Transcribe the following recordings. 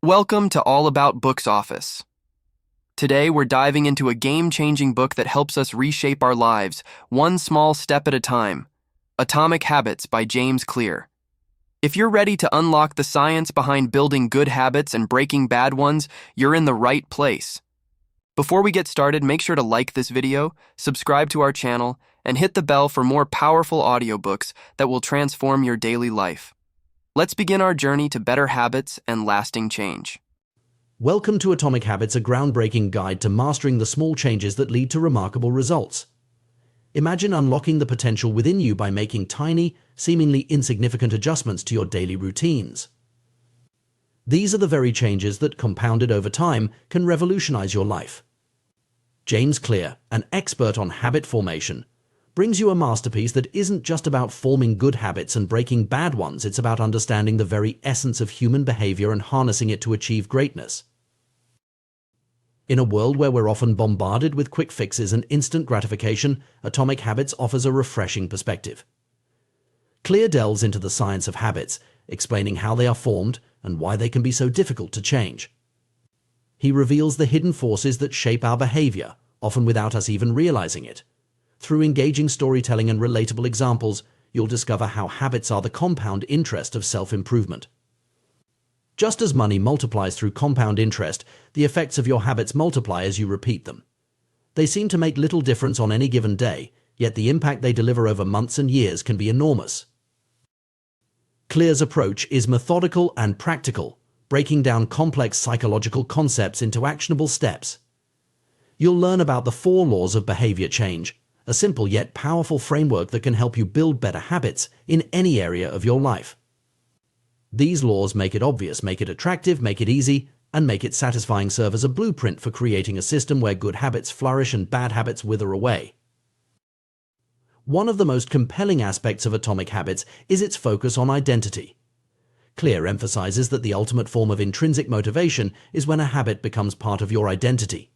Welcome to All About Books Office. Today we're diving into a game-changing book that helps us reshape our lives, one small step at a time. Atomic Habits by James Clear. If you're ready to unlock the science behind building good habits and breaking bad ones, you're in the right place. Before we get started, make sure to like this video, subscribe to our channel, and hit the bell for more powerful audiobooks that will transform your daily life. Let's begin our journey to better habits and lasting change. Welcome to Atomic Habits, a groundbreaking guide to mastering the small changes that lead to remarkable results. Imagine unlocking the potential within you by making tiny, seemingly insignificant adjustments to your daily routines. These are the very changes that, compounded over time, can revolutionize your life. James Clear, an expert on habit formation, brings you a masterpiece that isn't just about forming good habits and breaking bad ones. It's about understanding the very essence of human behavior and harnessing it to achieve greatness. In a world where we're often bombarded with quick fixes and instant gratification, Atomic Habits offers a refreshing perspective. Clear delves into the science of habits, explaining how they are formed and why they can be so difficult to change. He reveals the hidden forces that shape our behavior, often without us even realizing it. Through engaging storytelling and relatable examples, you'll discover how habits are the compound interest of self-improvement. Just as money multiplies through compound interest, the effects of your habits multiply as you repeat them. They seem to make little difference on any given day, yet the impact they deliver over months and years can be enormous. Clear's approach is methodical and practical, breaking down complex psychological concepts into actionable steps. You'll learn about the 4 laws of behavior change, a simple yet powerful framework that can help you build better habits in any area of your life. These laws make it obvious, make it attractive, make it easy, and make it satisfying. Serve as a blueprint for creating a system where good habits flourish and bad habits wither away. One of the most compelling aspects of Atomic Habits is its focus on identity. Clear emphasizes that the ultimate form of intrinsic motivation is when a habit becomes part of your identity.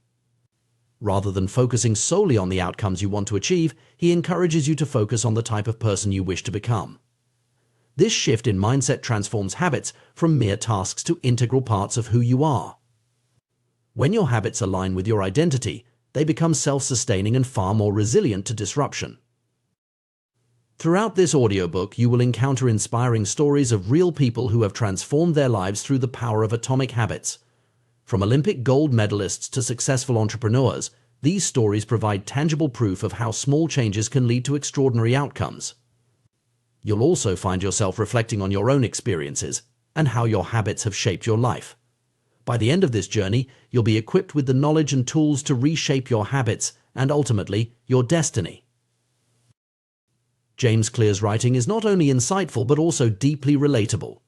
Rather than focusing solely on the outcomes you want to achieve, he encourages you to focus on the type of person you wish to become. This shift in mindset transforms habits from mere tasks to integral parts of who you are. When your habits align with your identity, they become self-sustaining and far more resilient to disruption. Throughout this audiobook, you will encounter inspiring stories of real people who have transformed their lives through the power of Atomic Habits. From Olympic gold medalists to successful entrepreneurs, these stories provide tangible proof of how small changes can lead to extraordinary outcomes. You'll also find yourself reflecting on your own experiences and how your habits have shaped your life. By the end of this journey, you'll be equipped with the knowledge and tools to reshape your habits and ultimately your destiny. James Clear's writing is not only insightful but also deeply relatable.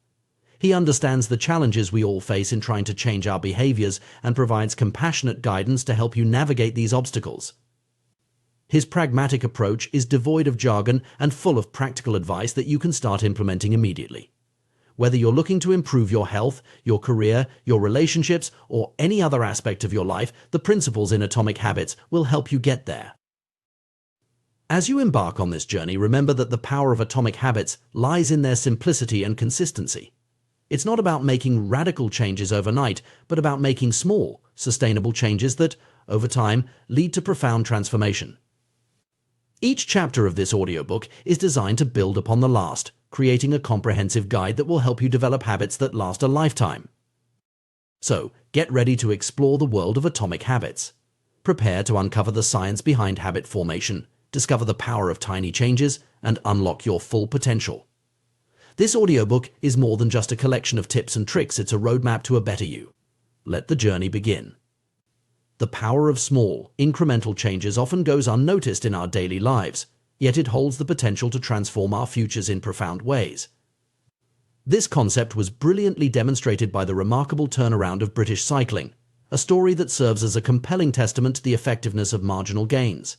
He understands the challenges we all face in trying to change our behaviors and provides compassionate guidance to help you navigate these obstacles. His pragmatic approach is devoid of jargon and full of practical advice that you can start implementing immediately. Whether you're looking to improve your health, your career, your relationships, or any other aspect of your life, the principles in Atomic Habits will help you get there. As you embark on this journey, remember that the power of Atomic Habits lies in their simplicity and consistency. It's not about making radical changes overnight, but about making small, sustainable changes that, over time, lead to profound transformation. Each chapter of this audiobook is designed to build upon the last, creating a comprehensive guide that will help you develop habits that last a lifetime. So, get ready to explore the world of Atomic Habits. Prepare to uncover the science behind habit formation, discover the power of tiny changes, and unlock your full potential. This audiobook is more than just a collection of tips and tricks, it's a roadmap to a better you. Let the journey begin. The power of small, incremental changes often goes unnoticed in our daily lives, yet it holds the potential to transform our futures in profound ways. This concept was brilliantly demonstrated by the remarkable turnaround of British cycling, a story that serves as a compelling testament to the effectiveness of marginal gains.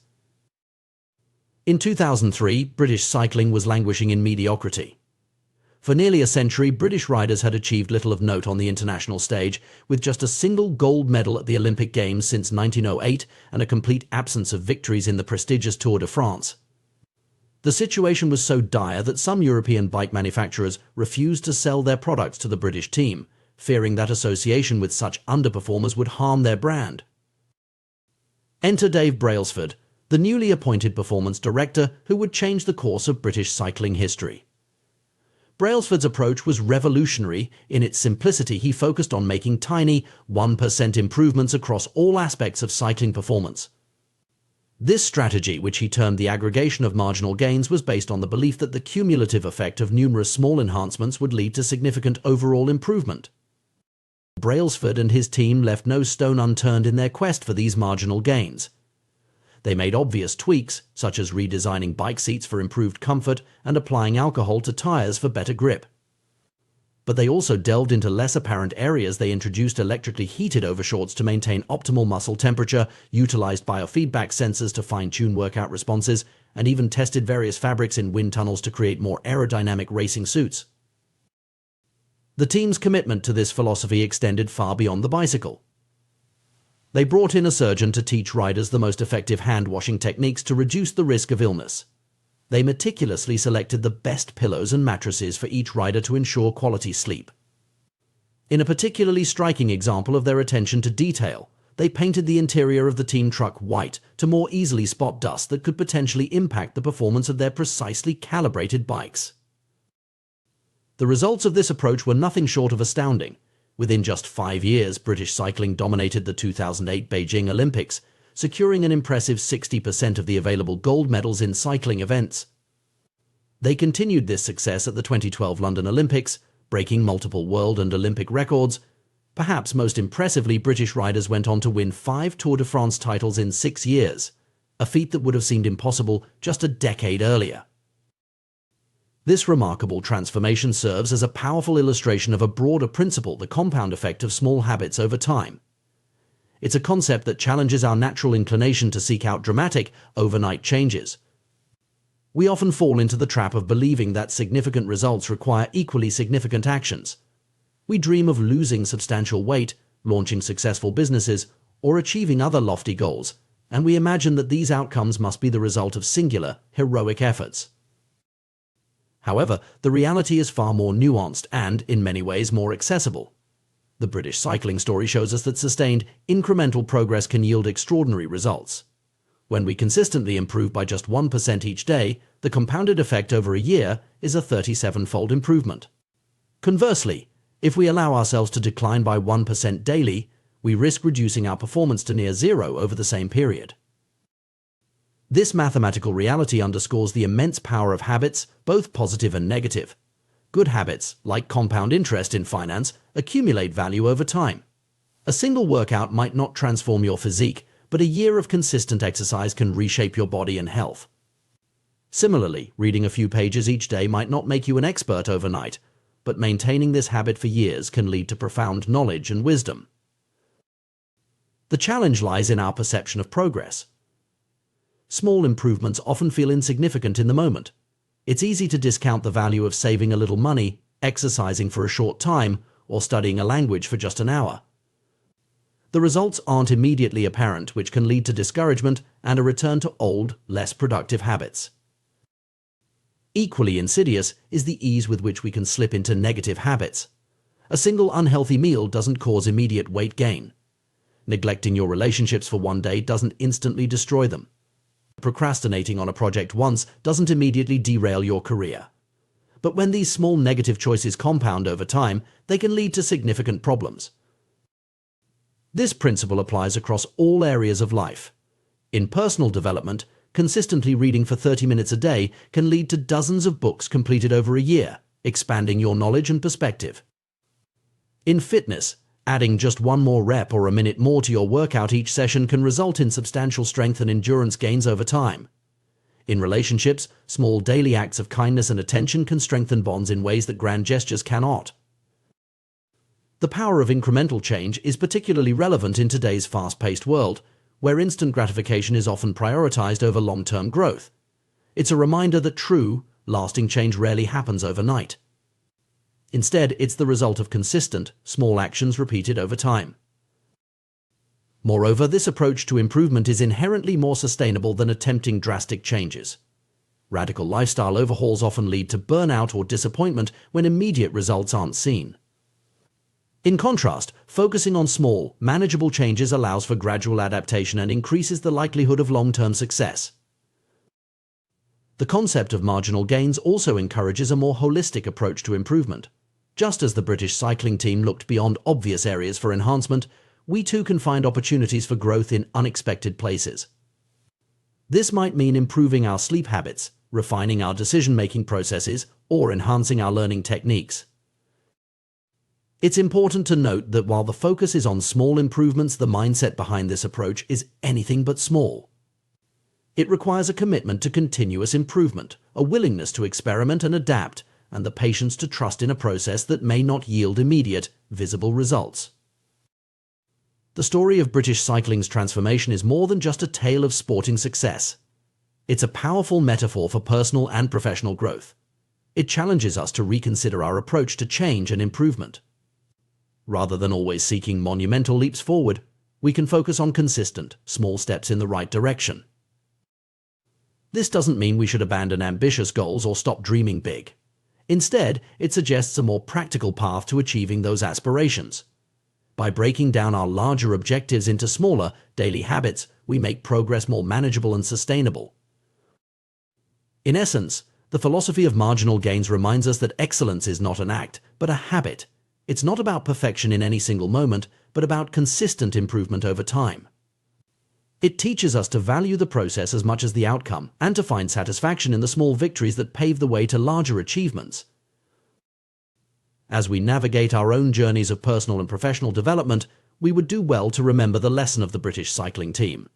In 2003, British cycling was languishing in mediocrity. For nearly a century, British riders had achieved little of note on the international stage, with just a single gold medal at the Olympic Games since 1908 and a complete absence of victories in the prestigious Tour de France. The situation was so dire that some European bike manufacturers refused to sell their products to the British team, fearing that association with such underperformers would harm their brand. Enter Dave Brailsford, the newly appointed performance director who would change the course of British cycling history. Brailsford's approach was revolutionary. In its simplicity, he focused on making tiny, 1% improvements across all aspects of cycling performance. This strategy, which he termed the aggregation of marginal gains, was based on the belief that the cumulative effect of numerous small enhancements would lead to significant overall improvement. Brailsford and his team left no stone unturned in their quest for these marginal gains. They made obvious tweaks, such as redesigning bike seats for improved comfort and applying alcohol to tires for better grip. But they also delved into less apparent areas. They introduced electrically heated overshorts to maintain optimal muscle temperature, utilized biofeedback sensors to fine-tune workout responses, and even tested various fabrics in wind tunnels to create more aerodynamic racing suits. The team's commitment to this philosophy extended far beyond the bicycle. They brought in a surgeon to teach riders the most effective hand-washing techniques to reduce the risk of illness. They meticulously selected the best pillows and mattresses for each rider to ensure quality sleep. In a particularly striking example of their attention to detail, they painted the interior of the team truck white to more easily spot dust that could potentially impact the performance of their precisely calibrated bikes. The results of this approach were nothing short of astounding. Within just 5 years, British cycling dominated the 2008 Beijing Olympics, securing an impressive 60% of the available gold medals in cycling events. They continued this success at the 2012 London Olympics, breaking multiple world and Olympic records. Perhaps most impressively, British riders went on to win 5 Tour de France titles in 6 years, a feat that would have seemed impossible just a decade earlier. This remarkable transformation serves as a powerful illustration of a broader principle, the compound effect of small habits over time. It's a concept that challenges our natural inclination to seek out dramatic, overnight changes. We often fall into the trap of believing that significant results require equally significant actions. We dream of losing substantial weight, launching successful businesses, or achieving other lofty goals, and we imagine that these outcomes must be the result of singular, heroic efforts. However, the reality is far more nuanced and, in many ways, more accessible. The British cycling story shows us that sustained, incremental progress can yield extraordinary results. When we consistently improve by just 1% each day, the compounded effect over a year is a 37-fold improvement. Conversely, if we allow ourselves to decline by 1% daily, we risk reducing our performance to near zero over the same period. This mathematical reality underscores the immense power of habits, both positive and negative. Good habits, like compound interest in finance, accumulate value over time. A single workout might not transform your physique, but a year of consistent exercise can reshape your body and health. Similarly, reading a few pages each day might not make you an expert overnight, but maintaining this habit for years can lead to profound knowledge and wisdom. The challenge lies in our perception of progress. Small improvements often feel insignificant in the moment. It's easy to discount the value of saving a little money, exercising for a short time, or studying a language for just an hour. The results aren't immediately apparent, which can lead to discouragement and a return to old, less productive habits. Equally insidious is the ease with which we can slip into negative habits. A single unhealthy meal doesn't cause immediate weight gain. Neglecting your relationships for one day doesn't instantly destroy them. Procrastinating on a project once doesn't immediately derail your career. But when these small negative choices compound over time, they can lead to significant problems. This principle applies across all areas of life. In personal development, consistently reading for 30 minutes a day can lead to dozens of books completed over a year, expanding your knowledge and perspective. In fitness, adding just one more rep or a minute more to your workout each session can result in substantial strength and endurance gains over time. In relationships, small daily acts of kindness and attention can strengthen bonds in ways that grand gestures cannot. The power of incremental change is particularly relevant in today's fast-paced world, where instant gratification is often prioritized over long-term growth. It's a reminder that true, lasting change rarely happens overnight. Instead, it's the result of consistent, small actions repeated over time. Moreover, this approach to improvement is inherently more sustainable than attempting drastic changes. Radical lifestyle overhauls often lead to burnout or disappointment when immediate results aren't seen. In contrast, focusing on small, manageable changes allows for gradual adaptation and increases the likelihood of long-term success. The concept of marginal gains also encourages a more holistic approach to improvement. Just as the British cycling team looked beyond obvious areas for enhancement, we too can find opportunities for growth in unexpected places. This might mean improving our sleep habits, refining our decision-making processes, or enhancing our learning techniques. It's important to note that while the focus is on small improvements, the mindset behind this approach is anything but small. It requires a commitment to continuous improvement, a willingness to experiment and adapt, and the patience to trust in a process that may not yield immediate, visible results. The story of British cycling's transformation is more than just a tale of sporting success. It's a powerful metaphor for personal and professional growth. It challenges us to reconsider our approach to change and improvement. Rather than always seeking monumental leaps forward, we can focus on consistent, small steps in the right direction. This doesn't mean we should abandon ambitious goals or stop dreaming big. Instead, it suggests a more practical path to achieving those aspirations. By breaking down our larger objectives into smaller, daily habits, we make progress more manageable and sustainable. In essence, the philosophy of marginal gains reminds us that excellence is not an act, but a habit. It's not about perfection in any single moment, but about consistent improvement over time. It teaches us to value the process as much as the outcome, and to find satisfaction in the small victories that pave the way to larger achievements. As we navigate our own journeys of personal and professional development, we would do well to remember the lesson of the British cycling team.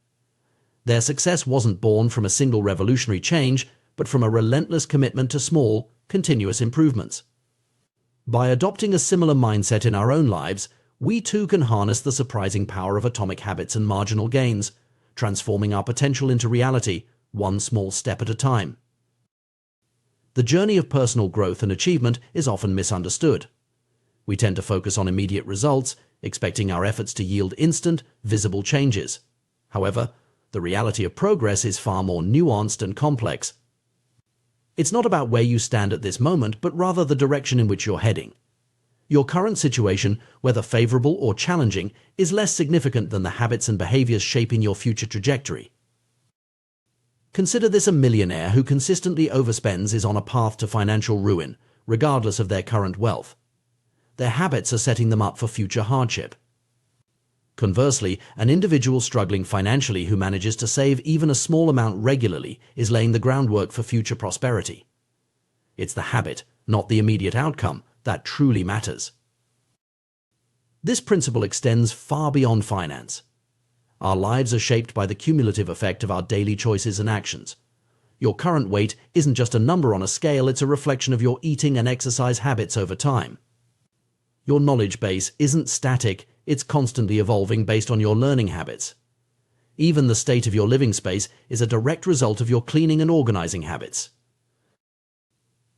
Their success wasn't born from a single revolutionary change, but from a relentless commitment to small, continuous improvements. By adopting a similar mindset in our own lives, we too can harness the surprising power of atomic habits and marginal gains, transforming our potential into reality, one small step at a time. The journey of personal growth and achievement is often misunderstood. We tend to focus on immediate results, expecting our efforts to yield instant, visible changes. However, the reality of progress is far more nuanced and complex. It's not about where you stand at this moment, but rather the direction in which you're heading. Your current situation, whether favorable or challenging, is less significant than the habits and behaviors shaping your future trajectory. Consider this: a millionaire who consistently overspends is on a path to financial ruin, regardless of their current wealth. Their habits are setting them up for future hardship. Conversely, an individual struggling financially who manages to save even a small amount regularly is laying the groundwork for future prosperity. It's the habit, not the immediate outcome, that truly matters. This principle extends far beyond finance. Our lives are shaped by the cumulative effect of our daily choices and actions. Your current weight isn't just a number on a scale, it's a reflection of your eating and exercise habits over time. Your knowledge base isn't static, it's constantly evolving based on your learning habits. Even the state of your living space is a direct result of your cleaning and organizing habits.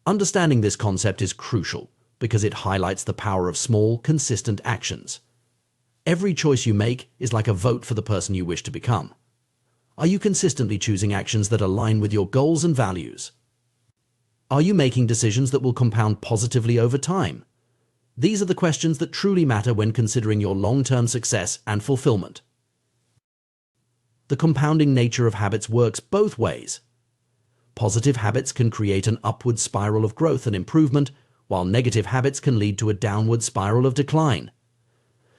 Understanding this concept is crucial because it highlights the power of small, consistent actions. Every choice you make is like a vote for the person you wish to become. Are you consistently choosing actions that align with your goals and values? Are you making decisions that will compound positively over time? These are the questions that truly matter when considering your long-term success and fulfillment. The compounding nature of habits works both ways. Positive habits can create an upward spiral of growth and improvement, while negative habits can lead to a downward spiral of decline.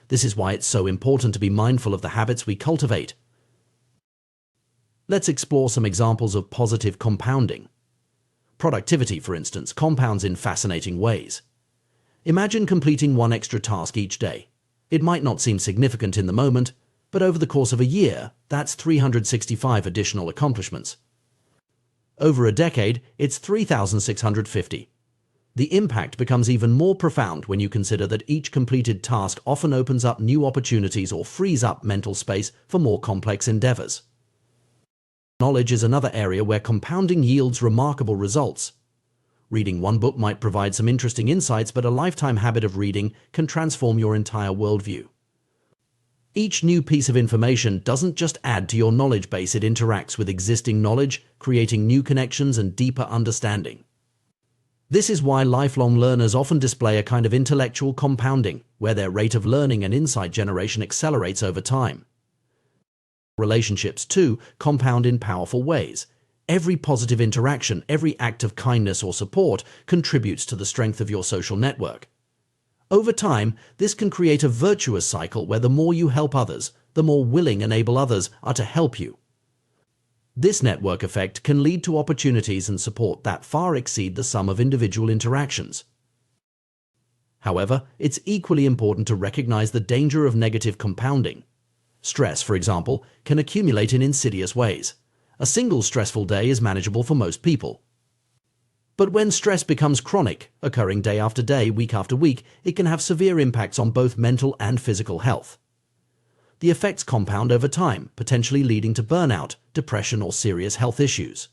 This is why it's so important to be mindful of the habits we cultivate. Let's explore some examples of positive compounding. Productivity, for instance, compounds in fascinating ways. Imagine completing one extra task each day. It might not seem significant in the moment, but over the course of a year, that's 365 additional accomplishments. Over a decade, it's 3,650. The impact becomes even more profound when you consider that each completed task often opens up new opportunities or frees up mental space for more complex endeavors. Knowledge is another area where compounding yields remarkable results. Reading one book might provide some interesting insights, but a lifetime habit of reading can transform your entire worldview. Each new piece of information doesn't just add to your knowledge base, it interacts with existing knowledge, creating new connections and deeper understanding. This is why lifelong learners often display a kind of intellectual compounding, where their rate of learning and insight generation accelerates over time. Relationships, too, compound in powerful ways. Every positive interaction, every act of kindness or support contributes to the strength of your social network. Over time, this can create a virtuous cycle where the more you help others, the more willing and able others are to help you. This network effect can lead to opportunities and support that far exceed the sum of individual interactions. However, it's equally important to recognize the danger of negative compounding. Stress, for example, can accumulate in insidious ways. A single stressful day is manageable for most people. But when stress becomes chronic, occurring day after day, week after week, it can have severe impacts on both mental and physical health. The effects compound over time, potentially leading to burnout, depression, or serious health issues.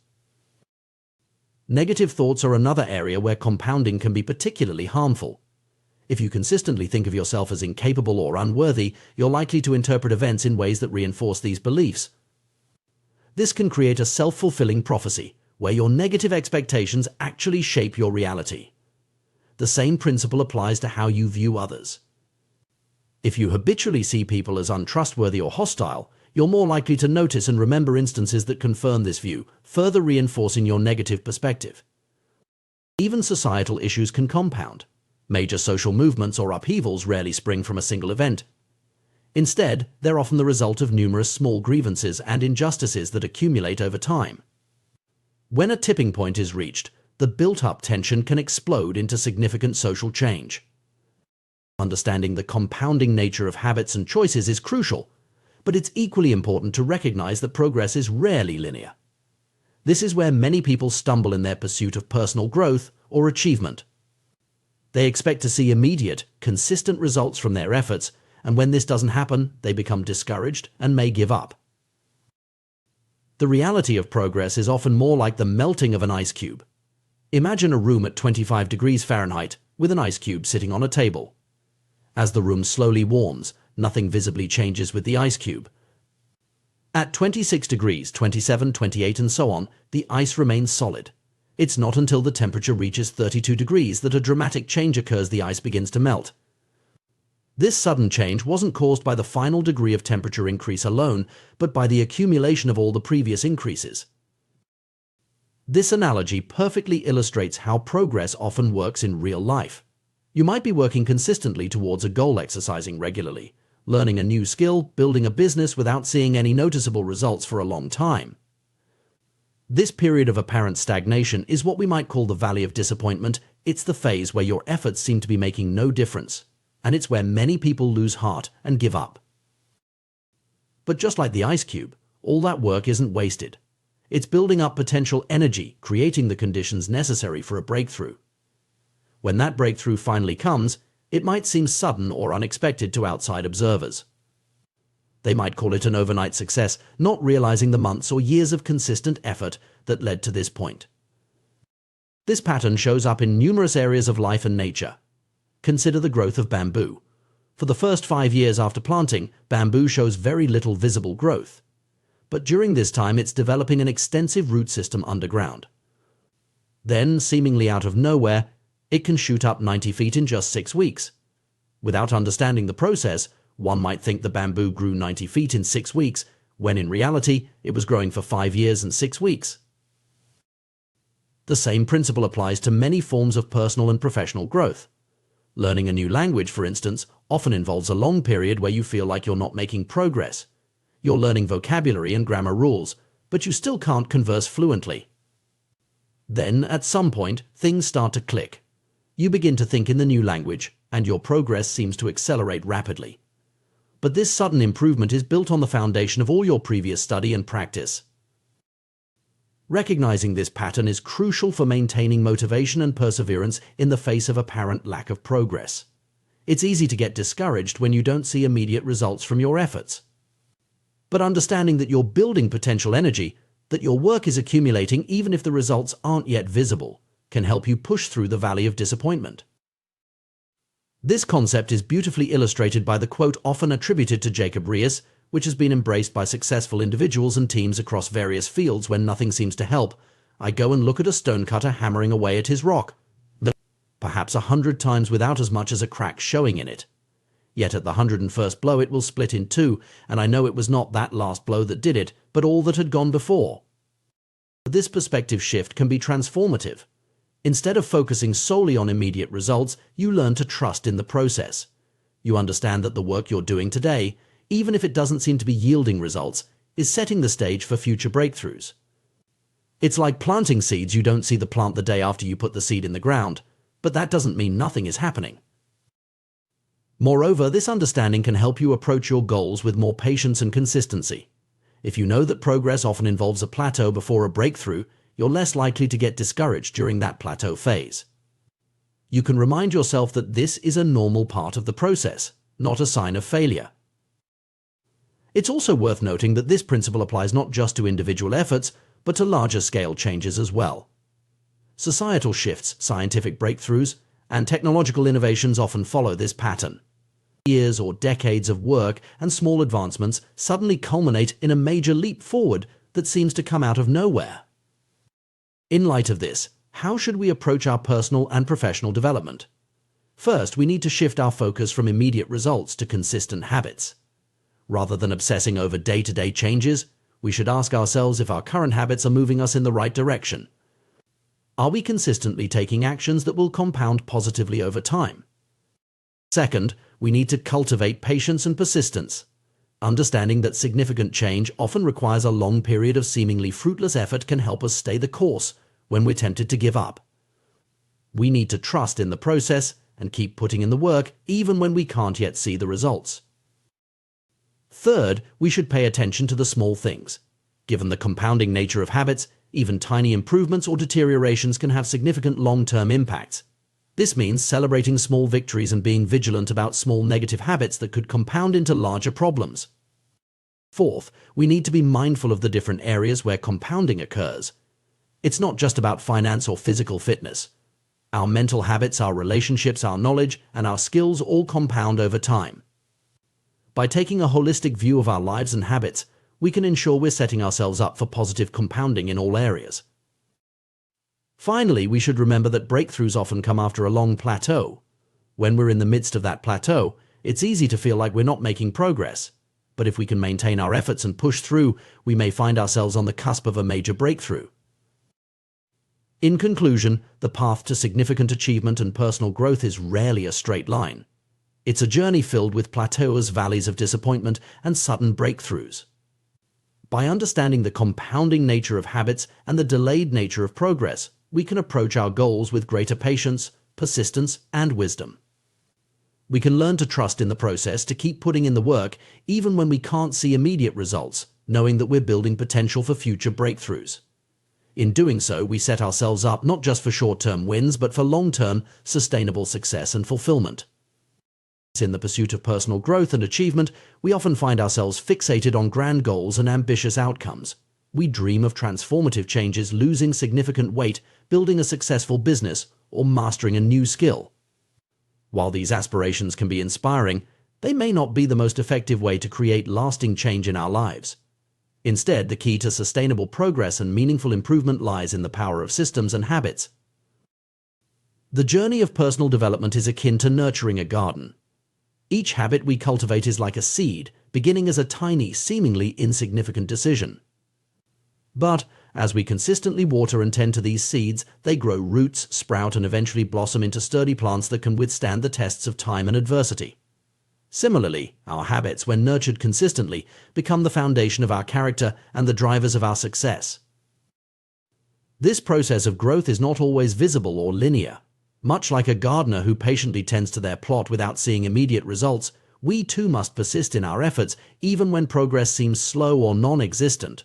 Negative thoughts are another area where compounding can be particularly harmful. If you consistently think of yourself as incapable or unworthy, you're likely to interpret events in ways that reinforce these beliefs. This can create a self-fulfilling prophecy, where your negative expectations actually shape your reality. The same principle applies to how you view others. If you habitually see people as untrustworthy or hostile, you're more likely to notice and remember instances that confirm this view, further reinforcing your negative perspective. Even societal issues can compound. Major social movements or upheavals rarely spring from a single event. Instead, they're often the result of numerous small grievances and injustices that accumulate over time. When a tipping point is reached, the built-up tension can explode into significant social change. Understanding the compounding nature of habits and choices is crucial, but it's equally important to recognize that progress is rarely linear. This is where many people stumble in their pursuit of personal growth or achievement. They expect to see immediate, consistent results from their efforts, and when this doesn't happen, they become discouraged and may give up. The reality of progress is often more like the melting of an ice cube. Imagine a room at 25 degrees Fahrenheit with an ice cube sitting on a table. As the room slowly warms, nothing visibly changes with the ice cube. At 26 degrees, 27, 28, and so on, the ice remains solid. It's not until the temperature reaches 32 degrees that a dramatic change occurs. The ice begins to melt. This sudden change wasn't caused by the final degree of temperature increase alone, but by the accumulation of all the previous increases. This analogy perfectly illustrates how progress often works in real life. You might be working consistently towards a goal, exercising regularly, learning a new skill, building a business without seeing any noticeable results for a long time. This period of apparent stagnation is what we might call the valley of disappointment. It's the phase where your efforts seem to be making no difference, and it's where many people lose heart and give up. But just like the ice cube, all that work isn't wasted. It's building up potential energy, creating the conditions necessary for a breakthrough. When that breakthrough finally comes, it might seem sudden or unexpected to outside observers. They might call it an overnight success, not realizing the months or years of consistent effort that led to this point. This pattern shows up in numerous areas of life and nature. Consider the growth of bamboo. For the first 5 years after planting, bamboo shows very little visible growth. But during this time, it's developing an extensive root system underground. Then, seemingly out of nowhere, it can shoot up 90 feet in just 6 weeks. Without understanding the process, one might think the bamboo grew 90 feet in 6 weeks, when in reality, it was growing for 5 years and 6 weeks. The same principle applies to many forms of personal and professional growth. Learning a new language, for instance, often involves a long period where you feel like you're not making progress. You're learning vocabulary and grammar rules, but you still can't converse fluently. Then, at some point, things start to click. You begin to think in the new language, and your progress seems to accelerate rapidly. But this sudden improvement is built on the foundation of all your previous study and practice. Recognizing this pattern is crucial for maintaining motivation and perseverance in the face of apparent lack of progress. It's easy to get discouraged when you don't see immediate results from your efforts. But understanding that you're building potential energy, that your work is accumulating even if the results aren't yet visible, can help you push through the valley of disappointment. This concept is beautifully illustrated by the quote often attributed to Jacob Riis, which has been embraced by successful individuals and teams across various fields when nothing seems to help. "I go and look at a stonecutter hammering away at his rock. perhaps 100 times without as much as a crack showing in it. Yet at the 101st blow it will split in two, and I know it was not that last blow that did it, but all that had gone before. This perspective shift can be transformative. Instead of focusing solely on immediate results, you learn to trust in the process. You understand that the work you're doing today, even if it doesn't seem to be yielding results, is setting the stage for future breakthroughs. It's like planting seeds. You don't see the plant the day after you put the seed in the ground, but that doesn't mean nothing is happening. Moreover, this understanding can help you approach your goals with more patience and consistency. If you know that progress often involves a plateau before a breakthrough, you're less likely to get discouraged during that plateau phase. You can remind yourself that this is a normal part of the process, not a sign of failure. It's also worth noting that this principle applies not just to individual efforts, but to larger scale changes as well. Societal shifts, scientific breakthroughs, and technological innovations often follow this pattern. Years or decades of work and small advancements suddenly culminate in a major leap forward that seems to come out of nowhere. In light of this, how should we approach our personal and professional development? First, we need to shift our focus from immediate results to consistent habits. Rather than obsessing over day-to-day changes, we should ask ourselves if our current habits are moving us in the right direction. Are we consistently taking actions that will compound positively over time? Second, we need to cultivate patience and persistence. Understanding that significant change often requires a long period of seemingly fruitless effort can help us stay the course when we're tempted to give up. We need to trust in the process and keep putting in the work even when we can't yet see the results. Third, we should pay attention to the small things. Given the compounding nature of habits, even tiny improvements or deteriorations can have significant long-term impacts. This means celebrating small victories and being vigilant about small negative habits that could compound into larger problems. Fourth, we need to be mindful of the different areas where compounding occurs. It's not just about finance or physical fitness. Our mental habits, our relationships, our knowledge, and our skills all compound over time. By taking a holistic view of our lives and habits, we can ensure we're setting ourselves up for positive compounding in all areas. Finally, we should remember that breakthroughs often come after a long plateau. When we're in the midst of that plateau, it's easy to feel like we're not making progress. But if we can maintain our efforts and push through, we may find ourselves on the cusp of a major breakthrough. In conclusion, the path to significant achievement and personal growth is rarely a straight line. It's a journey filled with plateaus, valleys of disappointment, and sudden breakthroughs. By understanding the compounding nature of habits and the delayed nature of progress, we can approach our goals with greater patience, persistence, and wisdom. We can learn to trust in the process, to keep putting in the work even when we can't see immediate results, knowing that we're building potential for future breakthroughs. In doing so, we set ourselves up not just for short-term wins, but for long-term, sustainable success and fulfillment. In the pursuit of personal growth and achievement, we often find ourselves fixated on grand goals and ambitious outcomes. We dream of transformative changes, losing significant weight, building a successful business, or mastering a new skill. While these aspirations can be inspiring, they may not be the most effective way to create lasting change in our lives. Instead, the key to sustainable progress and meaningful improvement lies in the power of systems and habits. The journey of personal development is akin to nurturing a garden. Each habit we cultivate is like a seed, beginning as a tiny, seemingly insignificant decision. But as we consistently water and tend to these seeds, they grow roots, sprout, and eventually blossom into sturdy plants that can withstand the tests of time and adversity. Similarly, our habits, when nurtured consistently, become the foundation of our character and the drivers of our success. This process of growth is not always visible or linear. Much like a gardener who patiently tends to their plot without seeing immediate results, we too must persist in our efforts even when progress seems slow or non-existent.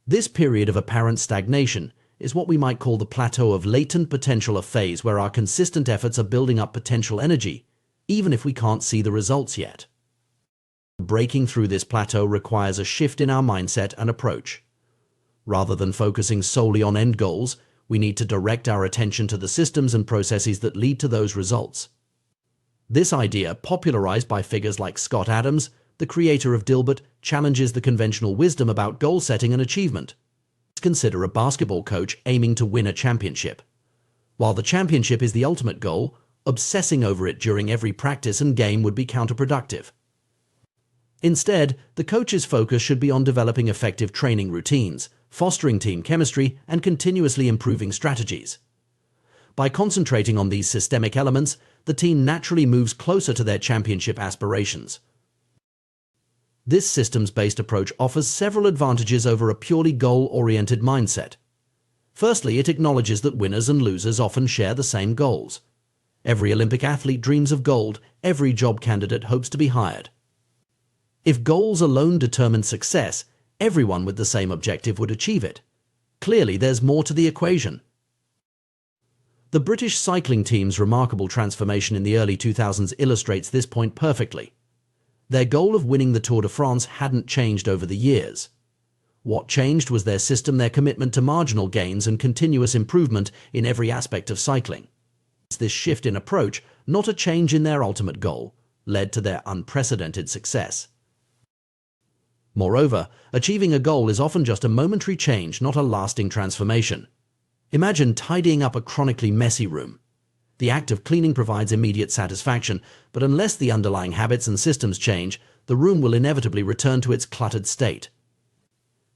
This period of apparent stagnation is what we might call the plateau of latent potential, a phase where our consistent efforts are building up potential energy, even if we can't see the results yet. Breaking through this plateau requires a shift in our mindset and approach. Rather than focusing solely on end goals, we need to direct our attention to the systems and processes that lead to those results. This idea, popularized by figures like Scott Adams, the creator of Dilbert, challenges the conventional wisdom about goal setting and achievement. Let's consider a basketball coach aiming to win a championship. While the championship is the ultimate goal, obsessing over it during every practice and game would be counterproductive. Instead, the coach's focus should be on developing effective training routines, fostering team chemistry, and continuously improving strategies. By concentrating on these systemic elements, the team naturally moves closer to their championship aspirations. This systems-based approach offers several advantages over a purely goal-oriented mindset. Firstly, it acknowledges that winners and losers often share the same goals. Every Olympic athlete dreams of gold, every job candidate hopes to be hired. If goals alone determine success, everyone with the same objective would achieve it. Clearly, there's more to the equation. The British cycling team's remarkable transformation in the early 2000s illustrates this point perfectly. Their goal of winning the Tour de France hadn't changed over the years. What changed was their system, their commitment to marginal gains and continuous improvement in every aspect of cycling. This shift in approach, not a change in their ultimate goal, led to their unprecedented success. Moreover, achieving a goal is often just a momentary change, not a lasting transformation. Imagine tidying up a chronically messy room. The act of cleaning provides immediate satisfaction, but unless the underlying habits and systems change, the room will inevitably return to its cluttered state.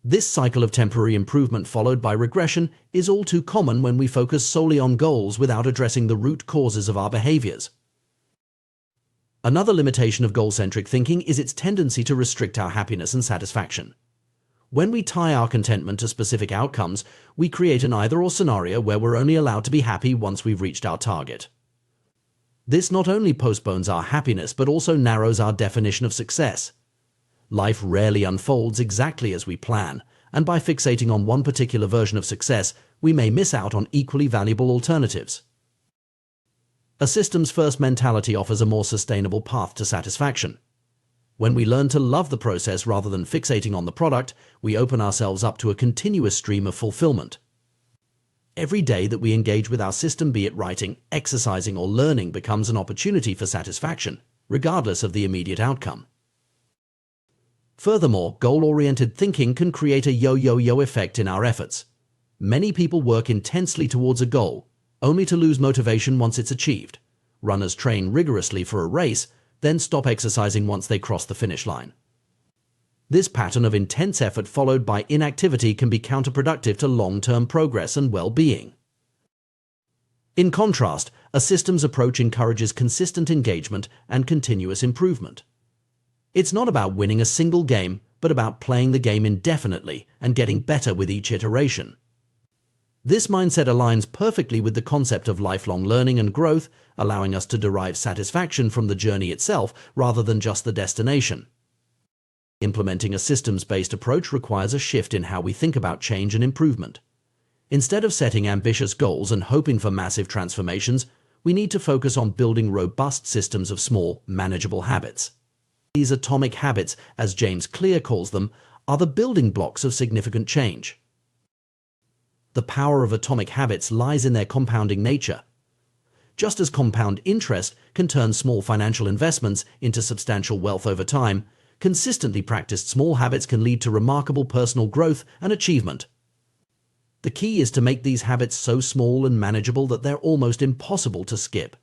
This cycle of temporary improvement followed by regression is all too common when we focus solely on goals without addressing the root causes of our behaviors. Another limitation of goal-centric thinking is its tendency to restrict our happiness and satisfaction. When we tie our contentment to specific outcomes, we create an either-or scenario where we're only allowed to be happy once we've reached our target. This not only postpones our happiness but also narrows our definition of success. Life rarely unfolds exactly as we plan, and by fixating on one particular version of success, we may miss out on equally valuable alternatives. A systems-first mentality offers a more sustainable path to satisfaction. When we learn to love the process rather than fixating on the product, we open ourselves up to a continuous stream of fulfillment. Every day that we engage with our system, be it writing, exercising, or learning, becomes an opportunity for satisfaction, regardless of the immediate outcome. Furthermore, goal-oriented thinking can create a yo-yo-yo effect in our efforts. Many people work intensely towards a goal, only to lose motivation once it's achieved. Runners train rigorously for a race, then stop exercising once they cross the finish line. This pattern of intense effort followed by inactivity can be counterproductive to long-term progress and well-being. In contrast, a systems approach encourages consistent engagement and continuous improvement. It's not about winning a single game, but about playing the game indefinitely and getting better with each iteration. This mindset aligns perfectly with the concept of lifelong learning and growth, allowing us to derive satisfaction from the journey itself rather than just the destination. Implementing a systems-based approach requires a shift in how we think about change and improvement. Instead of setting ambitious goals and hoping for massive transformations, we need to focus on building robust systems of small, manageable habits. These atomic habits, as James Clear calls them, are the building blocks of significant change. The power of atomic habits lies in their compounding nature. Just as compound interest can turn small financial investments into substantial wealth over time, consistently practiced small habits can lead to remarkable personal growth and achievement. The key is to make these habits so small and manageable that they're almost impossible to skip.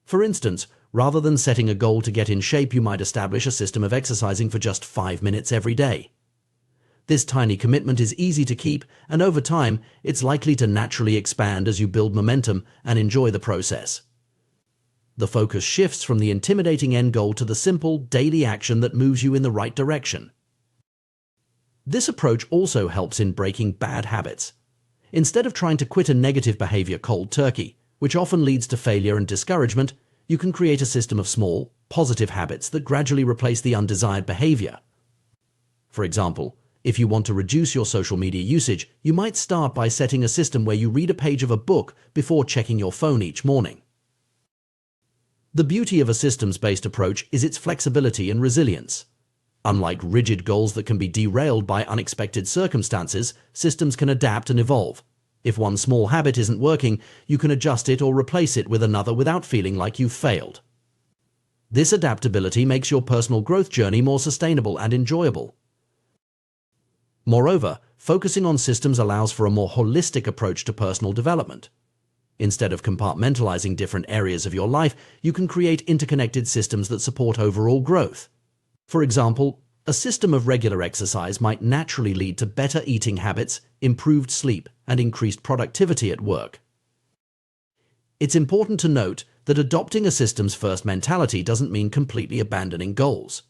For instance, rather than setting a goal to get in shape, you might establish a system of exercising for just 5 minutes every day. This tiny commitment is easy to keep, and over time, it's likely to naturally expand as you build momentum and enjoy the process. The focus shifts from the intimidating end goal to the simple, daily action that moves you in the right direction. This approach also helps in breaking bad habits. Instead of trying to quit a negative behavior cold turkey, which often leads to failure and discouragement, you can create a system of small, positive habits that gradually replace the undesired behavior. For example, if you want to reduce your social media usage, you might start by setting a system where you read a page of a book before checking your phone each morning. The beauty of a systems-based approach is its flexibility and resilience. Unlike rigid goals that can be derailed by unexpected circumstances, systems can adapt and evolve. If one small habit isn't working, you can adjust it or replace it with another without feeling like you've failed. This adaptability makes your personal growth journey more sustainable and enjoyable. Moreover, focusing on systems allows for a more holistic approach to personal development. Instead of compartmentalizing different areas of your life, you can create interconnected systems that support overall growth. For example, a system of regular exercise might naturally lead to better eating habits, improved sleep, and increased productivity at work. It's important to note that adopting a systems-first mentality doesn't mean completely abandoning goals.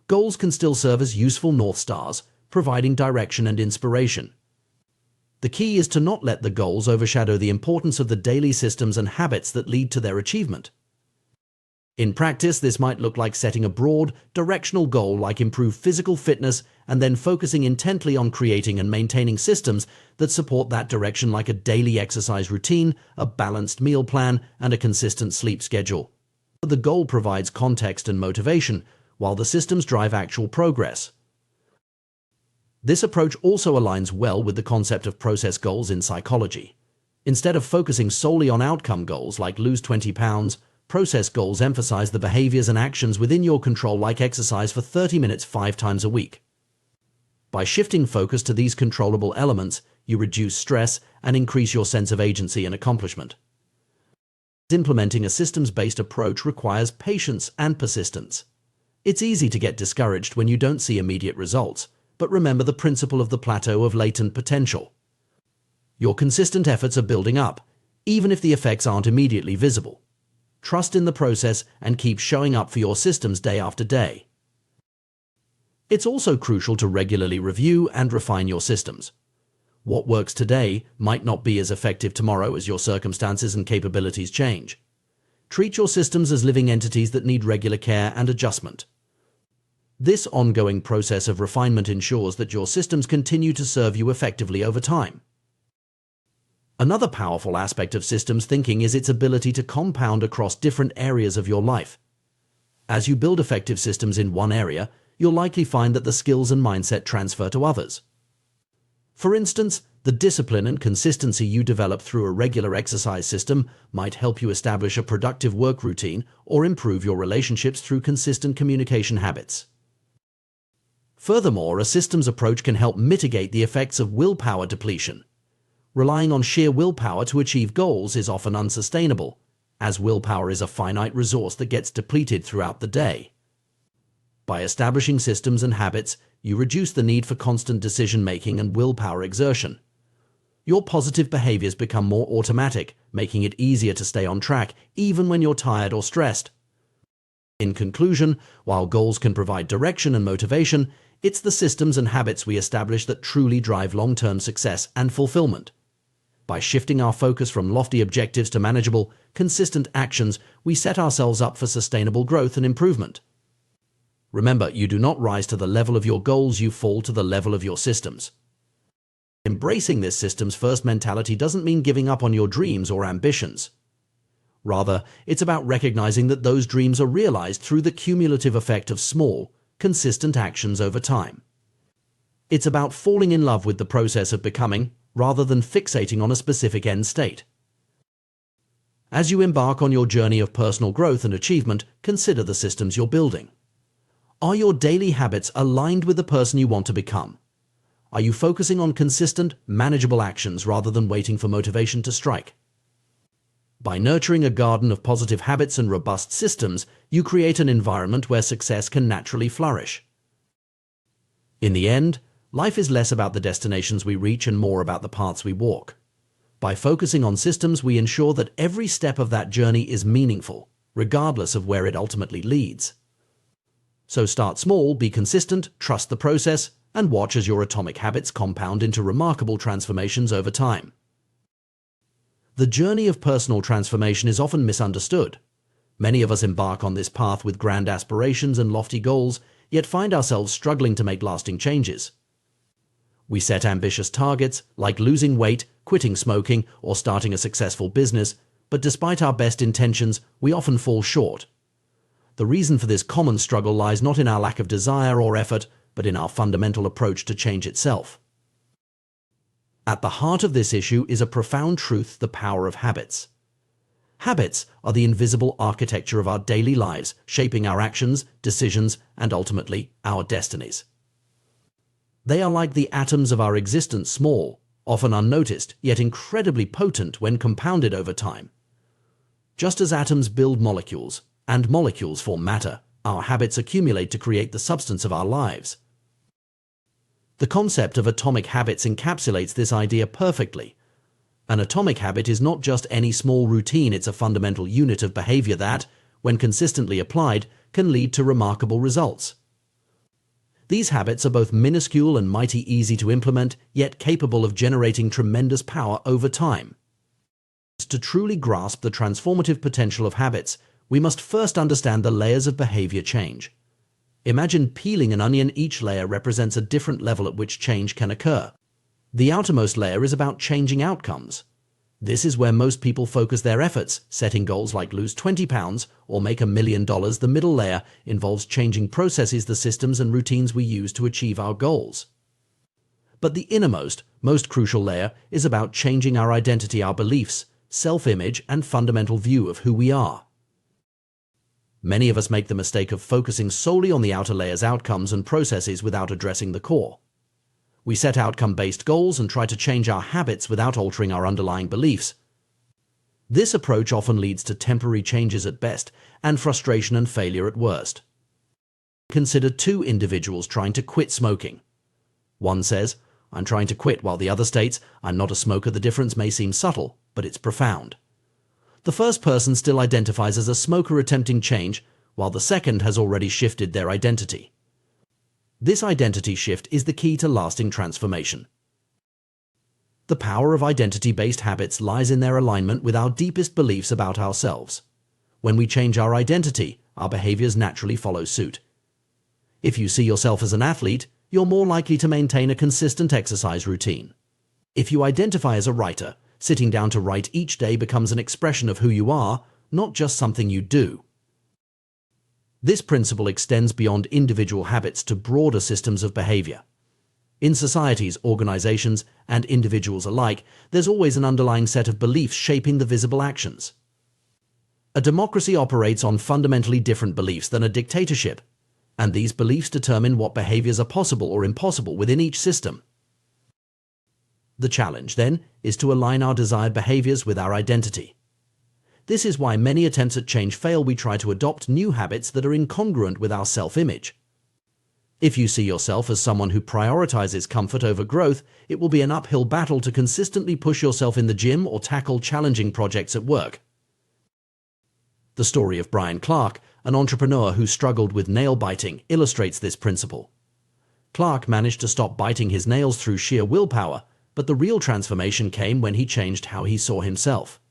Goals can still serve as useful North Stars, providing direction and inspiration. The key is to not let the goals overshadow the importance of the daily systems and habits that lead to their achievement. In practice, this might look like setting a broad, directional goal like improved physical fitness and then focusing intently on creating and maintaining systems that support that direction, like a daily exercise routine, a balanced meal plan, and a consistent sleep schedule. The goal provides context and motivation, while the systems drive actual progress. This approach also aligns well with the concept of process goals in psychology. Instead of focusing solely on outcome goals like lose 20 pounds, process goals emphasize the behaviors and actions within your control, like exercise for 30 minutes 5 times a week. By shifting focus to these controllable elements, you reduce stress and increase your sense of agency and accomplishment. Implementing a systems-based approach requires patience and persistence. It's easy to get discouraged when you don't see immediate results, but remember the principle of the plateau of latent potential. Your consistent efforts are building up, even if the effects aren't immediately visible. Trust in the process and keep showing up for your systems day after day. It's also crucial to regularly review and refine your systems. What works today might not be as effective tomorrow as your circumstances and capabilities change. Treat your systems as living entities that need regular care and adjustment. This ongoing process of refinement ensures that your systems continue to serve you effectively over time. Another powerful aspect of systems thinking is its ability to compound across different areas of your life. As you build effective systems in one area, you'll likely find that the skills and mindset transfer to others. For instance, the discipline and consistency you develop through a regular exercise system might help you establish a productive work routine or improve your relationships through consistent communication habits. Furthermore, a systems approach can help mitigate the effects of willpower depletion. Relying on sheer willpower to achieve goals is often unsustainable, as willpower is a finite resource that gets depleted throughout the day. By establishing systems and habits, you reduce the need for constant decision-making and willpower exertion. Your positive behaviors become more automatic, making it easier to stay on track even when you're tired or stressed. In conclusion, while goals can provide direction and motivation, it's the systems and habits we establish that truly drive long-term success and fulfillment. By shifting our focus from lofty objectives to manageable, consistent actions, we set ourselves up for sustainable growth and improvement. Remember, you do not rise to the level of your goals, you fall to the level of your systems. Embracing this systems-first mentality doesn't mean giving up on your dreams or ambitions. Rather, it's about recognizing that those dreams are realized through the cumulative effect of small, consistent actions over time. It's about falling in love with the process of becoming, rather than fixating on a specific end state. As you embark on your journey of personal growth and achievement, consider the systems you're building. Are your daily habits aligned with the person you want to become? Are you focusing on consistent, manageable actions rather than waiting for motivation to strike? By nurturing a garden of positive habits and robust systems, you create an environment where success can naturally flourish. In the end, life is less about the destinations we reach and more about the paths we walk. By focusing on systems, we ensure that every step of that journey is meaningful, regardless of where it ultimately leads. So start small, be consistent, trust the process, and watch as your atomic habits compound into remarkable transformations over time. The journey of personal transformation is often misunderstood. Many of us embark on this path with grand aspirations and lofty goals, yet find ourselves struggling to make lasting changes. We set ambitious targets, like losing weight, quitting smoking, or starting a successful business, but despite our best intentions, we often fall short. The reason for this common struggle lies not in our lack of desire or effort, but in our fundamental approach to change itself. At the heart of this issue is a profound truth: the power of habits. Habits are the invisible architecture of our daily lives, shaping our actions, decisions, and ultimately, our destinies. They are like the atoms of our existence, small, often unnoticed, yet incredibly potent when compounded over time. Just as atoms build molecules, and molecules form matter, our habits accumulate to create the substance of our lives. The concept of atomic habits encapsulates this idea perfectly. An atomic habit is not just any small routine, it's a fundamental unit of behavior that, when consistently applied, can lead to remarkable results. These habits are both minuscule and mighty easy to implement, yet capable of generating tremendous power over time. To truly grasp the transformative potential of habits, we must first understand the layers of behavior change. Imagine peeling an onion. Each layer represents a different level at which change can occur. The outermost layer is about changing outcomes. This is where most people focus their efforts, setting goals like lose 20 pounds or make $1 million. The middle layer involves changing processes, the systems and routines we use to achieve our goals. But the innermost, most crucial layer is about changing our identity, our beliefs, self-image, and fundamental view of who we are. Many of us make the mistake of focusing solely on the outer layer's outcomes and processes without addressing the core. We set outcome-based goals and try to change our habits without altering our underlying beliefs. This approach often leads to temporary changes at best and frustration and failure at worst. Consider two individuals trying to quit smoking. One says, "I'm trying to quit," while the other states, "I'm not a smoker." The difference may seem subtle, but it's profound. The first person still identifies as a smoker attempting change, while the second has already shifted their identity. This identity shift is the key to lasting transformation. The power of identity-based habits lies in their alignment with our deepest beliefs about ourselves. When we change our identity, our behaviors naturally follow suit. If you see yourself as an athlete, you're more likely to maintain a consistent exercise routine. If you identify as a writer, sitting down to write each day becomes an expression of who you are, not just something you do. This principle extends beyond individual habits to broader systems of behavior. In societies, organizations, and individuals alike, there's always an underlying set of beliefs shaping the visible actions. A democracy operates on fundamentally different beliefs than a dictatorship, and these beliefs determine what behaviors are possible or impossible within each system. The challenge, then, is to align our desired behaviors with our identity. This is why many attempts at change fail. We try to adopt new habits that are incongruent with our self-image. If you see yourself as someone who prioritizes comfort over growth, it will be an uphill battle to consistently push yourself in the gym or tackle challenging projects at work. The story of Brian Clark, an entrepreneur who struggled with nail biting, illustrates this principle. Clark managed to stop biting his nails through sheer willpower, but the real transformation came when he changed how he saw himself.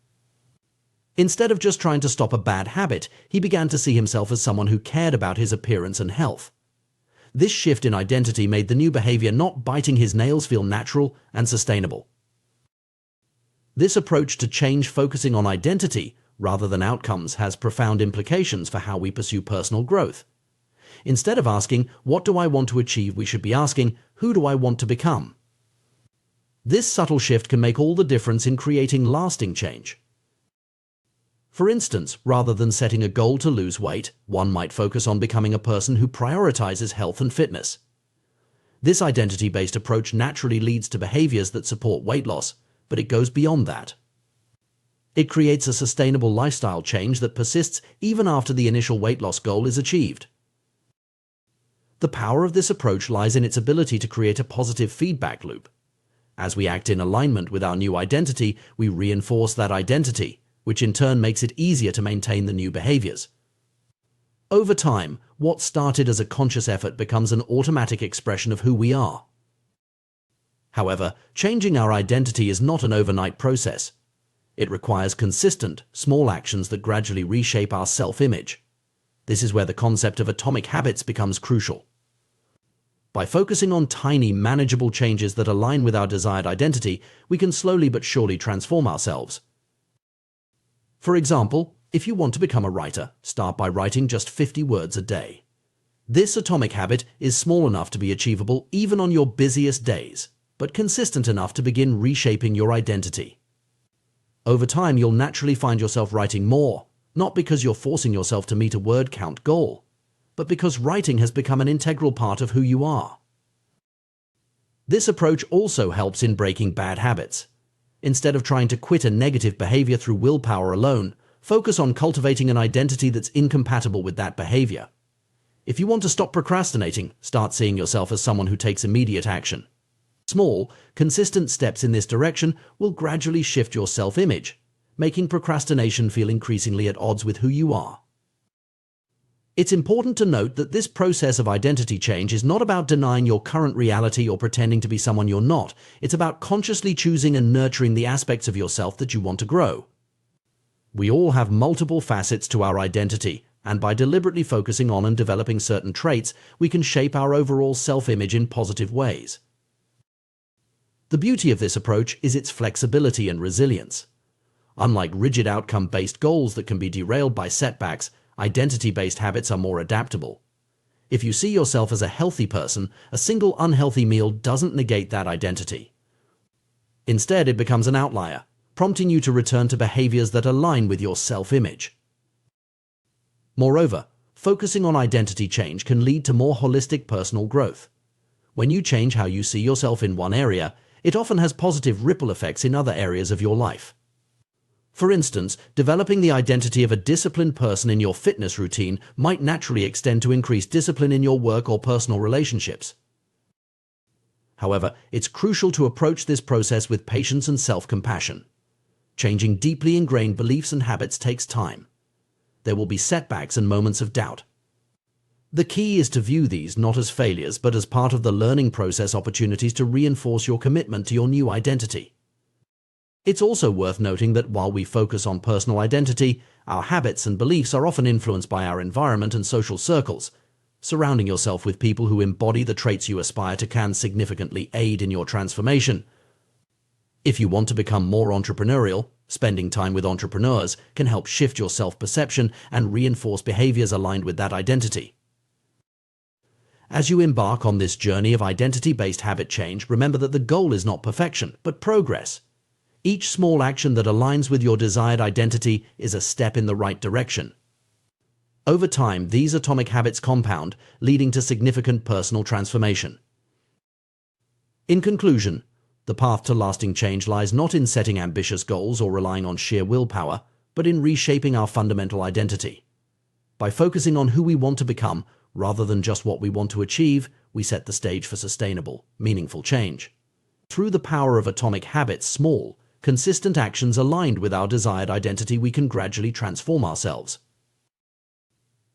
Instead of just trying to stop a bad habit, he began to see himself as someone who cared about his appearance and health. This shift in identity made the new behavior, not biting his nails, feel natural and sustainable. This approach to change, focusing on identity rather than outcomes, has profound implications for how we pursue personal growth. Instead of asking, "What do I want to achieve?" we should be asking, "Who do I want to become?" This subtle shift can make all the difference in creating lasting change. For instance, rather than setting a goal to lose weight, one might focus on becoming a person who prioritizes health and fitness. This identity-based approach naturally leads to behaviors that support weight loss, but it goes beyond that. It creates a sustainable lifestyle change that persists even after the initial weight loss goal is achieved. The power of this approach lies in its ability to create a positive feedback loop. As we act in alignment with our new identity, we reinforce that identity, which in turn makes it easier to maintain the new behaviors. Over time, what started as a conscious effort becomes an automatic expression of who we are. However, changing our identity is not an overnight process. It requires consistent, small actions that gradually reshape our self-image. This is where the concept of atomic habits becomes crucial. By focusing on tiny, manageable changes that align with our desired identity, we can slowly but surely transform ourselves. For example, if you want to become a writer, start by writing just 50 words a day. This atomic habit is small enough to be achievable even on your busiest days, but consistent enough to begin reshaping your identity. Over time, you'll naturally find yourself writing more, not because you're forcing yourself to meet a word count goal, but because writing has become an integral part of who you are. This approach also helps in breaking bad habits. Instead of trying to quit a negative behavior through willpower alone, focus on cultivating an identity that's incompatible with that behavior. If you want to stop procrastinating, start seeing yourself as someone who takes immediate action. Small, consistent steps in this direction will gradually shift your self-image, making procrastination feel increasingly at odds with who you are. It's important to note that this process of identity change is not about denying your current reality or pretending to be someone you're not. It's about consciously choosing and nurturing the aspects of yourself that you want to grow. We all have multiple facets to our identity, and by deliberately focusing on and developing certain traits, we can shape our overall self-image in positive ways. The beauty of this approach is its flexibility and resilience. Unlike rigid outcome-based goals that can be derailed by setbacks, identity-based habits are more adaptable. If you see yourself as a healthy person, a single unhealthy meal doesn't negate that identity. Instead, it becomes an outlier, prompting you to return to behaviors that align with your self-image. Moreover, focusing on identity change can lead to more holistic personal growth. When you change how you see yourself in one area, it often has positive ripple effects in other areas of your life. For instance, developing the identity of a disciplined person in your fitness routine might naturally extend to increased discipline in your work or personal relationships. However, it's crucial to approach this process with patience and self-compassion. Changing deeply ingrained beliefs and habits takes time. There will be setbacks and moments of doubt. The key is to view these not as failures, but as part of the learning process opportunities to reinforce your commitment to your new identity. It's also worth noting that while we focus on personal identity, our habits and beliefs are often influenced by our environment and social circles. Surrounding yourself with people who embody the traits you aspire to can significantly aid in your transformation. If you want to become more entrepreneurial, spending time with entrepreneurs can help shift your self-perception and reinforce behaviors aligned with that identity. As you embark on this journey of identity-based habit change, remember that the goal is not perfection, but progress. Each small action that aligns with your desired identity is a step in the right direction. Over time, these atomic habits compound, leading to significant personal transformation. In conclusion, the path to lasting change lies not in setting ambitious goals or relying on sheer willpower, but in reshaping our fundamental identity. By focusing on who we want to become, rather than just what we want to achieve, we set the stage for sustainable, meaningful change. Through the power of atomic habits, small, consistent actions aligned with our desired identity, we can gradually transform ourselves.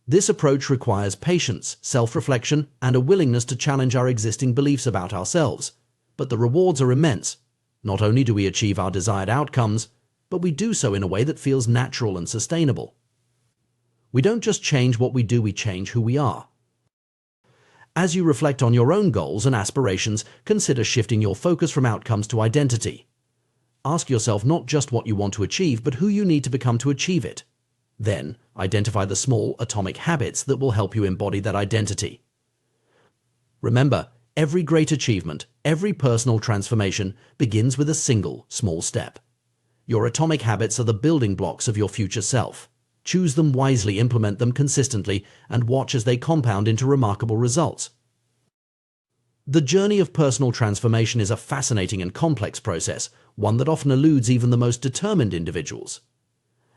This approach requires patience, self-reflection, and a willingness to challenge our existing beliefs about ourselves. But the rewards are immense. Not only do we achieve our desired outcomes, but we do so in a way that feels natural and sustainable. We don't just change what we do, we change who we are. As you reflect on your own goals and aspirations, consider shifting your focus from outcomes to identity. Ask yourself not just what you want to achieve, but who you need to become to achieve it. Then, identify the small atomic habits that will help you embody that identity. Remember, every great achievement, every personal transformation begins with a single, small step. Your atomic habits are the building blocks of your future self. Choose them wisely, implement them consistently, and watch as they compound into remarkable results. The journey of personal transformation is a fascinating and complex process, one that often eludes even the most determined individuals.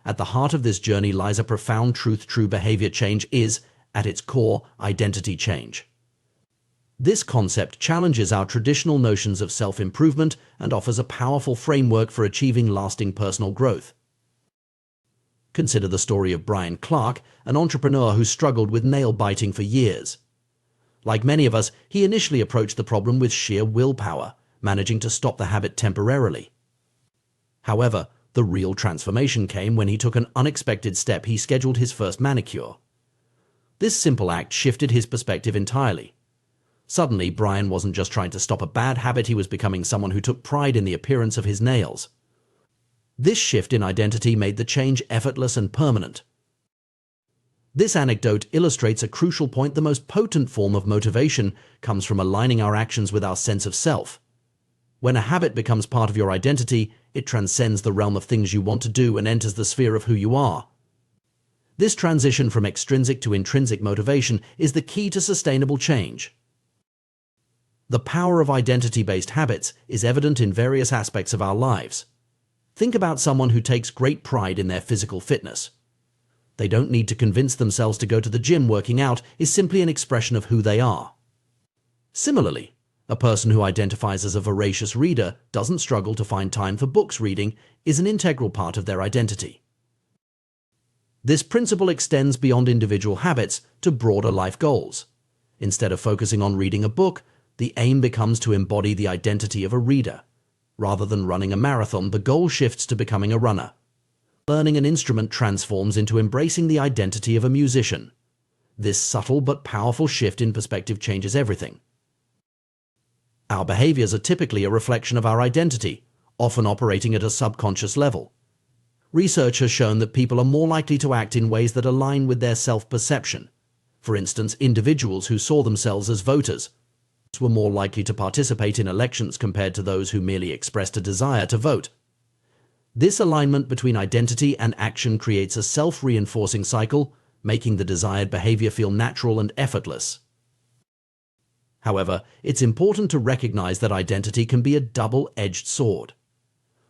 At the heart of this journey lies a profound truth: true behavior change is, at its core, identity change. This concept challenges our traditional notions of self-improvement and offers a powerful framework for achieving lasting personal growth. Consider the story of Brian Clark, an entrepreneur who struggled with nail biting for years. Like many of us, he initially approached the problem with sheer willpower, managing to stop the habit temporarily. However, the real transformation came when he took an unexpected step. He scheduled his first manicure. This simple act shifted his perspective entirely. Suddenly, Brian wasn't just trying to stop a bad habit, he was becoming someone who took pride in the appearance of his nails. This shift in identity made the change effortless and permanent. This anecdote illustrates a crucial point: the most potent form of motivation comes from aligning our actions with our sense of self. When a habit becomes part of your identity, it transcends the realm of things you want to do and enters the sphere of who you are. This transition from extrinsic to intrinsic motivation is the key to sustainable change. The power of identity-based habits is evident in various aspects of our lives. Think about someone who takes great pride in their physical fitness. They don't need to convince themselves to go to the gym. Working out is simply an expression of who they are. Similarly, a person who identifies as a voracious reader doesn't struggle to find time for books. Reading is an integral part of their identity. This principle extends beyond individual habits to broader life goals. Instead of focusing on reading a book, the aim becomes to embody the identity of a reader. Rather than running a marathon, the goal shifts to becoming a runner. Learning an instrument transforms into embracing the identity of a musician. This subtle but powerful shift in perspective changes everything. Our behaviors are typically a reflection of our identity, often operating at a subconscious level. Research has shown that people are more likely to act in ways that align with their self-perception. For instance, individuals who saw themselves as voters were more likely to participate in elections compared to those who merely expressed a desire to vote. This alignment between identity and action creates a self-reinforcing cycle, making the desired behavior feel natural and effortless. However, it's important to recognize that identity can be a double-edged sword.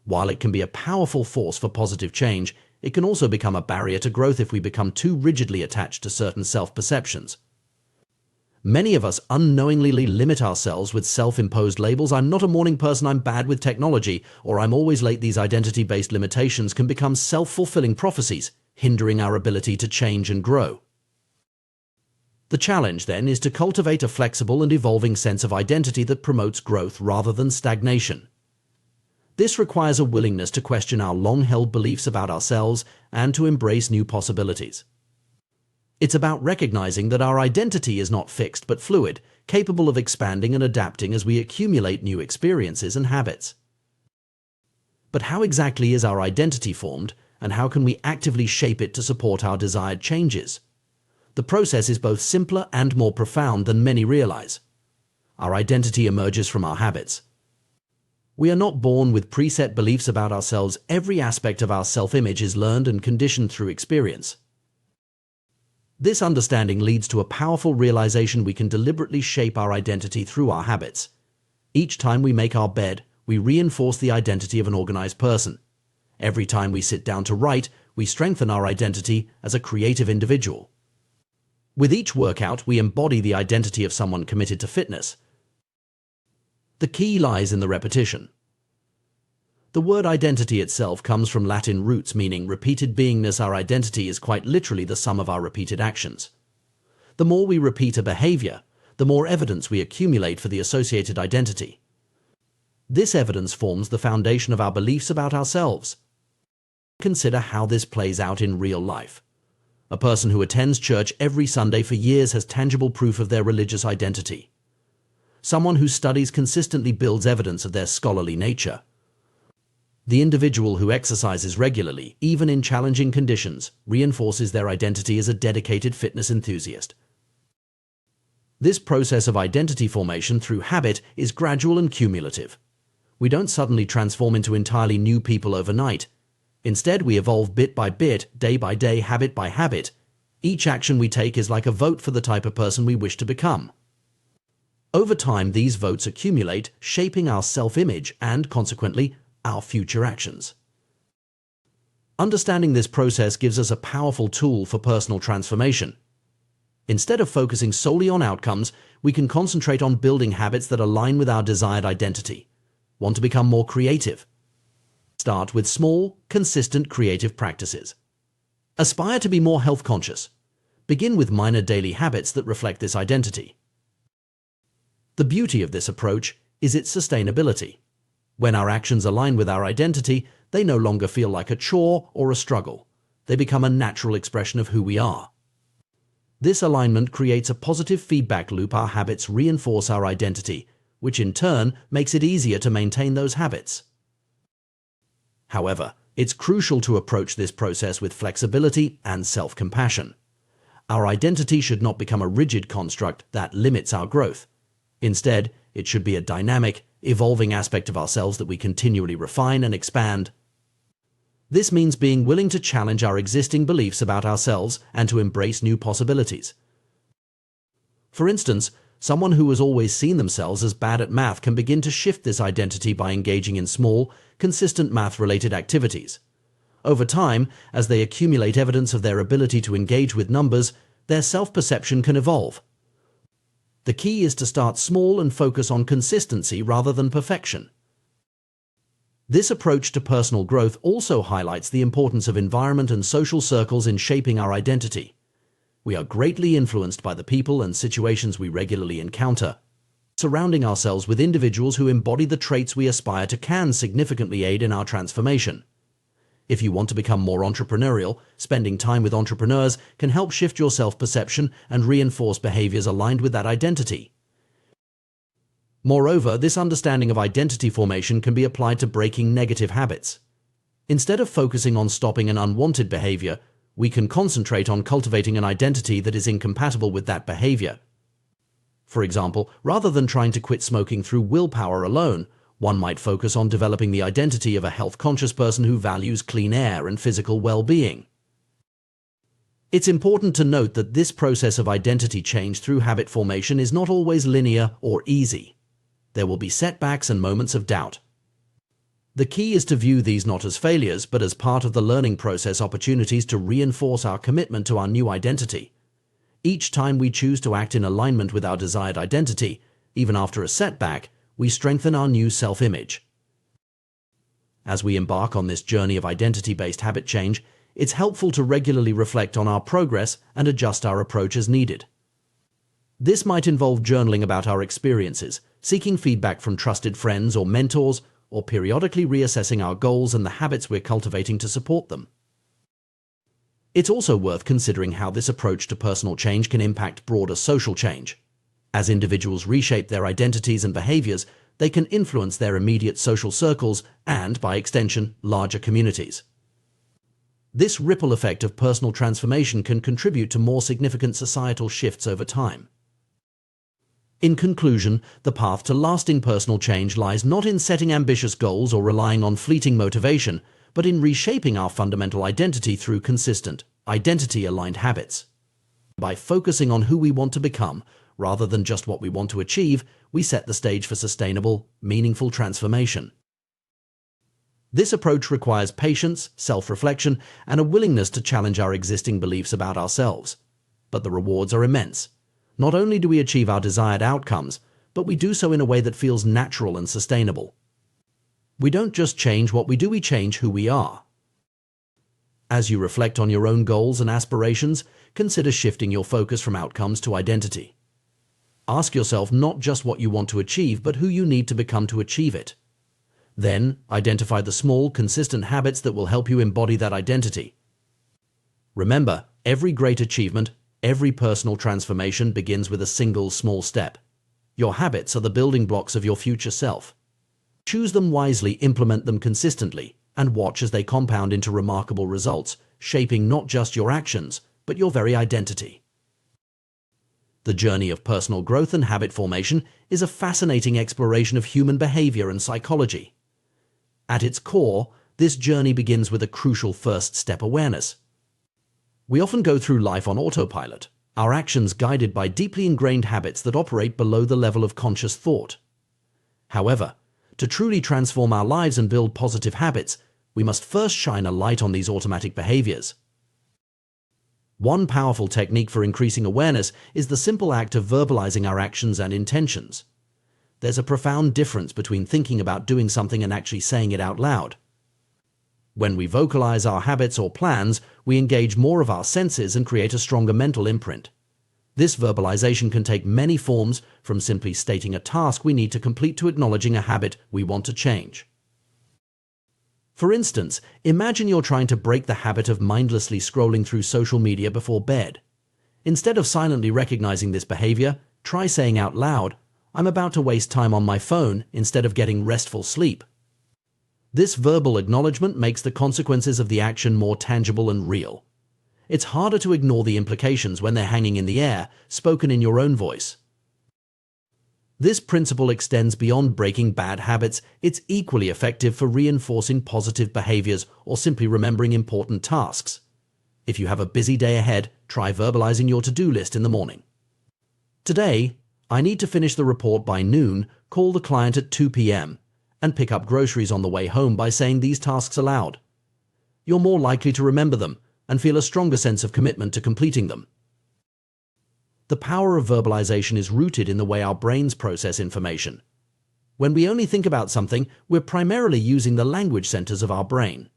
While it can be a powerful force for positive change, it can also become a barrier to growth if we become too rigidly attached to certain self-perceptions. Many of us unknowingly limit ourselves with self-imposed labels. I'm not a morning person, I'm bad with technology, or I'm always late. These identity-based limitations can become self-fulfilling prophecies, hindering our ability to change and grow. The challenge, then, is to cultivate a flexible and evolving sense of identity that promotes growth rather than stagnation. This requires a willingness to question our long-held beliefs about ourselves and to embrace new possibilities. It's about recognizing that our identity is not fixed but fluid, capable of expanding and adapting as we accumulate new experiences and habits. But how exactly is our identity formed, and how can we actively shape it to support our desired changes? The process is both simpler and more profound than many realize. Our identity emerges from our habits. We are not born with preset beliefs about ourselves. Every aspect of our self-image is learned and conditioned through experience. This understanding leads to a powerful realization: we can deliberately shape our identity through our habits. Each time we make our bed, we reinforce the identity of an organized person. Every time we sit down to write, we strengthen our identity as a creative individual. With each workout, we embody the identity of someone committed to fitness. The key lies in the repetition. The word identity itself comes from Latin roots meaning repeated beingness. Our identity is quite literally the sum of our repeated actions. The more we repeat a behavior, the more evidence we accumulate for the associated identity. This evidence forms the foundation of our beliefs about ourselves. Consider how this plays out in real life. A person who attends church every Sunday for years has tangible proof of their religious identity. Someone who studies consistently builds evidence of their scholarly nature. The individual who exercises regularly, even in challenging conditions, reinforces their identity as a dedicated fitness enthusiast. This process of identity formation through habit is gradual and cumulative. We don't suddenly transform into entirely new people overnight. Instead, we evolve bit by bit, day by day, habit by habit. Each action we take is like a vote for the type of person we wish to become. Over time, these votes accumulate, shaping our self-image and, consequently, our future actions. Understanding this process gives us a powerful tool for personal transformation. Instead of focusing solely on outcomes, we can concentrate on building habits that align with our desired identity. Want to become more creative? Start with small, consistent creative practices. Aspire to be more health conscious. Begin with minor daily habits that reflect this identity. The beauty of this approach is its sustainability. When our actions align with our identity, they no longer feel like a chore or a struggle. They become a natural expression of who we are. This alignment creates a positive feedback loop. Our habits reinforce our identity, which in turn makes it easier to maintain those habits. However, it's crucial to approach this process with flexibility and self-compassion. Our identity should not become a rigid construct that limits our growth. Instead, it should be a dynamic, evolving aspect of ourselves that we continually refine and expand. This means being willing to challenge our existing beliefs about ourselves and to embrace new possibilities. For instance, Someone who has always seen themselves as bad at math can begin to shift this identity by engaging in small, consistent math-related activities. Over time, as they accumulate evidence of their ability to engage with numbers, their self-perception can evolve. The key is to start small and focus on consistency rather than perfection. This approach to personal growth also highlights the importance of environment and social circles in shaping our identity. We are greatly influenced by the people and situations we regularly encounter. Surrounding ourselves with individuals who embody the traits we aspire to can significantly aid in our transformation. If you want to become more entrepreneurial, spending time with entrepreneurs can help shift your self-perception and reinforce behaviors aligned with that identity. Moreover, this understanding of identity formation can be applied to breaking negative habits. Instead of focusing on stopping an unwanted behavior, we can concentrate on cultivating an identity that is incompatible with that behavior. For example, rather than trying to quit smoking through willpower alone, one might focus on developing the identity of a health-conscious person who values clean air and physical well-being. It's important to note that this process of identity change through habit formation is not always linear or easy. There will be setbacks and moments of doubt. The key is to view these not as failures, but as part of the learning process, opportunities to reinforce our commitment to our new identity. Each time we choose to act in alignment with our desired identity, even after a setback, we strengthen our new self-image. As we embark on this journey of identity-based habit change, it's helpful to regularly reflect on our progress and adjust our approach as needed. This might involve journaling about our experiences, seeking feedback from trusted friends or mentors, or periodically reassessing our goals and the habits we're cultivating to support them. It's also worth considering how this approach to personal change can impact broader social change. As individuals reshape their identities and behaviors, they can influence their immediate social circles and, by extension, larger communities. This ripple effect of personal transformation can contribute to more significant societal shifts over time. In conclusion, the path to lasting personal change lies not in setting ambitious goals or relying on fleeting motivation, but in reshaping our fundamental identity through consistent, identity-aligned habits. By focusing on who we want to become, rather than just what we want to achieve, we set the stage for sustainable, meaningful transformation. This approach requires patience, self-reflection, and a willingness to challenge our existing beliefs about ourselves. But the rewards are immense. Not only do we achieve our desired outcomes, but we do so in a way that feels natural and sustainable. We don't just change what we do, we change who we are. As you reflect on your own goals and aspirations, consider shifting your focus from outcomes to identity. Ask yourself not just what you want to achieve, but who you need to become to achieve it. Then, identify the small, consistent habits that will help you embody that identity. Remember, every great achievement, every personal transformation begins with a single small step. Your habits are the building blocks of your future self. Choose them wisely, implement them consistently, and watch as they compound into remarkable results, shaping not just your actions, but your very identity. The journey of personal growth and habit formation is a fascinating exploration of human behavior and psychology. At its core, this journey begins with a crucial first step: awareness. We often go through life on autopilot, our actions guided by deeply ingrained habits that operate below the level of conscious thought. However, to truly transform our lives and build positive habits, we must first shine a light on these automatic behaviors. One powerful technique for increasing awareness is the simple act of verbalizing our actions and intentions. There's a profound difference between thinking about doing something and actually saying it out loud. When we vocalize our habits or plans, we engage more of our senses and create a stronger mental imprint. This verbalization can take many forms, from simply stating a task we need to complete to acknowledging a habit we want to change. For instance, imagine you're trying to break the habit of mindlessly scrolling through social media before bed. Instead of silently recognizing this behavior, try saying out loud, "I'm about to waste time on my phone instead of getting restful sleep." This verbal acknowledgement makes the consequences of the action more tangible and real. It's harder to ignore the implications when they're hanging in the air, spoken in your own voice. This principle extends beyond breaking bad habits. It's equally effective for reinforcing positive behaviors or simply remembering important tasks. If you have a busy day ahead, try verbalizing your to-do list in the morning. "Today, I need to finish the report by noon, call the client at 2 p.m., and pick up groceries on the way home by saying these tasks aloud. You're more likely to remember them and feel a stronger sense of commitment to completing them. The power of verbalization is rooted in the way our brains process information. When we only think about something, we're primarily using the language centers of our brain.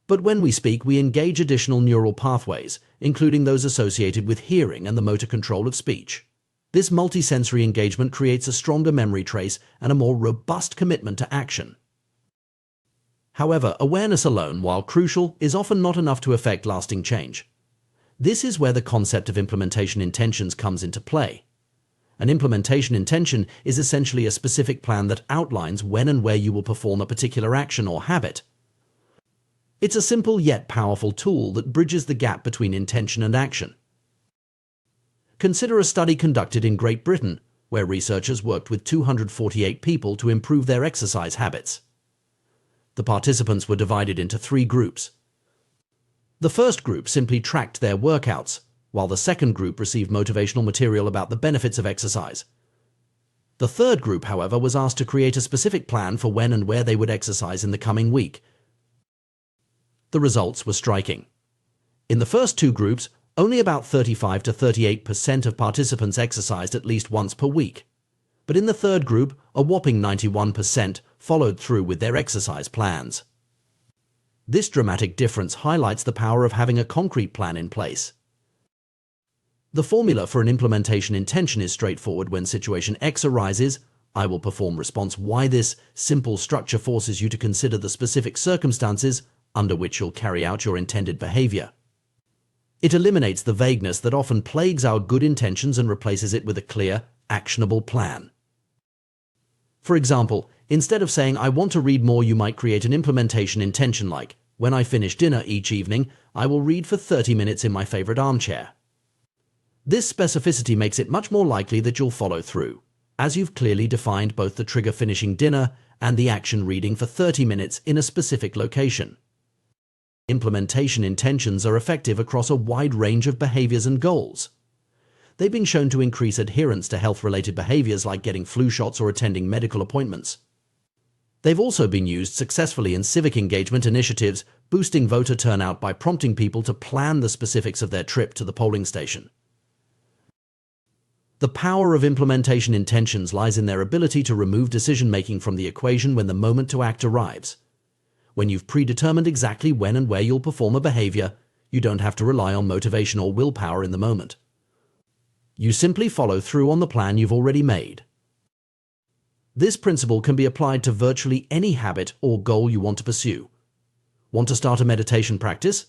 But when we speak, we engage additional neural pathways, including those associated with hearing and the motor control of speech. This multisensory engagement creates a stronger memory trace and a more robust commitment to action. However, awareness alone, while crucial, is often not enough to effect lasting change. This is where the concept of implementation intentions comes into play. An implementation intention is essentially a specific plan that outlines when and where you will perform a particular action or habit. It's a simple yet powerful tool that bridges the gap between intention and action. Consider a study conducted in Great Britain, where researchers worked with 248 people to improve their exercise habits. The participants were divided into 3 groups. The first group simply tracked their workouts, while the second group received motivational material about the benefits of exercise. The third group, however, was asked to create a specific plan for when and where they would exercise in the coming week. The results were striking. In the first 2 groups, only about 35 to 38% of participants exercised at least once per week. But in the third group, a whopping 91% followed through with their exercise plans. This dramatic difference highlights the power of having a concrete plan in place. The formula for an implementation intention is straightforward. When situation X arises, I will perform response Y. This simple structure forces you to consider the specific circumstances under which you'll carry out your intended behavior. It eliminates the vagueness that often plagues our good intentions and replaces it with a clear, actionable plan. For example, instead of saying, "I want to read more," you might create an implementation intention like, "When I finish dinner each evening, I will read for 30 minutes in my favorite armchair." This specificity makes it much more likely that you'll follow through, as you've clearly defined both the trigger finishing dinner and the action reading for 30 minutes in a specific location. Implementation intentions are effective across a wide range of behaviors and goals. They've been shown to increase adherence to health-related behaviors like getting flu shots or attending medical appointments. They've also been used successfully in civic engagement initiatives, boosting voter turnout by prompting people to plan the specifics of their trip to the polling station. The power of implementation intentions lies in their ability to remove decision-making from the equation when the moment to act arrives. When you've predetermined exactly when and where you'll perform a behavior, you don't have to rely on motivation or willpower in the moment. You simply follow through on the plan you've already made. This principle can be applied to virtually any habit or goal you want to pursue. Want to start a meditation practice?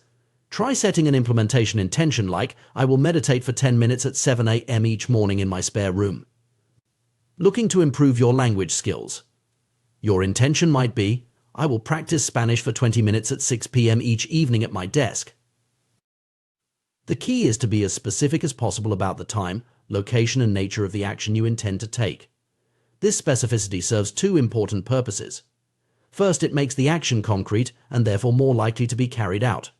Try setting an implementation intention like, "I will meditate for 10 minutes at 7 a.m. each morning in my spare room." Looking to improve your language skills? Your intention might be, "I will practice Spanish for 20 minutes at 6 p.m. each evening at my desk." The key is to be as specific as possible about the time, location, and nature of the action you intend to take. This specificity serves 2 important purposes. First, it makes the action concrete and therefore more likely to be carried out.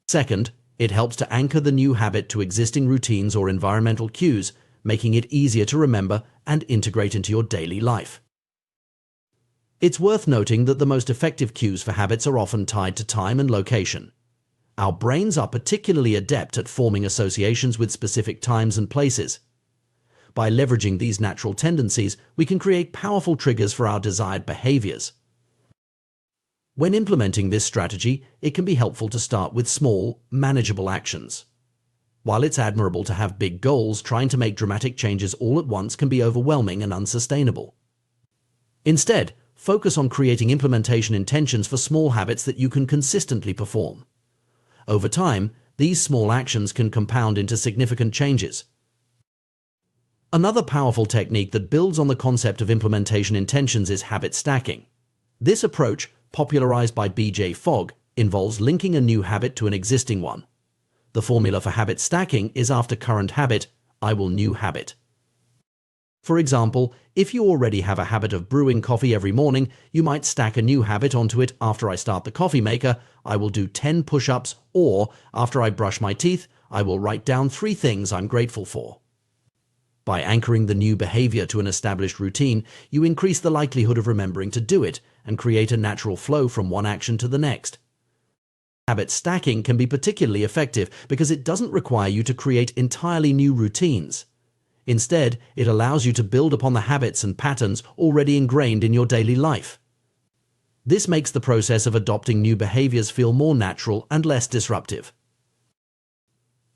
Second, it helps to anchor the new habit to existing routines or environmental cues, making it easier to remember and integrate into your daily life. It's worth noting that the most effective cues for habits are often tied to time and location. Our brains are particularly adept at forming associations with specific times and places. By leveraging these natural tendencies, we can create powerful triggers for our desired behaviors. When implementing this strategy, it can be helpful to start with small, manageable actions. While it's admirable to have big goals, trying to make dramatic changes all at once can be overwhelming and unsustainable. Instead, focus on creating implementation intentions for small habits that you can consistently perform. Over time, these small actions can compound into significant changes. Another powerful technique that builds on the concept of implementation intentions is habit stacking. This approach, popularized by B.J. Fogg, involves linking a new habit to an existing one. The formula for habit stacking is after current habit, I will new habit. For example, if you already have a habit of brewing coffee every morning, you might stack a new habit onto it. After I start the coffee maker, I will do 10 push-ups, or after I brush my teeth, I will write down 3 things I'm grateful for. By anchoring the new behavior to an established routine, you increase the likelihood of remembering to do it and create a natural flow from one action to the next. Habit stacking can be particularly effective because it doesn't require you to create entirely new routines. Instead, it allows you to build upon the habits and patterns already ingrained in your daily life. This makes the process of adopting new behaviors feel more natural and less disruptive.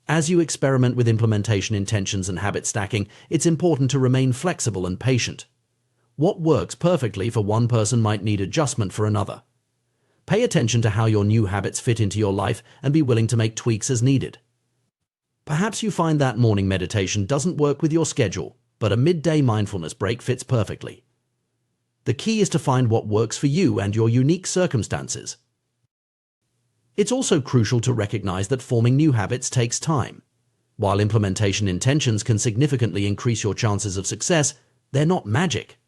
As you experiment with implementation intentions and habit stacking, it's important to remain flexible and patient. What works perfectly for one person might need adjustment for another. Pay attention to how your new habits fit into your life and be willing to make tweaks as needed. Perhaps you find that morning meditation doesn't work with your schedule, but a midday mindfulness break fits perfectly. The key is to find what works for you and your unique circumstances. It's also crucial to recognize that forming new habits takes time. While implementation intentions can significantly increase your chances of success, they're not magic.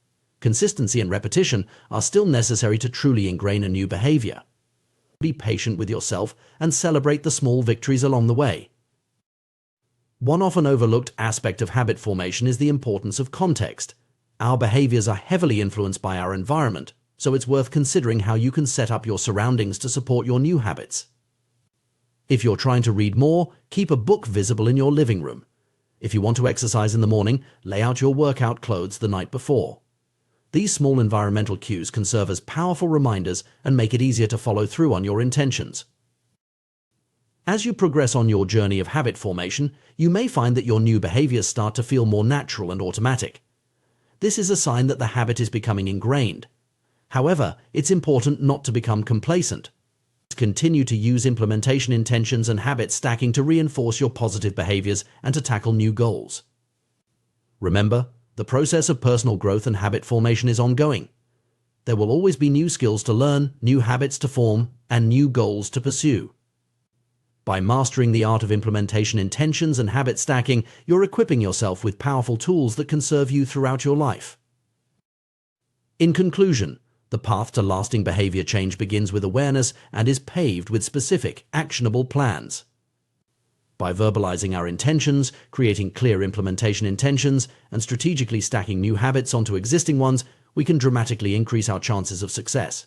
Consistency and repetition are still necessary to truly ingrain a new behavior. Be patient with yourself and celebrate the small victories along the way. One often overlooked aspect of habit formation is the importance of context. Our behaviors are heavily influenced by our environment, so it's worth considering how you can set up your surroundings to support your new habits. If you're trying to read more, keep a book visible in your living room. If you want to exercise in the morning, lay out your workout clothes the night before. These small environmental cues can serve as powerful reminders and make it easier to follow through on your intentions. As you progress on your journey of habit formation, you may find that your new behaviors start to feel more natural and automatic. This is a sign that the habit is becoming ingrained. However, it's important not to become complacent. Continue to use implementation intentions and habit stacking to reinforce your positive behaviors and to tackle new goals. Remember, the process of personal growth and habit formation is ongoing. There will always be new skills to learn, new habits to form, and new goals to pursue. By mastering the art of implementation intentions and habit stacking, you're equipping yourself with powerful tools that can serve you throughout your life. In conclusion, the path to lasting behavior change begins with awareness and is paved with specific, actionable plans. By verbalizing our intentions, creating clear implementation intentions, and strategically stacking new habits onto existing ones, we can dramatically increase our chances of success.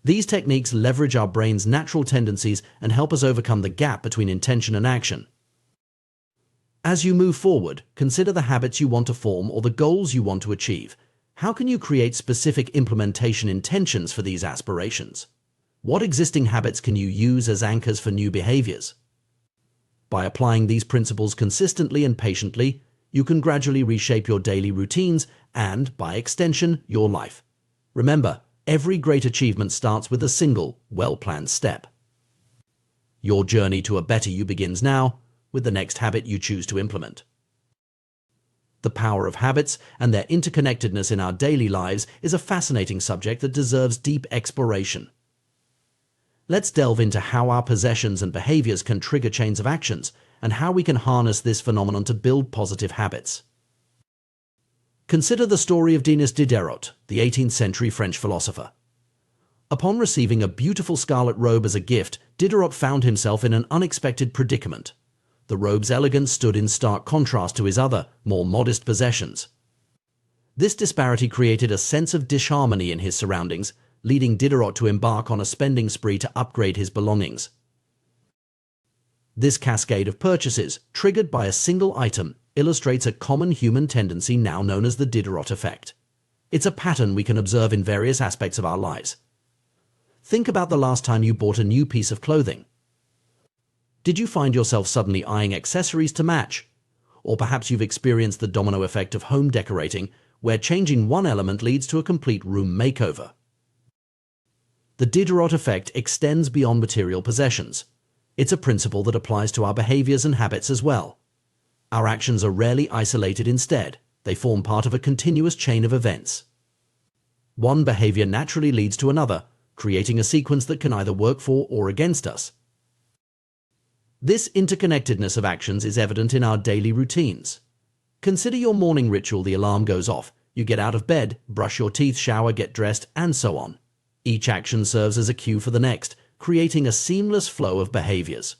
These techniques leverage our brain's natural tendencies and help us overcome the gap between intention and action. As you move forward, consider the habits you want to form or the goals you want to achieve. How can you create specific implementation intentions for these aspirations? What existing habits can you use as anchors for new behaviors? By applying these principles consistently and patiently, you can gradually reshape your daily routines and, by extension, your life. Remember, every great achievement starts with a single, well-planned step. Your journey to a better you begins now, with the next habit you choose to implement. The power of habits and their interconnectedness in our daily lives is a fascinating subject that deserves deep exploration. Let's delve into how our possessions and behaviors can trigger chains of actions and how we can harness this phenomenon to build positive habits. Consider the story of Denis Diderot, the 18th century French philosopher. Upon receiving a beautiful scarlet robe as a gift, Diderot found himself in an unexpected predicament. The robe's elegance stood in stark contrast to his other, more modest possessions. This disparity created a sense of disharmony in his surroundings, leading Diderot to embark on a spending spree to upgrade his belongings. This cascade of purchases, triggered by a single item, illustrates a common human tendency now known as the Diderot effect. It's a pattern we can observe in various aspects of our lives. Think about the last time you bought a new piece of clothing. Did you find yourself suddenly eyeing accessories to match? Or perhaps you've experienced the domino effect of home decorating, where changing one element leads to a complete room makeover. The Diderot effect extends beyond material possessions. It's a principle that applies to our behaviors and habits as well. Our actions are rarely isolated instead. They form part of a continuous chain of events. One behavior naturally leads to another, creating a sequence that can either work for or against us. This interconnectedness of actions is evident in our daily routines. Consider your morning ritual. The alarm goes off. You get out of bed, brush your teeth, shower, get dressed, and so on. Each action serves as a cue for the next, creating a seamless flow of behaviors.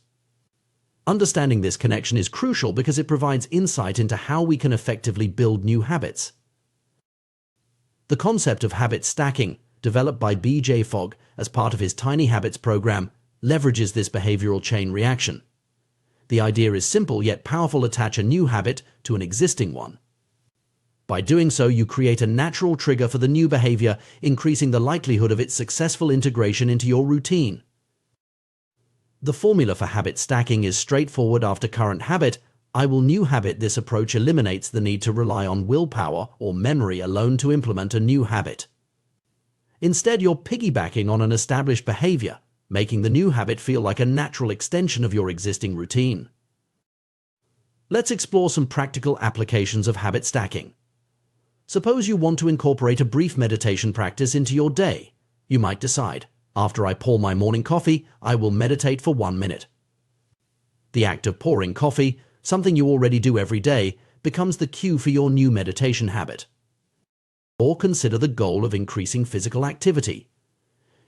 Understanding this connection is crucial because it provides insight into how we can effectively build new habits. The concept of habit stacking, developed by B.J. Fogg as part of his Tiny Habits program, leverages this behavioral chain reaction. The idea is simple yet powerful: attach a new habit to an existing one. By doing so, you create a natural trigger for the new behavior, increasing the likelihood of its successful integration into your routine. The formula for habit stacking is straightforward. After current habit, I will new habit. This approach eliminates the need to rely on willpower or memory alone to implement a new habit. Instead, you're piggybacking on an established behavior, making the new habit feel like a natural extension of your existing routine. Let's explore some practical applications of habit stacking. Suppose you want to incorporate a brief meditation practice into your day. You might decide, after I pour my morning coffee, I will meditate for 1 minute. The act of pouring coffee, something you already do every day, becomes the cue for your new meditation habit. Or consider the goal of increasing physical activity.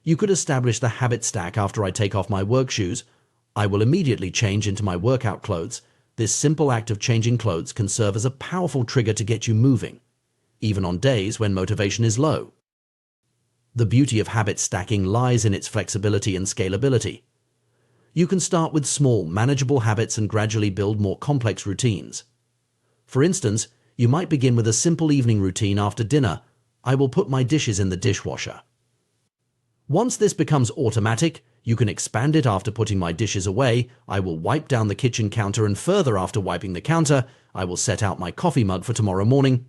You could establish the habit stack: after I take off my work shoes, I will immediately change into my workout clothes. This simple act of changing clothes can serve as a powerful trigger to get you moving, even on days when motivation is low. The beauty of habit stacking lies in its flexibility and scalability. You can start with small, manageable habits and gradually build more complex routines. For instance, you might begin with a simple evening routine: after dinner, I will put my dishes in the dishwasher. Once this becomes automatic, you can expand it: after putting my dishes away, I will wipe down the kitchen counter, and further, after wiping the counter, I will set out my coffee mug for tomorrow morning.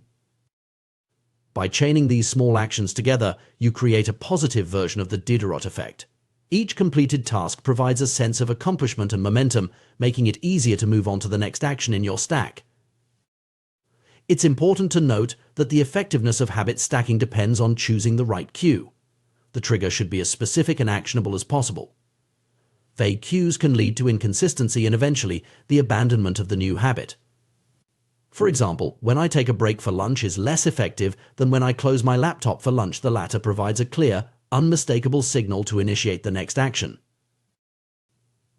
By chaining these small actions together, you create a positive version of the Diderot effect. Each completed task provides a sense of accomplishment and momentum, making it easier to move on to the next action in your stack. It's important to note that the effectiveness of habit stacking depends on choosing the right cue. The trigger should be as specific and actionable as possible. Vague cues can lead to inconsistency and eventually the abandonment of the new habit. For example, when I take a break for lunch is less effective than when I close my laptop for lunch. The latter provides a clear, unmistakable signal to initiate the next action.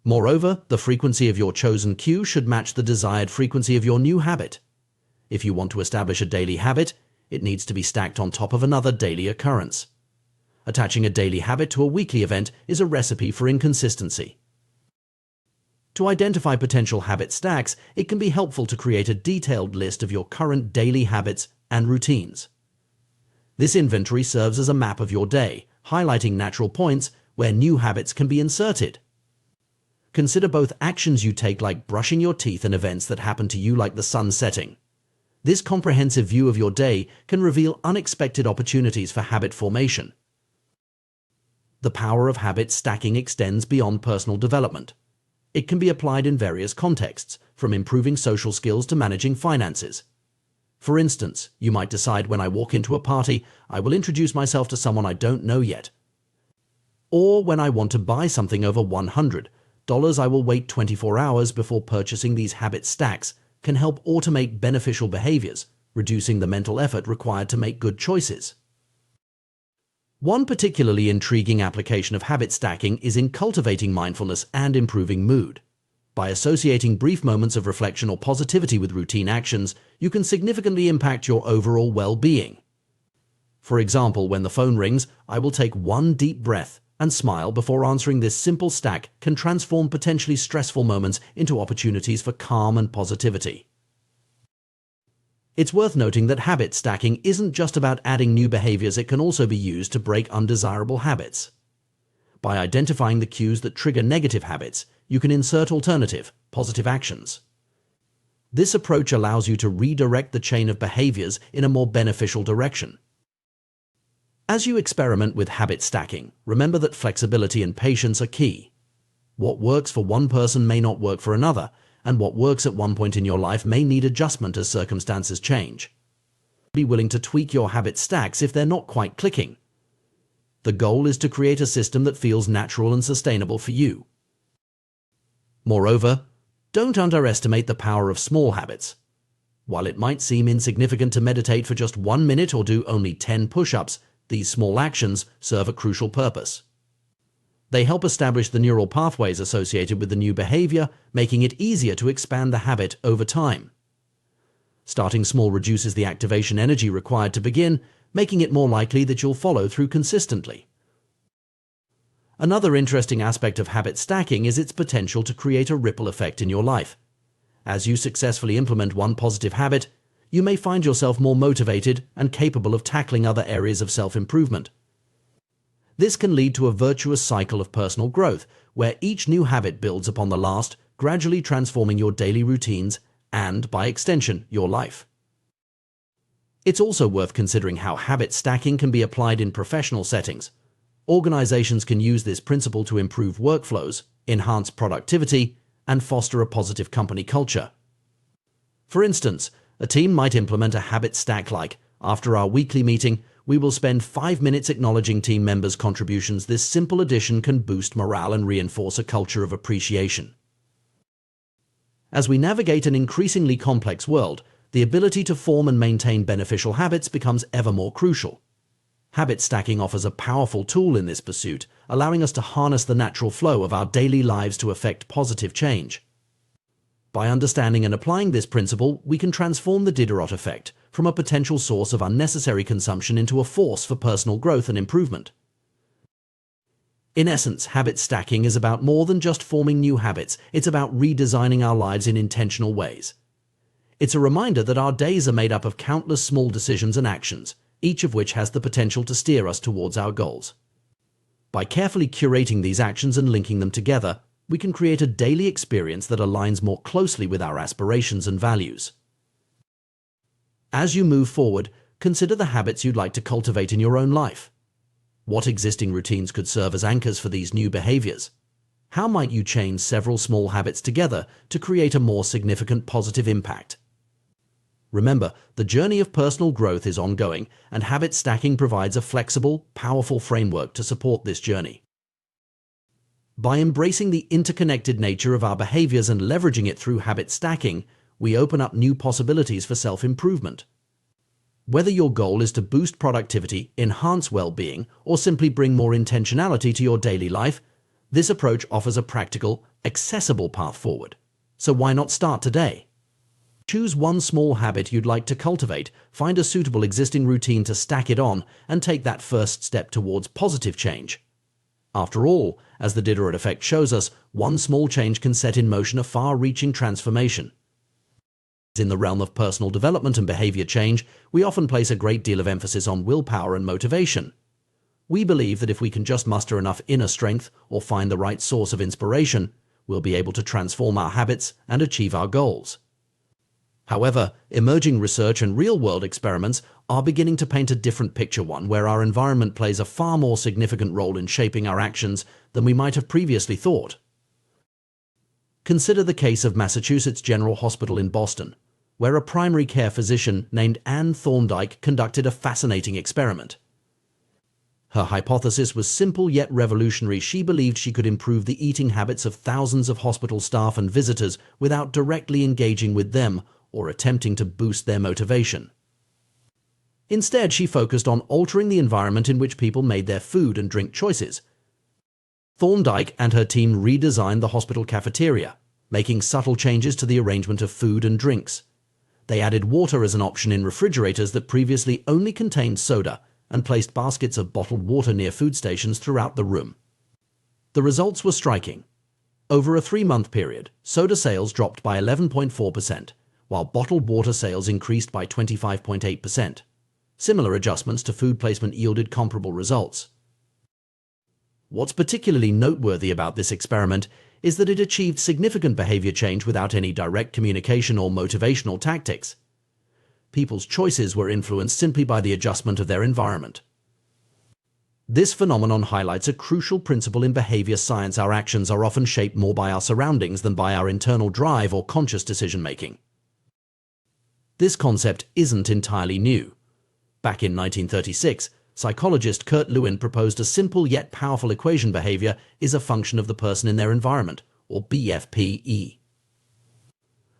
Moreover, the frequency of your chosen cue should match the desired frequency of your new habit. If you want to establish a daily habit, it needs to be stacked on top of another daily occurrence. Attaching a daily habit to a weekly event is a recipe for inconsistency. To identify potential habit stacks, it can be helpful to create a detailed list of your current daily habits and routines. This inventory serves as a map of your day, highlighting natural points where new habits can be inserted. Consider both actions you take, like brushing your teeth, and events that happen to you, like the sun setting. This comprehensive view of your day can reveal unexpected opportunities for habit formation. The power of habit stacking extends beyond personal development. It can be applied in various contexts, from improving social skills to managing finances. For instance, you might decide, when I walk into a party, I will introduce myself to someone I don't know yet. Or when I want to buy something over $100, I will wait 24 hours before purchasing. These habit stacks can help automate beneficial behaviors, reducing the mental effort required to make good choices. One particularly intriguing application of habit stacking is in cultivating mindfulness and improving mood. By associating brief moments of reflection or positivity with routine actions, you can significantly impact your overall well-being. For example, when the phone rings, I will take one deep breath and smile before answering. This simple stack can transform potentially stressful moments into opportunities for calm and positivity. It's worth noting that habit stacking isn't just about adding new behaviors. It can also be used to break undesirable habits. By identifying the cues that trigger negative habits, you can insert alternative, positive actions. This approach allows you to redirect the chain of behaviors in a more beneficial direction. As you experiment with habit stacking, remember that flexibility and patience are key. What works for one person may not work for another, and what works at one point in your life may need adjustment as circumstances change. Be willing to tweak your habit stacks if they're not quite clicking. The goal is to create a system that feels natural and sustainable for you. Moreover, don't underestimate the power of small habits. While it might seem insignificant to meditate for just 1 minute or do only 10 push-ups, these small actions serve a crucial purpose. They help establish the neural pathways associated with the new behavior, making it easier to expand the habit over time. Starting small reduces the activation energy required to begin, making it more likely that you'll follow through consistently. Another interesting aspect of habit stacking is its potential to create a ripple effect in your life. As you successfully implement one positive habit, you may find yourself more motivated and capable of tackling other areas of self-improvement. This can lead to a virtuous cycle of personal growth, where each new habit builds upon the last, gradually transforming your daily routines and, by extension, your life. It's also worth considering how habit stacking can be applied in professional settings. Organizations can use this principle to improve workflows, enhance productivity, and foster a positive company culture. For instance, a team might implement a habit stack like, after our weekly meeting, we will spend 5 minutes acknowledging team members' contributions. This simple addition can boost morale and reinforce a culture of appreciation. As we navigate an increasingly complex world, the ability to form and maintain beneficial habits becomes ever more crucial. Habit stacking offers a powerful tool in this pursuit, allowing us to harness the natural flow of our daily lives to effect positive change. By understanding and applying this principle, we can transform the Diderot effect from a potential source of unnecessary consumption into a force for personal growth and improvement. In essence, habit stacking is about more than just forming new habits. It's about redesigning our lives in intentional ways. It's a reminder that our days are made up of countless small decisions and actions, each of which has the potential to steer us towards our goals. By carefully curating these actions and linking them together, we can create a daily experience that aligns more closely with our aspirations and values. As you move forward, consider the habits you'd like to cultivate in your own life. What existing routines could serve as anchors for these new behaviors? How might you chain several small habits together to create a more significant positive impact? Remember, the journey of personal growth is ongoing, and habit stacking provides a flexible, powerful framework to support this journey. By embracing the interconnected nature of our behaviors and leveraging it through habit stacking, we open up new possibilities for self-improvement. Whether your goal is to boost productivity, enhance well-being, or simply bring more intentionality to your daily life, this approach offers a practical, accessible path forward. So why not start today? Choose one small habit you'd like to cultivate, find a suitable existing routine to stack it on, and take that first step towards positive change. After all, as the Diderot effect shows us, one small change can set in motion a far-reaching transformation. In the realm of personal development and behavior change, we often place a great deal of emphasis on willpower and motivation. We believe that if we can just muster enough inner strength or find the right source of inspiration, we'll be able to transform our habits and achieve our goals. However, emerging research and real-world experiments are beginning to paint a different picture, one where our environment plays a far more significant role in shaping our actions than we might have previously thought. Consider the case of Massachusetts General Hospital in Boston, where a primary care physician named Anne Thorndike conducted a fascinating experiment. Her hypothesis was simple yet revolutionary. She believed she could improve the eating habits of thousands of hospital staff and visitors without directly engaging with them or attempting to boost their motivation. Instead, she focused on altering the environment in which people made their food and drink choices. Thorndike and her team redesigned the hospital cafeteria, making subtle changes to the arrangement of food and drinks. They added water as an option in refrigerators that previously only contained soda and placed baskets of bottled water near food stations throughout the room. The results were striking. Over a 3-month period, soda sales dropped by 11.4%, while bottled water sales increased by 25.8%. Similar adjustments to food placement yielded comparable results. What's particularly noteworthy about this experiment is that it achieved significant behavior change without any direct communication or motivational tactics. People's choices were influenced simply by the adjustment of their environment. This phenomenon highlights a crucial principle in behavior science. Our actions are often shaped more by our surroundings than by our internal drive or conscious decision-making. This concept isn't entirely new. Back in 1936, psychologist Kurt Lewin proposed a simple yet powerful equation: behavior is a function of the person in their environment, or BFPE.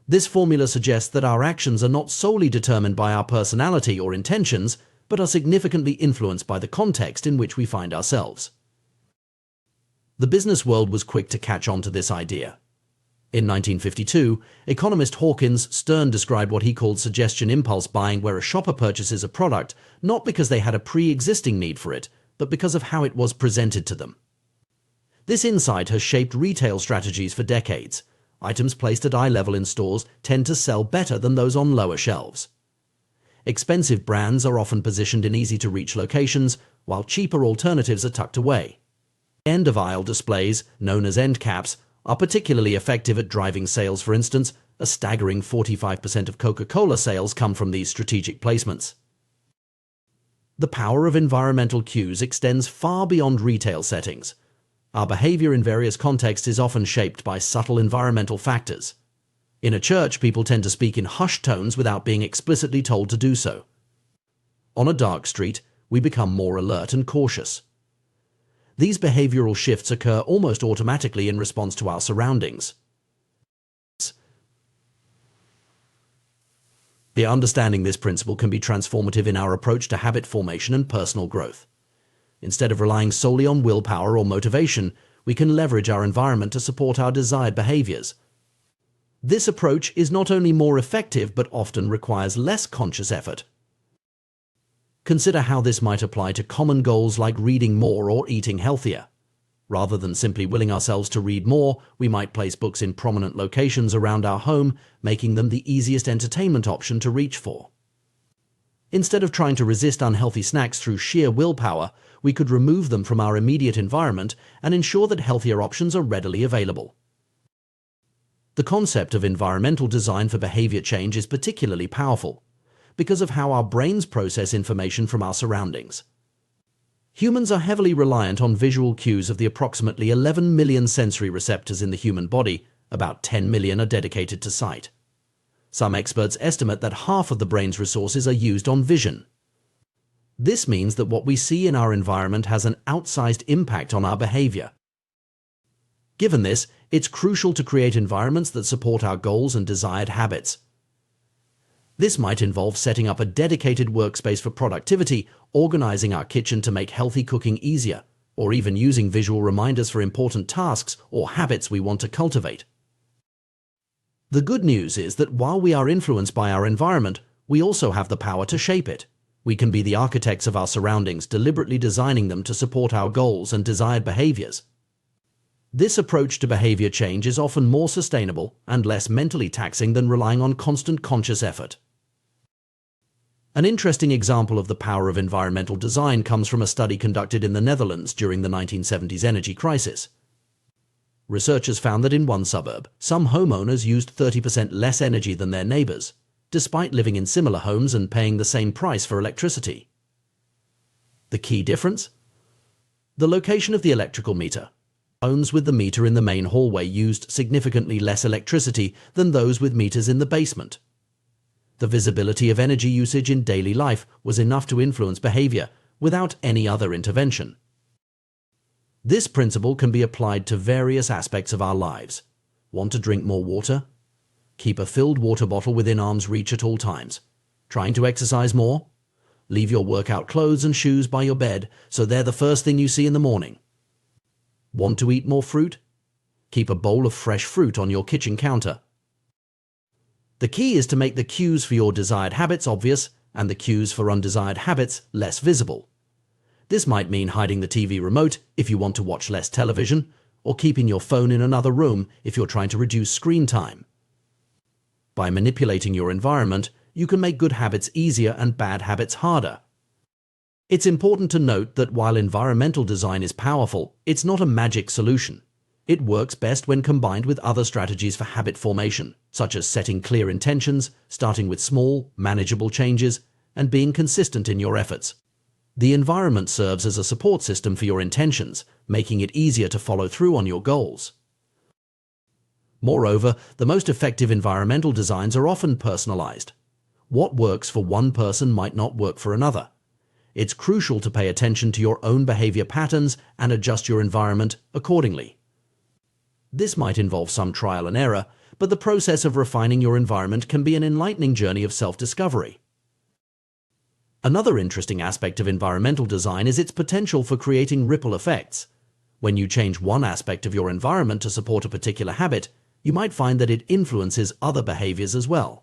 This formula suggests that our actions are not solely determined by our personality or intentions, but are significantly influenced by the context in which we find ourselves. The business world was quick to catch on to this idea. In 1952, economist Hawkins Stern described what he called suggestion impulse buying, where a shopper purchases a product not because they had a pre-existing need for it, but because of how it was presented to them. This insight has shaped retail strategies for decades. Items placed at eye level in stores tend to sell better than those on lower shelves. Expensive brands are often positioned in easy-to-reach locations, while cheaper alternatives are tucked away. End-of-aisle displays, known as end caps, are particularly effective at driving sales. For instance, a staggering 45% of Coca-Cola sales come from these strategic placements. The power of environmental cues extends far beyond retail settings. Our behavior in various contexts is often shaped by subtle environmental factors. In a church, people tend to speak in hushed tones without being explicitly told to do so. On a dark street, we become more alert and cautious. These behavioral shifts occur almost automatically in response to our surroundings. Understanding this principle can be transformative in our approach to habit formation and personal growth. Instead of relying solely on willpower or motivation, we can leverage our environment to support our desired behaviors. This approach is not only more effective, but often requires less conscious effort. Consider how this might apply to common goals like reading more or eating healthier. Rather than simply willing ourselves to read more, we might place books in prominent locations around our home, making them the easiest entertainment option to reach for. Instead of trying to resist unhealthy snacks through sheer willpower, we could remove them from our immediate environment and ensure that healthier options are readily available. The concept of environmental design for behavior change is particularly powerful because of how our brains process information from our surroundings. Humans are heavily reliant on visual cues. Of the approximately 11 million sensory receptors in the human body, about 10 million are dedicated to sight. Some experts estimate that half of the brain's resources are used on vision. This means that what we see in our environment has an outsized impact on our behavior. Given this, it's crucial to create environments that support our goals and desired habits. This might involve setting up a dedicated workspace for productivity, organizing our kitchen to make healthy cooking easier, or even using visual reminders for important tasks or habits we want to cultivate. The good news is that while we are influenced by our environment, we also have the power to shape it. We can be the architects of our surroundings, deliberately designing them to support our goals and desired behaviors. This approach to behavior change is often more sustainable and less mentally taxing than relying on constant conscious effort. An interesting example of the power of environmental design comes from a study conducted in the Netherlands during the 1970s energy crisis. Researchers found that in one suburb, some homeowners used 30% less energy than their neighbors, despite living in similar homes and paying the same price for electricity. The key difference? The location of the electrical meter. Homes with the meter in the main hallway used significantly less electricity than those with meters in the basement. The visibility of energy usage in daily life was enough to influence behavior without any other intervention. This principle can be applied to various aspects of our lives. Want to drink more water? Keep a filled water bottle within arm's reach at all times. Trying to exercise more? Leave your workout clothes and shoes by your bed so they're the first thing you see in the morning. Want to eat more fruit? Keep a bowl of fresh fruit on your kitchen counter. The key is to make the cues for your desired habits obvious and the cues for undesired habits less visible. This might mean hiding the TV remote if you want to watch less television, or keeping your phone in another room if you're trying to reduce screen time. By manipulating your environment, you can make good habits easier and bad habits harder. It's important to note that while environmental design is powerful, it's not a magic solution. It works best when combined with other strategies for habit formation, such as setting clear intentions, starting with small, manageable changes, and being consistent in your efforts. The environment serves as a support system for your intentions, making it easier to follow through on your goals. Moreover, the most effective environmental designs are often personalized. What works for one person might not work for another. It's crucial to pay attention to your own behavior patterns and adjust your environment accordingly. This might involve some trial and error, but the process of refining your environment can be an enlightening journey of self-discovery. Another interesting aspect of environmental design is its potential for creating ripple effects. When you change one aspect of your environment to support a particular habit, you might find that it influences other behaviors as well.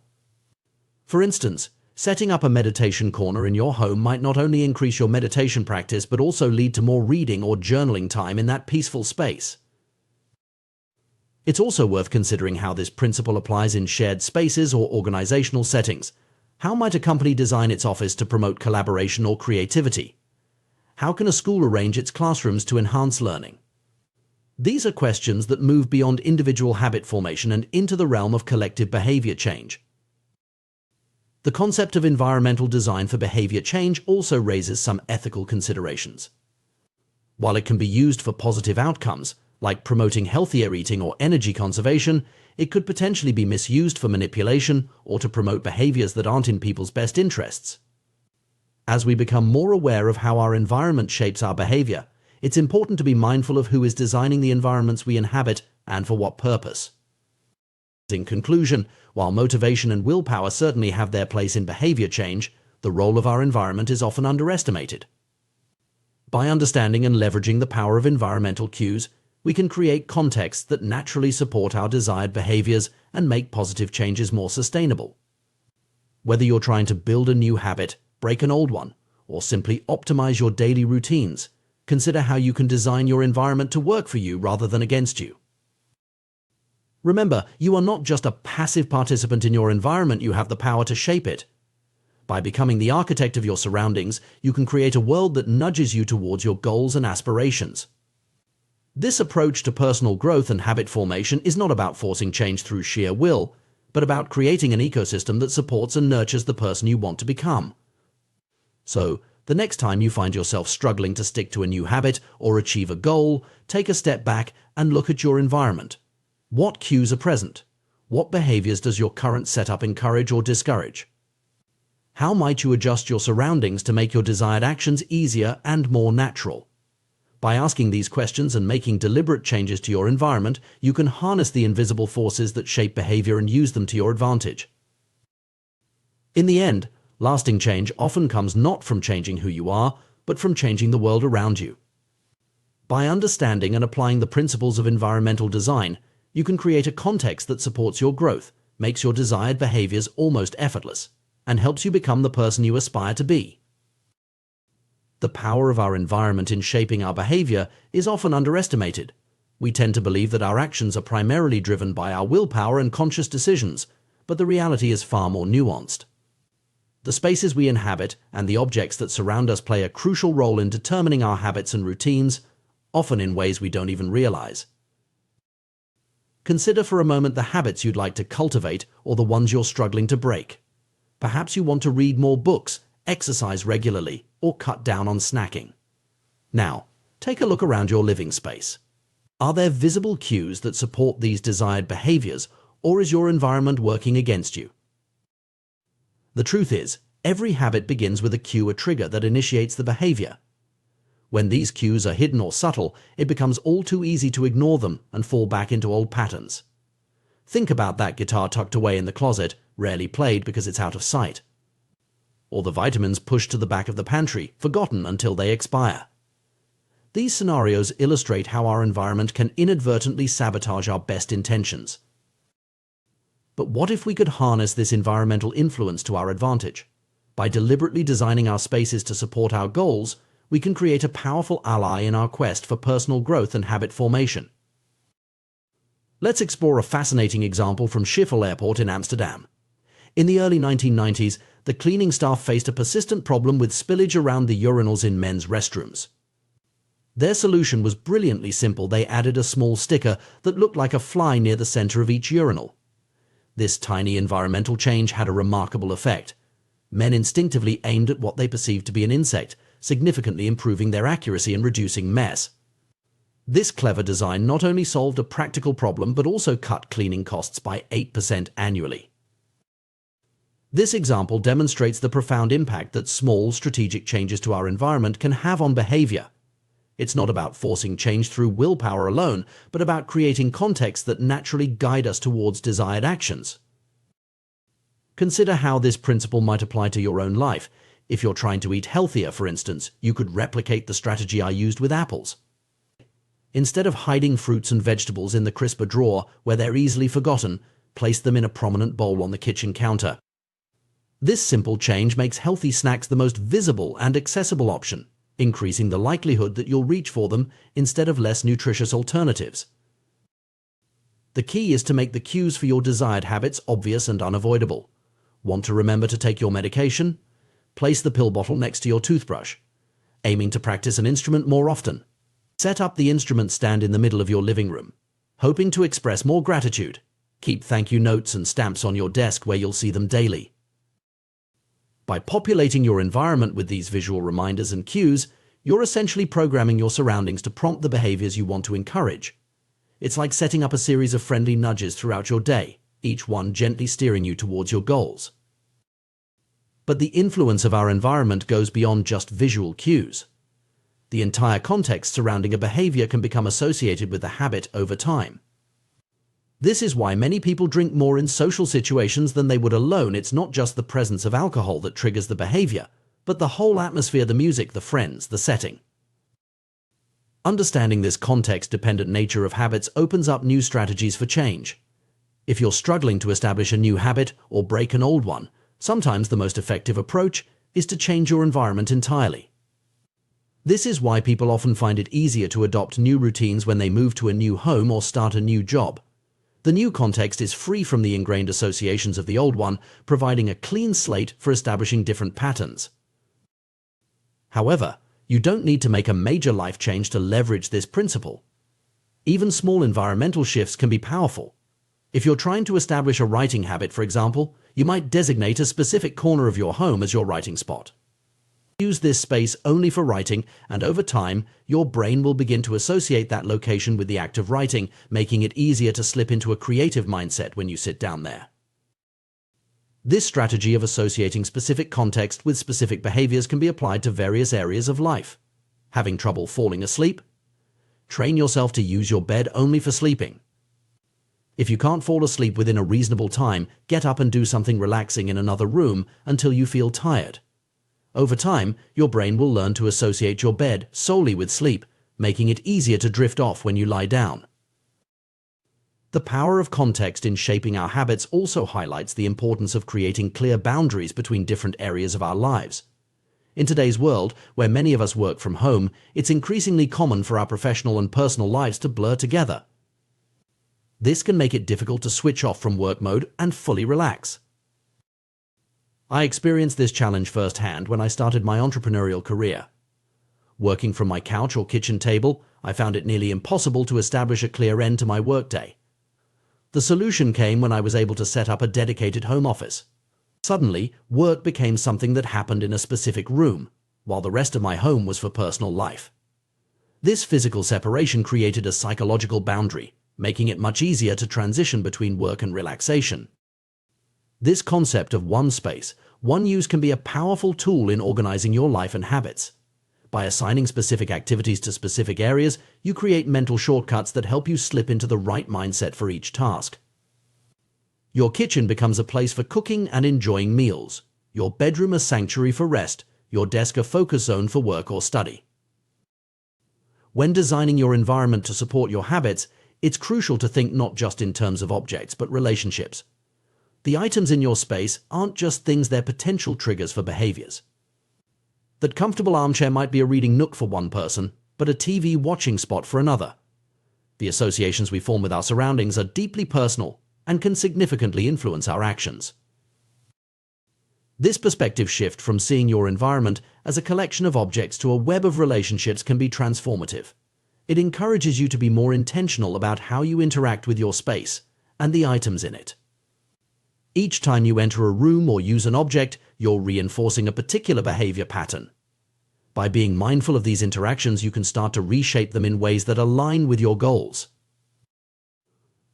For instance, setting up a meditation corner in your home might not only increase your meditation practice but also lead to more reading or journaling time in that peaceful space. It's also worth considering how this principle applies in shared spaces or organizational settings. How might a company design its office to promote collaboration or creativity? How can a school arrange its classrooms to enhance learning? These are questions that move beyond individual habit formation and into the realm of collective behavior change. The concept of environmental design for behavior change also raises some ethical considerations. While it can be used for positive outcomes, like promoting healthier eating or energy conservation, it could potentially be misused for manipulation or to promote behaviors that aren't in people's best interests. As we become more aware of how our environment shapes our behavior, it's important to be mindful of who is designing the environments we inhabit and for what purpose. In conclusion, while motivation and willpower certainly have their place in behavior change, the role of our environment is often underestimated. By understanding and leveraging the power of environmental cues, we can create contexts that naturally support our desired behaviors and make positive changes more sustainable. Whether you're trying to build a new habit, break an old one, or simply optimize your daily routines, consider how you can design your environment to work for you rather than against you. Remember, you are not just a passive participant in your environment, you have the power to shape it. By becoming the architect of your surroundings, you can create a world that nudges you towards your goals and aspirations. This approach to personal growth and habit formation is not about forcing change through sheer will, but about creating an ecosystem that supports and nurtures the person you want to become. So, the next time you find yourself struggling to stick to a new habit or achieve a goal, take a step back and look at your environment. What cues are present? What behaviors does your current setup encourage or discourage? How might you adjust your surroundings to make your desired actions easier and more natural? By asking these questions and making deliberate changes to your environment, you can harness the invisible forces that shape behavior and use them to your advantage. In the end, lasting change often comes not from changing who you are, but from changing the world around you. By understanding and applying the principles of environmental design, you can create a context that supports your growth, makes your desired behaviors almost effortless, and helps you become the person you aspire to be. The power of our environment in shaping our behavior is often underestimated. We tend to believe that our actions are primarily driven by our willpower and conscious decisions, but the reality is far more nuanced. The spaces we inhabit and the objects that surround us play a crucial role in determining our habits and routines, often in ways we don't even realize. Consider for a moment the habits you'd like to cultivate or the ones you're struggling to break. Perhaps you want to read more books, exercise regularly, or cut down on snacking. Now, take a look around your living space. Are there visible cues that support these desired behaviors, or is your environment working against you? The truth is, every habit begins with a cue or trigger that initiates the behavior. When these cues are hidden or subtle, it becomes all too easy to ignore them and fall back into old patterns. Think about that guitar tucked away in the closet, rarely played because it's out of sight. Or the vitamins pushed to the back of the pantry, forgotten until they expire. These scenarios illustrate how our environment can inadvertently sabotage our best intentions. But what if we could harness this environmental influence to our advantage? By deliberately designing our spaces to support our goals, we can create a powerful ally in our quest for personal growth and habit formation. Let's explore a fascinating example from Schiphol Airport in Amsterdam. In the early 1990s, the cleaning staff faced a persistent problem with spillage around the urinals in men's restrooms. Their solution was brilliantly simple. They added a small sticker that looked like a fly near the center of each urinal. This tiny environmental change had a remarkable effect. Men instinctively aimed at what they perceived to be an insect, significantly improving their accuracy and reducing mess. This clever design not only solved a practical problem but also cut cleaning costs by 8% annually. This example demonstrates the profound impact that small, strategic changes to our environment can have on behavior. It's not about forcing change through willpower alone, but about creating contexts that naturally guide us towards desired actions. Consider how this principle might apply to your own life. If you're trying to eat healthier, for instance, you could replicate the strategy I used with apples. Instead of hiding fruits and vegetables in the crisper drawer where they're easily forgotten, place them in a prominent bowl on the kitchen counter. This simple change makes healthy snacks the most visible and accessible option, increasing the likelihood that you'll reach for them instead of less nutritious alternatives. The key is to make the cues for your desired habits obvious and unavoidable. Want to remember to take your medication? Place the pill bottle next to your toothbrush. Aiming to practice an instrument more often? Set up the instrument stand in the middle of your living room. Hoping to express more gratitude? Keep thank you notes and stamps on your desk where you'll see them daily. By populating your environment with these visual reminders and cues, you're essentially programming your surroundings to prompt the behaviors you want to encourage. It's like setting up a series of friendly nudges throughout your day, each one gently steering you towards your goals. But the influence of our environment goes beyond just visual cues. The entire context surrounding a behavior can become associated with the habit over time. This is why many people drink more in social situations than they would alone. It's not just the presence of alcohol that triggers the behavior, but the whole atmosphere, the music, the friends, the setting. Understanding this context-dependent nature of habits opens up new strategies for change. If you're struggling to establish a new habit or break an old one, sometimes the most effective approach is to change your environment entirely. This is why people often find it easier to adopt new routines when they move to a new home or start a new job. The new context is free from the ingrained associations of the old one, providing a clean slate for establishing different patterns. However, you don't need to make a major life change to leverage this principle. Even small environmental shifts can be powerful. If you're trying to establish a writing habit, for example, you might designate a specific corner of your home as your writing spot. Use this space only for writing, and over time, your brain will begin to associate that location with the act of writing, making it easier to slip into a creative mindset when you sit down there. This strategy of associating specific context with specific behaviors can be applied to various areas of life. Having trouble falling asleep? Train yourself to use your bed only for sleeping. If you can't fall asleep within a reasonable time, get up and do something relaxing in another room until you feel tired. Over time, your brain will learn to associate your bed solely with sleep, making it easier to drift off when you lie down. The power of context in shaping our habits also highlights the importance of creating clear boundaries between different areas of our lives. In today's world, where many of us work from home, it's increasingly common for our professional and personal lives to blur together. This can make it difficult to switch off from work mode and fully relax. I experienced this challenge firsthand when I started my entrepreneurial career. Working from my couch or kitchen table, I found it nearly impossible to establish a clear end to my workday. The solution came when I was able to set up a dedicated home office. Suddenly, work became something that happened in a specific room, while the rest of my home was for personal life. This physical separation created a psychological boundary, making it much easier to transition between work and relaxation. This concept of one space, one use can be a powerful tool in organizing your life and habits. By assigning specific activities to specific areas, you create mental shortcuts that help you slip into the right mindset for each task. Your kitchen becomes a place for cooking and enjoying meals, your bedroom a sanctuary for rest, your desk a focus zone for work or study. When designing your environment to support your habits, it's crucial to think not just in terms of objects, but relationships. The items in your space aren't just things, they're potential triggers for behaviors. That comfortable armchair might be a reading nook for one person, but a TV watching spot for another. The associations we form with our surroundings are deeply personal and can significantly influence our actions. This perspective shift from seeing your environment as a collection of objects to a web of relationships can be transformative. It encourages you to be more intentional about how you interact with your space and the items in it. Each time you enter a room or use an object, you're reinforcing a particular behavior pattern. By being mindful of these interactions, you can start to reshape them in ways that align with your goals.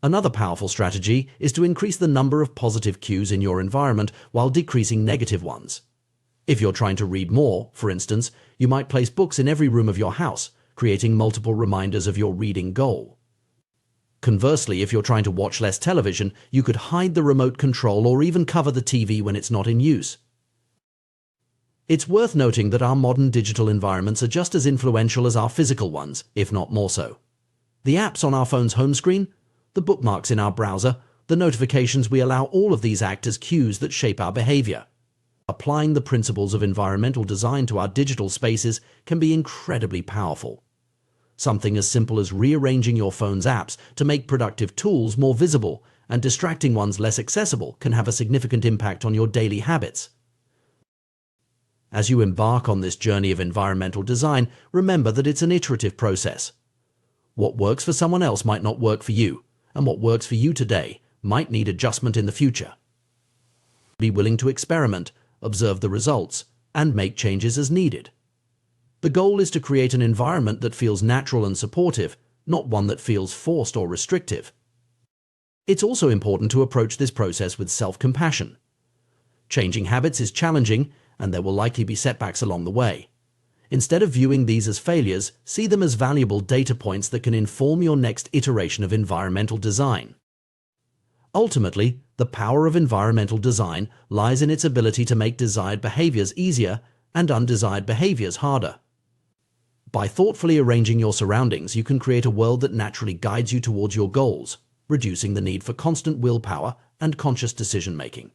Another powerful strategy is to increase the number of positive cues in your environment while decreasing negative ones. If you're trying to read more, for instance, you might place books in every room of your house, creating multiple reminders of your reading goal. Conversely, if you're trying to watch less television, you could hide the remote control or even cover the TV when it's not in use. It's worth noting that our modern digital environments are just as influential as our physical ones, if not more so. The apps on our phone's home screen, the bookmarks in our browser, the notifications we allow, all of these act as cues that shape our behavior. Applying the principles of environmental design to our digital spaces can be incredibly powerful. Something as simple as rearranging your phone's apps to make productive tools more visible and distracting ones less accessible can have a significant impact on your daily habits. As you embark on this journey of environmental design, remember that it's an iterative process. What works for someone else might not work for you, and what works for you today might need adjustment in the future. Be willing to experiment, observe the results, and make changes as needed. The goal is to create an environment that feels natural and supportive, not one that feels forced or restrictive. It's also important to approach this process with self-compassion. Changing habits is challenging, and there will likely be setbacks along the way. Instead of viewing these as failures, see them as valuable data points that can inform your next iteration of environmental design. Ultimately, the power of environmental design lies in its ability to make desired behaviors easier and undesired behaviors harder. By thoughtfully arranging your surroundings, you can create a world that naturally guides you towards your goals, reducing the need for constant willpower and conscious decision-making.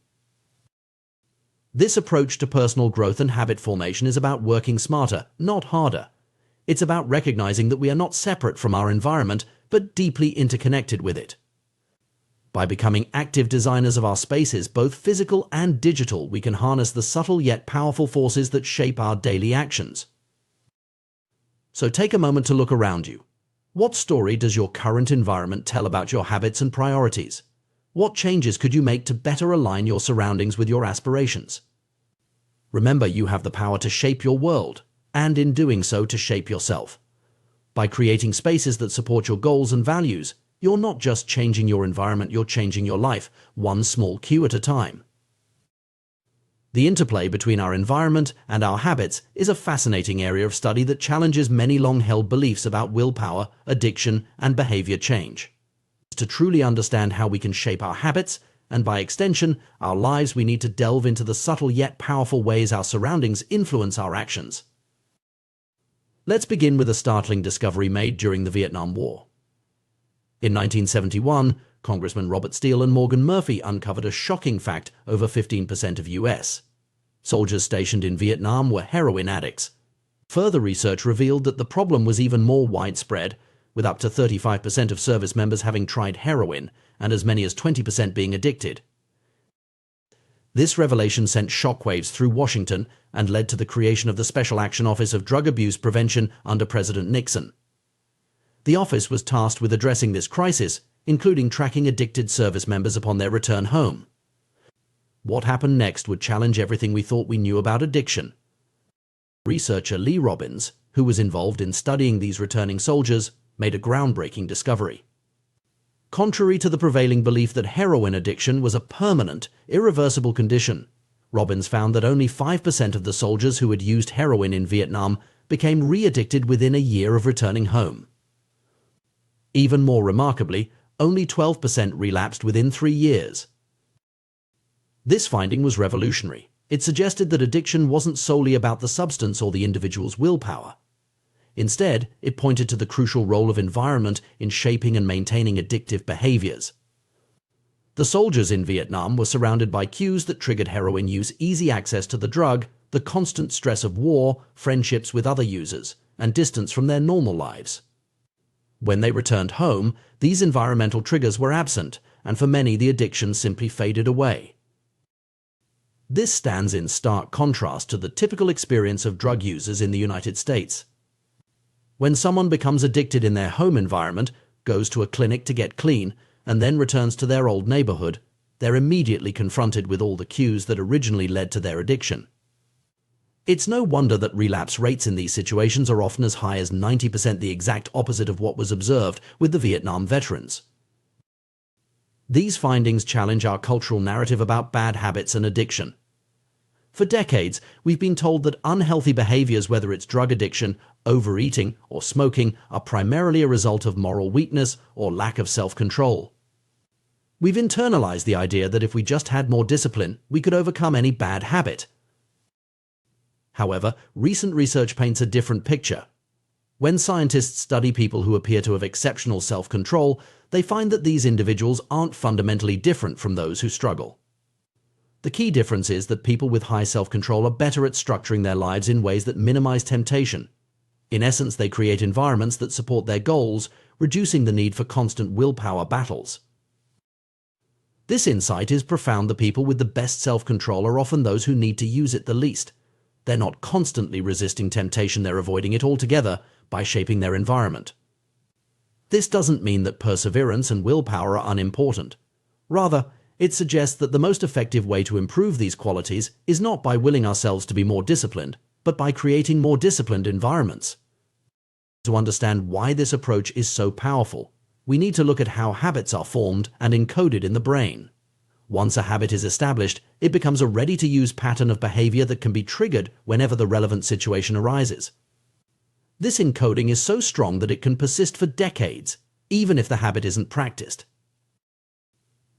This approach to personal growth and habit formation is about working smarter, not harder. It's about recognizing that we are not separate from our environment, but deeply interconnected with it. By becoming active designers of our spaces, both physical and digital, we can harness the subtle yet powerful forces that shape our daily actions. So take a moment to look around you. What story does your current environment tell about your habits and priorities? What changes could you make to better align your surroundings with your aspirations? Remember, you have the power to shape your world, and in doing so, to shape yourself. By creating spaces that support your goals and values, you're not just changing your environment, you're changing your life, one small cue at a time. The interplay between our environment and our habits is a fascinating area of study that challenges many long-held beliefs about willpower, addiction, and behavior change. To truly understand how we can shape our habits, and by extension, our lives, we need to delve into the subtle yet powerful ways our surroundings influence our actions. Let's begin with a startling discovery made during the Vietnam War. In 1971, Congressman Robert Steele and Morgan Murphy uncovered a shocking fact: over 15% of U.S. soldiers stationed in Vietnam were heroin addicts. Further research revealed that the problem was even more widespread, with up to 35% of service members having tried heroin and as many as 20% being addicted. This revelation sent shockwaves through Washington and led to the creation of the Special Action Office of Drug Abuse Prevention under President Nixon. The office was tasked with addressing this crisis, including tracking addicted service members upon their return home. What happened next would challenge everything we thought we knew about addiction. Researcher Lee Robbins, who was involved in studying these returning soldiers, made a groundbreaking discovery. Contrary to the prevailing belief that heroin addiction was a permanent, irreversible condition, Robbins found that only 5% of the soldiers who had used heroin in Vietnam became re-addicted within a year of returning home. Even more remarkably, only 12% relapsed within 3 years. This finding was revolutionary. It suggested that addiction wasn't solely about the substance or the individual's willpower. Instead, it pointed to the crucial role of environment in shaping and maintaining addictive behaviors. The soldiers in Vietnam were surrounded by cues that triggered heroin use: easy access to the drug, the constant stress of war, friendships with other users, and distance from their normal lives. When they returned home, these environmental triggers were absent, and for many the addiction simply faded away. This stands in stark contrast to the typical experience of drug users in the United States. When someone becomes addicted in their home environment, goes to a clinic to get clean, and then returns to their old neighborhood, they're immediately confronted with all the cues that originally led to their addiction. It's no wonder that relapse rates in these situations are often as high as 90%, the exact opposite of what was observed with the Vietnam veterans. These findings challenge our cultural narrative about bad habits and addiction. For decades, we've been told that unhealthy behaviors, whether it's drug addiction, overeating, or smoking, are primarily a result of moral weakness or lack of self-control. We've internalized the idea that if we just had more discipline, we could overcome any bad habit. However, recent research paints a different picture. When scientists study people who appear to have exceptional self-control, they find that these individuals aren't fundamentally different from those who struggle. The key difference is that people with high self-control are better at structuring their lives in ways that minimize temptation. In essence, they create environments that support their goals, reducing the need for constant willpower battles. This insight is profound. The people with the best self-control are often those who need to use it the least. They're not constantly resisting temptation, they're avoiding it altogether by shaping their environment. This doesn't mean that perseverance and willpower are unimportant. Rather, it suggests that the most effective way to improve these qualities is not by willing ourselves to be more disciplined, but by creating more disciplined environments. To understand why this approach is so powerful, we need to look at how habits are formed and encoded in the brain. Once a habit is established, it becomes a ready-to-use pattern of behavior that can be triggered whenever the relevant situation arises. This encoding is so strong that it can persist for decades, even if the habit isn't practiced.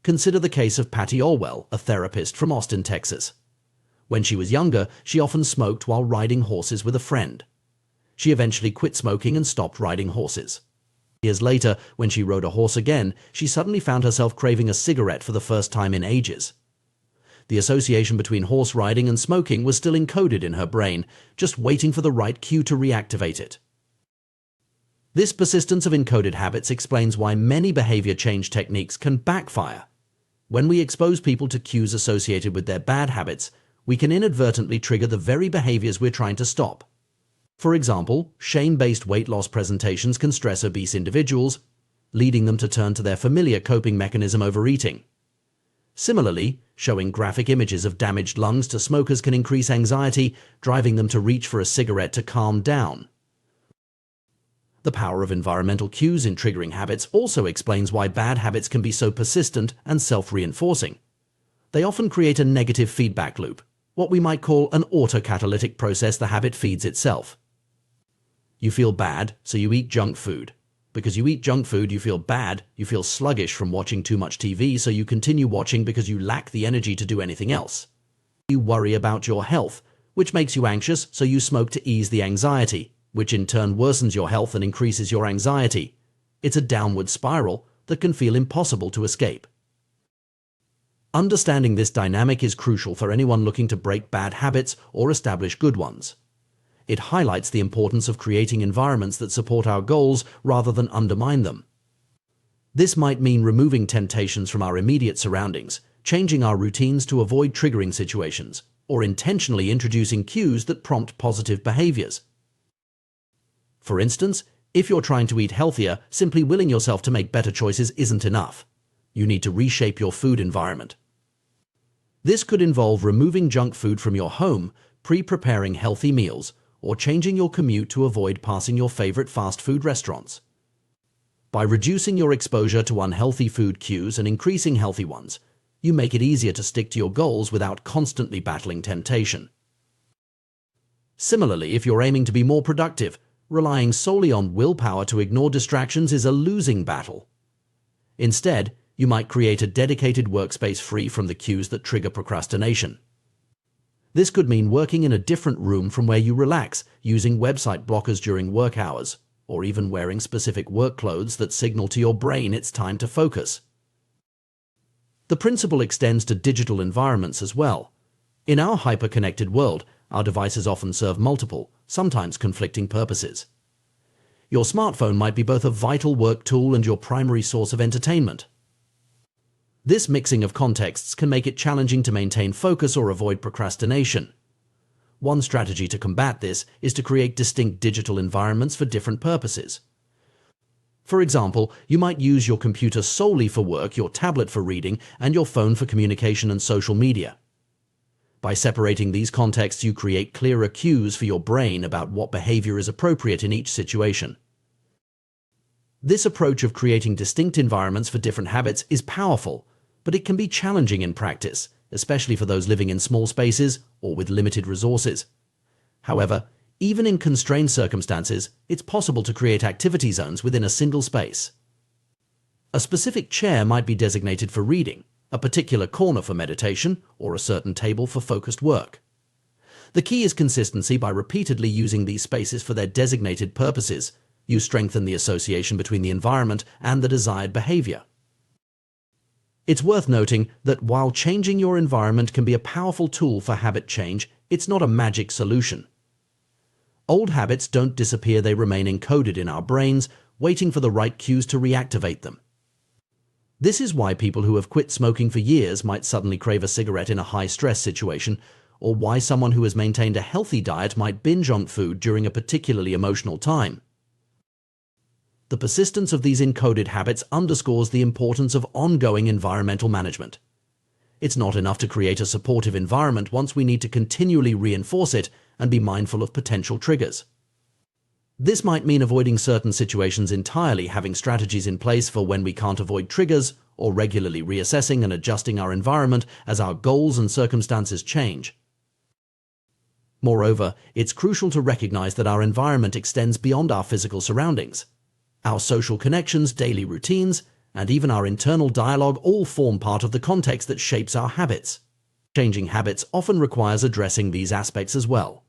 Consider the case of Patty Orwell, a therapist from Austin, Texas. When she was younger, she often smoked while riding horses with a friend. She eventually quit smoking and stopped riding horses. Years later, when she rode a horse again, she suddenly found herself craving a cigarette for the first time in ages. The association between horse riding and smoking was still encoded in her brain, just waiting for the right cue to reactivate it. This persistence of encoded habits explains why many behavior change techniques can backfire. When we expose people to cues associated with their bad habits, we can inadvertently trigger the very behaviors we're trying to stop. For example, shame-based weight loss presentations can stress obese individuals, leading them to turn to their familiar coping mechanism, overeating. Similarly, showing graphic images of damaged lungs to smokers can increase anxiety, driving them to reach for a cigarette to calm down. The power of environmental cues in triggering habits also explains why bad habits can be so persistent and self-reinforcing. They often create a negative feedback loop, what we might call an autocatalytic process. The habit feeds itself. You feel bad, so you eat junk food. Because you eat junk food, you feel bad, you feel sluggish from watching too much TV, so you continue watching because you lack the energy to do anything else. You worry about your health, which makes you anxious, so you smoke to ease the anxiety, which in turn worsens your health and increases your anxiety. It's a downward spiral that can feel impossible to escape. Understanding this dynamic is crucial for anyone looking to break bad habits or establish good ones. It highlights the importance of creating environments that support our goals rather than undermine them. This might mean removing temptations from our immediate surroundings, changing our routines to avoid triggering situations, or intentionally introducing cues that prompt positive behaviors. For instance, if you're trying to eat healthier, simply willing yourself to make better choices isn't enough. You need to reshape your food environment. This could involve removing junk food from your home, pre-preparing healthy meals, or changing your commute to avoid passing your favorite fast food restaurants. By reducing your exposure to unhealthy food cues and increasing healthy ones, you make it easier to stick to your goals without constantly battling temptation. Similarly, if you're aiming to be more productive, relying solely on willpower to ignore distractions is a losing battle. Instead, you might create a dedicated workspace free from the cues that trigger procrastination. This could mean working in a different room from where you relax, using website blockers during work hours, or even wearing specific work clothes that signal to your brain it's time to focus. The principle extends to digital environments as well. In our hyper-connected world, our devices often serve multiple, sometimes conflicting purposes. Your smartphone might be both a vital work tool and your primary source of entertainment. This mixing of contexts can make it challenging to maintain focus or avoid procrastination. One strategy to combat this is to create distinct digital environments for different purposes. For example, you might use your computer solely for work, your tablet for reading, and your phone for communication and social media. By separating these contexts, you create clearer cues for your brain about what behavior is appropriate in each situation. This approach of creating distinct environments for different habits is powerful, but it can be challenging in practice, especially for those living in small spaces or with limited resources. However, even in constrained circumstances, it's possible to create activity zones within a single space. A specific chair might be designated for reading, a particular corner for meditation, or a certain table for focused work. The key is consistency. By repeatedly using these spaces for their designated purposes, you strengthen the association between the environment and the desired behavior. It's worth noting that while changing your environment can be a powerful tool for habit change, it's not a magic solution. Old habits don't disappear, they remain encoded in our brains, waiting for the right cues to reactivate them. This is why people who have quit smoking for years might suddenly crave a cigarette in a high-stress situation, or why someone who has maintained a healthy diet might binge on food during a particularly emotional time. The persistence of these encoded habits underscores the importance of ongoing environmental management. It's not enough to create a supportive environment once we need to continually reinforce it and be mindful of potential triggers. This might mean avoiding certain situations entirely, having strategies in place for when we can't avoid triggers, or regularly reassessing and adjusting our environment as our goals and circumstances change. Moreover, it's crucial to recognize that our environment extends beyond our physical surroundings. Our social connections, daily routines, and even our internal dialogue all form part of the context that shapes our habits. Changing habits often requires addressing these aspects as well.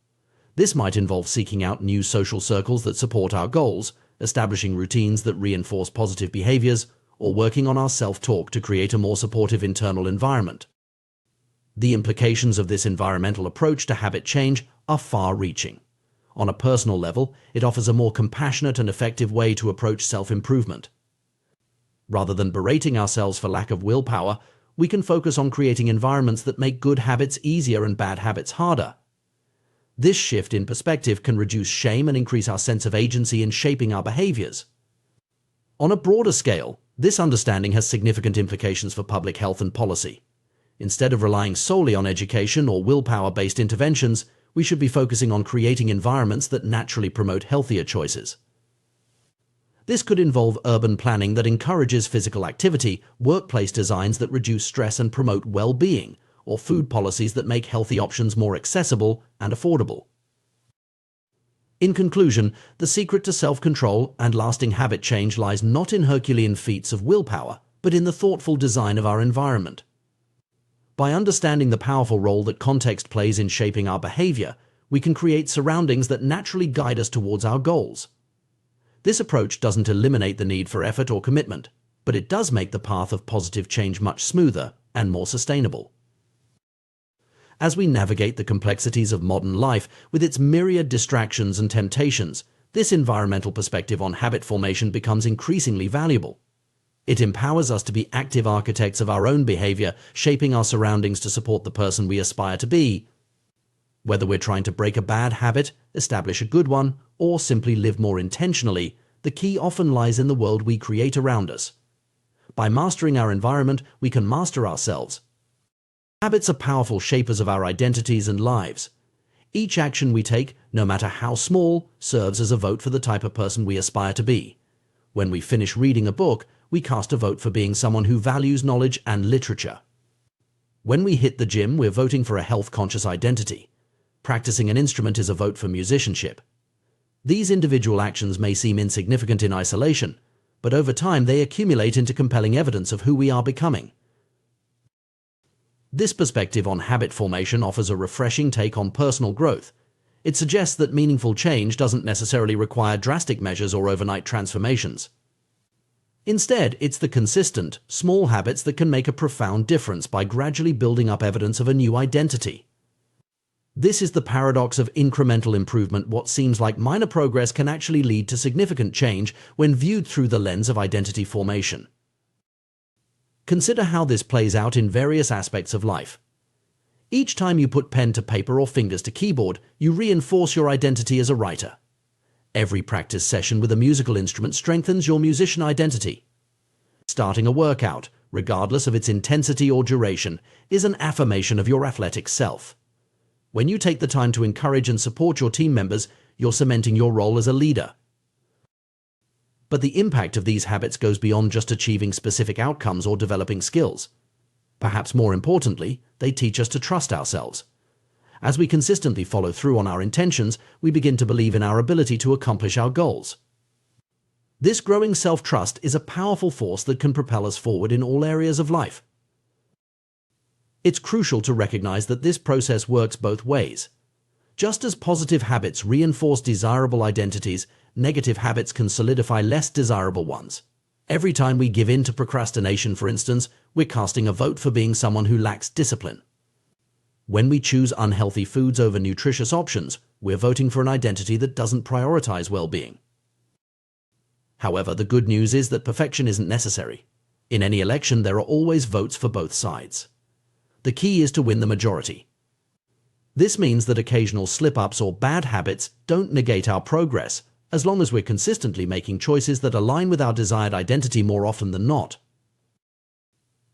This might involve seeking out new social circles that support our goals, establishing routines that reinforce positive behaviors, or working on our self-talk to create a more supportive internal environment. The implications of this environmental approach to habit change are far-reaching. On a personal level, it offers a more compassionate and effective way to approach self-improvement. Rather than berating ourselves for lack of willpower, we can focus on creating environments that make good habits easier and bad habits harder. This shift in perspective can reduce shame and increase our sense of agency in shaping our behaviors. On a broader scale, this understanding has significant implications for public health and policy. Instead of relying solely on education or willpower-based interventions, we should be focusing on creating environments that naturally promote healthier choices. This could involve urban planning that encourages physical activity, workplace designs that reduce stress and promote well-being, or food policies that make healthy options more accessible and affordable. In conclusion, the secret to self-control and lasting habit change lies not in Herculean feats of willpower, but in the thoughtful design of our environment. By understanding the powerful role that context plays in shaping our behavior, we can create surroundings that naturally guide us towards our goals. This approach doesn't eliminate the need for effort or commitment, but it does make the path of positive change much smoother and more sustainable. As we navigate the complexities of modern life with its myriad distractions and temptations, this environmental perspective on habit formation becomes increasingly valuable. It empowers us to be active architects of our own behavior, shaping our surroundings to support the person we aspire to be. Whether we're trying to break a bad habit, establish a good one, or simply live more intentionally, the key often lies in the world we create around us. By mastering our environment, we can master ourselves. Habits are powerful shapers of our identities and lives. Each action we take, no matter how small, serves as a vote for the type of person we aspire to be. When we finish reading a book, we cast a vote for being someone who values knowledge and literature. When we hit the gym, we're voting for a health-conscious identity. Practicing an instrument is a vote for musicianship. These individual actions may seem insignificant in isolation, but over time they accumulate into compelling evidence of who we are becoming. This perspective on habit formation offers a refreshing take on personal growth. It suggests that meaningful change doesn't necessarily require drastic measures or overnight transformations. Instead, it's the consistent, small habits that can make a profound difference by gradually building up evidence of a new identity. This is the paradox of incremental improvement. What seems like minor progress can actually lead to significant change when viewed through the lens of identity formation. Consider how this plays out in various aspects of life. Each time you put pen to paper or fingers to keyboard, you reinforce your identity as a writer. Every practice session with a musical instrument strengthens your musician identity. Starting a workout, regardless of its intensity or duration, is an affirmation of your athletic self. When you take the time to encourage and support your team members, you're cementing your role as a leader. But the impact of these habits goes beyond just achieving specific outcomes or developing skills. Perhaps more importantly, they teach us to trust ourselves. As we consistently follow through on our intentions, we begin to believe in our ability to accomplish our goals. This growing self-trust is a powerful force that can propel us forward in all areas of life. It's crucial to recognize that this process works both ways. Just as positive habits reinforce desirable identities, negative habits can solidify less desirable ones. Every time we give in to procrastination, for instance, we're casting a vote for being someone who lacks discipline. When we choose unhealthy foods over nutritious options, we're voting for an identity that doesn't prioritize well-being. However, the good news is that perfection isn't necessary. In any election, there are always votes for both sides. The key is to win the majority. This means that occasional slip-ups or bad habits don't negate our progress, as long as we're consistently making choices that align with our desired identity more often than not.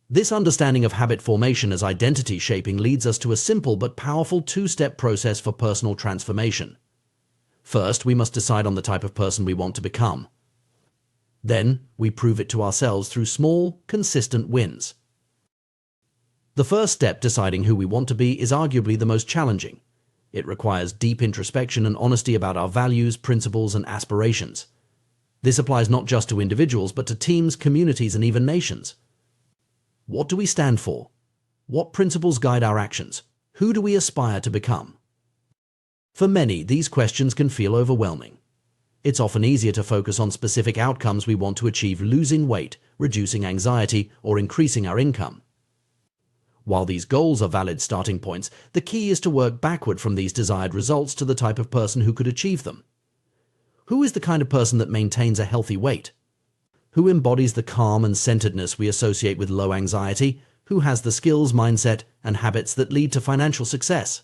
This understanding of habit formation as identity shaping leads us to a simple but powerful two-step process for personal transformation. First, we must decide on the type of person we want to become. Then, we prove it to ourselves through small, consistent wins. The first step, deciding who we want to be, is arguably the most challenging. It requires deep introspection and honesty about our values, principles, and aspirations. This applies not just to individuals, but to teams, communities, and even nations. What do we stand for? What principles guide our actions? Who do we aspire to become? For many, these questions can feel overwhelming. It's often easier to focus on specific outcomes we want to achieve: losing weight, reducing anxiety, or increasing our income. While these goals are valid starting points, the key is to work backward from these desired results to the type of person who could achieve them. Who is the kind of person that maintains a healthy weight? Who embodies the calm and centeredness we associate with low anxiety? Who has the skills, mindset, and habits that lead to financial success?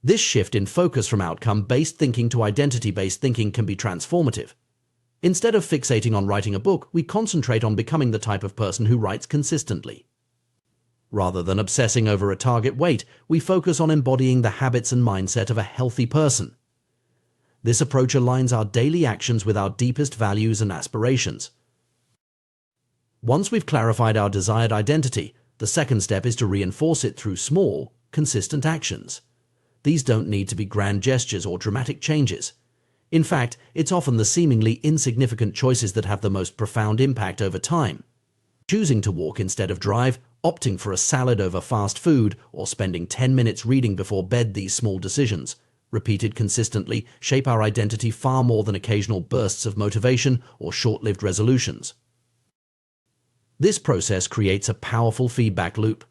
This shift in focus from outcome-based thinking to identity-based thinking can be transformative. Instead of fixating on writing a book, we concentrate on becoming the type of person who writes consistently. Rather than obsessing over a target weight, we focus on embodying the habits and mindset of a healthy person. This approach aligns our daily actions with our deepest values and aspirations. Once we've clarified our desired identity, the second step is to reinforce it through small, consistent actions. These don't need to be grand gestures or dramatic changes. In fact, it's often the seemingly insignificant choices that have the most profound impact over time. Choosing to walk instead of drive, opting for a salad over fast food, or spending 10 minutes reading before bed, these small decisions, repeated consistently, shape our identity far more than occasional bursts of motivation or short-lived resolutions. This process creates a powerful feedback loop.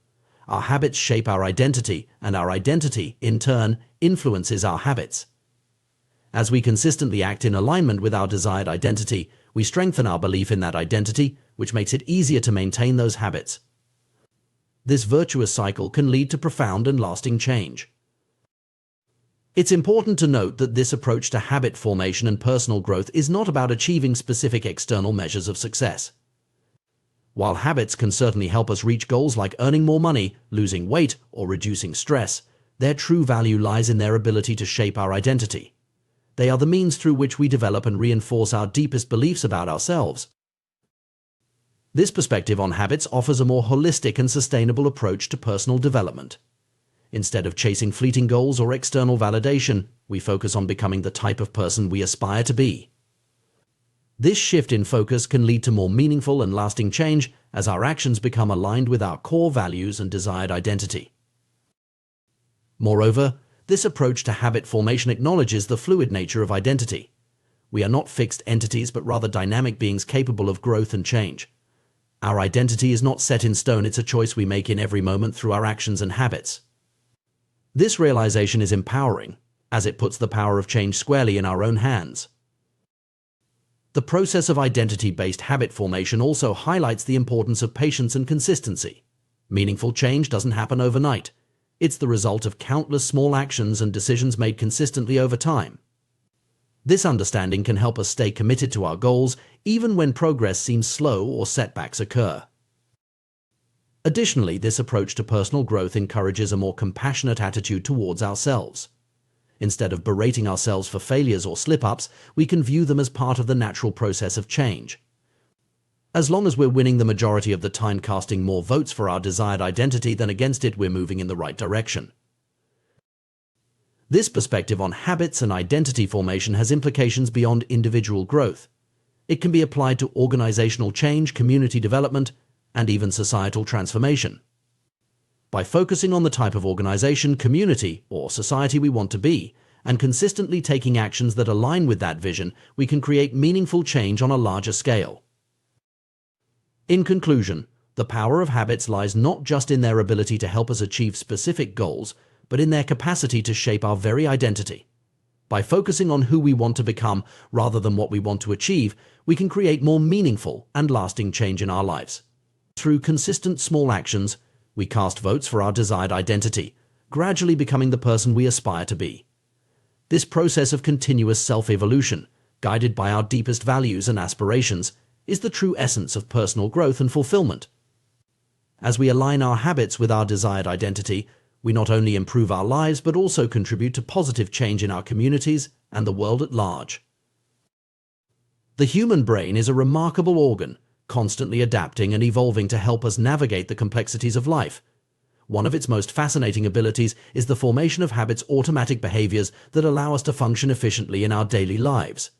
Our habits shape our identity, and our identity, in turn, influences our habits. As we consistently act in alignment with our desired identity, we strengthen our belief in that identity, which makes it easier to maintain those habits. This virtuous cycle can lead to profound and lasting change. It's important to note that this approach to habit formation and personal growth is not about achieving specific external measures of success. While habits can certainly help us reach goals like earning more money, losing weight, or reducing stress, their true value lies in their ability to shape our identity. They are the means through which we develop and reinforce our deepest beliefs about ourselves. This perspective on habits offers a more holistic and sustainable approach to personal development. Instead of chasing fleeting goals or external validation, we focus on becoming the type of person we aspire to be. This shift in focus can lead to more meaningful and lasting change as our actions become aligned with our core values and desired identity. Moreover, this approach to habit formation acknowledges the fluid nature of identity. We are not fixed entities, but rather dynamic beings capable of growth and change. Our identity is not set in stone, it's a choice we make in every moment through our actions and habits. This realization is empowering, as it puts the power of change squarely in our own hands. The process of identity-based habit formation also highlights the importance of patience and consistency. Meaningful change doesn't happen overnight. It's the result of countless small actions and decisions made consistently over time. This understanding can help us stay committed to our goals, even when progress seems slow or setbacks occur. Additionally, this approach to personal growth encourages a more compassionate attitude towards ourselves. Instead of berating ourselves for failures or slip-ups, we can view them as part of the natural process of change. As long as we're winning the majority of the time, casting more votes for our desired identity than against it, we're moving in the right direction. This perspective on habits and identity formation has implications beyond individual growth. It can be applied to organizational change, community development, and even societal transformation. By focusing on the type of organization, community, or society we want to be, and consistently taking actions that align with that vision, we can create meaningful change on a larger scale. In conclusion, the power of habits lies not just in their ability to help us achieve specific goals, but in their capacity to shape our very identity. By focusing on who we want to become rather than what we want to achieve, we can create more meaningful and lasting change in our lives. Through consistent small actions, we cast votes for our desired identity, gradually becoming the person we aspire to be. This process of continuous self-evolution, guided by our deepest values and aspirations, is the true essence of personal growth and fulfillment. As we align our habits with our desired identity, we not only improve our lives but also contribute to positive change in our communities and the world at large. The human brain is a remarkable organ, constantly adapting and evolving to help us navigate the complexities of life. One of its most fascinating abilities is the formation of habits, automatic behaviors that allow us to function efficiently in our daily lives.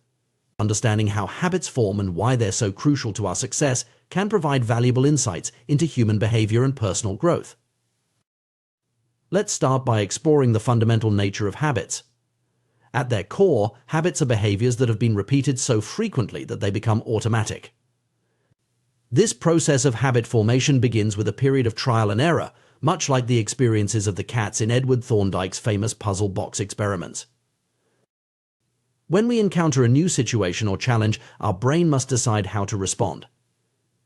Understanding how habits form and why they're so crucial to our success can provide valuable insights into human behavior and personal growth. Let's start by exploring the fundamental nature of habits. At their core, habits are behaviors that have been repeated so frequently that they become automatic. This process of habit formation begins with a period of trial and error, much like the experiences of the cats in Edward Thorndike's famous puzzle box experiments. When we encounter a new situation or challenge, our brain must decide how to respond.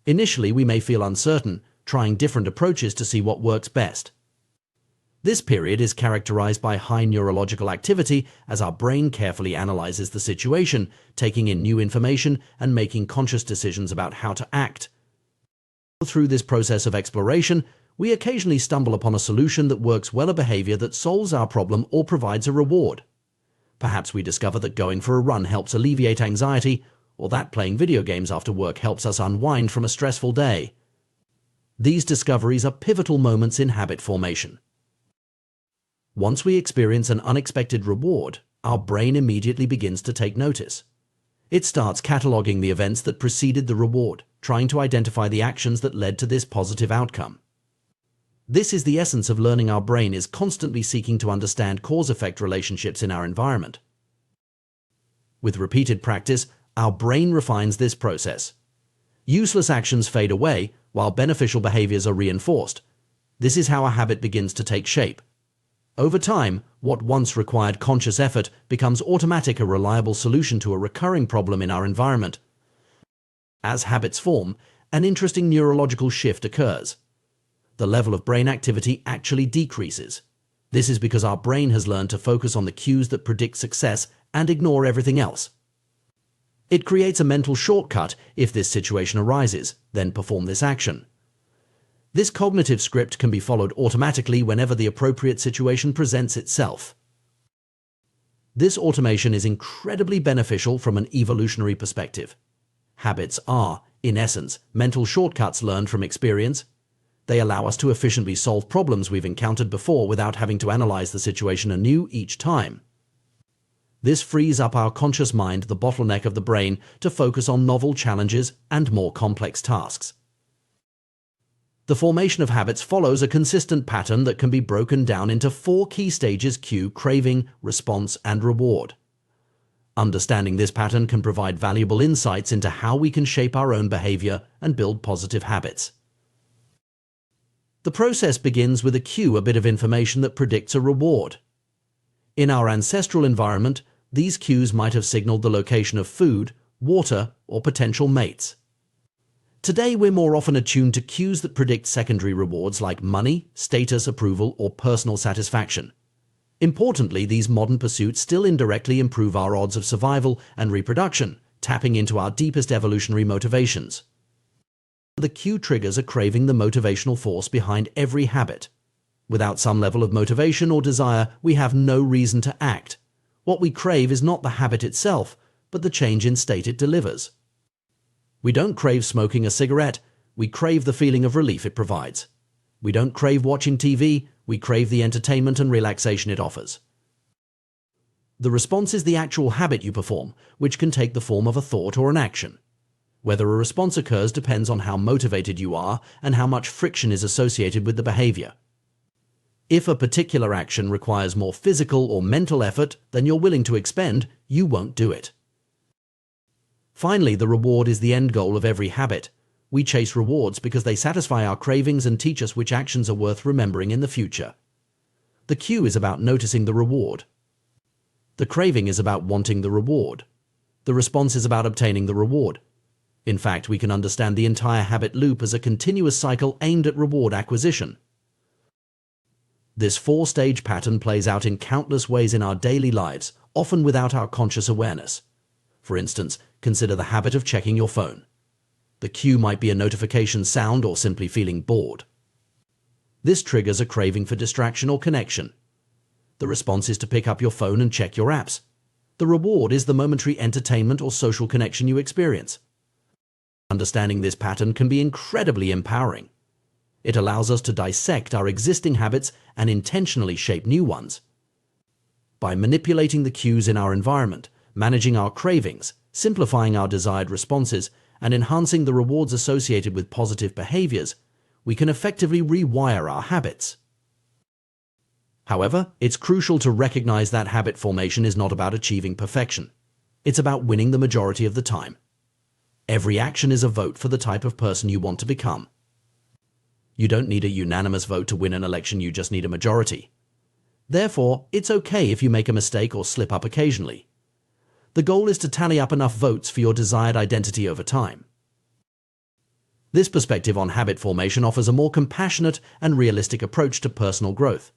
Initially, we may feel uncertain, trying different approaches to see what works best. This period is characterized by high neurological activity as our brain carefully analyzes the situation, taking in new information and making conscious decisions about how to act. Through this process of exploration, we occasionally stumble upon a solution that works well, a behavior that solves our problem or provides a reward. Perhaps we discover that going for a run helps alleviate anxiety, or that playing video games after work helps us unwind from a stressful day. These discoveries are pivotal moments in habit formation. Once we experience an unexpected reward, our brain immediately begins to take notice. It starts cataloging the events that preceded the reward, trying to identify the actions that led to this positive outcome. This is the essence of learning. Our brain is constantly seeking to understand cause-effect relationships in our environment. With repeated practice, our brain refines this process. Useless actions fade away, while beneficial behaviors are reinforced. This is how a habit begins to take shape. Over time, what once required conscious effort becomes automatic, a reliable solution to a recurring problem in our environment. As habits form, an interesting neurological shift occurs. The level of brain activity actually decreases. This is because our brain has learned to focus on the cues that predict success and ignore everything else. It creates a mental shortcut: if this situation arises, then perform this action. This cognitive script can be followed automatically whenever the appropriate situation presents itself. This automation is incredibly beneficial from an evolutionary perspective. Habits are, in essence, mental shortcuts learned from experience. They allow us to efficiently solve problems we've encountered before without having to analyze the situation anew each time. This frees up our conscious mind, the bottleneck of the brain, to focus on novel challenges and more complex tasks. The formation of habits follows a consistent pattern that can be broken down into 4 key stages: cue, craving, response, and reward. Understanding this pattern can provide valuable insights into how we can shape our own behavior and build positive habits. The process begins with a cue, a bit of information that predicts a reward. In our ancestral environment, these cues might have signaled the location of food, water, or potential mates. Today, we're more often attuned to cues that predict secondary rewards like money, status, approval, or personal satisfaction. Importantly, these modern pursuits still indirectly improve our odds of survival and reproduction, tapping into our deepest evolutionary motivations. The cue triggers a craving, the motivational force behind every habit. Without some level of motivation or desire, we have no reason to act. What we crave is not the habit itself, but the change in state it delivers. We don't crave smoking a cigarette, we crave the feeling of relief it provides. We don't crave watching TV, we crave the entertainment and relaxation it offers. The response is the actual habit you perform, which can take the form of a thought or an action. Whether a response occurs depends on how motivated you are and how much friction is associated with the behavior. If a particular action requires more physical or mental effort than you're willing to expend, you won't do it. Finally, the reward is the end goal of every habit. We chase rewards because they satisfy our cravings and teach us which actions are worth remembering in the future. The cue is about noticing the reward. The craving is about wanting the reward. The response is about obtaining the reward. In fact, we can understand the entire habit loop as a continuous cycle aimed at reward acquisition. This four-stage pattern plays out in countless ways in our daily lives, often without our conscious awareness. For instance, consider the habit of checking your phone. The cue might be a notification sound or simply feeling bored. This triggers a craving for distraction or connection. The response is to pick up your phone and check your apps. The reward is the momentary entertainment or social connection you experience. Understanding this pattern can be incredibly empowering. It allows us to dissect our existing habits and intentionally shape new ones. By manipulating the cues in our environment, managing our cravings, simplifying our desired responses, and enhancing the rewards associated with positive behaviors, we can effectively rewire our habits. However, it's crucial to recognize that habit formation is not about achieving perfection. It's about winning the majority of the time. Every action is a vote for the type of person you want to become. You don't need a unanimous vote to win an election, you just need a majority. Therefore, it's okay if you make a mistake or slip up occasionally. The goal is to tally up enough votes for your desired identity over time. This perspective on habit formation offers a more compassionate and realistic approach to personal growth.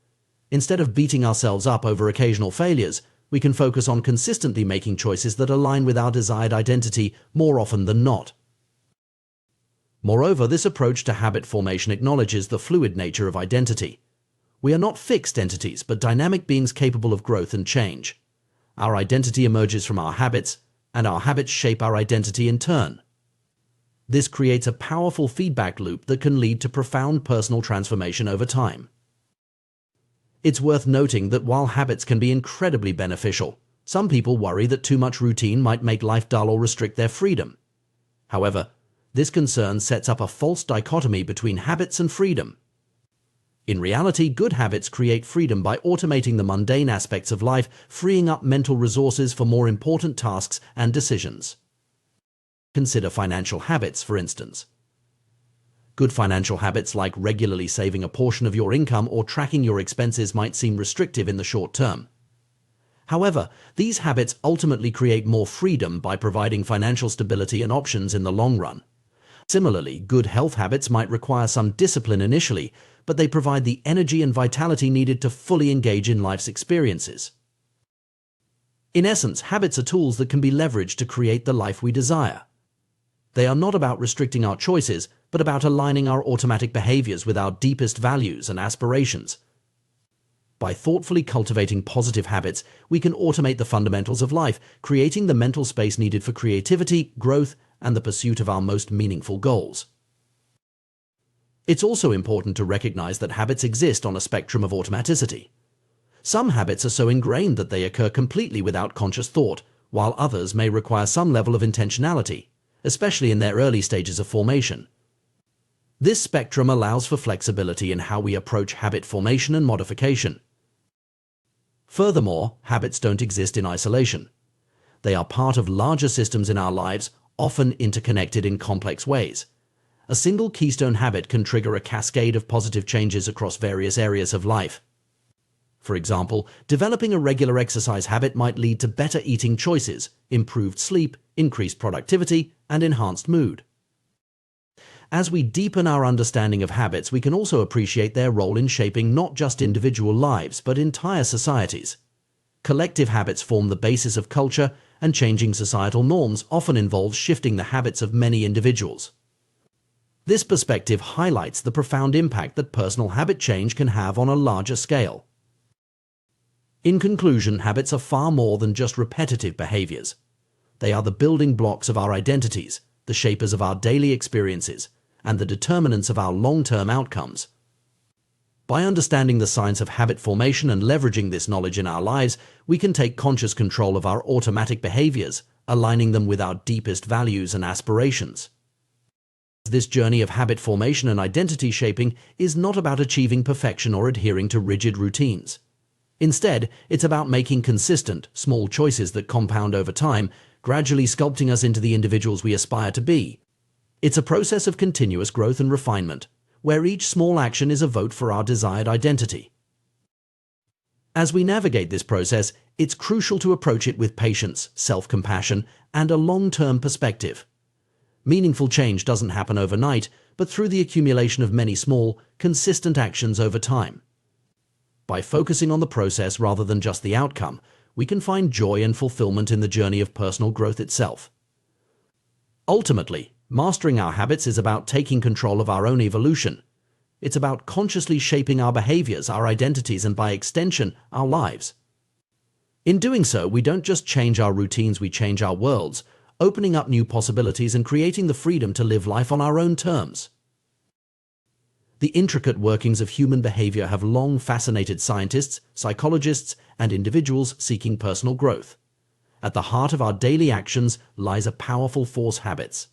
Instead of beating ourselves up over occasional failures, we can focus on consistently making choices that align with our desired identity more often than not. Moreover, this approach to habit formation acknowledges the fluid nature of identity. We are not fixed entities, but dynamic beings capable of growth and change. Our identity emerges from our habits, and our habits shape our identity in turn. This creates a powerful feedback loop that can lead to profound personal transformation over time. It's worth noting that while habits can be incredibly beneficial, some people worry that too much routine might make life dull or restrict their freedom. However, this concern sets up a false dichotomy between habits and freedom. In reality, good habits create freedom by automating the mundane aspects of life, freeing up mental resources for more important tasks and decisions. Consider financial habits, for instance. Good financial habits like regularly saving a portion of your income or tracking your expenses might seem restrictive in the short term. However, these habits ultimately create more freedom by providing financial stability and options in the long run. Similarly, good health habits might require some discipline initially, but they provide the energy and vitality needed to fully engage in life's experiences. In essence, habits are tools that can be leveraged to create the life we desire. They are not about restricting our choices, but about aligning our automatic behaviors with our deepest values and aspirations. By thoughtfully cultivating positive habits, we can automate the fundamentals of life, creating the mental space needed for creativity, growth, and the pursuit of our most meaningful goals. It's also important to recognize that habits exist on a spectrum of automaticity. Some habits are so ingrained that they occur completely without conscious thought, while others may require some level of intentionality, especially in their early stages of formation. This spectrum allows for flexibility in how we approach habit formation and modification. Furthermore, habits don't exist in isolation. They are part of larger systems in our lives, often interconnected in complex ways. A single keystone habit can trigger a cascade of positive changes across various areas of life. For example, developing a regular exercise habit might lead to better eating choices, improved sleep, increased productivity, and enhanced mood. As we deepen our understanding of habits, we can also appreciate their role in shaping not just individual lives, but entire societies. Collective habits form the basis of culture, and changing societal norms often involves shifting the habits of many individuals. This perspective highlights the profound impact that personal habit change can have on a larger scale. In conclusion, habits are far more than just repetitive behaviors. They are the building blocks of our identities, the shapers of our daily experiences, and the determinants of our long-term outcomes. By understanding the science of habit formation and leveraging this knowledge in our lives, we can take conscious control of our automatic behaviors, aligning them with our deepest values and aspirations. This journey of habit formation and identity shaping is not about achieving perfection or adhering to rigid routines. Instead, it's about making consistent, small choices that compound over time, gradually sculpting us into the individuals we aspire to be. It's a process of continuous growth and refinement, where each small action is a vote for our desired identity. As we navigate this process, it's crucial to approach it with patience, self-compassion, and a long-term perspective. Meaningful change doesn't happen overnight, but through the accumulation of many small, consistent actions over time. By focusing on the process rather than just the outcome, we can find joy and fulfillment in the journey of personal growth itself. Ultimately, mastering our habits is about taking control of our own evolution. It's about consciously shaping our behaviors, our identities, and by extension, our lives. In doing so, we don't just change our routines, we change our worlds, opening up new possibilities and creating the freedom to live life on our own terms. The intricate workings of human behavior have long fascinated scientists, psychologists, and individuals seeking personal growth. At the heart of our daily actions lies a powerful force: habits.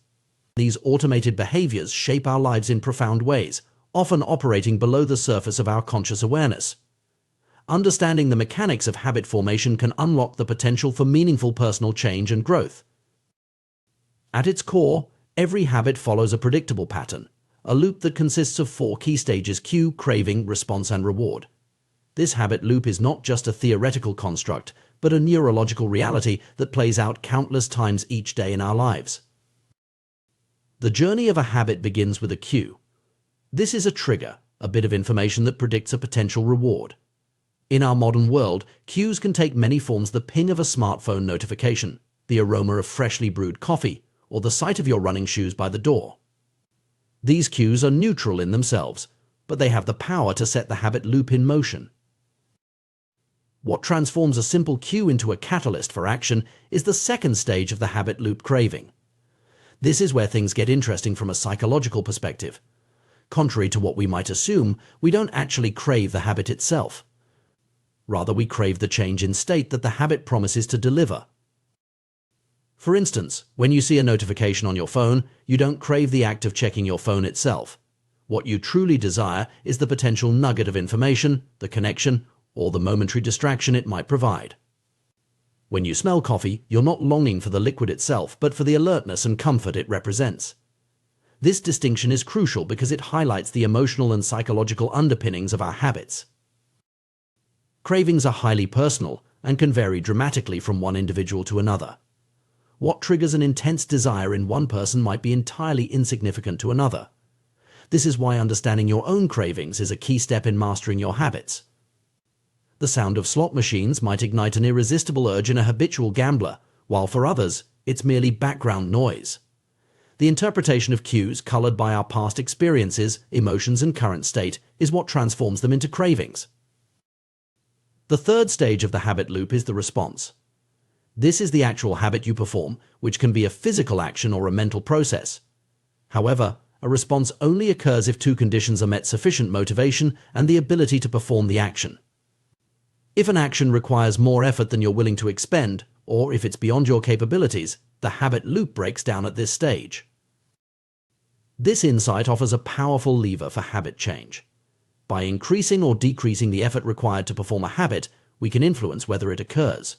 These automated behaviors shape our lives in profound ways, often operating below the surface of our conscious awareness. Understanding the mechanics of habit formation can unlock the potential for meaningful personal change and growth. At its core, every habit follows a predictable pattern, a loop that consists of 4 key stages: cue, craving, response, and reward. This habit loop is not just a theoretical construct, but a neurological reality that plays out countless times each day in our lives. The journey of a habit begins with a cue. This is a trigger, a bit of information that predicts a potential reward. In our modern world, cues can take many forms: the ping of a smartphone notification, the aroma of freshly brewed coffee, or the sight of your running shoes by the door. These cues are neutral in themselves, but they have the power to set the habit loop in motion. What transforms a simple cue into a catalyst for action is the second stage of the habit loop: craving. This is where things get interesting from a psychological perspective. Contrary to what we might assume, we don't actually crave the habit itself. Rather, we crave the change in state that the habit promises to deliver. For instance, when you see a notification on your phone, you don't crave the act of checking your phone itself. What you truly desire is the potential nugget of information, the connection, or the momentary distraction it might provide. When you smell coffee, you're not longing for the liquid itself, but for the alertness and comfort it represents. This distinction is crucial because it highlights the emotional and psychological underpinnings of our habits. Cravings are highly personal and can vary dramatically from one individual to another. What triggers an intense desire in one person might be entirely insignificant to another. This is why understanding your own cravings is a key step in mastering your habits. The sound of slot machines might ignite an irresistible urge in a habitual gambler, while for others, it's merely background noise. The interpretation of cues, colored by our past experiences, emotions, and current state, is what transforms them into cravings. The third stage of the habit loop is the response. This is the actual habit you perform, which can be a physical action or a mental process. However, a response only occurs if 2 conditions are met: sufficient motivation and the ability to perform the action. If an action requires more effort than you're willing to expend, or if it's beyond your capabilities, the habit loop breaks down at this stage. This insight offers a powerful lever for habit change. By increasing or decreasing the effort required to perform a habit, we can influence whether it occurs.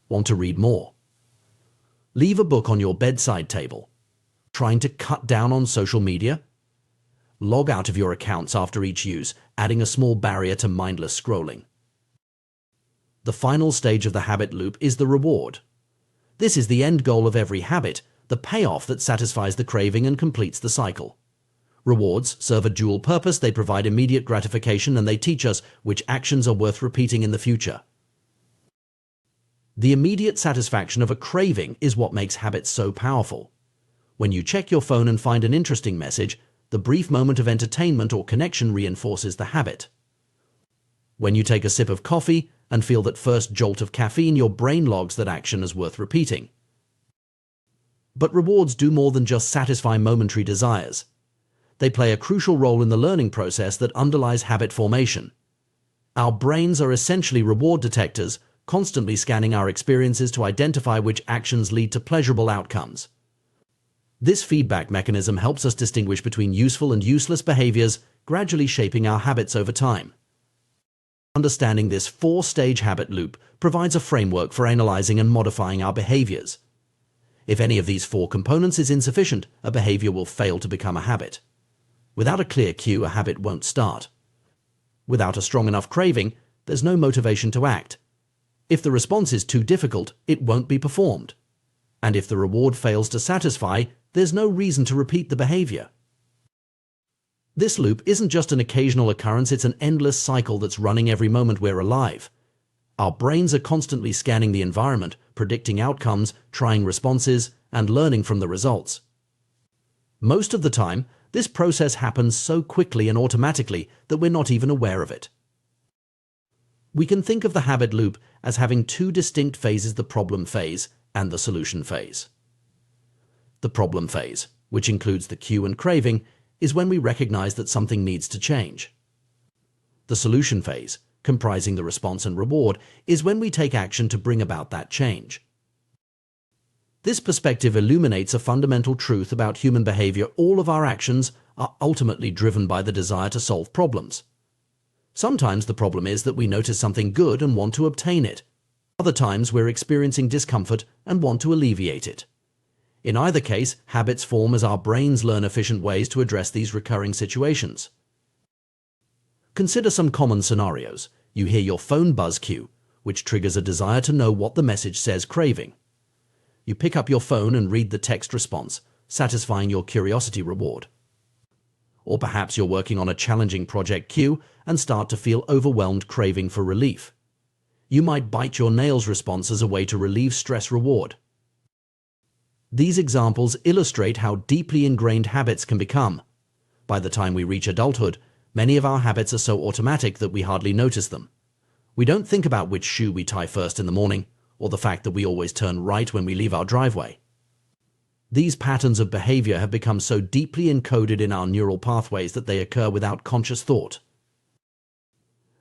Want to read more? Leave a book on your bedside table. Trying to cut down on social media? Log out of your accounts after each use, adding a small barrier to mindless scrolling. The final stage of the habit loop is the reward. This is the end goal of every habit, the payoff that satisfies the craving and completes the cycle. Rewards serve a dual purpose: they provide immediate gratification and they teach us which actions are worth repeating in the future. The immediate satisfaction of a craving is what makes habits so powerful. When you check your phone and find an interesting message, the brief moment of entertainment or connection reinforces the habit. When you take a sip of coffee and feel that first jolt of caffeine, your brain logs that action as worth repeating. But rewards do more than just satisfy momentary desires. They play a crucial role in the learning process that underlies habit formation. Our brains are essentially reward detectors, constantly scanning our experiences to identify which actions lead to pleasurable outcomes. This feedback mechanism helps us distinguish between useful and useless behaviors, gradually shaping our habits over time. Understanding this four-stage habit loop provides a framework for analyzing and modifying our behaviors. If any of these four components is insufficient, a behavior will fail to become a habit. Without a clear cue, a habit won't start. Without a strong enough craving, there's no motivation to act. If the response is too difficult, it won't be performed. And if the reward fails to satisfy, there's no reason to repeat the behavior. This loop isn't just an occasional occurrence, it's an endless cycle that's running every moment we're alive. Our brains are constantly scanning the environment, predicting outcomes, trying responses, and learning from the results. Most of the time, this process happens so quickly and automatically that we're not even aware of it. We can think of the habit loop as having two distinct phases: the problem phase and the solution phase. The problem phase, which includes the cue and craving, is when we recognize that something needs to change. The solution phase, comprising the response and reward, is when we take action to bring about that change. This perspective illuminates a fundamental truth about human behavior: all of our actions are ultimately driven by the desire to solve problems. Sometimes the problem is that we notice something good and want to obtain it. Other times we're experiencing discomfort and want to alleviate it. In either case, habits form as our brains learn efficient ways to address these recurring situations. Consider some common scenarios. You hear your phone buzz cue, which triggers a desire to know what the message says, craving. You pick up your phone and read the text response, satisfying your curiosity reward. Or perhaps you're working on a challenging project cue and start to feel overwhelmed, craving for relief. You might bite your nails response as a way to relieve stress, reward. These examples illustrate how deeply ingrained habits can become. By the time we reach adulthood, many of our habits are so automatic that we hardly notice them. We don't think about which shoe we tie first in the morning, or the fact that we always turn right when we leave our driveway. These patterns of behavior have become so deeply encoded in our neural pathways that they occur without conscious thought.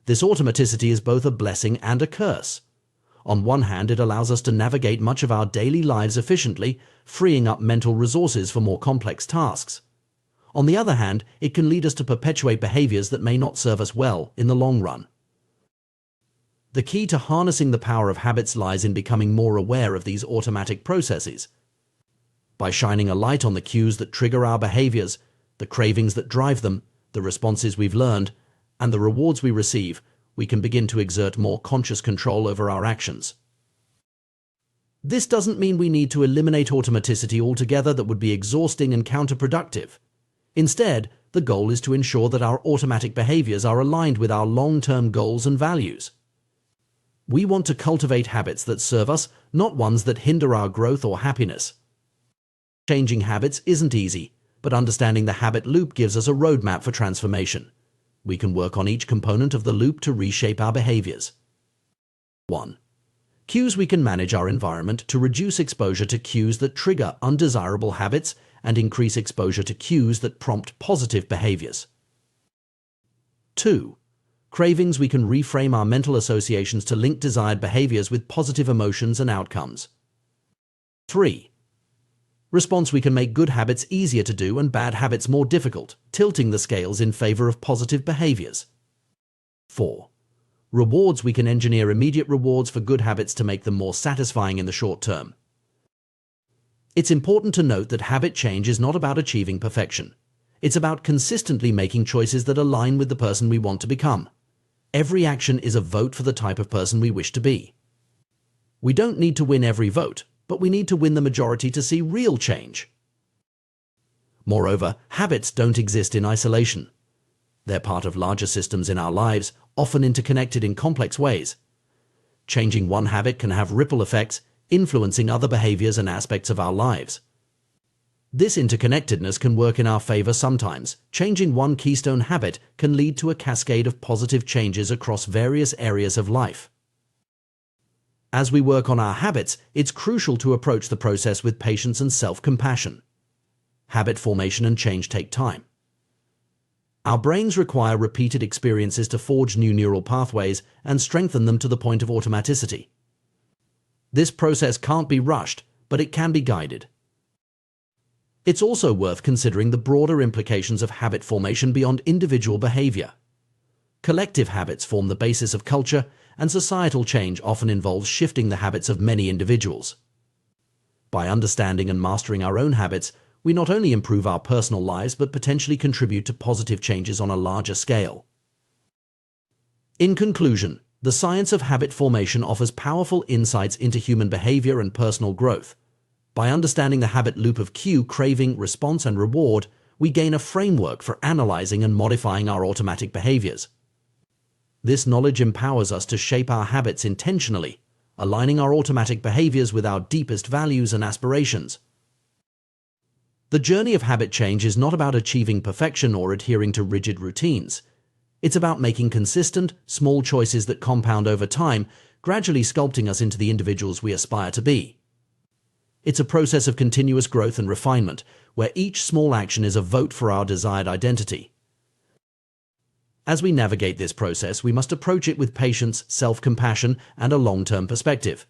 This automaticity is both a blessing and a curse. On one hand, it allows us to navigate much of our daily lives efficiently, freeing up mental resources for more complex tasks. On the other hand, it can lead us to perpetuate behaviors that may not serve us well in the long run. The key to harnessing the power of habits lies in becoming more aware of these automatic processes. By shining a light on the cues that trigger our behaviors, the cravings that drive them, the responses we've learned, and the rewards we receive, we can begin to exert more conscious control over our actions. This doesn't mean we need to eliminate automaticity altogether. That would be exhausting and counterproductive. Instead, the goal is to ensure that our automatic behaviors are aligned with our long-term goals and values. We want to cultivate habits that serve us, not ones that hinder our growth or happiness. Changing habits isn't easy, but understanding the habit loop gives us a roadmap for transformation. We can work on each component of the loop to reshape our behaviors. 1. Cues. We can manage our environment to reduce exposure to cues that trigger undesirable habits and increase exposure to cues that prompt positive behaviors. 2. Cravings. We can reframe our mental associations to link desired behaviors with positive emotions and outcomes. 3. Response. We can make good habits easier to do and bad habits more difficult, tilting the scales in favor of positive behaviors. 4. Rewards. We can engineer immediate rewards for good habits to make them more satisfying in the short term. It's important to note that habit change is not about achieving perfection. It's about consistently making choices that align with the person we want to become. Every action is a vote for the type of person we wish to be. We don't need to win every vote, but we need to win the majority to see real change. Moreover, habits don't exist in isolation. They're part of larger systems in our lives, often interconnected in complex ways. Changing one habit can have ripple effects, influencing other behaviors and aspects of our lives. This interconnectedness can work in our favor sometimes. Changing one keystone habit can lead to a cascade of positive changes across various areas of life. As we work on our habits, it's crucial to approach the process with patience and self-compassion. Habit formation and change take time. Our brains require repeated experiences to forge new neural pathways and strengthen them to the point of automaticity. This process can't be rushed, but it can be guided. It's also worth considering the broader implications of habit formation beyond individual behavior. Collective habits form the basis of culture, and societal change often involves shifting the habits of many individuals. By understanding and mastering our own habits, we not only improve our personal lives but potentially contribute to positive changes on a larger scale. In conclusion, the science of habit formation offers powerful insights into human behavior and personal growth. By understanding the habit loop of cue, craving, response, and reward, we gain a framework for analyzing and modifying our automatic behaviors. This knowledge empowers us to shape our habits intentionally, aligning our automatic behaviors with our deepest values and aspirations. The journey of habit change is not about achieving perfection or adhering to rigid routines. It's about making consistent, small choices that compound over time, gradually sculpting us into the individuals we aspire to be. It's a process of continuous growth and refinement, where each small action is a vote for our desired identity. As we navigate this process, we must approach it with patience, self-compassion, and a long-term perspective.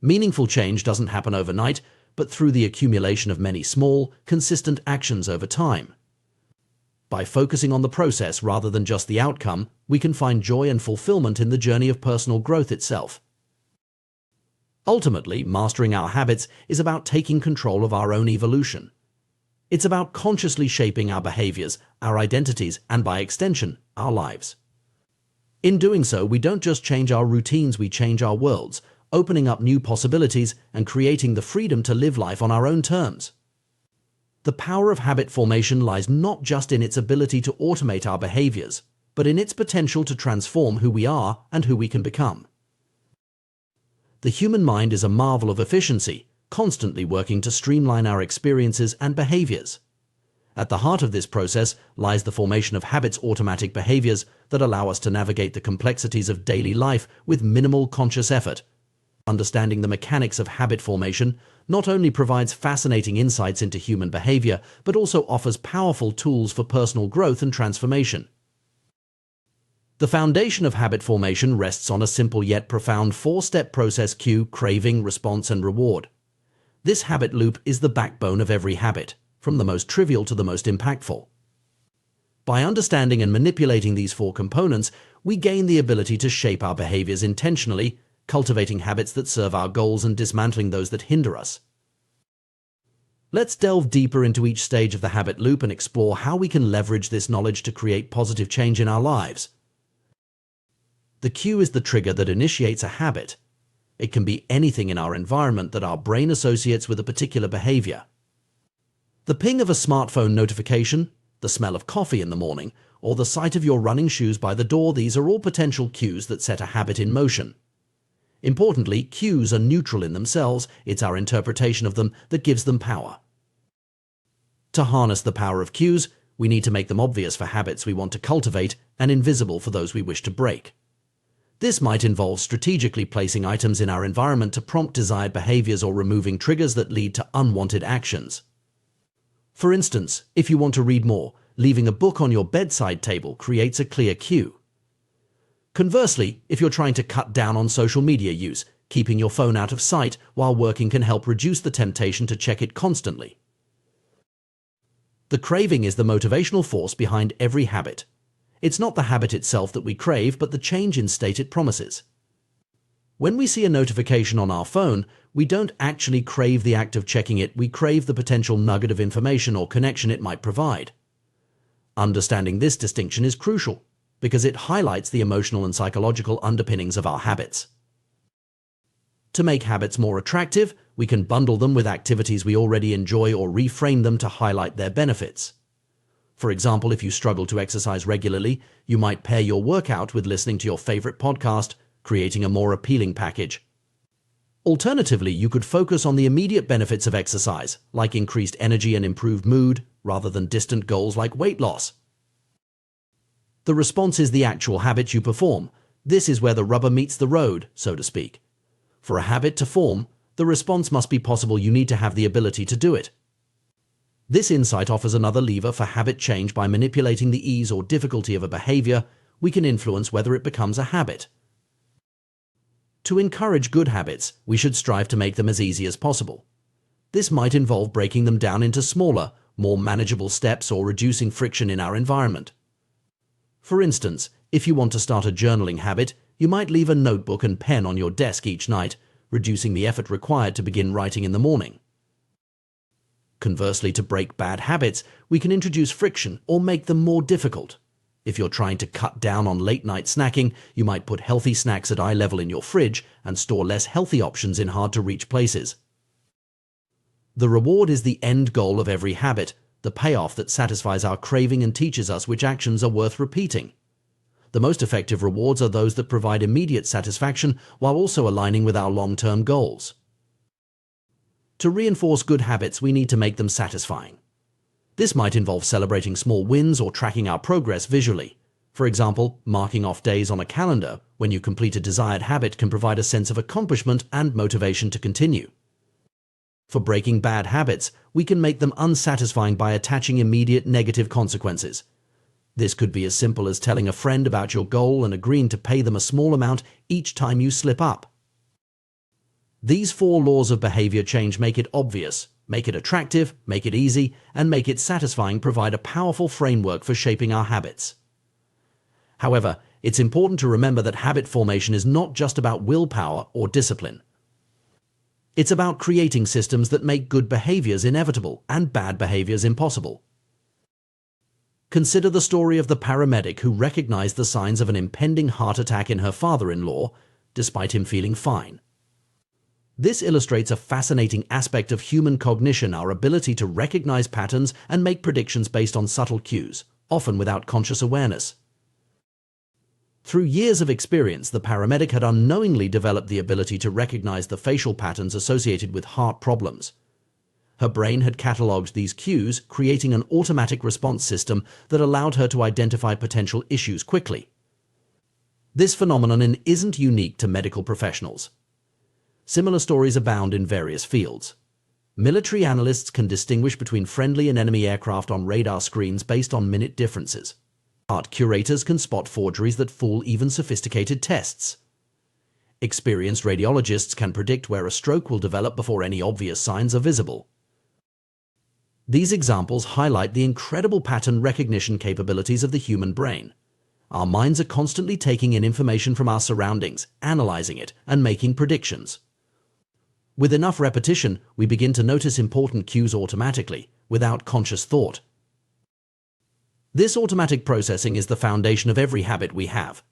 Meaningful change doesn't happen overnight, but through the accumulation of many small, consistent actions over time. By focusing on the process rather than just the outcome, we can find joy and fulfillment in the journey of personal growth itself. Ultimately, mastering our habits is about taking control of our own evolution. It's about consciously shaping our behaviors, our identities, and by extension, our lives. In doing so, we don't just change our routines, we change our worlds, opening up new possibilities and creating the freedom to live life on our own terms. The power of habit formation lies not just in its ability to automate our behaviors, but in its potential to transform who we are and who we can become. The human mind is a marvel of efficiency, constantly working to streamline our experiences and behaviors. At the heart of this process lies the formation of habits, automatic behaviors that allow us to navigate the complexities of daily life with minimal conscious effort. Understanding the mechanics of habit formation not only provides fascinating insights into human behavior, but also offers powerful tools for personal growth and transformation. The foundation of habit formation rests on a simple yet profound four-step process: cue, craving, response, and reward. This habit loop is the backbone of every habit, from the most trivial to the most impactful. By understanding and manipulating these four components, we gain the ability to shape our behaviors intentionally, cultivating habits that serve our goals and dismantling those that hinder us. Let's delve deeper into each stage of the habit loop and explore how we can leverage this knowledge to create positive change in our lives. The cue is the trigger that initiates a habit. It can be anything in our environment that our brain associates with a particular behavior. The ping of a smartphone notification, the smell of coffee in the morning, or the sight of your running shoes by the door, these are all potential cues that set a habit in motion. Importantly, cues are neutral in themselves. It's our interpretation of them that gives them power. To harness the power of cues, we need to make them obvious for habits we want to cultivate and invisible for those we wish to break. This might involve strategically placing items in our environment to prompt desired behaviors or removing triggers that lead to unwanted actions. For instance, if you want to read more, leaving a book on your bedside table creates a clear cue. Conversely, if you're trying to cut down on social media use, keeping your phone out of sight while working can help reduce the temptation to check it constantly. The craving is the motivational force behind every habit. It's not the habit itself that we crave, but the change in state it promises. When we see a notification on our phone, we don't actually crave the act of checking it, we crave the potential nugget of information or connection it might provide. Understanding this distinction is crucial, because it highlights the emotional and psychological underpinnings of our habits. To make habits more attractive, we can bundle them with activities we already enjoy or reframe them to highlight their benefits. For example, if you struggle to exercise regularly, you might pair your workout with listening to your favorite podcast, creating a more appealing package. Alternatively, you could focus on the immediate benefits of exercise, like increased energy and improved mood, rather than distant goals like weight loss. The response is the actual habit you perform. This is where the rubber meets the road, so to speak. For a habit to form, the response must be possible. You need to have the ability to do it. This insight offers another lever for habit change. By manipulating the ease or difficulty of a behavior, we can influence whether it becomes a habit. To encourage good habits, we should strive to make them as easy as possible. This might involve breaking them down into smaller, more manageable steps or reducing friction in our environment. For instance, if you want to start a journaling habit, you might leave a notebook and pen on your desk each night, reducing the effort required to begin writing in the morning. Conversely, to break bad habits, we can introduce friction or make them more difficult. If you're trying to cut down on late-night snacking, you might put healthy snacks at eye level in your fridge and store less healthy options in hard-to-reach places. The reward is the end goal of every habit, the payoff that satisfies our craving and teaches us which actions are worth repeating. The most effective rewards are those that provide immediate satisfaction while also aligning with our long-term goals. To reinforce good habits, we need to make them satisfying. This might involve celebrating small wins or tracking our progress visually. For example, marking off days on a calendar when you complete a desired habit can provide a sense of accomplishment and motivation to continue. For breaking bad habits, we can make them unsatisfying by attaching immediate negative consequences. This could be as simple as telling a friend about your goal and agreeing to pay them a small amount each time you slip up. These 4 laws of behavior change make it obvious, make it attractive, make it easy, and make it satisfying provide a powerful framework for shaping our habits. However, it's important to remember that habit formation is not just about willpower or discipline. It's about creating systems that make good behaviors inevitable and bad behaviors impossible. Consider the story of the paramedic who recognized the signs of an impending heart attack in her father-in-law, despite him feeling fine. This illustrates a fascinating aspect of human cognition, our ability to recognize patterns and make predictions based on subtle cues, often without conscious awareness. Through years of experience, the paramedic had unknowingly developed the ability to recognize the facial patterns associated with heart problems. Her brain had catalogued these cues, creating an automatic response system that allowed her to identify potential issues quickly. This phenomenon isn't unique to medical professionals. Similar stories abound in various fields. Military analysts can distinguish between friendly and enemy aircraft on radar screens based on minute differences. Art curators can spot forgeries that fool even sophisticated tests. Experienced radiologists can predict where a stroke will develop before any obvious signs are visible. These examples highlight the incredible pattern recognition capabilities of the human brain. Our minds are constantly taking in information from our surroundings, analyzing it, and making predictions. With enough repetition, we begin to notice important cues automatically, without conscious thought. This automatic processing is the foundation of every habit we have.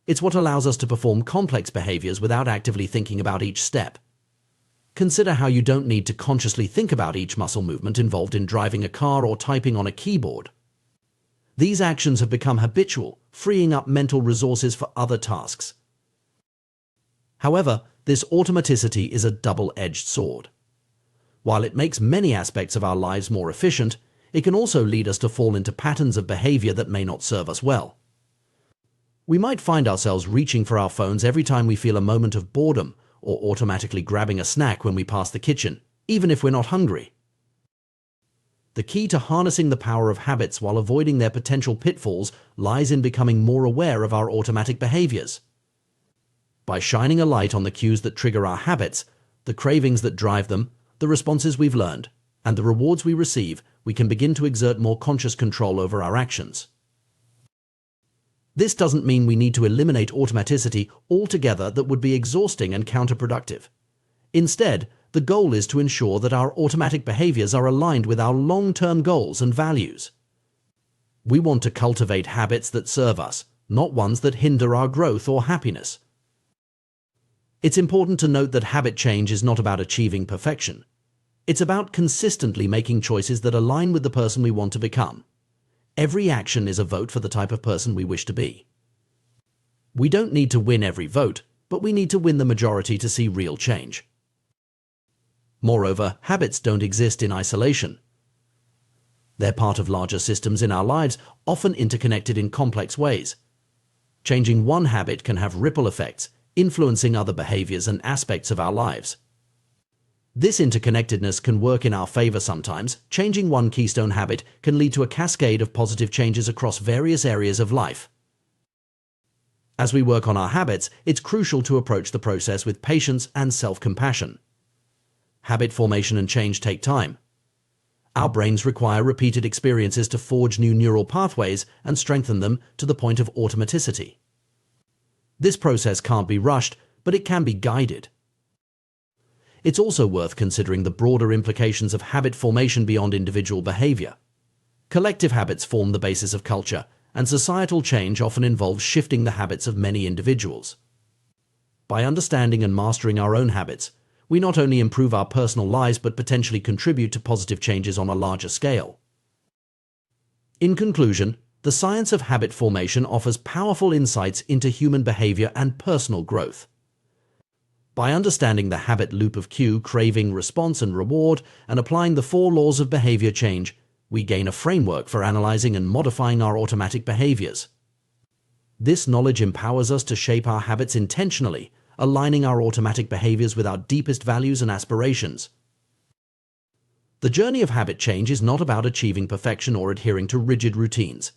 It's what allows us to perform complex behaviors without actively thinking about each step. Consider how you don't need to consciously think about each muscle movement involved in driving a car or typing on a keyboard. These actions have become habitual, freeing up mental resources for other tasks. However, this automaticity is a double-edged sword. While it makes many aspects of our lives more efficient, it can also lead us to fall into patterns of behavior that may not serve us well. We might find ourselves reaching for our phones every time we feel a moment of boredom, or automatically grabbing a snack when we pass the kitchen, even if we're not hungry. The key to harnessing the power of habits while avoiding their potential pitfalls lies in becoming more aware of our automatic behaviors. By shining a light on the cues that trigger our habits, the cravings that drive them, the responses we've learned, and the rewards we receive, we can begin to exert more conscious control over our actions. This doesn't mean we need to eliminate automaticity altogether. That would be exhausting and counterproductive. Instead, the goal is to ensure that our automatic behaviors are aligned with our long-term goals and values. We want to cultivate habits that serve us, not ones that hinder our growth or happiness. It's important to note that habit change is not about achieving perfection. It's about consistently making choices that align with the person we want to become. Every action is a vote for the type of person we wish to be. We don't need to win every vote, but we need to win the majority to see real change. Moreover, habits don't exist in isolation. They're part of larger systems in our lives, often interconnected in complex ways. Changing one habit can have ripple effects, influencing other behaviors and aspects of our lives. This interconnectedness can work in our favor sometimes. Changing one keystone habit can lead to a cascade of positive changes across various areas of life. As we work on our habits, it's crucial to approach the process with patience and self-compassion. Habit formation and change take time. Our brains require repeated experiences to forge new neural pathways and strengthen them to the point of automaticity. This process can't be rushed, but it can be guided. It's also worth considering the broader implications of habit formation beyond individual behavior. Collective habits form the basis of culture, and societal change often involves shifting the habits of many individuals. By understanding and mastering our own habits, we not only improve our personal lives but potentially contribute to positive changes on a larger scale. In conclusion, the science of habit formation offers powerful insights into human behavior and personal growth. By understanding the habit loop of cue, craving, response, and reward, and applying the 4 laws of behavior change, we gain a framework for analyzing and modifying our automatic behaviors. This knowledge empowers us to shape our habits intentionally, aligning our automatic behaviors with our deepest values and aspirations. The journey of habit change is not about achieving perfection or adhering to rigid routines.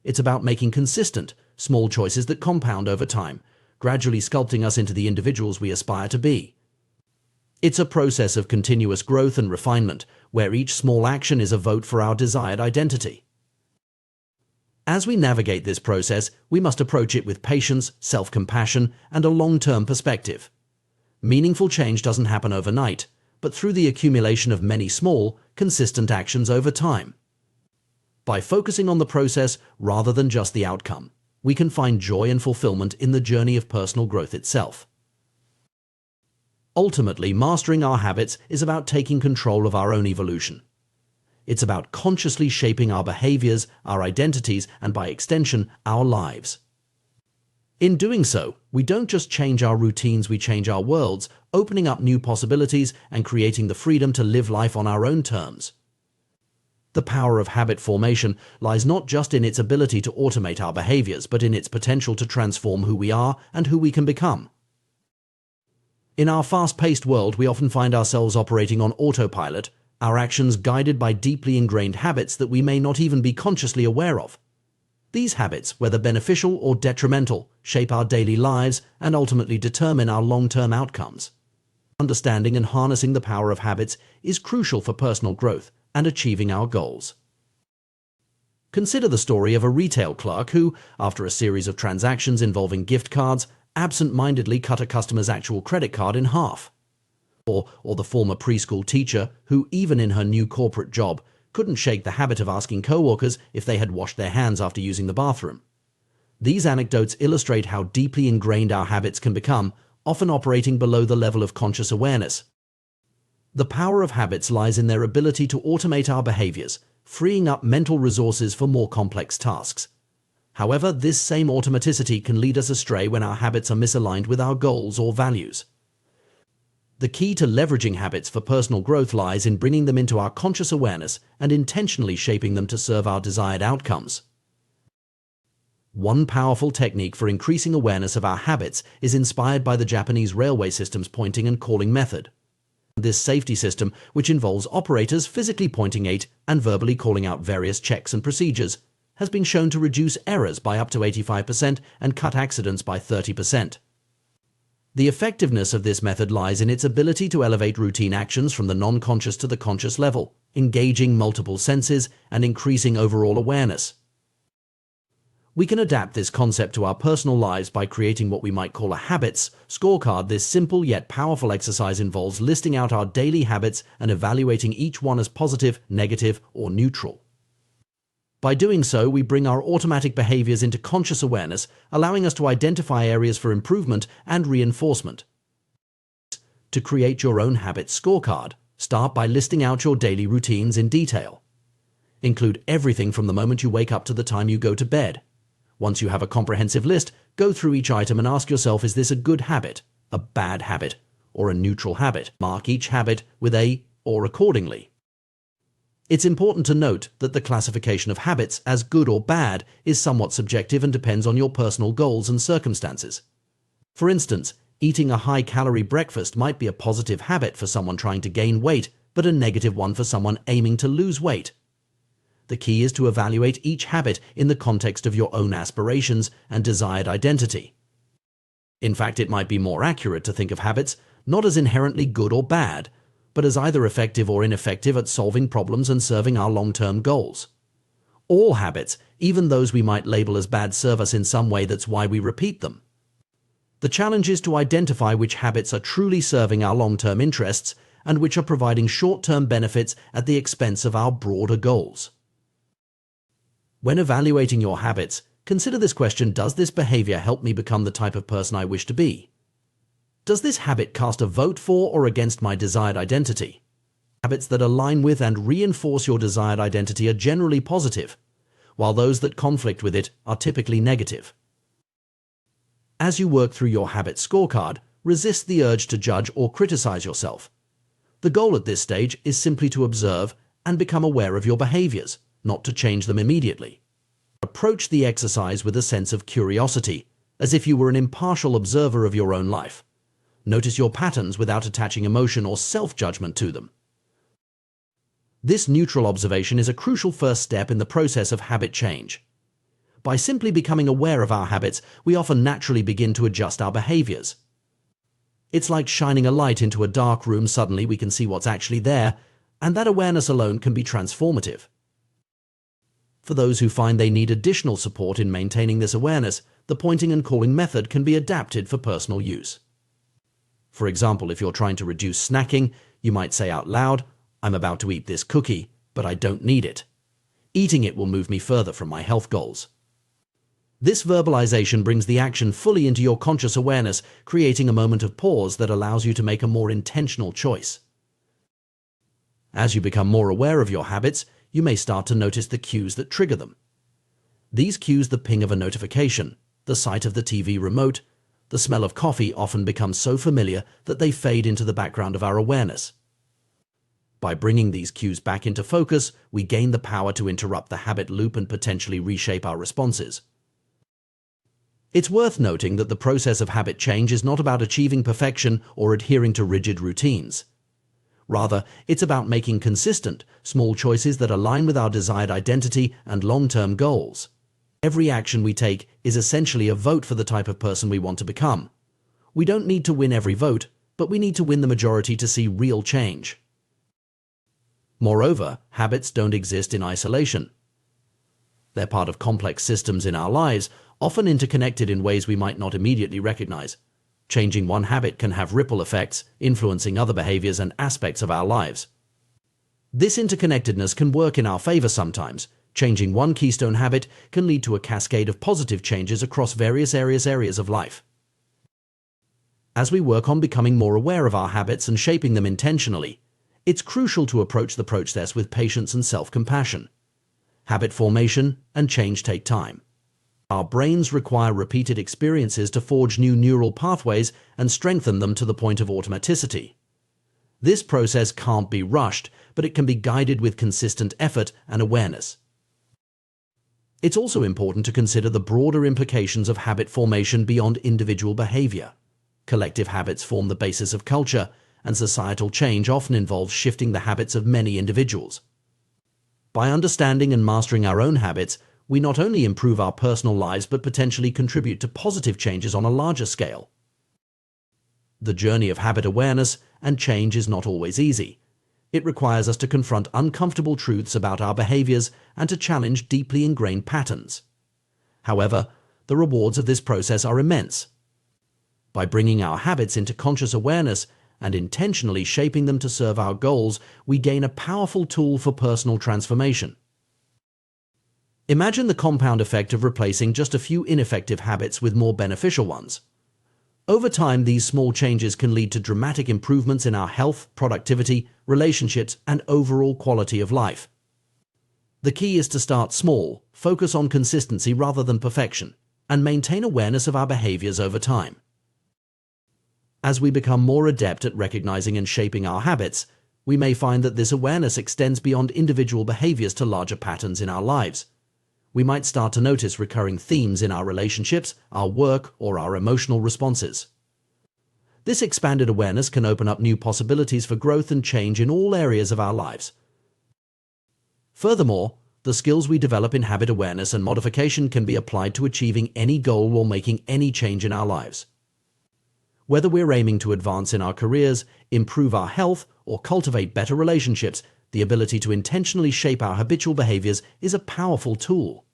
It's about making consistent, small choices that compound over time, gradually sculpting us into the individuals we aspire to be. It's a process of continuous growth and refinement, where each small action is a vote for our desired identity. As we navigate this process, we must approach it with patience, self-compassion, and a long-term perspective. Meaningful change doesn't happen overnight, but through the accumulation of many small, consistent actions over time. By focusing on the process rather than just the outcome, we can find joy and fulfillment in the journey of personal growth itself. Ultimately, mastering our habits is about taking control of our own evolution. It's about consciously shaping our behaviors, our identities, and by extension, our lives. In doing so, we don't just change our routines, we change our worlds, opening up new possibilities and creating the freedom to live life on our own terms. The power of habit formation lies not just in its ability to automate our behaviors, but in its potential to transform who we are and who we can become. In our fast-paced world, we often find ourselves operating on autopilot, our actions guided by deeply ingrained habits that we may not even be consciously aware of. These habits, whether beneficial or detrimental, shape our daily lives and ultimately determine our long-term outcomes. Understanding and harnessing the power of habits is crucial for personal growth and achieving our goals. Consider the story of a retail clerk who, after a series of transactions involving gift cards, absent-mindedly cut a customer's actual credit card in half. Or the former preschool teacher who, even in her new corporate job, couldn't shake the habit of asking coworkers if they had washed their hands after using the bathroom. These anecdotes illustrate how deeply ingrained our habits can become, often operating below the level of conscious awareness. The power of habits lies in their ability to automate our behaviors, freeing up mental resources for more complex tasks. However, this same automaticity can lead us astray when our habits are misaligned with our goals or values. The key to leveraging habits for personal growth lies in bringing them into our conscious awareness and intentionally shaping them to serve our desired outcomes. One powerful technique for increasing awareness of our habits is inspired by the Japanese railway system's pointing and calling method. This safety system, which involves operators physically pointing at and verbally calling out various checks and procedures, has been shown to reduce errors by up to 85% and cut accidents by 30%. The effectiveness of this method lies in its ability to elevate routine actions from the non-conscious to the conscious level, engaging multiple senses and increasing overall awareness. We can adapt this concept to our personal lives by creating what we might call a habits scorecard. This simple yet powerful exercise involves listing out our daily habits and evaluating each one as positive, negative, or neutral. By doing so, we bring our automatic behaviors into conscious awareness, allowing us to identify areas for improvement and reinforcement. To create your own habits scorecard, start by listing out your daily routines in detail. Include everything from the moment you wake up to the time you go to bed. Once you have a comprehensive list, go through each item and ask yourself, is this a good habit, a bad habit, or a neutral habit? Mark each habit with a or accordingly. It's important to note that the classification of habits as good or bad is somewhat subjective and depends on your personal goals and circumstances. For instance, eating a high-calorie breakfast might be a positive habit for someone trying to gain weight, but a negative one for someone aiming to lose weight. The key is to evaluate each habit in the context of your own aspirations and desired identity. In fact, it might be more accurate to think of habits not as inherently good or bad, but as either effective or ineffective at solving problems and serving our long-term goals. All habits, even those we might label as bad, serve us in some way. That's why we repeat them. The challenge is to identify which habits are truly serving our long-term interests and which are providing short-term benefits at the expense of our broader goals. When evaluating your habits, consider this question: does this behavior help me become the type of person I wish to be? Does this habit cast a vote for or against my desired identity? Habits that align with and reinforce your desired identity are generally positive, while those that conflict with it are typically negative. As you work through your habit scorecard, resist the urge to judge or criticize yourself. The goal at this stage is simply to observe and become aware of your behaviors, not to change them immediately. Approach the exercise with a sense of curiosity, as if you were an impartial observer of your own life. Notice your patterns without attaching emotion or self-judgment to them. This neutral observation is a crucial first step in the process of habit change. By simply becoming aware of our habits, we often naturally begin to adjust our behaviors. It's like shining a light into a dark room. Suddenly we can see what's actually there, and that awareness alone can be transformative. For those who find they need additional support in maintaining this awareness, the pointing and calling method can be adapted for personal use. For example, if you're trying to reduce snacking, you might say out loud, "I'm about to eat this cookie, but I don't need it. Eating it will move me further from my health goals." This verbalization brings the action fully into your conscious awareness, creating a moment of pause that allows you to make a more intentional choice. As you become more aware of your habits, you may start to notice the cues that trigger them. These cues, the ping of a notification, the sight of the TV remote, the smell of coffee, often become so familiar that they fade into the background of our awareness. By bringing these cues back into focus, we gain the power to interrupt the habit loop and potentially reshape our responses. It's worth noting that the process of habit change is not about achieving perfection or adhering to rigid routines. Rather, it's about making consistent, small choices that align with our desired identity and long-term goals. Every action we take is essentially a vote for the type of person we want to become. We don't need to win every vote, but we need to win the majority to see real change. Moreover, habits don't exist in isolation. They're part of complex systems in our lives, often interconnected in ways we might not immediately recognize. Changing one habit can have ripple effects, influencing other behaviors and aspects of our lives. This interconnectedness can work in our favor sometimes. Changing one keystone habit can lead to a cascade of positive changes across various areas of life. As we work on becoming more aware of our habits and shaping them intentionally, it's crucial to approach the process with patience and self-compassion. Habit formation and change take time. Our brains require repeated experiences to forge new neural pathways and strengthen them to the point of automaticity. This process can't be rushed, but it can be guided with consistent effort and awareness. It's also important to consider the broader implications of habit formation beyond individual behavior. Collective habits form the basis of culture, and societal change often involves shifting the habits of many individuals. By understanding and mastering our own habits, we not only improve our personal lives but potentially contribute to positive changes on a larger scale. The journey of habit awareness and change is not always easy. It requires us to confront uncomfortable truths about our behaviors and to challenge deeply ingrained patterns. However, the rewards of this process are immense. By bringing our habits into conscious awareness and intentionally shaping them to serve our goals, we gain a powerful tool for personal transformation. Imagine the compound effect of replacing just a few ineffective habits with more beneficial ones. Over time, these small changes can lead to dramatic improvements in our health, productivity, relationships, and overall quality of life. The key is to start small, focus on consistency rather than perfection, and maintain awareness of our behaviors over time. As we become more adept at recognizing and shaping our habits, we may find that this awareness extends beyond individual behaviors to larger patterns in our lives. We might start to notice recurring themes in our relationships, our work, or our emotional responses. This expanded awareness can open up new possibilities for growth and change in all areas of our lives. Furthermore, the skills we develop in habit awareness and modification can be applied to achieving any goal or making any change in our lives. Whether we're aiming to advance in our careers, improve our health, or cultivate better relationships, the ability to intentionally shape our habitual behaviors is a powerful tool.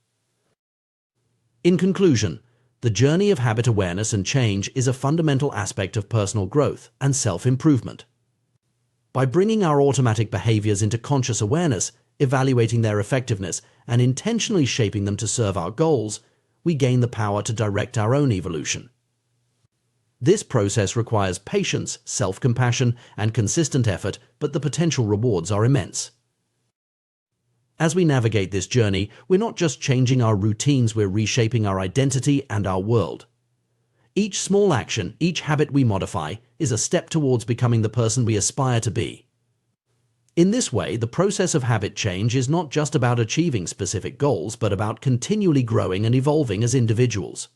In conclusion, the journey of habit awareness and change is a fundamental aspect of personal growth and self-improvement. By bringing our automatic behaviors into conscious awareness, evaluating their effectiveness, and intentionally shaping them to serve our goals, we gain the power to direct our own evolution. This process requires patience, self-compassion, and consistent effort, but the potential rewards are immense. As we navigate this journey, we're not just changing our routines, we're reshaping our identity and our world. Each small action, each habit we modify, is a step towards becoming the person we aspire to be. In this way, the process of habit change is not just about achieving specific goals, but about continually growing and evolving as individuals.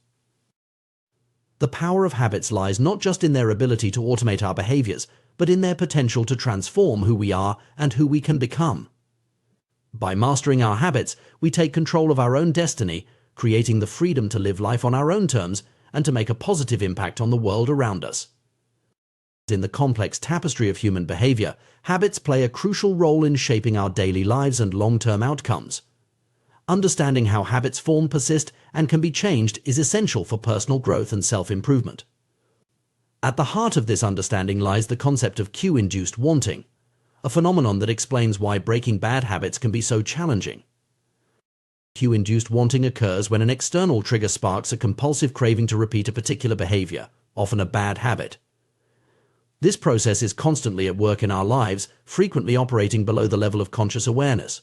The power of habits lies not just in their ability to automate our behaviors, but in their potential to transform who we are and who we can become. By mastering our habits, we take control of our own destiny, creating the freedom to live life on our own terms and to make a positive impact on the world around us. In the complex tapestry of human behavior, habits play a crucial role in shaping our daily lives and long-term outcomes. Understanding how habits form, persist, and can be changed is essential for personal growth and self-improvement. At the heart of this understanding lies the concept of cue-induced wanting, a phenomenon that explains why breaking bad habits can be so challenging. Cue-induced wanting occurs when an external trigger sparks a compulsive craving to repeat a particular behavior, often a bad habit. This process is constantly at work in our lives, frequently operating below the level of conscious awareness.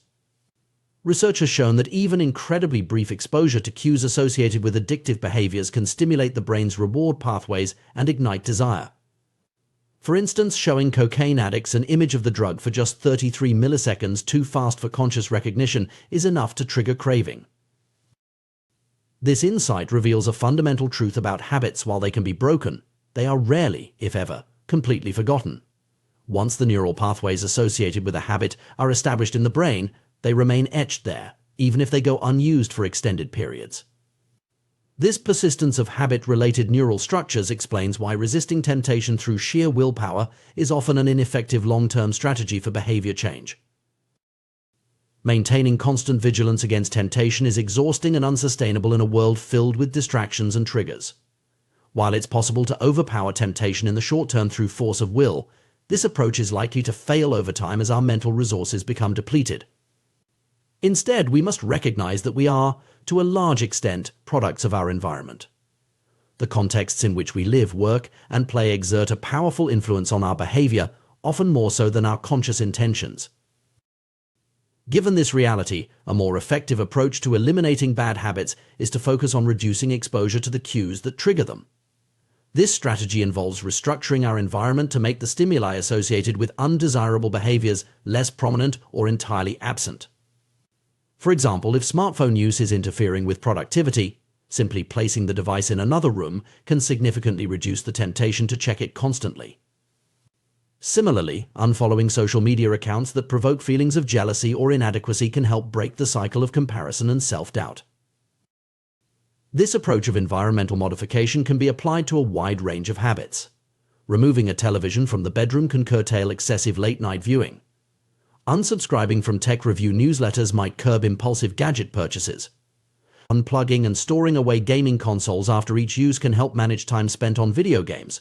Research has shown that even incredibly brief exposure to cues associated with addictive behaviors can stimulate the brain's reward pathways and ignite desire. For instance, showing cocaine addicts an image of the drug for just 33 milliseconds too fast for conscious recognition is enough to trigger craving. This insight reveals a fundamental truth about habits. While they can be broken, they are rarely, if ever, completely forgotten. Once the neural pathways associated with a habit are established in the brain, they remain etched there, even if they go unused for extended periods. This persistence of habit-related neural structures explains why resisting temptation through sheer willpower is often an ineffective long-term strategy for behavior change. Maintaining constant vigilance against temptation is exhausting and unsustainable in a world filled with distractions and triggers. While it's possible to overpower temptation in the short term through force of will, this approach is likely to fail over time as our mental resources become depleted. Instead, we must recognize that we are, to a large extent, products of our environment. The contexts in which we live, work, and play exert a powerful influence on our behavior, often more so than our conscious intentions. Given this reality, a more effective approach to eliminating bad habits is to focus on reducing exposure to the cues that trigger them. This strategy involves restructuring our environment to make the stimuli associated with undesirable behaviors less prominent or entirely absent. For example, if smartphone use is interfering with productivity, simply placing the device in another room can significantly reduce the temptation to check it constantly. Similarly, unfollowing social media accounts that provoke feelings of jealousy or inadequacy can help break the cycle of comparison and self-doubt. This approach of environmental modification can be applied to a wide range of habits. Removing a television from the bedroom can curtail excessive late-night viewing. Unsubscribing from tech review newsletters might curb impulsive gadget purchases. Unplugging and storing away gaming consoles after each use can help manage time spent on video games.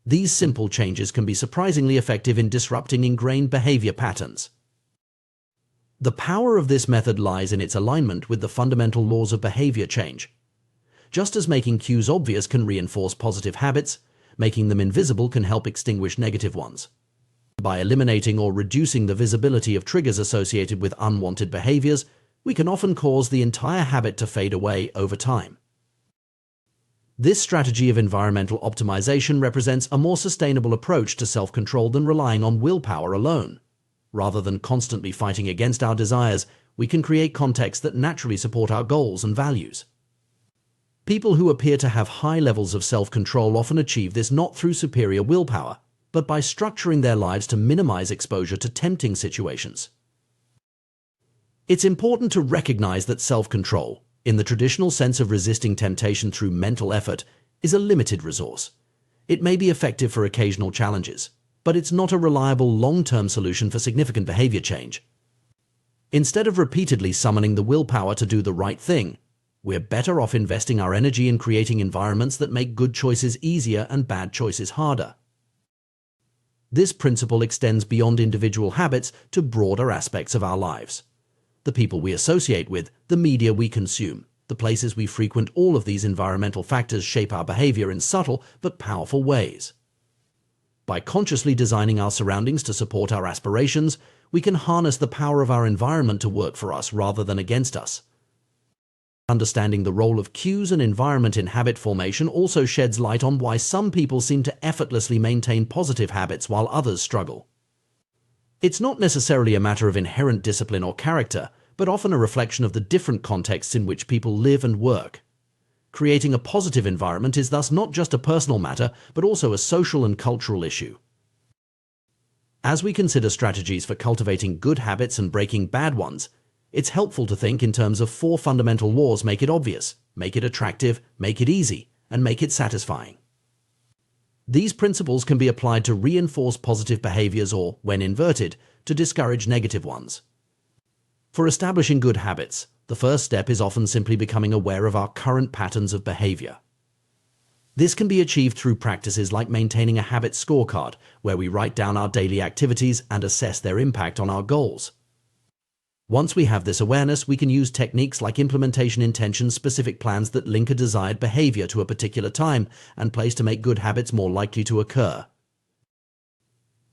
These simple changes can be surprisingly effective in disrupting ingrained behavior patterns. The power of this method lies in its alignment with the fundamental laws of behavior change. Just as making cues obvious can reinforce positive habits, making them invisible can help extinguish negative ones. By eliminating or reducing the visibility of triggers associated with unwanted behaviors, we can often cause the entire habit to fade away over time. This strategy of environmental optimization represents a more sustainable approach to self-control than relying on willpower alone. Rather than constantly fighting against our desires, we can create contexts that naturally support our goals and values. People who appear to have high levels of self-control often achieve this not through superior willpower, but by structuring their lives to minimize exposure to tempting situations. It's important to recognize that self-control, in the traditional sense of resisting temptation through mental effort, is a limited resource. It may be effective for occasional challenges, but it's not a reliable long-term solution for significant behavior change. Instead of repeatedly summoning the willpower to do the right thing, we're better off investing our energy in creating environments that make good choices easier and bad choices harder. This principle extends beyond individual habits to broader aspects of our lives. The people we associate with, the media we consume, the places we frequent, all of these environmental factors shape our behavior in subtle but powerful ways. By consciously designing our surroundings to support our aspirations, we can harness the power of our environment to work for us rather than against us. Understanding the role of cues and environment in habit formation also sheds light on why some people seem to effortlessly maintain positive habits while others struggle. It's not necessarily a matter of inherent discipline or character, but often a reflection of the different contexts in which people live and work. Creating a positive environment is thus not just a personal matter, but also a social and cultural issue. As we consider strategies for cultivating good habits and breaking bad ones, it's helpful to think in terms of 4 fundamental laws: make it obvious, make it attractive, make it easy, and make it satisfying. These principles can be applied to reinforce positive behaviors or, when inverted, to discourage negative ones. For establishing good habits, the first step is often simply becoming aware of our current patterns of behavior. This can be achieved through practices like maintaining a habit scorecard, where we write down our daily activities and assess their impact on our goals. Once we have this awareness, we can use techniques like implementation intentions, specific plans that link a desired behavior to a particular time and place to make good habits more likely to occur.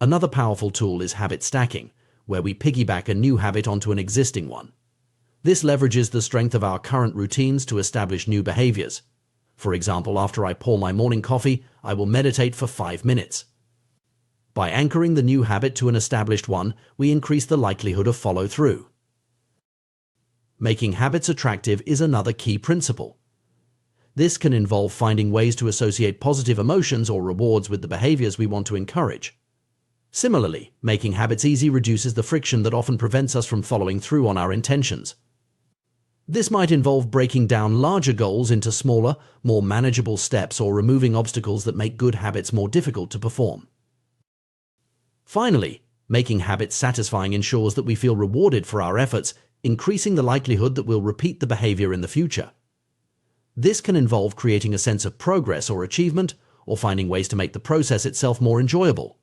Another powerful tool is habit stacking, where we piggyback a new habit onto an existing one. This leverages the strength of our current routines to establish new behaviors. For example, after I pour my morning coffee, I will meditate for 5 minutes. By anchoring the new habit to an established one, we increase the likelihood of follow-through. Making habits attractive is another key principle. This can involve finding ways to associate positive emotions or rewards with the behaviors we want to encourage. Similarly, making habits easy reduces the friction that often prevents us from following through on our intentions. This might involve breaking down larger goals into smaller, more manageable steps or removing obstacles that make good habits more difficult to perform. Finally, making habits satisfying ensures that we feel rewarded for our efforts, increasing the likelihood that we'll repeat the behavior in the future. This can involve creating a sense of progress or achievement, or finding ways to make the process itself more enjoyable.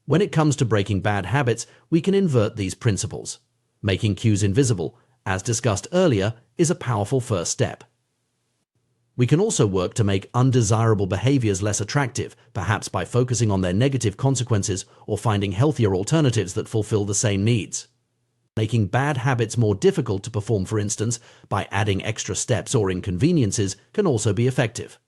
When it comes to breaking bad habits, we can invert these principles. Making cues invisible, as discussed earlier, is a powerful first step. We can also work to make undesirable behaviors less attractive, perhaps by focusing on their negative consequences or finding healthier alternatives that fulfill the same needs. Making bad habits more difficult to perform, for instance, by adding extra steps or inconveniences, can also be effective.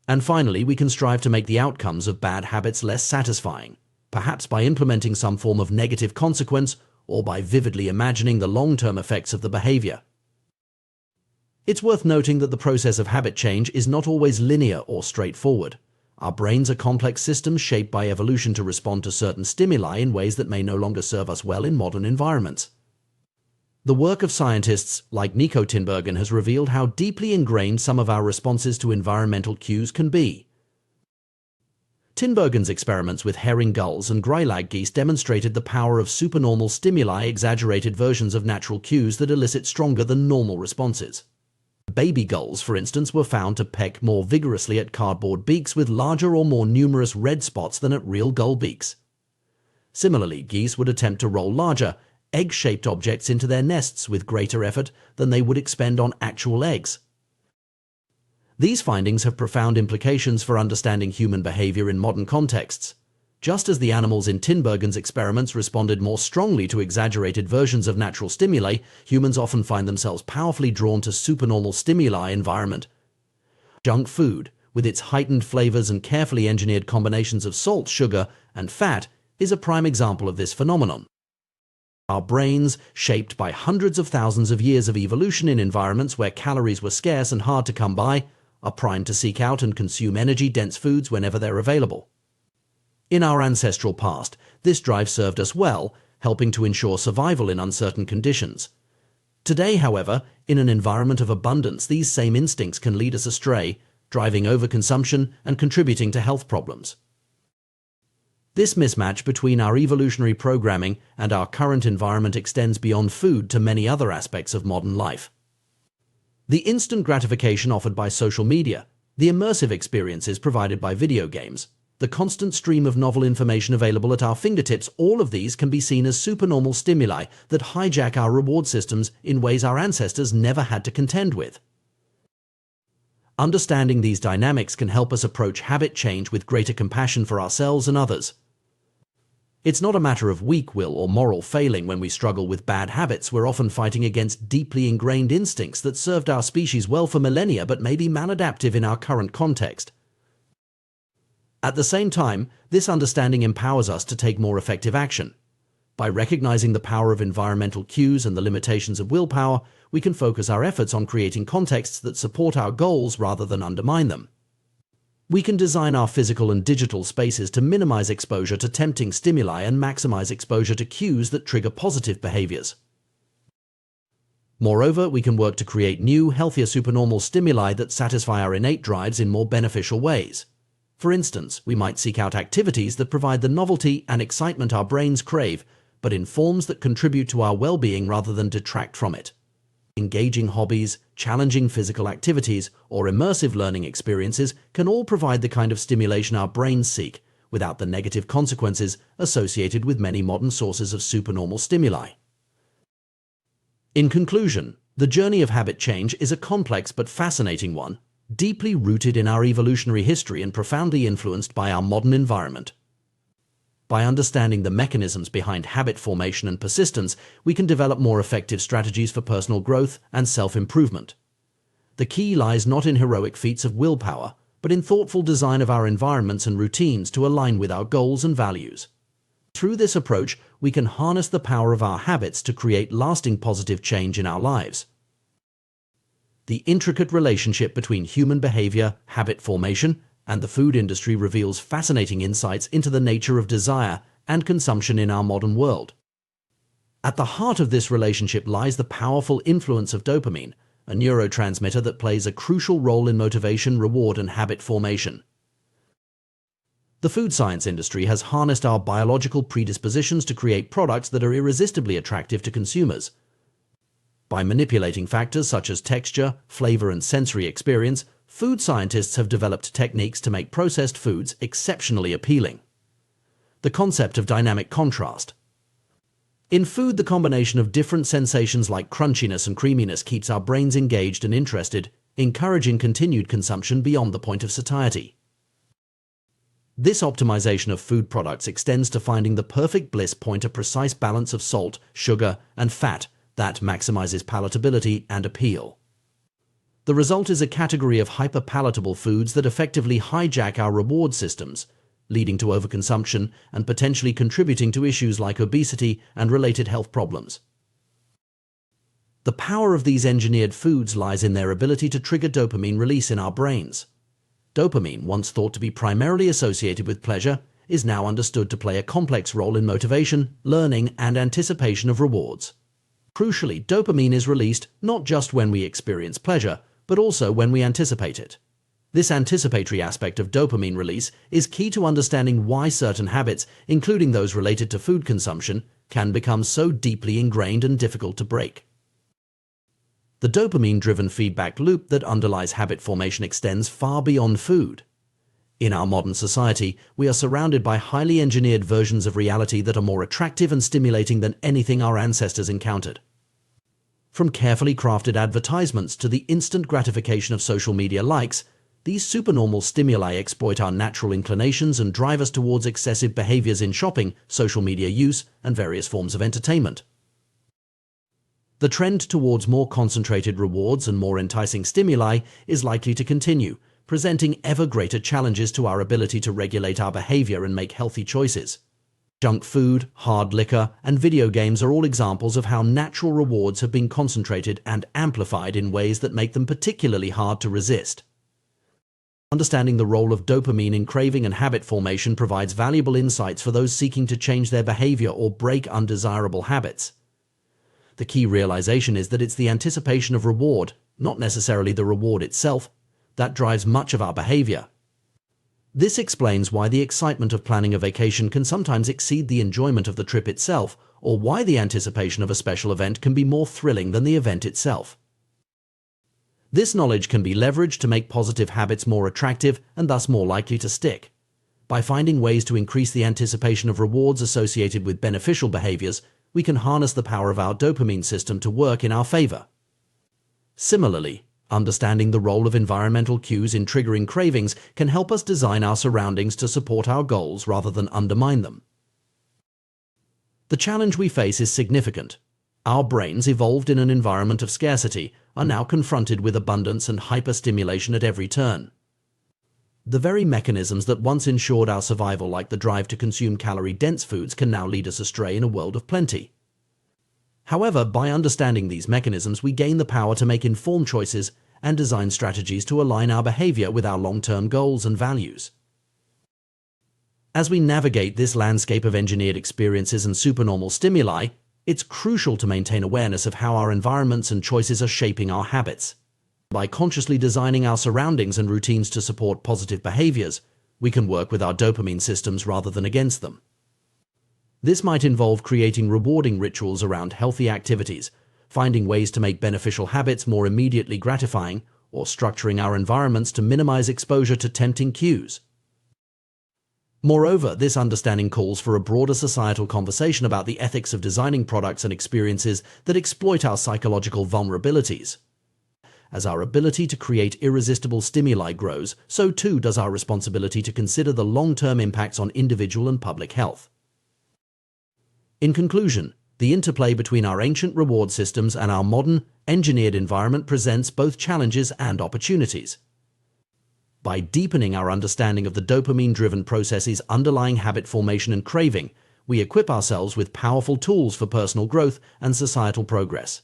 And finally, we can strive to make the outcomes of bad habits less satisfying, perhaps by implementing some form of negative consequence or by vividly imagining the long-term effects of the behavior. It's worth noting that the process of habit change is not always linear or straightforward. Our brains are complex systems shaped by evolution to respond to certain stimuli in ways that may no longer serve us well in modern environments. The work of scientists like Nico Tinbergen has revealed how deeply ingrained some of our responses to environmental cues can be. Tinbergen's experiments with herring gulls and greylag geese demonstrated the power of supernormal stimuli, exaggerated versions of natural cues that elicit stronger than normal responses. Baby gulls, for instance, were found to peck more vigorously at cardboard beaks with larger or more numerous red spots than at real gull beaks. Similarly, geese would attempt to roll larger, egg-shaped objects into their nests with greater effort than they would expend on actual eggs. These findings have profound implications for understanding human behavior in modern contexts. Just as the animals in Tinbergen's experiments responded more strongly to exaggerated versions of natural stimuli, humans often find themselves powerfully drawn to supernormal stimuli environment. Junk food, with its heightened flavors and carefully engineered combinations of salt, sugar, and fat, is a prime example of this phenomenon. Our brains, shaped by hundreds of thousands of years of evolution in environments where calories were scarce and hard to come by, are primed to seek out and consume energy-dense foods whenever they're available. In our ancestral past, this drive served us well, helping to ensure survival in uncertain conditions. Today, however, in an environment of abundance, these same instincts can lead us astray, driving overconsumption and contributing to health problems. This mismatch between our evolutionary programming and our current environment extends beyond food to many other aspects of modern life. The instant gratification offered by social media, the immersive experiences provided by video games, the constant stream of novel information available at our fingertips, all of these can be seen as supernormal stimuli that hijack our reward systems in ways our ancestors never had to contend with. Understanding these dynamics can help us approach habit change with greater compassion for ourselves and others. It's not a matter of weak will or moral failing when we struggle with bad habits. We're often fighting against deeply ingrained instincts that served our species well for millennia but may be maladaptive in our current context. At the same time, this understanding empowers us to take more effective action. By recognizing the power of environmental cues and the limitations of willpower, we can focus our efforts on creating contexts that support our goals rather than undermine them. We can design our physical and digital spaces to minimize exposure to tempting stimuli and maximize exposure to cues that trigger positive behaviors. Moreover, we can work to create new, healthier supernormal stimuli that satisfy our innate drives in more beneficial ways. For instance, we might seek out activities that provide the novelty and excitement our brains crave, but in forms that contribute to our well-being rather than detract from it. Engaging hobbies, challenging physical activities, or immersive learning experiences can all provide the kind of stimulation our brains seek, without the negative consequences associated with many modern sources of supernormal stimuli. In conclusion, the journey of habit change is a complex but fascinating one, deeply rooted in our evolutionary history and profoundly influenced by our modern environment. By understanding the mechanisms behind habit formation and persistence, we can develop more effective strategies for personal growth and self-improvement. The key lies not in heroic feats of willpower, but in thoughtful design of our environments and routines to align with our goals and values. Through this approach, we can harness the power of our habits to create lasting positive change in our lives. The intricate relationship between human behavior, habit formation, and the food industry reveals fascinating insights into the nature of desire and consumption in our modern world. At the heart of this relationship lies the powerful influence of dopamine, a neurotransmitter that plays a crucial role in motivation, reward, and habit formation. The food science industry has harnessed our biological predispositions to create products that are irresistibly attractive to consumers. By manipulating factors such as texture, flavor, and sensory experience, food scientists have developed techniques to make processed foods exceptionally appealing. The concept of dynamic contrast. In food, the combination of different sensations like crunchiness and creaminess keeps our brains engaged and interested, encouraging continued consumption beyond the point of satiety. This optimization of food products extends to finding the perfect bliss point, a precise balance of salt, sugar, and fat that maximizes palatability and appeal. The result is a category of hyperpalatable foods that effectively hijack our reward systems, leading to overconsumption and potentially contributing to issues like obesity and related health problems. The power of these engineered foods lies in their ability to trigger dopamine release in our brains. Dopamine, once thought to be primarily associated with pleasure, is now understood to play a complex role in motivation, learning, and anticipation of rewards. Crucially, dopamine is released not just when we experience pleasure, but also when we anticipate it. This anticipatory aspect of dopamine release is key to understanding why certain habits, including those related to food consumption, can become so deeply ingrained and difficult to break. The dopamine-driven feedback loop that underlies habit formation extends far beyond food. In our modern society, we are surrounded by highly engineered versions of reality that are more attractive and stimulating than anything our ancestors encountered. From carefully crafted advertisements to the instant gratification of social media likes, these supernormal stimuli exploit our natural inclinations and drive us towards excessive behaviors in shopping, social media use, and various forms of entertainment. The trend towards more concentrated rewards and more enticing stimuli is likely to continue, presenting ever greater challenges to our ability to regulate our behavior and make healthy choices. Junk food, hard liquor, and video games are all examples of how natural rewards have been concentrated and amplified in ways that make them particularly hard to resist. Understanding the role of dopamine in craving and habit formation provides valuable insights for those seeking to change their behavior or break undesirable habits. The key realization is that it's the anticipation of reward, not necessarily the reward itself, that drives much of our behavior. This explains why the excitement of planning a vacation can sometimes exceed the enjoyment of the trip itself, or why the anticipation of a special event can be more thrilling than the event itself. This knowledge can be leveraged to make positive habits more attractive and thus more likely to stick. By finding ways to increase the anticipation of rewards associated with beneficial behaviors, we can harness the power of our dopamine system to work in our favor. Similarly, understanding the role of environmental cues in triggering cravings can help us design our surroundings to support our goals rather than undermine them. The challenge we face is significant. Our brains, evolved in an environment of scarcity, are now confronted with abundance and hyperstimulation at every turn. The very mechanisms that once ensured our survival, like the drive to consume calorie-dense foods, can now lead us astray in a world of plenty. However, by understanding these mechanisms, we gain the power to make informed choices and design strategies to align our behavior with our long-term goals and values. As we navigate this landscape of engineered experiences and supernormal stimuli, it's crucial to maintain awareness of how our environments and choices are shaping our habits. By consciously designing our surroundings and routines to support positive behaviors, we can work with our dopamine systems rather than against them. This might involve creating rewarding rituals around healthy activities, finding ways to make beneficial habits more immediately gratifying, or structuring our environments to minimize exposure to tempting cues. Moreover, this understanding calls for a broader societal conversation about the ethics of designing products and experiences that exploit our psychological vulnerabilities. As our ability to create irresistible stimuli grows, so too does our responsibility to consider the long-term impacts on individual and public health. In conclusion, the interplay between our ancient reward systems and our modern, engineered environment presents both challenges and opportunities. By deepening our understanding of the dopamine-driven processes underlying habit formation and craving, we equip ourselves with powerful tools for personal growth and societal progress.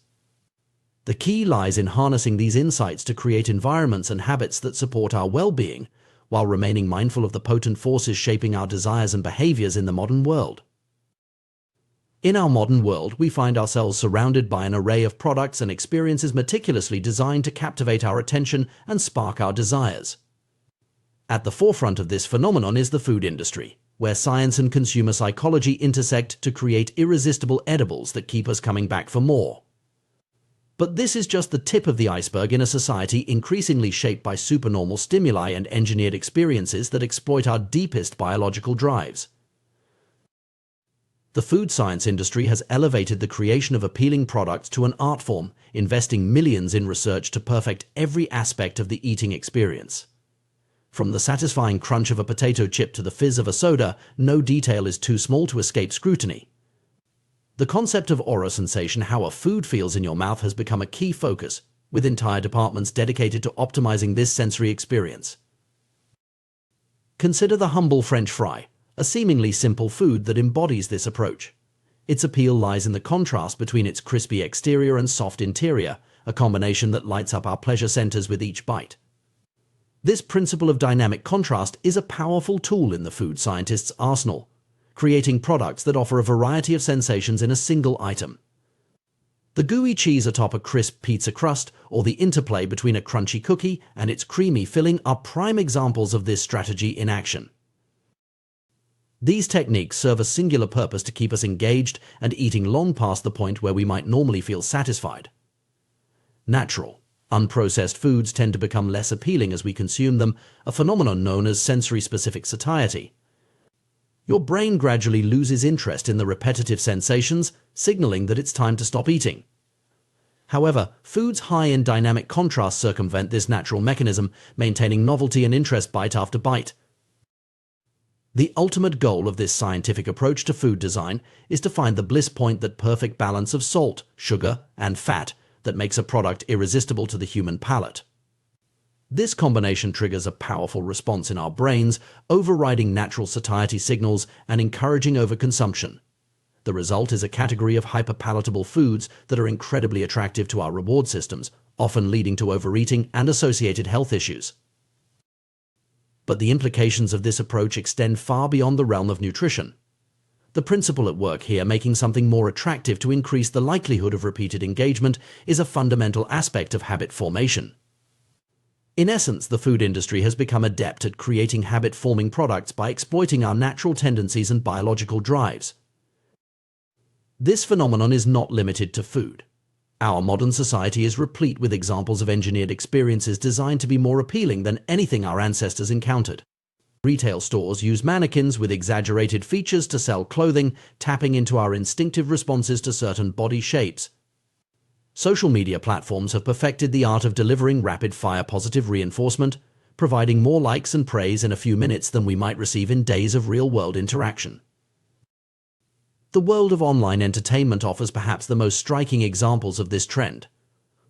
The key lies in harnessing these insights to create environments and habits that support our well-being, while remaining mindful of the potent forces shaping our desires and behaviors in the modern world. In our modern world, we find ourselves surrounded by an array of products and experiences meticulously designed to captivate our attention and spark our desires. At the forefront of this phenomenon is the food industry, where science and consumer psychology intersect to create irresistible edibles that keep us coming back for more. But this is just the tip of the iceberg in a society increasingly shaped by supernormal stimuli and engineered experiences that exploit our deepest biological drives. The food science industry has elevated the creation of appealing products to an art form, investing millions in research to perfect every aspect of the eating experience. From the satisfying crunch of a potato chip to the fizz of a soda, no detail is too small to escape scrutiny. The concept of oral sensation, how a food feels in your mouth, has become a key focus, with entire departments dedicated to optimizing this sensory experience. Consider the humble French fry, a seemingly simple food that embodies this approach. Its appeal lies in the contrast between its crispy exterior and soft interior, a combination that lights up our pleasure centers with each bite. This principle of dynamic contrast is a powerful tool in the food scientist's arsenal, creating products that offer a variety of sensations in a single item. The gooey cheese atop a crisp pizza crust, or the interplay between a crunchy cookie and its creamy filling, are prime examples of this strategy in action. These techniques serve a singular purpose: to keep us engaged and eating long past the point where we might normally feel satisfied. Natural, unprocessed foods tend to become less appealing as we consume them, a phenomenon known as sensory-specific satiety. Your brain gradually loses interest in the repetitive sensations, signaling that it's time to stop eating. However, foods high in dynamic contrast circumvent this natural mechanism, maintaining novelty and interest bite after bite. The ultimate goal of this scientific approach to food design is to find the bliss point, that perfect balance of salt, sugar, and fat that makes a product irresistible to the human palate. This combination triggers a powerful response in our brains, overriding natural satiety signals and encouraging overconsumption. The result is a category of hyperpalatable foods that are incredibly attractive to our reward systems, often leading to overeating and associated health issues. But the implications of this approach extend far beyond the realm of nutrition. The principle at work here, making something more attractive to increase the likelihood of repeated engagement, is a fundamental aspect of habit formation. In essence, the food industry has become adept at creating habit-forming products by exploiting our natural tendencies and biological drives. This phenomenon is not limited to food. Our modern society is replete with examples of engineered experiences designed to be more appealing than anything our ancestors encountered. Retail stores use mannequins with exaggerated features to sell clothing, tapping into our instinctive responses to certain body shapes. Social media platforms have perfected the art of delivering rapid-fire positive reinforcement, providing more likes and praise in a few minutes than we might receive in days of real-world interaction. The world of online entertainment offers perhaps the most striking examples of this trend.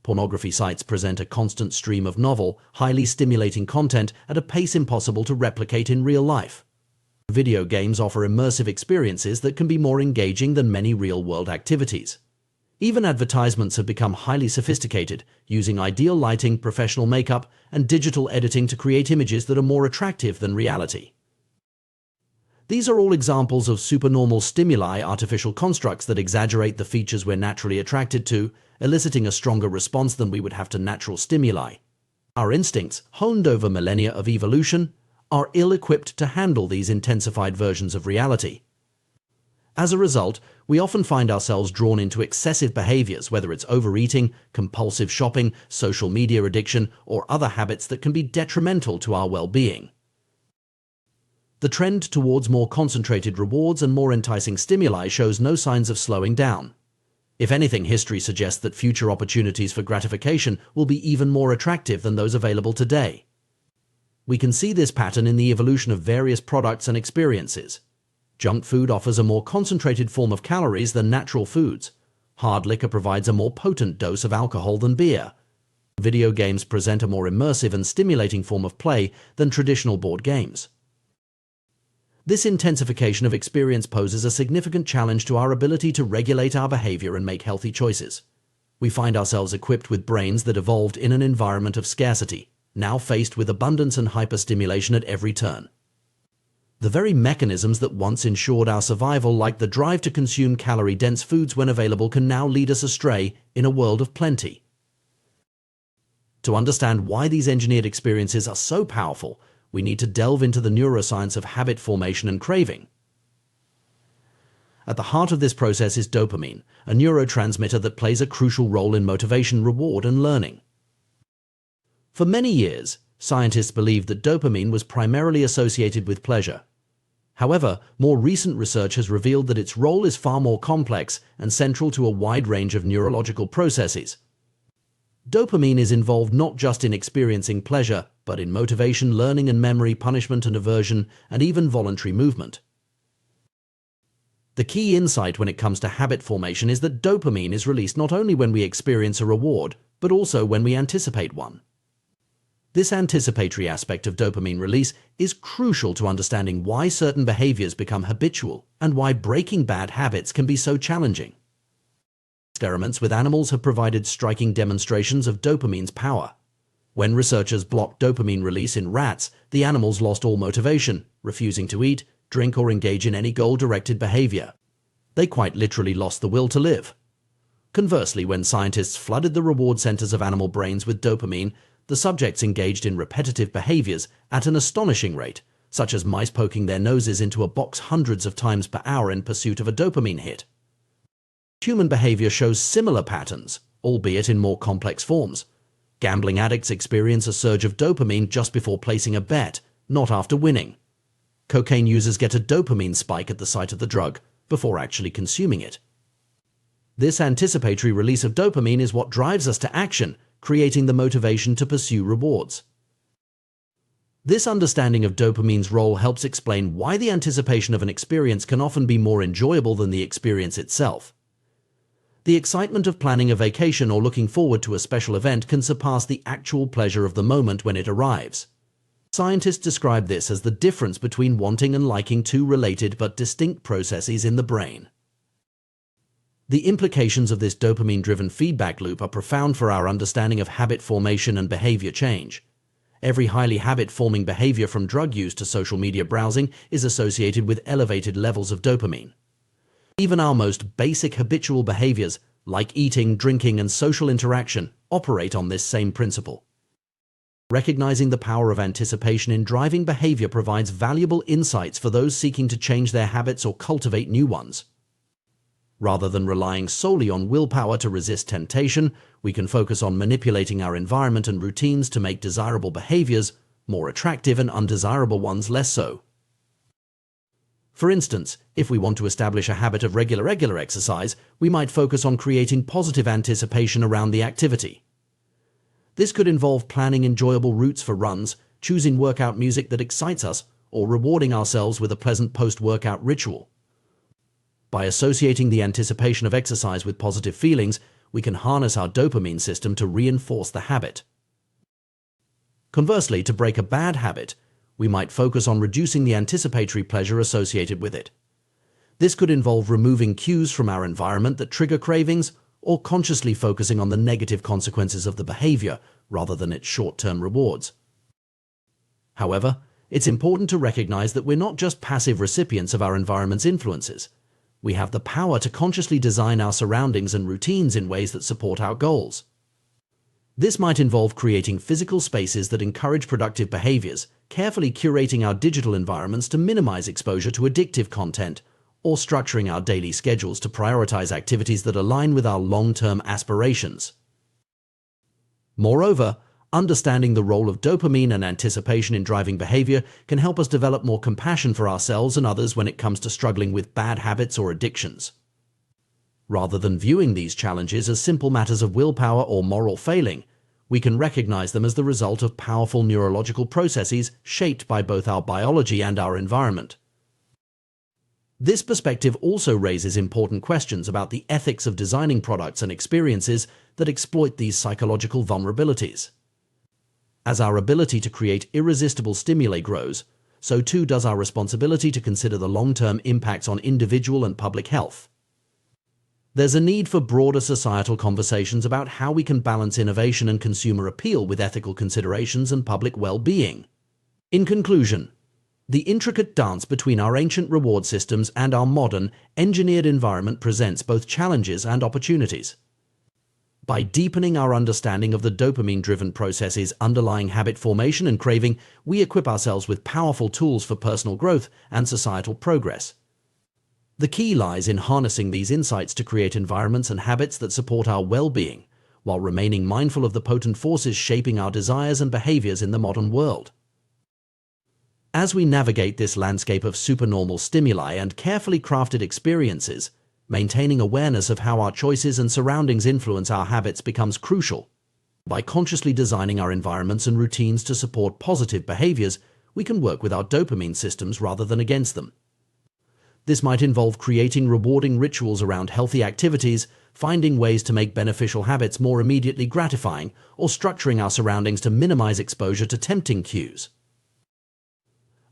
Pornography sites present a constant stream of novel, highly stimulating content at a pace impossible to replicate in real life. Video games offer immersive experiences that can be more engaging than many real-world activities. Even advertisements have become highly sophisticated, using ideal lighting, professional makeup, and digital editing to create images that are more attractive than reality. These are all examples of supernormal stimuli, artificial constructs that exaggerate the features we're naturally attracted to, eliciting a stronger response than we would have to natural stimuli. Our instincts, honed over millennia of evolution, are ill-equipped to handle these intensified versions of reality. As a result, we often find ourselves drawn into excessive behaviors, whether it's overeating, compulsive shopping, social media addiction, or other habits that can be detrimental to our well-being. The trend towards more concentrated rewards and more enticing stimuli shows no signs of slowing down. If anything, history suggests that future opportunities for gratification will be even more attractive than those available today. We can see this pattern in the evolution of various products and experiences. Junk food offers a more concentrated form of calories than natural foods. Hard liquor provides a more potent dose of alcohol than beer. Video games present a more immersive and stimulating form of play than traditional board games. This intensification of experience poses a significant challenge to our ability to regulate our behavior and make healthy choices. We find ourselves equipped with brains that evolved in an environment of scarcity, now faced with abundance and hyperstimulation at every turn. The very mechanisms that once ensured our survival, like the drive to consume calorie-dense foods when available, can now lead us astray in a world of plenty. To understand why these engineered experiences are so powerful, we need to delve into the neuroscience of habit formation and craving. At the heart of this process is dopamine, a neurotransmitter that plays a crucial role in motivation, reward, and learning. For many years, scientists believed that dopamine was primarily associated with pleasure. However, more recent research has revealed that its role is far more complex and central to a wide range of neurological processes. Dopamine is involved not just in experiencing pleasure, but in motivation, learning and memory, punishment and aversion, and even voluntary movement. The key insight when it comes to habit formation is that dopamine is released not only when we experience a reward, but also when we anticipate one. This anticipatory aspect of dopamine release is crucial to understanding why certain behaviors become habitual and why breaking bad habits can be so challenging. Experiments with animals have provided striking demonstrations of dopamine's power. When researchers blocked dopamine release in rats, the animals lost all motivation, refusing to eat, drink, or engage in any goal-directed behavior. They quite literally lost the will to live. Conversely, when scientists flooded the reward centers of animal brains with dopamine, the subjects engaged in repetitive behaviors at an astonishing rate, such as mice poking their noses into a box hundreds of times per hour in pursuit of a dopamine hit. Human behavior shows similar patterns, albeit in more complex forms. Gambling addicts experience a surge of dopamine just before placing a bet, not after winning. Cocaine users get a dopamine spike at the sight of the drug, before actually consuming it. This anticipatory release of dopamine is what drives us to action, creating the motivation to pursue rewards. This understanding of dopamine's role helps explain why the anticipation of an experience can often be more enjoyable than the experience itself. The excitement of planning a vacation or looking forward to a special event can surpass the actual pleasure of the moment when it arrives. Scientists describe this as the difference between wanting and liking two related but distinct processes in the brain. The implications of this dopamine-driven feedback loop are profound for our understanding of habit formation and behavior change. Every highly habit-forming behavior, from drug use to social media browsing, is associated with elevated levels of dopamine. Even our most basic habitual behaviors, like eating, drinking, and social interaction, operate on this same principle. Recognizing the power of anticipation in driving behavior provides valuable insights for those seeking to change their habits or cultivate new ones. Rather than relying solely on willpower to resist temptation, we can focus on manipulating our environment and routines to make desirable behaviors more attractive and undesirable ones less so. For instance, if we want to establish a habit of regular exercise, we might focus on creating positive anticipation around the activity. This could involve planning enjoyable routes for runs, choosing workout music that excites us, or rewarding ourselves with a pleasant post-workout ritual. By associating the anticipation of exercise with positive feelings, we can harness our dopamine system to reinforce the habit. Conversely, to break a bad habit, we might focus on reducing the anticipatory pleasure associated with it. This could involve removing cues from our environment that trigger cravings, or consciously focusing on the negative consequences of the behavior rather than its short-term rewards. However, it's important to recognize that we're not just passive recipients of our environment's influences. We have the power to consciously design our surroundings and routines in ways that support our goals. This might involve creating physical spaces that encourage productive behaviors, carefully curating our digital environments to minimize exposure to addictive content, or structuring our daily schedules to prioritize activities that align with our long-term aspirations. Moreover, understanding the role of dopamine and anticipation in driving behavior can help us develop more compassion for ourselves and others when it comes to struggling with bad habits or addictions. Rather than viewing these challenges as simple matters of willpower or moral failing, we can recognize them as the result of powerful neurological processes shaped by both our biology and our environment. This perspective also raises important questions about the ethics of designing products and experiences that exploit these psychological vulnerabilities. As our ability to create irresistible stimuli grows, so too does our responsibility to consider the long-term impacts on individual and public health. There's a need for broader societal conversations about how we can balance innovation and consumer appeal with ethical considerations and public well-being. In conclusion, the intricate dance between our ancient reward systems and our modern, engineered environment presents both challenges and opportunities. By deepening our understanding of the dopamine-driven processes underlying habit formation and craving, we equip ourselves with powerful tools for personal growth and societal progress. The key lies in harnessing these insights to create environments and habits that support our well-being, while remaining mindful of the potent forces shaping our desires and behaviors in the modern world. As we navigate this landscape of supernormal stimuli and carefully crafted experiences, maintaining awareness of how our choices and surroundings influence our habits becomes crucial. By consciously designing our environments and routines to support positive behaviors, we can work with our dopamine systems rather than against them. This might involve creating rewarding rituals around healthy activities, finding ways to make beneficial habits more immediately gratifying, or structuring our surroundings to minimize exposure to tempting cues.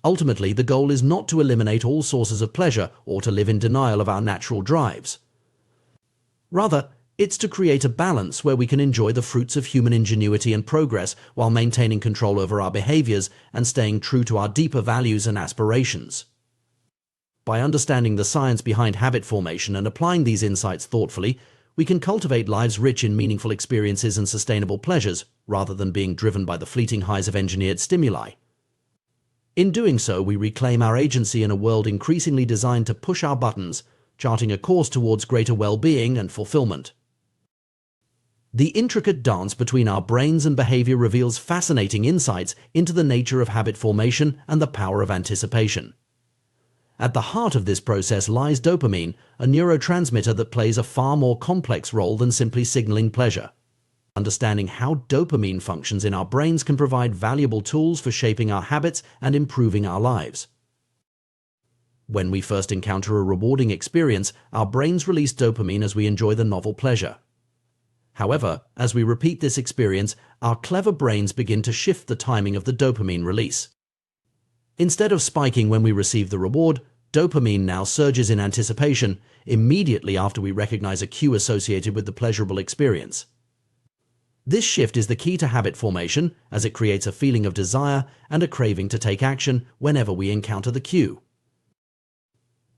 Ultimately, the goal is not to eliminate all sources of pleasure or to live in denial of our natural drives. Rather, it's to create a balance where we can enjoy the fruits of human ingenuity and progress while maintaining control over our behaviors and staying true to our deeper values and aspirations. By understanding the science behind habit formation and applying these insights thoughtfully, we can cultivate lives rich in meaningful experiences and sustainable pleasures, rather than being driven by the fleeting highs of engineered stimuli. In doing so, we reclaim our agency in a world increasingly designed to push our buttons, charting a course towards greater well-being and fulfillment. The intricate dance between our brains and behavior reveals fascinating insights into the nature of habit formation and the power of anticipation. At the heart of this process lies dopamine, a neurotransmitter that plays a far more complex role than simply signaling pleasure. Understanding how dopamine functions in our brains can provide valuable tools for shaping our habits and improving our lives. When we first encounter a rewarding experience, our brains release dopamine as we enjoy the novel pleasure. However, as we repeat this experience, our clever brains begin to shift the timing of the dopamine release. Instead of spiking when we receive the reward, dopamine now surges in anticipation immediately after we recognize a cue associated with the pleasurable experience. This shift is the key to habit formation, as it creates a feeling of desire and a craving to take action whenever we encounter the cue.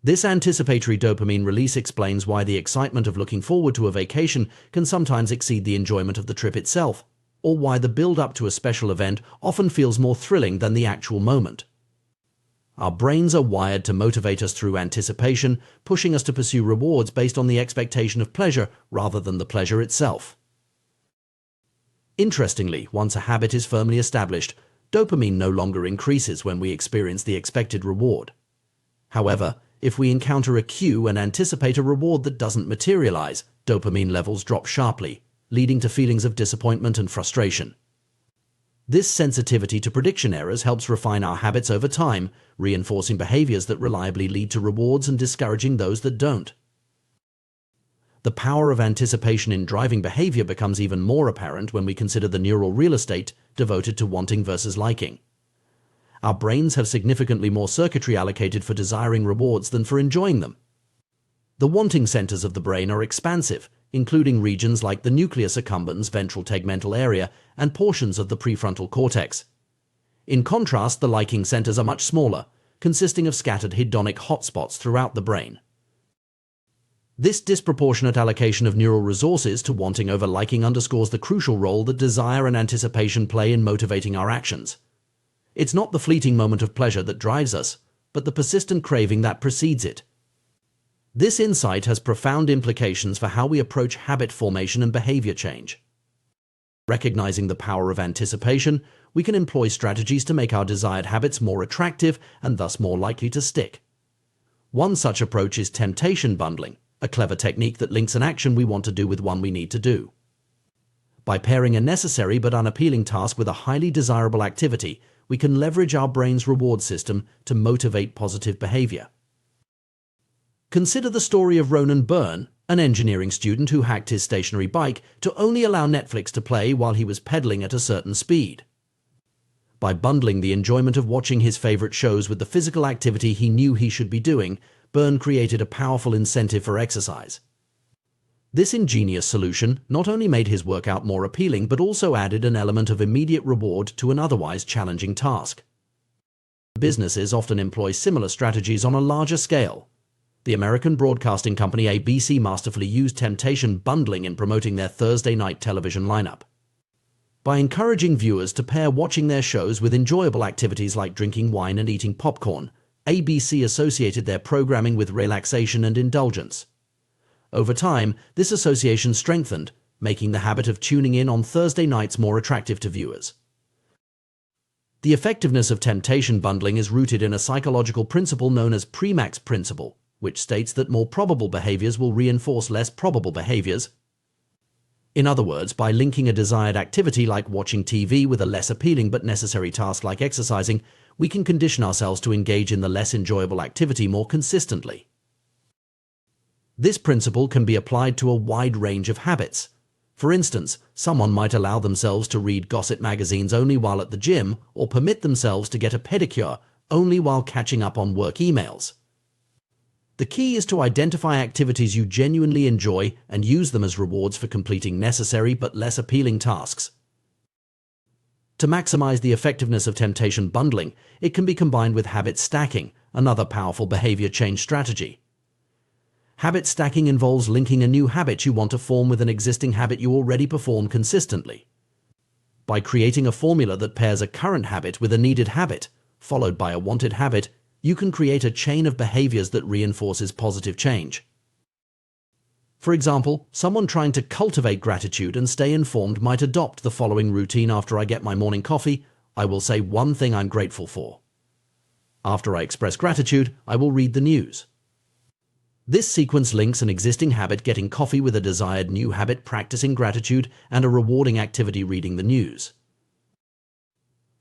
This anticipatory dopamine release explains why the excitement of looking forward to a vacation can sometimes exceed the enjoyment of the trip itself, or why the build-up to a special event often feels more thrilling than the actual moment. Our brains are wired to motivate us through anticipation, pushing us to pursue rewards based on the expectation of pleasure rather than the pleasure itself. Interestingly, once a habit is firmly established, dopamine no longer increases when we experience the expected reward. However, if we encounter a cue and anticipate a reward that doesn't materialize, dopamine levels drop sharply, leading to feelings of disappointment and frustration. This sensitivity to prediction errors helps refine our habits over time, reinforcing behaviors that reliably lead to rewards and discouraging those that don't. The power of anticipation in driving behavior becomes even more apparent when we consider the neural real estate devoted to wanting versus liking. Our brains have significantly more circuitry allocated for desiring rewards than for enjoying them. The wanting centers of the brain are expansive, including regions like the nucleus accumbens ventral tegmental area and portions of the prefrontal cortex. In contrast, the liking centers are much smaller, consisting of scattered hedonic hotspots throughout the brain. This disproportionate allocation of neural resources to wanting over liking underscores the crucial role that desire and anticipation play in motivating our actions. It's not the fleeting moment of pleasure that drives us, but the persistent craving that precedes it. This insight has profound implications for how we approach habit formation and behavior change. Recognizing the power of anticipation, we can employ strategies to make our desired habits more attractive and thus more likely to stick. One such approach is temptation bundling, a clever technique that links an action we want to do with one we need to do. By pairing a necessary but unappealing task with a highly desirable activity, we can leverage our brain's reward system to motivate positive behavior. Consider the story of Ronan Byrne, an engineering student who hacked his stationary bike to only allow Netflix to play while he was pedaling at a certain speed. By bundling the enjoyment of watching his favorite shows with the physical activity he knew he should be doing, Byrne created a powerful incentive for exercise. This ingenious solution not only made his workout more appealing but also added an element of immediate reward to an otherwise challenging task. Businesses often employ similar strategies on a larger scale. The American broadcasting company ABC masterfully used temptation bundling in promoting their Thursday night television lineup. By encouraging viewers to pair watching their shows with enjoyable activities like drinking wine and eating popcorn, ABC associated their programming with relaxation and indulgence. Over time, this association strengthened, making the habit of tuning in on Thursday nights more attractive to viewers. The effectiveness of temptation bundling is rooted in a psychological principle known as Premack's principle, which states that more probable behaviors will reinforce less probable behaviors. In other words, by linking a desired activity like watching TV with a less appealing but necessary task like exercising, we can condition ourselves to engage in the less enjoyable activity more consistently. This principle can be applied to a wide range of habits. For instance, someone might allow themselves to read gossip magazines only while at the gym or permit themselves to get a pedicure only while catching up on work emails. The key is to identify activities you genuinely enjoy and use them as rewards for completing necessary but less appealing tasks. To maximize the effectiveness of temptation bundling, it can be combined with habit stacking, another powerful behavior change strategy. Habit stacking involves linking a new habit you want to form with an existing habit you already perform consistently. By creating a formula that pairs a current habit with a needed habit, followed by a wanted habit, you can create a chain of behaviors that reinforces positive change. For example, someone trying to cultivate gratitude and stay informed might adopt the following routine: after I get my morning coffee, I will say one thing I'm grateful for. After I express gratitude, I will read the news. This sequence links an existing habit, getting coffee, with a desired new habit, practicing gratitude, and a rewarding activity, reading the news.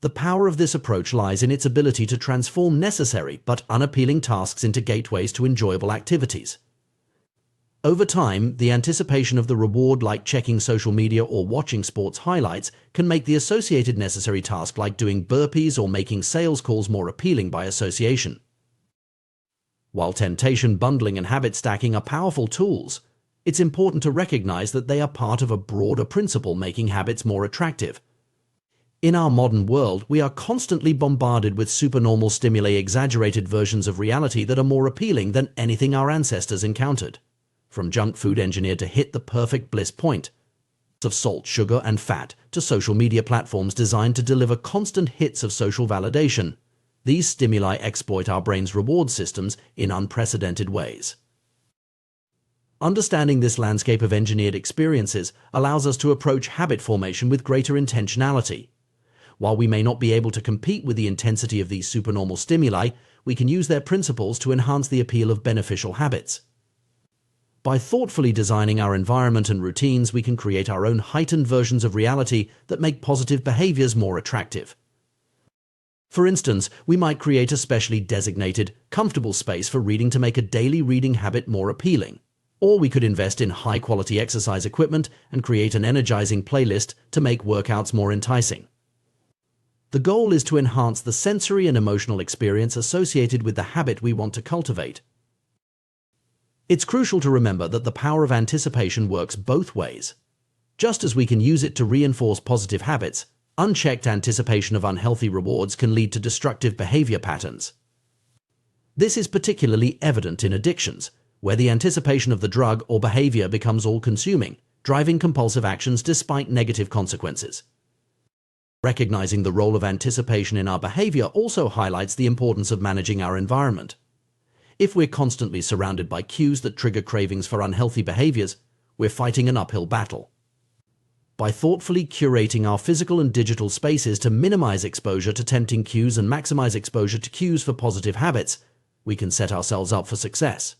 The power of this approach lies in its ability to transform necessary but unappealing tasks into gateways to enjoyable activities. Over time, the anticipation of the reward, like checking social media or watching sports highlights, can make the associated necessary task, like doing burpees or making sales calls, more appealing by association. While temptation bundling and habit stacking are powerful tools, it's important to recognize that they are part of a broader principle making habits more attractive. In our modern world, we are constantly bombarded with supernormal stimuli, exaggerated versions of reality that are more appealing than anything our ancestors encountered. From junk food engineered to hit the perfect bliss point. of salt, sugar, and fat to social media platforms designed to deliver constant hits of social validation. These stimuli exploit our brain's reward systems in unprecedented ways. Understanding this landscape of engineered experiences allows us to approach habit formation with greater intentionality. While we may not be able to compete with the intensity of these supernormal stimuli, we can use their principles to enhance the appeal of beneficial habits. By thoughtfully designing our environment and routines, we can create our own heightened versions of reality that make positive behaviors more attractive. For instance, we might create a specially designated, comfortable space for reading to make a daily reading habit more appealing. Or we could invest in high-quality exercise equipment and create an energizing playlist to make workouts more enticing. The goal is to enhance the sensory and emotional experience associated with the habit we want to cultivate. It's crucial to remember that the power of anticipation works both ways. Just as we can use it to reinforce positive habits, unchecked anticipation of unhealthy rewards can lead to destructive behavior patterns. This is particularly evident in addictions, where the anticipation of the drug or behavior becomes all-consuming, driving compulsive actions despite negative consequences. Recognizing the role of anticipation in our behavior also highlights the importance of managing our environment. If we're constantly surrounded by cues that trigger cravings for unhealthy behaviors, we're fighting an uphill battle. By thoughtfully curating our physical and digital spaces to minimize exposure to tempting cues and maximize exposure to cues for positive habits, we can set ourselves up for success.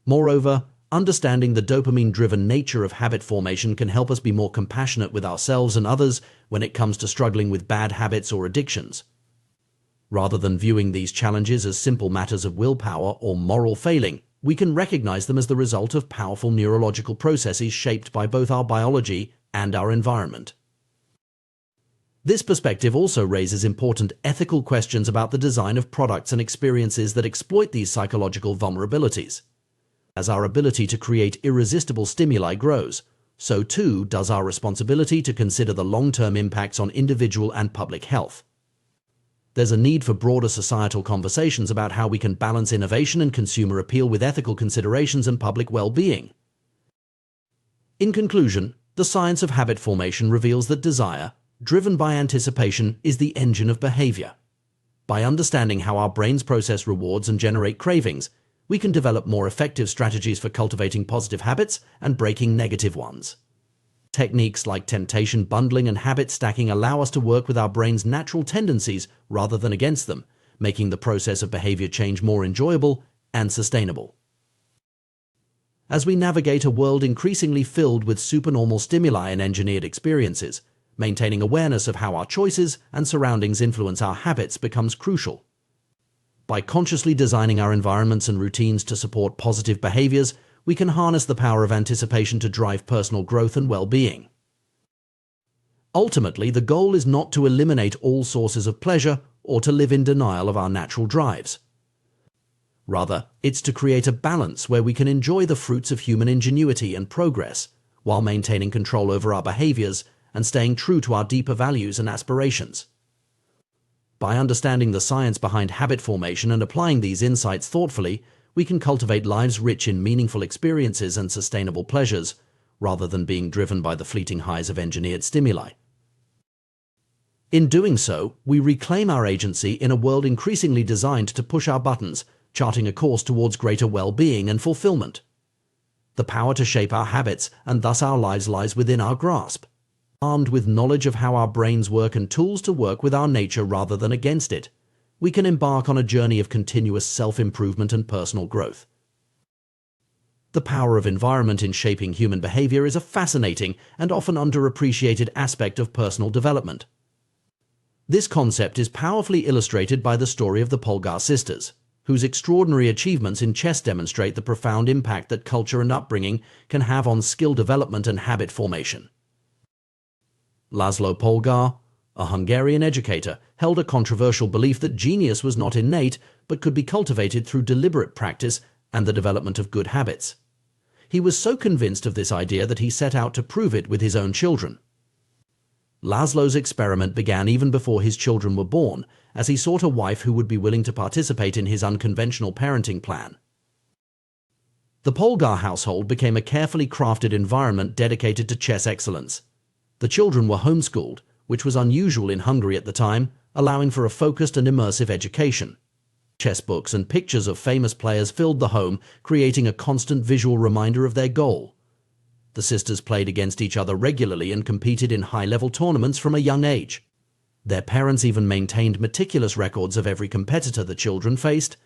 Moreover, understanding the dopamine-driven nature of habit formation can help us be more compassionate with ourselves and others when it comes to struggling with bad habits or addictions. Rather than viewing these challenges as simple matters of willpower or moral failing, we can recognize them as the result of powerful neurological processes shaped by both our biology and our environment. This perspective also raises important ethical questions about the design of products and experiences that exploit these psychological vulnerabilities. As our ability to create irresistible stimuli grows, so too does our responsibility to consider the long-term impacts on individual and public health. There's a need for broader societal conversations about how we can balance innovation and consumer appeal with ethical considerations and public well-being. In conclusion, the science of habit formation reveals that desire, driven by anticipation, is the engine of behavior. By understanding how our brains process rewards and generate cravings, we can develop more effective strategies for cultivating positive habits and breaking negative ones. Techniques like temptation bundling and habit stacking allow us to work with our brain's natural tendencies rather than against them, making the process of behavior change more enjoyable and sustainable. As we navigate a world increasingly filled with supernormal stimuli and engineered experiences, maintaining awareness of how our choices and surroundings influence our habits becomes crucial. By consciously designing our environments and routines to support positive behaviors, we can harness the power of anticipation to drive personal growth and well-being. Ultimately, the goal is not to eliminate all sources of pleasure or to live in denial of our natural drives. Rather, it's to create a balance where we can enjoy the fruits of human ingenuity and progress while maintaining control over our behaviors and staying true to our deeper values and aspirations. By understanding the science behind habit formation and applying these insights thoughtfully, we can cultivate lives rich in meaningful experiences and sustainable pleasures, rather than being driven by the fleeting highs of engineered stimuli. In doing so, we reclaim our agency in a world increasingly designed to push our buttons, charting a course towards greater well-being and fulfillment. The power to shape our habits and thus our lives lies within our grasp. Armed with knowledge of how our brains work and tools to work with our nature rather than against it, we can embark on a journey of continuous self-improvement and personal growth. The power of environment in shaping human behavior is a fascinating and often underappreciated aspect of personal development. This concept is powerfully illustrated by the story of the Polgar sisters, whose extraordinary achievements in chess demonstrate the profound impact that culture and upbringing can have on skill development and habit formation. Laszlo Polgar, a Hungarian educator, held a controversial belief that genius was not innate but could be cultivated through deliberate practice and the development of good habits. He was so convinced of this idea that he set out to prove it with his own children. Laszlo's experiment began even before his children were born, as he sought a wife who would be willing to participate in his unconventional parenting plan. The Polgar household became a carefully crafted environment dedicated to chess excellence. The children were homeschooled, which was unusual in Hungary at the time, allowing for a focused and immersive education. Chess books and pictures of famous players filled the home, creating a constant visual reminder of their goal. The sisters played against each other regularly and competed in high-level tournaments from a young age. Their parents even maintained meticulous records of every competitor the children faced,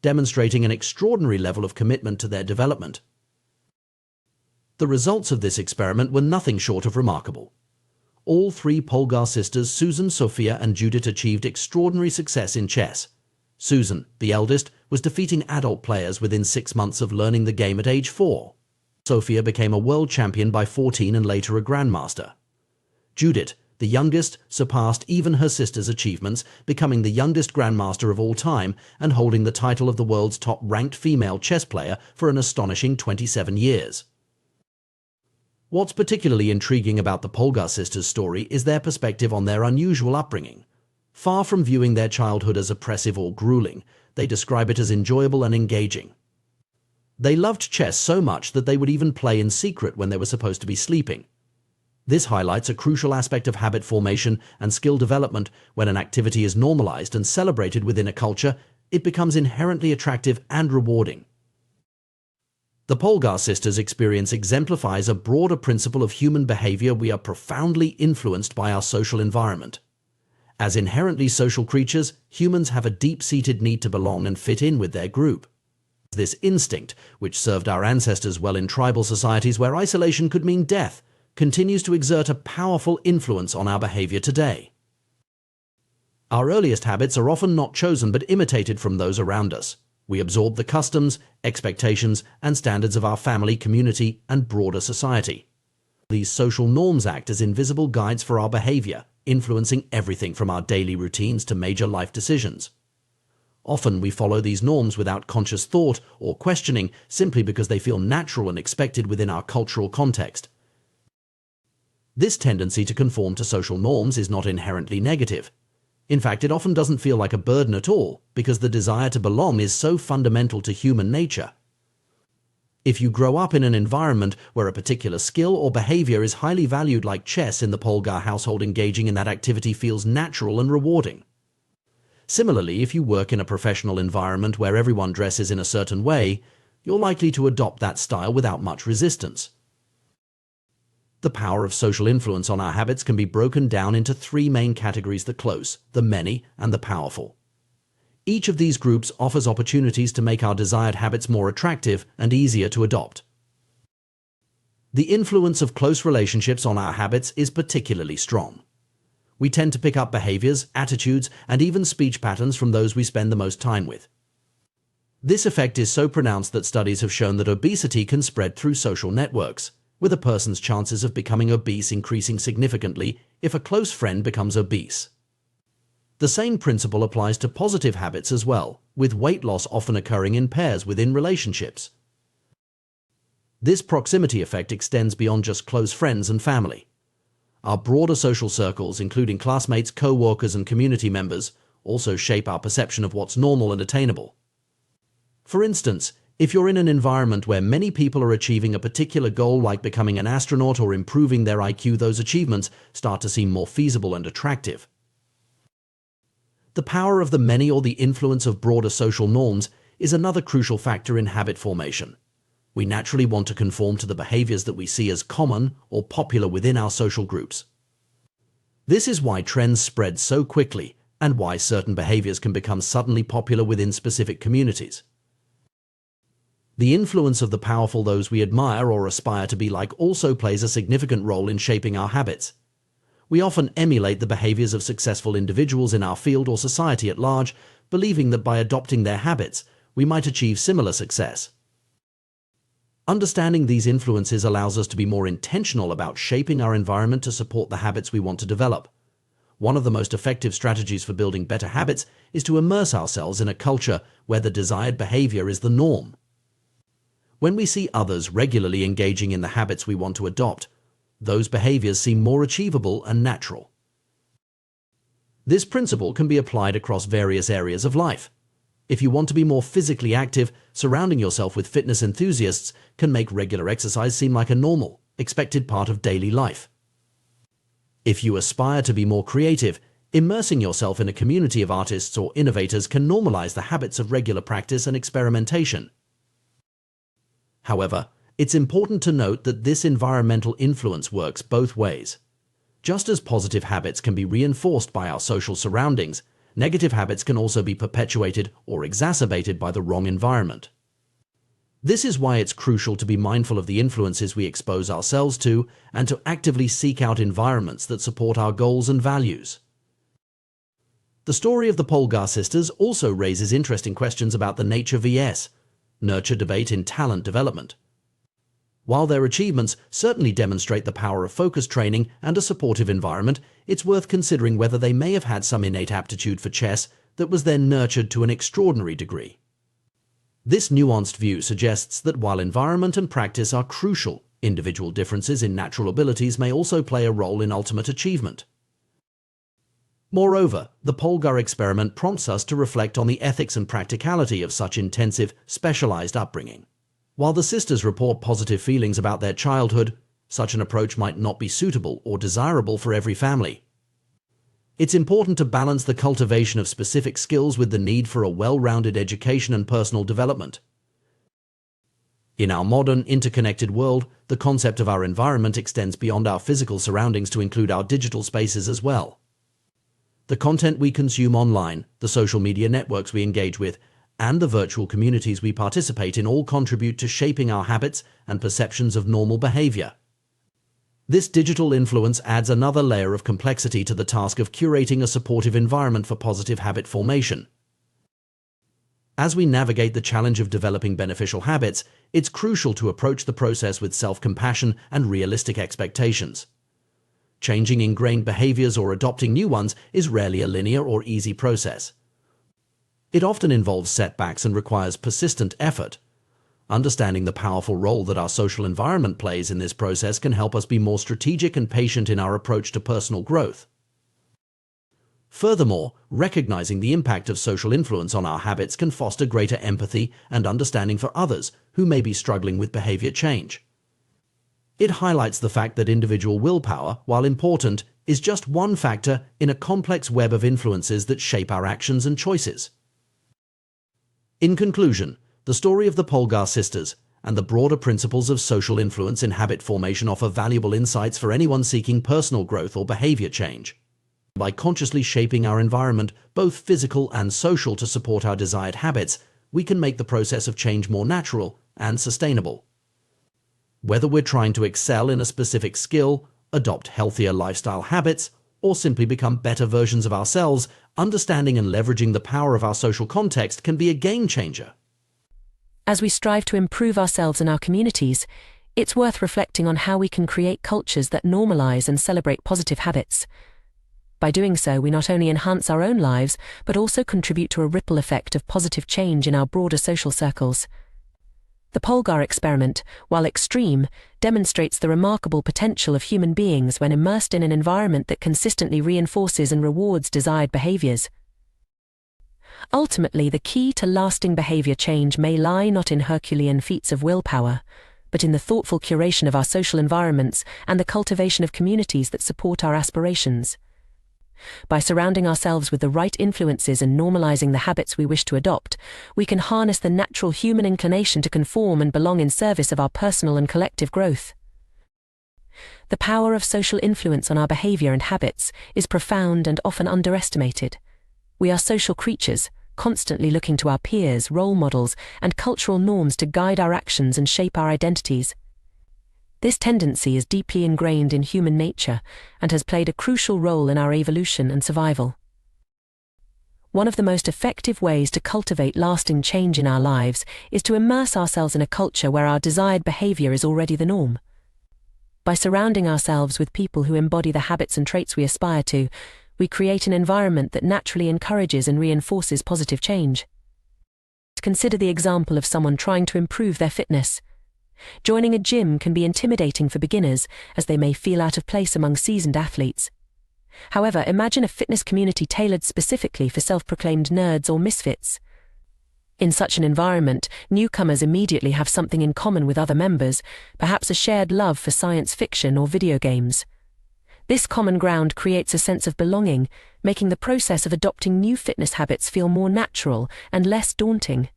demonstrating an extraordinary level of commitment to their development. The results of this experiment were nothing short of remarkable. All three Polgar sisters, Susan, Sophia, and Judith, achieved extraordinary success in chess. Susan, the eldest, was defeating adult players within 6 months of learning the game at age 4. Sophia became a world champion by 14 and later a grandmaster. Judith, the youngest, surpassed even her sister's achievements, becoming the youngest grandmaster of all time and holding the title of the world's top-ranked female chess player for an astonishing 27 years. What's particularly intriguing about the Polgar sisters' story is their perspective on their unusual upbringing. Far from viewing their childhood as oppressive or grueling, they describe it as enjoyable and engaging. They loved chess so much that they would even play in secret when they were supposed to be sleeping. This highlights a crucial aspect of habit formation and skill development. When an activity is normalized and celebrated within a culture, it becomes inherently attractive and rewarding. The Polgar sisters' experience exemplifies a broader principle of human behavior. We are profoundly influenced by our social environment. As inherently social creatures, humans have a deep-seated need to belong and fit in with their group. This instinct, which served our ancestors well in tribal societies where isolation could mean death, continues to exert a powerful influence on our behavior today. Our earliest habits are often not chosen but imitated from those around us. We absorb the customs, expectations, and standards of our family, community, and broader society. These social norms act as invisible guides for our behavior, influencing everything from our daily routines to major life decisions. Often we follow these norms without conscious thought or questioning, simply because they feel natural and expected within our cultural context. This tendency to conform to social norms is not inherently negative. In fact, it often doesn't feel like a burden at all, because the desire to belong is so fundamental to human nature. If you grow up in an environment where a particular skill or behavior is highly valued, like chess in the Polgar household, engaging in that activity feels natural and rewarding. Similarly, if you work in a professional environment where everyone dresses in a certain way, you're likely to adopt that style without much resistance. The power of social influence on our habits can be broken down into 3 main categories: the close, the many, and the powerful. Each of these groups offers opportunities to make our desired habits more attractive and easier to adopt. The influence of close relationships on our habits is particularly strong. We tend to pick up behaviors, attitudes, and even speech patterns from those we spend the most time with. This effect is so pronounced that studies have shown that obesity can spread through social networks, with a person's chances of becoming obese increasing significantly if a close friend becomes obese. The same principle applies to positive habits as well, with weight loss often occurring in pairs within relationships. This proximity effect extends beyond just close friends and family. Our broader social circles, including classmates, co-workers, and community members, also shape our perception of what's normal and attainable. For instance, if you're in an environment where many people are achieving a particular goal, like becoming an astronaut or improving their IQ, those achievements start to seem more feasible and attractive. The power of the many, or the influence of broader social norms, is another crucial factor in habit formation. We naturally want to conform to the behaviors that we see as common or popular within our social groups. This is why trends spread so quickly, and why certain behaviors can become suddenly popular within specific communities. The influence of the powerful, those we admire or aspire to be like, also plays a significant role in shaping our habits. We often emulate the behaviors of successful individuals in our field or society at large, believing that by adopting their habits, we might achieve similar success. Understanding these influences allows us to be more intentional about shaping our environment to support the habits we want to develop. One of the most effective strategies for building better habits is to immerse ourselves in a culture where the desired behavior is the norm. When we see others regularly engaging in the habits we want to adopt, those behaviors seem more achievable and natural. This principle can be applied across various areas of life. If you want to be more physically active, surrounding yourself with fitness enthusiasts can make regular exercise seem like a normal, expected part of daily life. If you aspire to be more creative, immersing yourself in a community of artists or innovators can normalize the habits of regular practice and experimentation. However, it's important to note that this environmental influence works both ways. Just as positive habits can be reinforced by our social surroundings, negative habits can also be perpetuated or exacerbated by the wrong environment. This is why it's crucial to be mindful of the influences we expose ourselves to and to actively seek out environments that support our goals and values. The story of the Polgar sisters also raises interesting questions about the nature vs. nurture debate in talent development. While their achievements certainly demonstrate the power of focus training and a supportive environment, it's worth considering whether they may have had some innate aptitude for chess that was then nurtured to an extraordinary degree. This nuanced view suggests that while environment and practice are crucial, individual differences in natural abilities may also play a role in ultimate achievement. Moreover, the Polgar experiment prompts us to reflect on the ethics and practicality of such intensive, specialized upbringing. While the sisters report positive feelings about their childhood, such an approach might not be suitable or desirable for every family. It's important to balance the cultivation of specific skills with the need for a well-rounded education and personal development. In our modern, interconnected world, the concept of our environment extends beyond our physical surroundings to include our digital spaces as well. The content we consume online, the social media networks we engage with, and the virtual communities we participate in all contribute to shaping our habits and perceptions of normal behavior. This digital influence adds another layer of complexity to the task of curating a supportive environment for positive habit formation. As we navigate the challenge of developing beneficial habits, it's crucial to approach the process with self-compassion and realistic expectations. Changing ingrained behaviors or adopting new ones is rarely a linear or easy process. It often involves setbacks and requires persistent effort. Understanding the powerful role that our social environment plays in this process can help us be more strategic and patient in our approach to personal growth. Furthermore, recognizing the impact of social influence on our habits can foster greater empathy and understanding for others who may be struggling with behavior change. It highlights the fact that individual willpower, while important, is just one factor in a complex web of influences that shape our actions and choices. In conclusion, the story of the Polgar sisters and the broader principles of social influence in habit formation offer valuable insights for anyone seeking personal growth or behavior change. By consciously shaping our environment, both physical and social, to support our desired habits, we can make the process of change more natural and sustainable. Whether we're trying to excel in a specific skill, adopt healthier lifestyle habits, or simply become better versions of ourselves, understanding and leveraging the power of our social context can be a game changer. As we strive to improve ourselves and our communities, it's worth reflecting on how we can create cultures that normalize and celebrate positive habits. By doing so, we not only enhance our own lives, but also contribute to a ripple effect of positive change in our broader social circles. The Polgar experiment, while extreme, demonstrates the remarkable potential of human beings when immersed in an environment that consistently reinforces and rewards desired behaviors. Ultimately, the key to lasting behavior change may lie not in Herculean feats of willpower, but in the thoughtful curation of our social environments and the cultivation of communities that support our aspirations. By surrounding ourselves with the right influences and normalizing the habits we wish to adopt, we can harness the natural human inclination to conform and belong in service of our personal and collective growth. The power of social influence on our behavior and habits is profound and often underestimated. We are social creatures, constantly looking to our peers, role models, and cultural norms to guide our actions and shape our identities. This tendency is deeply ingrained in human nature and has played a crucial role in our evolution and survival. One of the most effective ways to cultivate lasting change in our lives is to immerse ourselves in a culture where our desired behavior is already the norm. By surrounding ourselves with people who embody the habits and traits we aspire to, we create an environment that naturally encourages and reinforces positive change. Consider the example of someone trying to improve their fitness. Joining a gym can be intimidating for beginners, as they may feel out of place among seasoned athletes. However, imagine a fitness community tailored specifically for self-proclaimed nerds or misfits. In such an environment, newcomers immediately have something in common with other members, perhaps a shared love for science fiction or video games. This common ground creates a sense of belonging, making the process of adopting new fitness habits feel more natural and less daunting.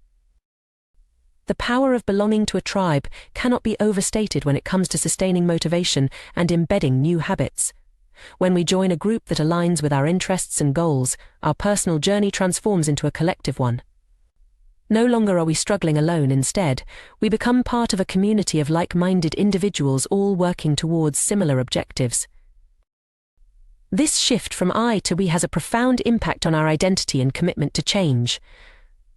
The power of belonging to a tribe cannot be overstated when it comes to sustaining motivation and embedding new habits. When we join a group that aligns with our interests and goals, our personal journey transforms into a collective one. No longer are we struggling alone. Instead, we become part of a community of like-minded individuals all working towards similar objectives. This shift from I to we has a profound impact on our identity and commitment to change.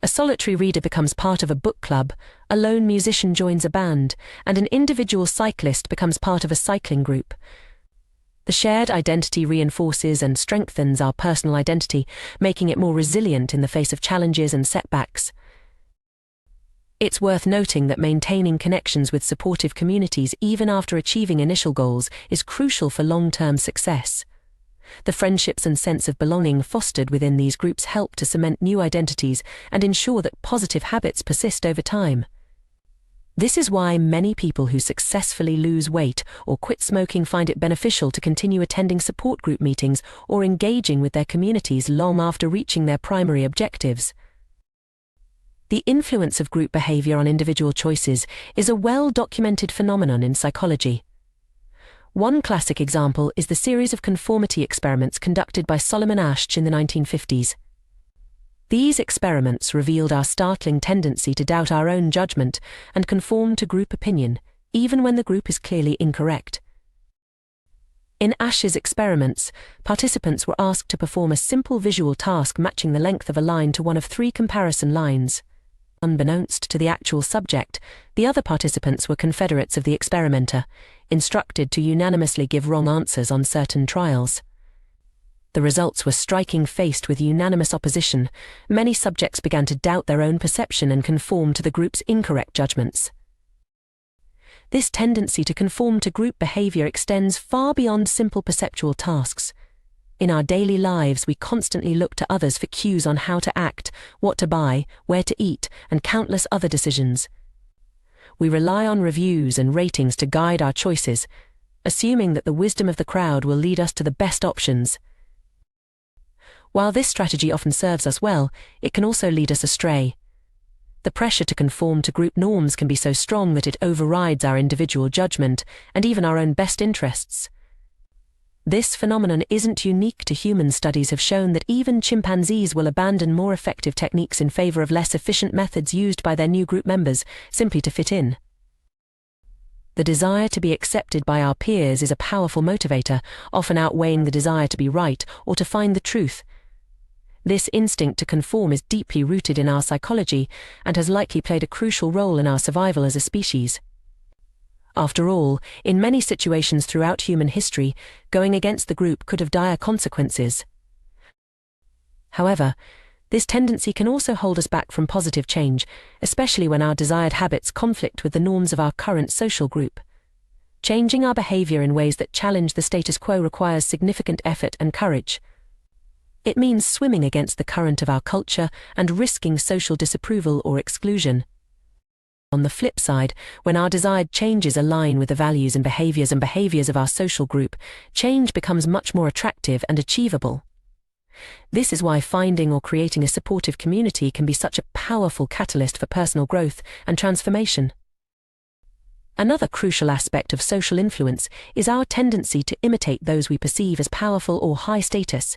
A solitary reader becomes part of a book club, a lone musician joins a band, and an individual cyclist becomes part of a cycling group. The shared identity reinforces and strengthens our personal identity, making it more resilient in the face of challenges and setbacks. It's worth noting that maintaining connections with supportive communities even after achieving initial goals is crucial for long-term success. The friendships and sense of belonging fostered within these groups help to cement new identities and ensure that positive habits persist over time. This is why many people who successfully lose weight or quit smoking find it beneficial to continue attending support group meetings or engaging with their communities long after reaching their primary objectives. The influence of group behavior on individual choices is a well-documented phenomenon in psychology. One classic example is the series of conformity experiments conducted by Solomon Asch in the 1950s. These experiments revealed our startling tendency to doubt our own judgment and conform to group opinion, even when the group is clearly incorrect. In Asch's experiments, participants were asked to perform a simple visual task matching the length of a line to one of 3 comparison lines. Unbeknownst to the actual subject, the other participants were confederates of the experimenter, instructed to unanimously give wrong answers on certain trials. The results were striking. Faced with unanimous opposition, many subjects began to doubt their own perception and conform to the group's incorrect judgments. This tendency to conform to group behavior extends far beyond simple perceptual tasks. In our daily lives, we constantly look to others for cues on how to act, what to buy, where to eat, and countless other decisions. We rely on reviews and ratings to guide our choices, assuming that the wisdom of the crowd will lead us to the best options. While this strategy often serves us well, it can also lead us astray. The pressure to conform to group norms can be so strong that it overrides our individual judgment and even our own best interests. This phenomenon isn't unique to humans. Studies have shown that even chimpanzees will abandon more effective techniques in favor of less efficient methods used by their new group members, simply to fit in. The desire to be accepted by our peers is a powerful motivator, often outweighing the desire to be right or to find the truth. This instinct to conform is deeply rooted in our psychology and has likely played a crucial role in our survival as a species. After all, in many situations throughout human history, going against the group could have dire consequences. However, this tendency can also hold us back from positive change, especially when our desired habits conflict with the norms of our current social group. Changing our behavior in ways that challenge the status quo requires significant effort and courage. It means swimming against the current of our culture and risking social disapproval or exclusion. On the flip side, when our desired changes align with the values and behaviors of our social group, change becomes much more attractive and achievable. This is why finding or creating a supportive community can be such a powerful catalyst for personal growth and transformation. Another crucial aspect of social influence is our tendency to imitate those we perceive as powerful or high status.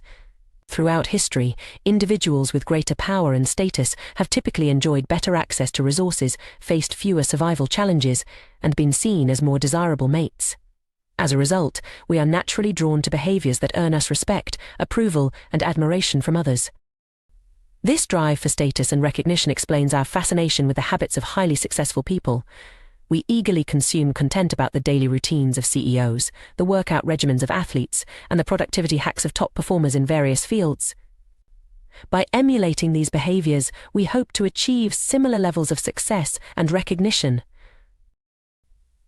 Throughout history, individuals with greater power and status have typically enjoyed better access to resources, faced fewer survival challenges, and been seen as more desirable mates. As a result, we are naturally drawn to behaviors that earn us respect, approval, and admiration from others. This drive for status and recognition explains our fascination with the habits of highly successful people. We eagerly consume content about the daily routines of CEOs, the workout regimens of athletes, and the productivity hacks of top performers in various fields. By emulating these behaviors, we hope to achieve similar levels of success and recognition.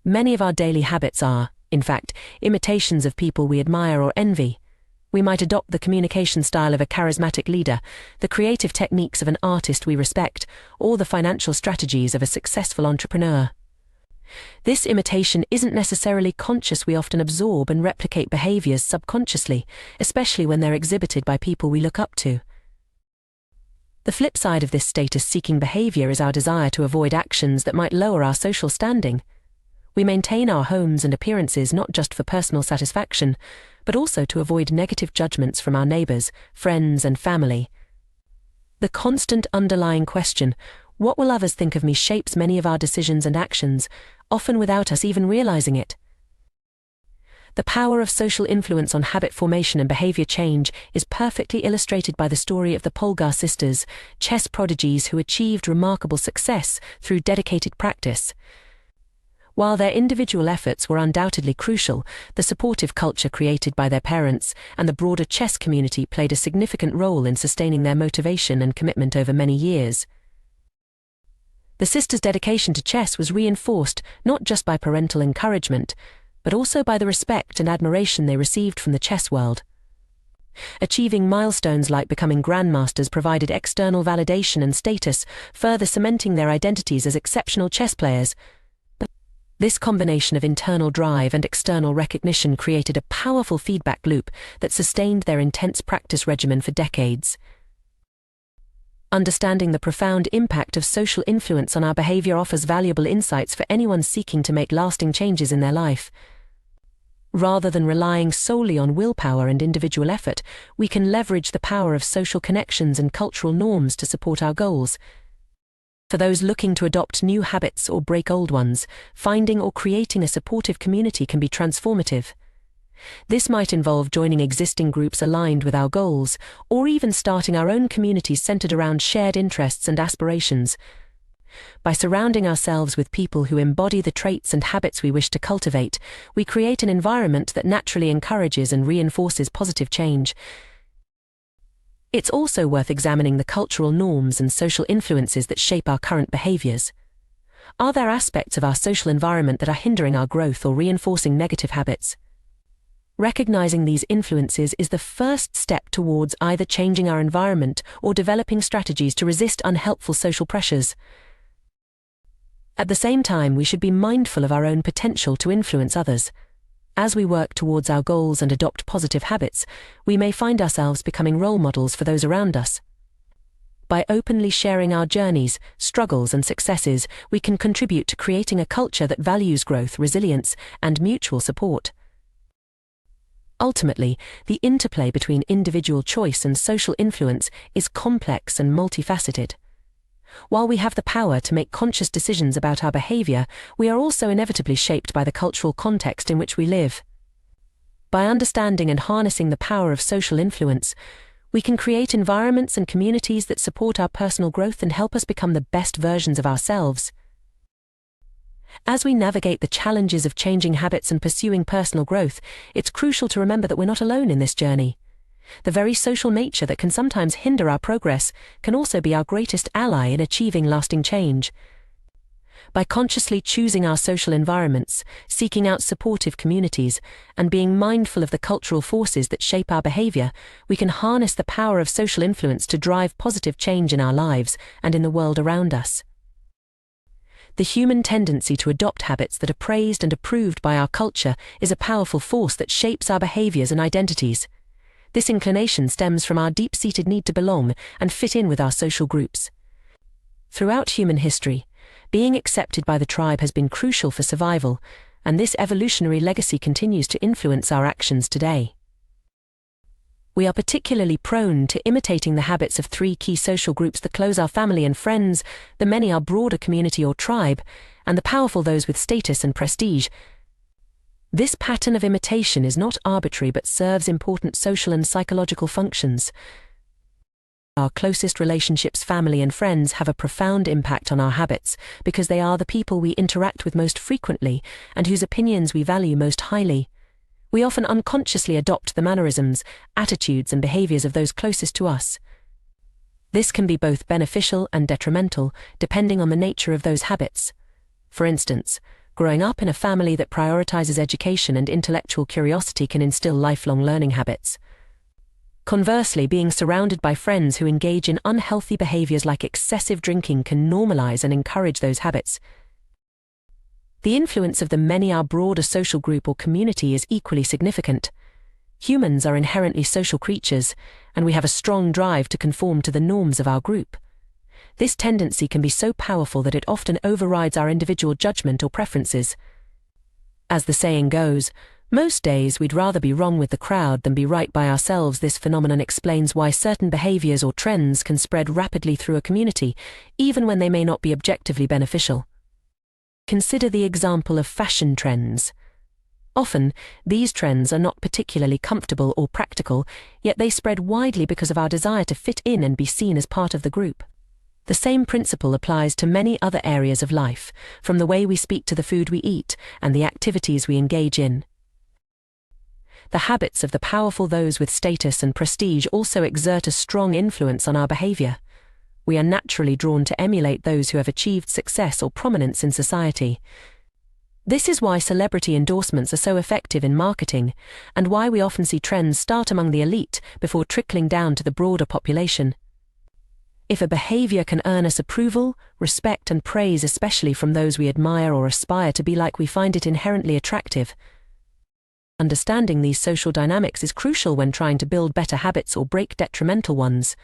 Many of our daily habits are, in fact, imitations of people we admire or envy. We might adopt the communication style of a charismatic leader, the creative techniques of an artist we respect, or the financial strategies of a successful entrepreneur. This imitation isn't necessarily conscious. We often absorb and replicate behaviors subconsciously, especially when they're exhibited by people we look up to. The flip side of this status-seeking behavior is our desire to avoid actions that might lower our social standing. We maintain our homes and appearances not just for personal satisfaction, but also to avoid negative judgments from our neighbors, friends, and family. The constant underlying question, "What will others think of me?" shapes many of our decisions and actions, often without us even realizing it. The power of social influence on habit formation and behavior change is perfectly illustrated by the story of the Polgar sisters, chess prodigies who achieved remarkable success through dedicated practice. While their individual efforts were undoubtedly crucial, the supportive culture created by their parents and the broader chess community played a significant role in sustaining their motivation and commitment over many years. The sisters' dedication to chess was reinforced not just by parental encouragement, but also by the respect and admiration they received from the chess world. Achieving milestones like becoming grandmasters provided external validation and status, further cementing their identities as exceptional chess players. This combination of internal drive and external recognition created a powerful feedback loop that sustained their intense practice regimen for decades. Understanding the profound impact of social influence on our behavior offers valuable insights for anyone seeking to make lasting changes in their life. Rather than relying solely on willpower and individual effort, we can leverage the power of social connections and cultural norms to support our goals. For those looking to adopt new habits or break old ones, finding or creating a supportive community can be transformative. This might involve joining existing groups aligned with our goals, or even starting our own communities centered around shared interests and aspirations. By surrounding ourselves with people who embody the traits and habits we wish to cultivate, we create an environment that naturally encourages and reinforces positive change. It's also worth examining the cultural norms and social influences that shape our current behaviors. Are there aspects of our social environment that are hindering our growth or reinforcing negative habits? Recognizing these influences is the first step towards either changing our environment or developing strategies to resist unhelpful social pressures. At the same time, we should be mindful of our own potential to influence others. As we work towards our goals and adopt positive habits, we may find ourselves becoming role models for those around us. By openly sharing our journeys, struggles, and successes, we can contribute to creating a culture that values growth, resilience, and mutual support. Ultimately, the interplay between individual choice and social influence is complex and multifaceted. While we have the power to make conscious decisions about our behavior, we are also inevitably shaped by the cultural context in which we live. By understanding and harnessing the power of social influence, we can create environments and communities that support our personal growth and help us become the best versions of ourselves. As we navigate the challenges of changing habits and pursuing personal growth, it's crucial to remember that we're not alone in this journey. The very social nature that can sometimes hinder our progress can also be our greatest ally in achieving lasting change. By consciously choosing our social environments, seeking out supportive communities, and being mindful of the cultural forces that shape our behavior, we can harness the power of social influence to drive positive change in our lives and in the world around us. The human tendency to adopt habits that are praised and approved by our culture is a powerful force that shapes our behaviors and identities. This inclination stems from our deep-seated need to belong and fit in with our social groups. Throughout human history, being accepted by the tribe has been crucial for survival, and this evolutionary legacy continues to influence our actions today. We are particularly prone to imitating the habits of three key social groups: the close, our family and friends; the many, our broader community or tribe; and the powerful, those with status and prestige. This pattern of imitation is not arbitrary but serves important social and psychological functions. Our closest relationships, family and friends, have a profound impact on our habits because they are the people we interact with most frequently and whose opinions we value most highly. We often unconsciously adopt the mannerisms, attitudes, and behaviors of those closest to us. This can be both beneficial and detrimental, depending on the nature of those habits. For instance, growing up in a family that prioritizes education and intellectual curiosity can instill lifelong learning habits. Conversely, being surrounded by friends who engage in unhealthy behaviors like excessive drinking can normalize and encourage those habits. The influence of the many our broader social group or community is equally significant. Humans are inherently social creatures, and we have a strong drive to conform to the norms of our group. This tendency can be so powerful that it often overrides our individual judgment or preferences. As the saying goes, most days we'd rather be wrong with the crowd than be right by ourselves. This phenomenon explains why certain behaviors or trends can spread rapidly through a community, even when they may not be objectively beneficial. Consider the example of fashion trends. Often, these trends are not particularly comfortable or practical, yet they spread widely because of our desire to fit in and be seen as part of the group. The same principle applies to many other areas of life, from the way we speak to the food we eat and the activities we engage in. The habits of the powerful, those with status and prestige, also exert a strong influence on our behavior. We are naturally drawn to emulate those who have achieved success or prominence in society. This is why celebrity endorsements are so effective in marketing, and why we often see trends start among the elite before trickling down to the broader population. If a behavior can earn us approval, respect, and praise, especially from those we admire or aspire to be like, we find it inherently attractive. Understanding these social dynamics is crucial when trying to build better habits or break detrimental ones.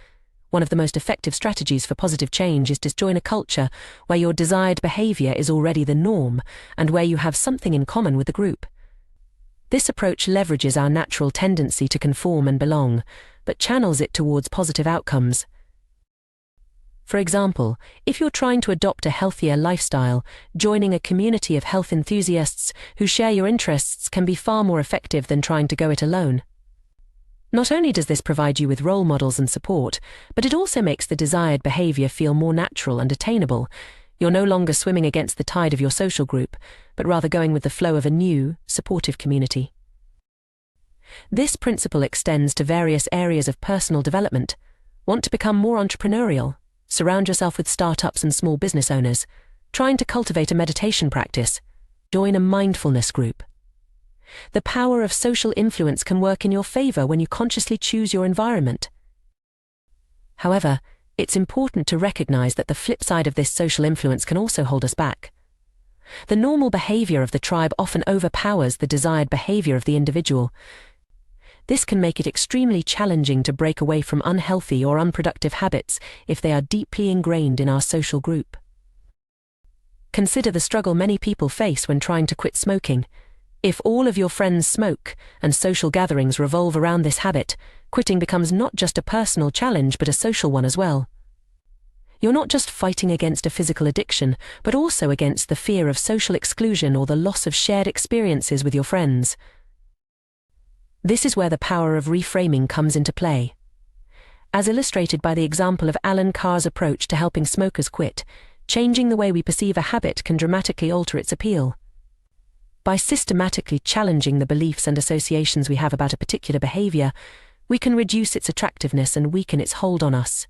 One of the most effective strategies for positive change is to join a culture where your desired behavior is already the norm and where you have something in common with the group. This approach leverages our natural tendency to conform and belong, but channels it towards positive outcomes. For example, if you're trying to adopt a healthier lifestyle, joining a community of health enthusiasts who share your interests can be far more effective than trying to go it alone. Not only does this provide you with role models and support, but it also makes the desired behavior feel more natural and attainable. You're no longer swimming against the tide of your social group, but rather going with the flow of a new, supportive community. This principle extends to various areas of personal development. Want to become more entrepreneurial? Surround yourself with startups and small business owners. Trying to cultivate a meditation practice? Join a mindfulness group. The power of social influence can work in your favor when you consciously choose your environment. However, it's important to recognize that the flip side of this social influence can also hold us back. The normal behavior of the tribe often overpowers the desired behavior of the individual. This can make it extremely challenging to break away from unhealthy or unproductive habits if they are deeply ingrained in our social group. Consider the struggle many people face when trying to quit smoking. If all of your friends smoke and social gatherings revolve around this habit, quitting becomes not just a personal challenge but a social one as well. You're not just fighting against a physical addiction, but also against the fear of social exclusion or the loss of shared experiences with your friends. This is where the power of reframing comes into play. As illustrated by the example of Alan Carr's approach to helping smokers quit, changing the way we perceive a habit can dramatically alter its appeal. By systematically challenging the beliefs and associations we have about a particular behavior, we can reduce its attractiveness and weaken its hold on us.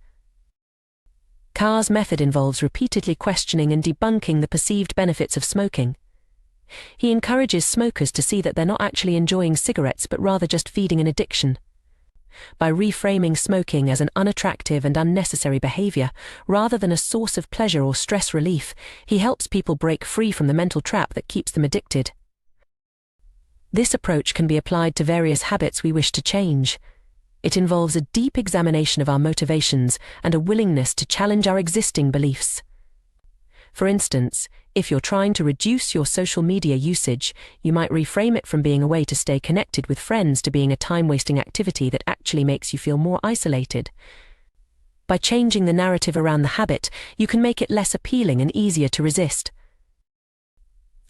Carr's method involves repeatedly questioning and debunking the perceived benefits of smoking. He encourages smokers to see that they're not actually enjoying cigarettes but rather just feeding an addiction. By reframing smoking as an unattractive and unnecessary behavior, rather than a source of pleasure or stress relief, he helps people break free from the mental trap that keeps them addicted. This approach can be applied to various habits we wish to change. It involves a deep examination of our motivations and a willingness to challenge our existing beliefs. For instance, if you're trying to reduce your social media usage, you might reframe it from being a way to stay connected with friends to being a time-wasting activity that actually makes you feel more isolated. By changing the narrative around the habit, you can make it less appealing and easier to resist.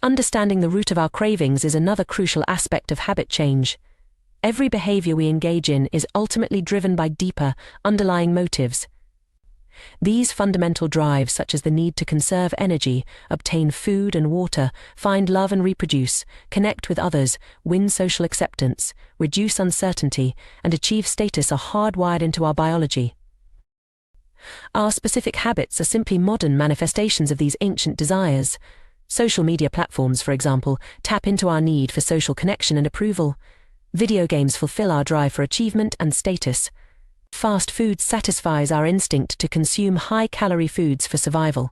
Understanding the root of our cravings is another crucial aspect of habit change. Every behavior we engage in is ultimately driven by deeper, underlying motives. These fundamental drives, such as the need to conserve energy, obtain food and water, find love and reproduce, connect with others, win social acceptance, reduce uncertainty, and achieve status, are hardwired into our biology. Our specific habits are simply modern manifestations of these ancient desires. Social media platforms, for example, tap into our need for social connection and approval. Video games fulfill our drive for achievement and status. Fast food satisfies our instinct to consume high-calorie foods for survival.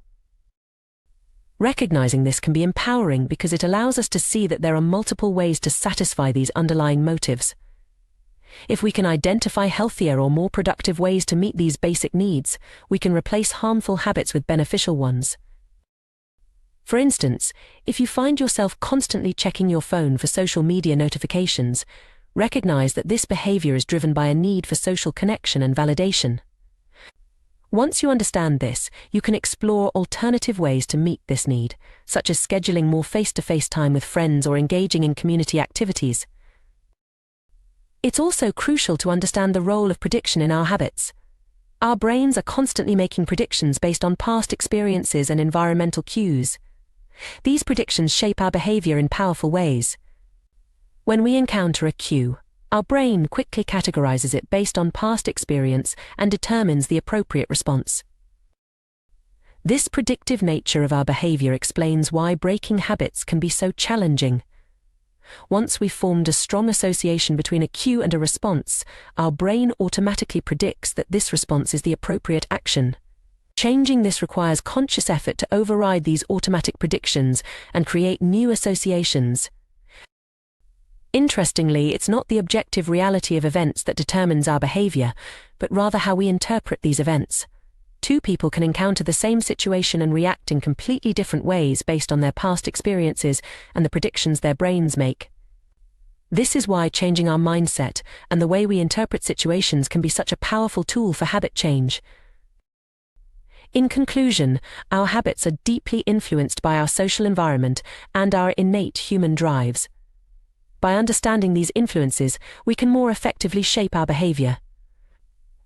Recognizing this can be empowering because it allows us to see that there are multiple ways to satisfy these underlying motives. If we can identify healthier or more productive ways to meet these basic needs, we can replace harmful habits with beneficial ones. For instance, if you find yourself constantly checking your phone for social media notifications, recognize that this behavior is driven by a need for social connection and validation. Once you understand this, you can explore alternative ways to meet this need, such as scheduling more face-to-face time with friends or engaging in community activities. It's also crucial to understand the role of prediction in our habits. Our brains are constantly making predictions based on past experiences and environmental cues. These predictions shape our behavior in powerful ways. When we encounter a cue, our brain quickly categorizes it based on past experience and determines the appropriate response. This predictive nature of our behavior explains why breaking habits can be so challenging. Once we've formed a strong association between a cue and a response, our brain automatically predicts that this response is the appropriate action. Changing this requires conscious effort to override these automatic predictions and create new associations. Interestingly, it's not the objective reality of events that determines our behavior, but rather how we interpret these events. Two people can encounter the same situation and react in completely different ways based on their past experiences and the predictions their brains make. This is why changing our mindset and the way we interpret situations can be such a powerful tool for habit change. In conclusion, our habits are deeply influenced by our social environment and our innate human drives. By understanding these influences, we can more effectively shape our behavior.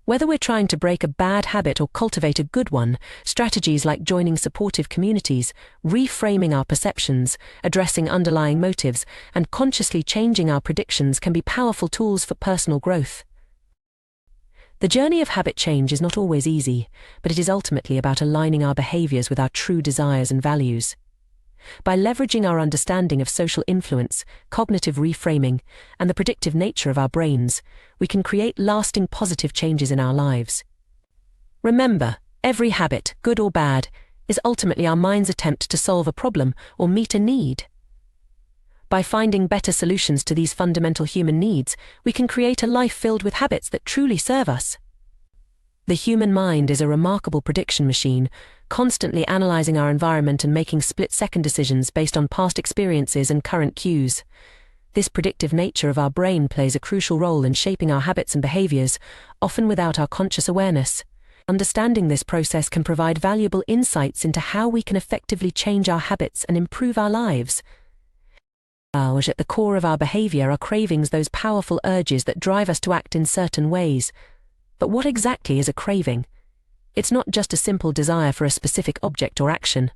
Whether we're trying to break a bad habit or cultivate a good one, strategies like joining supportive communities, reframing our perceptions, addressing underlying motives, and consciously changing our predictions can be powerful tools for personal growth. The journey of habit change is not always easy, but it is ultimately about aligning our behaviors with our true desires and values. By leveraging our understanding of social influence, cognitive reframing, and the predictive nature of our brains, we can create lasting positive changes in our lives. Remember, every habit, good or bad, is ultimately our mind's attempt to solve a problem or meet a need. By finding better solutions to these fundamental human needs, we can create a life filled with habits that truly serve us. The human mind is a remarkable prediction machine, constantly analyzing our environment and making split-second decisions based on past experiences and current cues. This predictive nature of our brain plays a crucial role in shaping our habits and behaviors, often without our conscious awareness. Understanding this process can provide valuable insights into how we can effectively change our habits and improve our lives. At the core of our behavior are cravings, those powerful urges that drive us to act in certain ways. But what exactly is a craving? It's not just a simple desire for a specific object or action.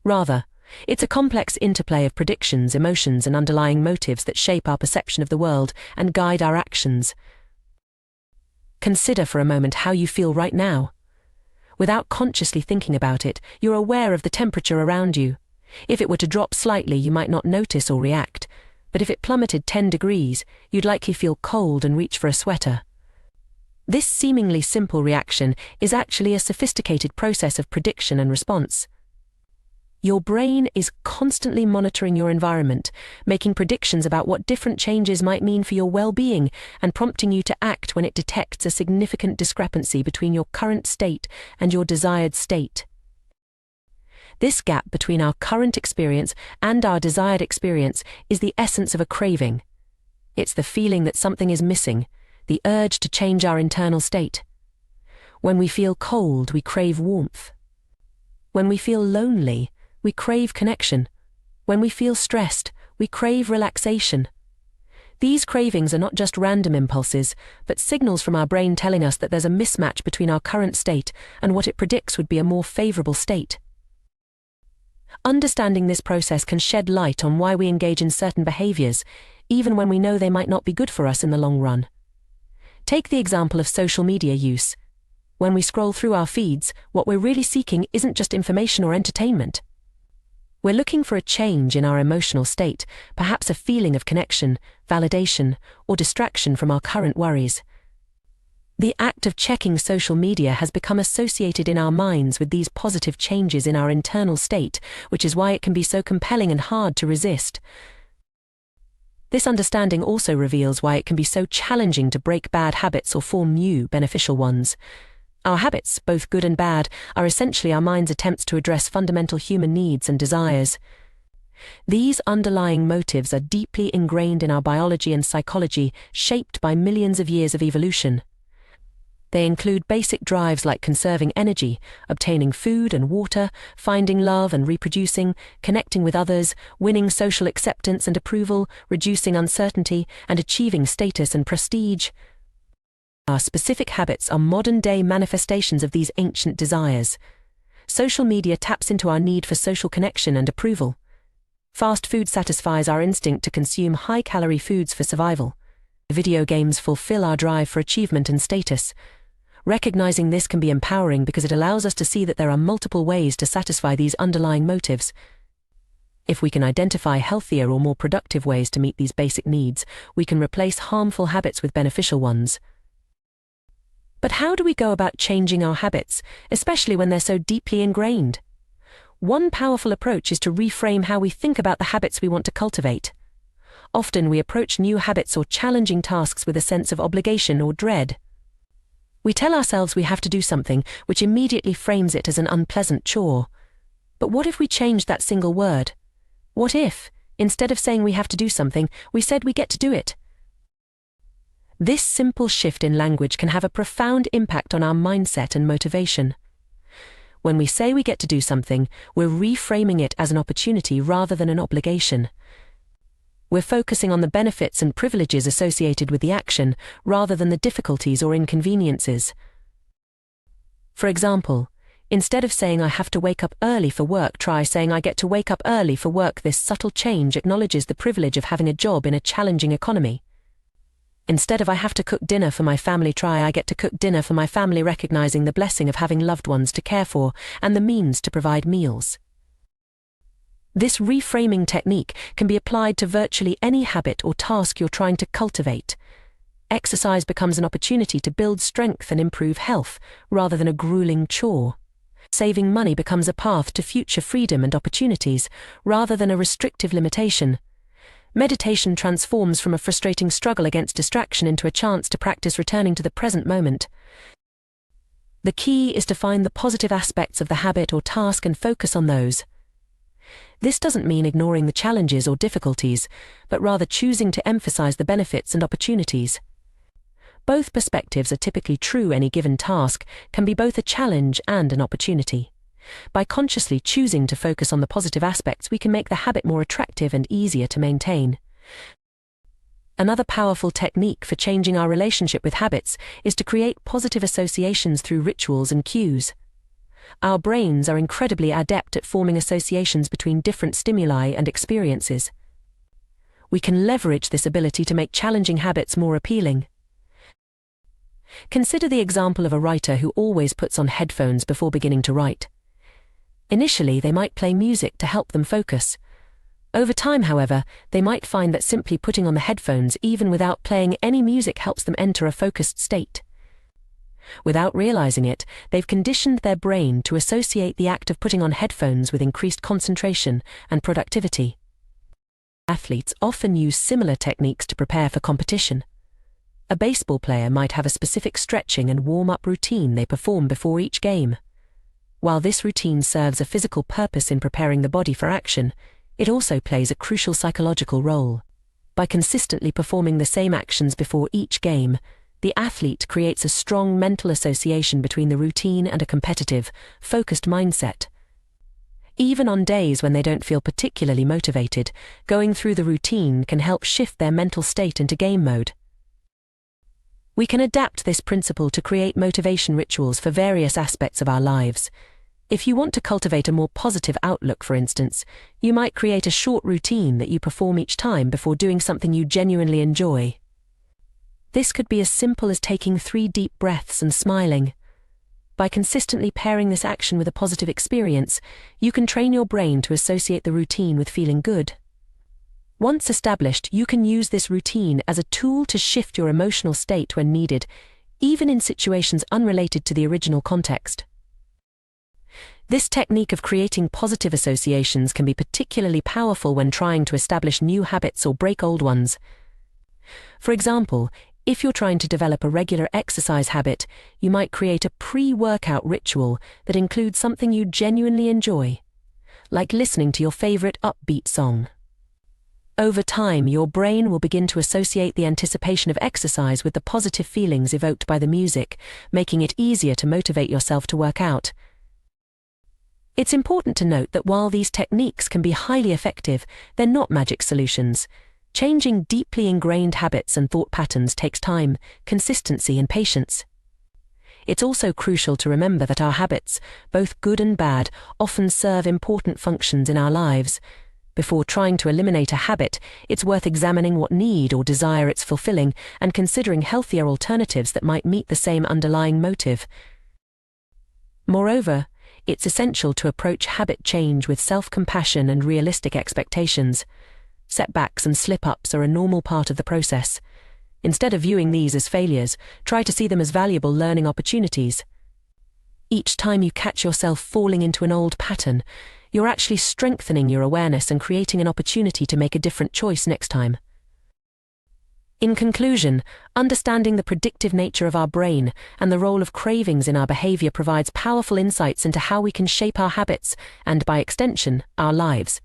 Rather, it's a complex interplay of predictions, emotions, and underlying motives that shape our perception of the world and guide our actions. Consider for a moment how you feel right now. Without consciously thinking about it, you're aware of the temperature around you. If it were to drop slightly, you might not notice or react, but if it plummeted 10 degrees, you'd likely feel cold and reach for a sweater. This seemingly simple reaction is actually a sophisticated process of prediction and response. Your brain is constantly monitoring your environment, making predictions about what different changes might mean for your well-being and prompting you to act when it detects a significant discrepancy between your current state and your desired state. This gap between our current experience and our desired experience is the essence of a craving. It's the feeling that something is missing, the urge to change our internal state. When we feel cold, we crave warmth. When we feel lonely, we crave connection. When we feel stressed, we crave relaxation. These cravings are not just random impulses, but signals from our brain telling us that there's a mismatch between our current state and what it predicts would be a more favorable state. Understanding this process can shed light on why we engage in certain behaviors, even when we know they might not be good for us in the long run. Take the example of social media use. When we scroll through our feeds, what we're really seeking isn't just information or entertainment. We're looking for a change in our emotional state, perhaps a feeling of connection, validation, or distraction from our current worries. The act of checking social media has become associated in our minds with these positive changes in our internal state, which is why it can be so compelling and hard to resist. This understanding also reveals why it can be so challenging to break bad habits or form new, beneficial ones. Our habits, both good and bad, are essentially our mind's attempts to address fundamental human needs and desires. These underlying motives are deeply ingrained in our biology and psychology, shaped by millions of years of evolution. They include basic drives like conserving energy, obtaining food and water, finding love and reproducing, connecting with others, winning social acceptance and approval, reducing uncertainty, and achieving status and prestige. Our specific habits are modern-day manifestations of these ancient desires. Social media taps into our need for social connection and approval. Fast food satisfies our instinct to consume high-calorie foods for survival. Video games fulfill our drive for achievement and status. Recognizing this can be empowering because it allows us to see that there are multiple ways to satisfy these underlying motives. If we can identify healthier or more productive ways to meet these basic needs, we can replace harmful habits with beneficial ones. But how do we go about changing our habits, especially when they're so deeply ingrained? One powerful approach is to reframe how we think about the habits we want to cultivate. Often we approach new habits or challenging tasks with a sense of obligation or dread. We tell ourselves we have to do something, which immediately frames it as an unpleasant chore. But what if we changed that single word? What if, instead of saying we have to do something, we said we get to do it? This simple shift in language can have a profound impact on our mindset and motivation. When we say we get to do something, we're reframing it as an opportunity rather than an obligation. We're focusing on the benefits and privileges associated with the action rather than the difficulties or inconveniences. For example, instead of saying I have to wake up early for work, try saying I get to wake up early for work. This subtle change acknowledges the privilege of having a job in a challenging economy. Instead of I have to cook dinner for my family, try I get to cook dinner for my family, recognizing the blessing of having loved ones to care for and the means to provide meals. This reframing technique can be applied to virtually any habit or task you're trying to cultivate. Exercise becomes an opportunity to build strength and improve health, rather than a grueling chore. Saving money becomes a path to future freedom and opportunities, rather than a restrictive limitation. Meditation transforms from a frustrating struggle against distraction into a chance to practice returning to the present moment. The key is to find the positive aspects of the habit or task and focus on those. This doesn't mean ignoring the challenges or difficulties, but rather choosing to emphasize the benefits and opportunities. Both perspectives are typically true. Any given task can be both a challenge and an opportunity. By consciously choosing to focus on the positive aspects, we can make the habit more attractive and easier to maintain. Another powerful technique for changing our relationship with habits is to create positive associations through rituals and cues. Our brains are incredibly adept at forming associations between different stimuli and experiences. We can leverage this ability to make challenging habits more appealing. Consider the example of a writer who always puts on headphones before beginning to write. Initially, they might play music to help them focus. Over time, however, they might find that simply putting on the headphones, even without playing any music, helps them enter a focused state. Without realizing it, they've conditioned their brain to associate the act of putting on headphones with increased concentration and productivity. Athletes often use similar techniques to prepare for competition. A baseball player might have a specific stretching and warm-up routine they perform before each game. While this routine serves a physical purpose in preparing the body for action, it also plays a crucial psychological role. By consistently performing the same actions before each game, the athlete creates a strong mental association between the routine and a competitive, focused mindset. Even on days when they don't feel particularly motivated, going through the routine can help shift their mental state into game mode. We can adapt this principle to create motivation rituals for various aspects of our lives. If you want to cultivate a more positive outlook, for instance, you might create a short routine that you perform each time before doing something you genuinely enjoy. This could be as simple as taking 3 deep breaths and smiling. By consistently pairing this action with a positive experience, you can train your brain to associate the routine with feeling good. Once established, you can use this routine as a tool to shift your emotional state when needed, even in situations unrelated to the original context. This technique of creating positive associations can be particularly powerful when trying to establish new habits or break old ones. For example, if you're trying to develop a regular exercise habit, you might create a pre-workout ritual that includes something you genuinely enjoy, like listening to your favorite upbeat song. Over time, your brain will begin to associate the anticipation of exercise with the positive feelings evoked by the music, making it easier to motivate yourself to work out. It's important to note that while these techniques can be highly effective, they're not magic solutions. Changing deeply ingrained habits and thought patterns takes time, consistency, and patience. It's also crucial to remember that our habits, both good and bad, often serve important functions in our lives. Before trying to eliminate a habit, it's worth examining what need or desire it's fulfilling and considering healthier alternatives that might meet the same underlying motive. Moreover, it's essential to approach habit change with self-compassion and realistic expectations. Setbacks and slip-ups are a normal part of the process. Instead of viewing these as failures, try to see them as valuable learning opportunities. Each time you catch yourself falling into an old pattern, you're actually strengthening your awareness and creating an opportunity to make a different choice next time. In conclusion, understanding the predictive nature of our brain and the role of cravings in our behavior provides powerful insights into how we can shape our habits and, by extension, our lives.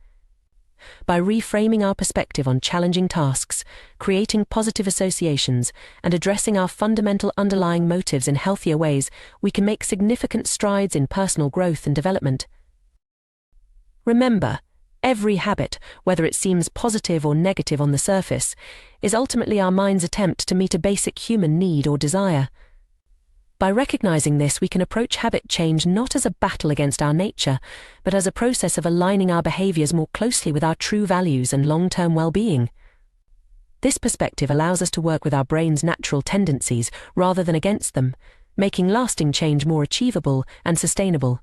By reframing our perspective on challenging tasks, creating positive associations, and addressing our fundamental underlying motives in healthier ways, we can make significant strides in personal growth and development. Remember, every habit, whether it seems positive or negative on the surface, is ultimately our mind's attempt to meet a basic human need or desire. By recognizing this, we can approach habit change not as a battle against our nature, but as a process of aligning our behaviors more closely with our true values and long-term well-being. This perspective allows us to work with our brain's natural tendencies rather than against them, making lasting change more achievable and sustainable.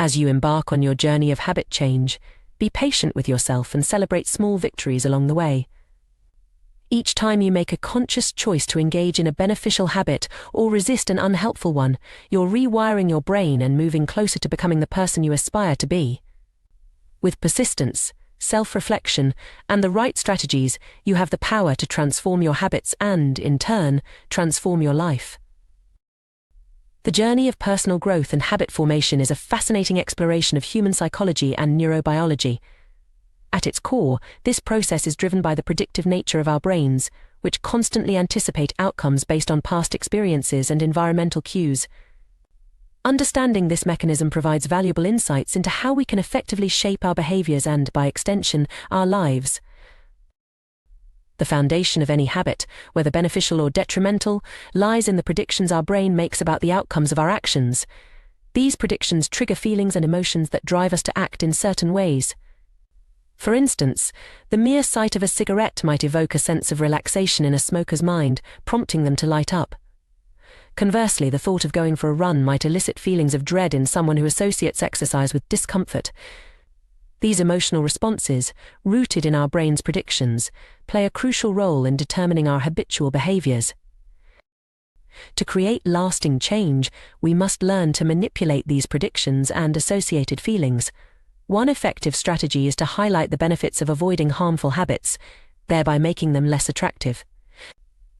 As you embark on your journey of habit change, be patient with yourself and celebrate small victories along the way. Each time you make a conscious choice to engage in a beneficial habit or resist an unhelpful one, you're rewiring your brain and moving closer to becoming the person you aspire to be. With persistence, self-reflection, and the right strategies, you have the power to transform your habits and, in turn, transform your life. The journey of personal growth and habit formation is a fascinating exploration of human psychology and neurobiology. At its core, this process is driven by the predictive nature of our brains, which constantly anticipate outcomes based on past experiences and environmental cues. Understanding this mechanism provides valuable insights into how we can effectively shape our behaviors and, by extension, our lives. The foundation of any habit, whether beneficial or detrimental, lies in the predictions our brain makes about the outcomes of our actions. These predictions trigger feelings and emotions that drive us to act in certain ways. For instance, the mere sight of a cigarette might evoke a sense of relaxation in a smoker's mind, prompting them to light up. Conversely, the thought of going for a run might elicit feelings of dread in someone who associates exercise with discomfort. These emotional responses, rooted in our brain's predictions, play a crucial role in determining our habitual behaviors. To create lasting change, we must learn to manipulate these predictions and associated feelings. One effective strategy is to highlight the benefits of avoiding harmful habits, thereby making them less attractive.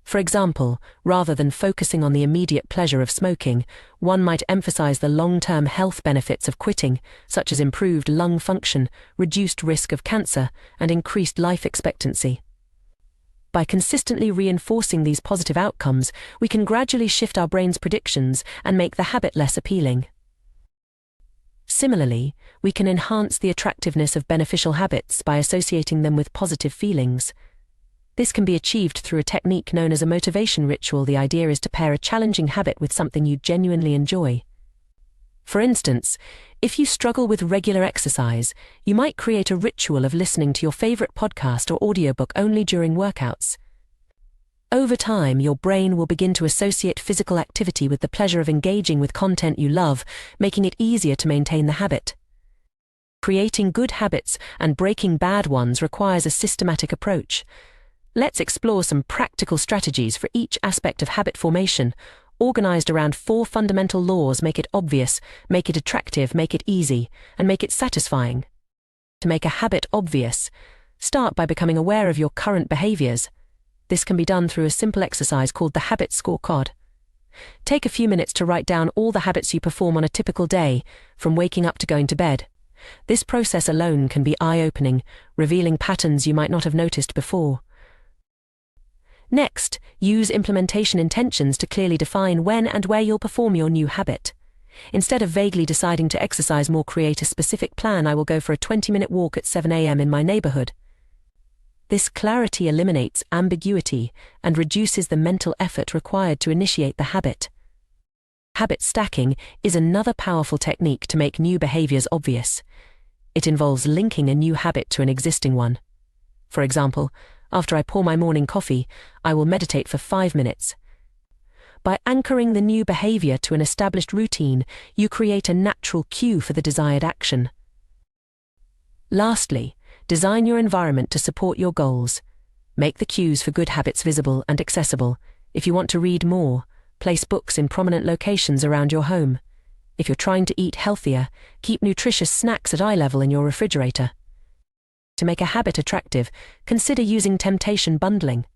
For example, rather than focusing on the immediate pleasure of smoking, one might emphasize the long-term health benefits of quitting, such as improved lung function, reduced risk of cancer, and increased life expectancy. By consistently reinforcing these positive outcomes, we can gradually shift our brain's predictions and make the habit less appealing. Similarly, we can enhance the attractiveness of beneficial habits by associating them with positive feelings. This can be achieved through a technique known as a motivation ritual. The idea is to pair a challenging habit with something you genuinely enjoy. For instance, if you struggle with regular exercise, you might create a ritual of listening to your favorite podcast or audiobook only during workouts. Over time, your brain will begin to associate physical activity with the pleasure of engaging with content you love, making it easier to maintain the habit. Creating good habits and breaking bad ones requires a systematic approach. Let's explore some practical strategies for each aspect of habit formation, organized around 4 fundamental laws: make it obvious, make it attractive, make it easy, and make it satisfying. To make a habit obvious, start by becoming aware of your current behaviors. This can be done through a simple exercise called the habit scorecard. Take a few minutes to write down all the habits you perform on a typical day, from waking up to going to bed. This process alone can be eye-opening, revealing patterns you might not have noticed before. Next, use implementation intentions to clearly define when and where you'll perform your new habit. Instead of vaguely deciding to exercise more, create a specific plan. I will go for a 20-minute walk at 7 a.m. in my neighborhood. This clarity eliminates ambiguity and reduces the mental effort required to initiate the habit. Habit stacking is another powerful technique to make new behaviors obvious. It involves linking a new habit to an existing one. For example, after I pour my morning coffee, I will meditate for 5 minutes. By anchoring the new behavior to an established routine, you create a natural cue for the desired action. Lastly, design your environment to support your goals. Make the cues for good habits visible and accessible. If you want to read more, place books in prominent locations around your home. If you're trying to eat healthier, keep nutritious snacks at eye level in your refrigerator. To make a habit attractive, consider using temptation bundling.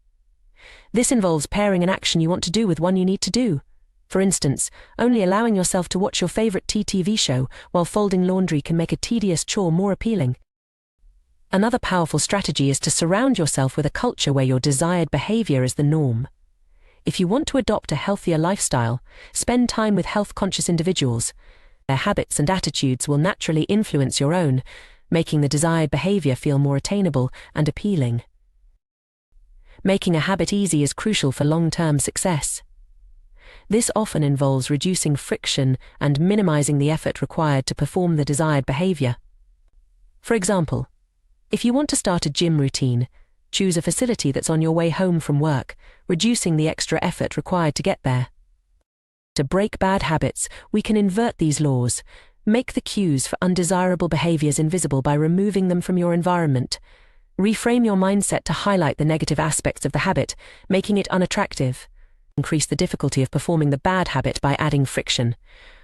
This involves pairing an action you want to do with one you need to do. For instance, only allowing yourself to watch your favorite TV show while folding laundry can make a tedious chore more appealing. Another powerful strategy is to surround yourself with a culture where your desired behavior is the norm. If you want to adopt a healthier lifestyle, spend time with health-conscious individuals. Their habits and attitudes will naturally influence your own, making the desired behavior feel more attainable and appealing. Making a habit easy is crucial for long-term success. This often involves reducing friction and minimizing the effort required to perform the desired behavior. For example, if you want to start a gym routine, choose a facility that's on your way home from work, reducing the extra effort required to get there. To break bad habits, we can invert these laws. Make the cues for undesirable behaviors invisible by removing them from your environment. Reframe your mindset to highlight the negative aspects of the habit, making it unattractive. Increase the difficulty of performing the bad habit by adding friction.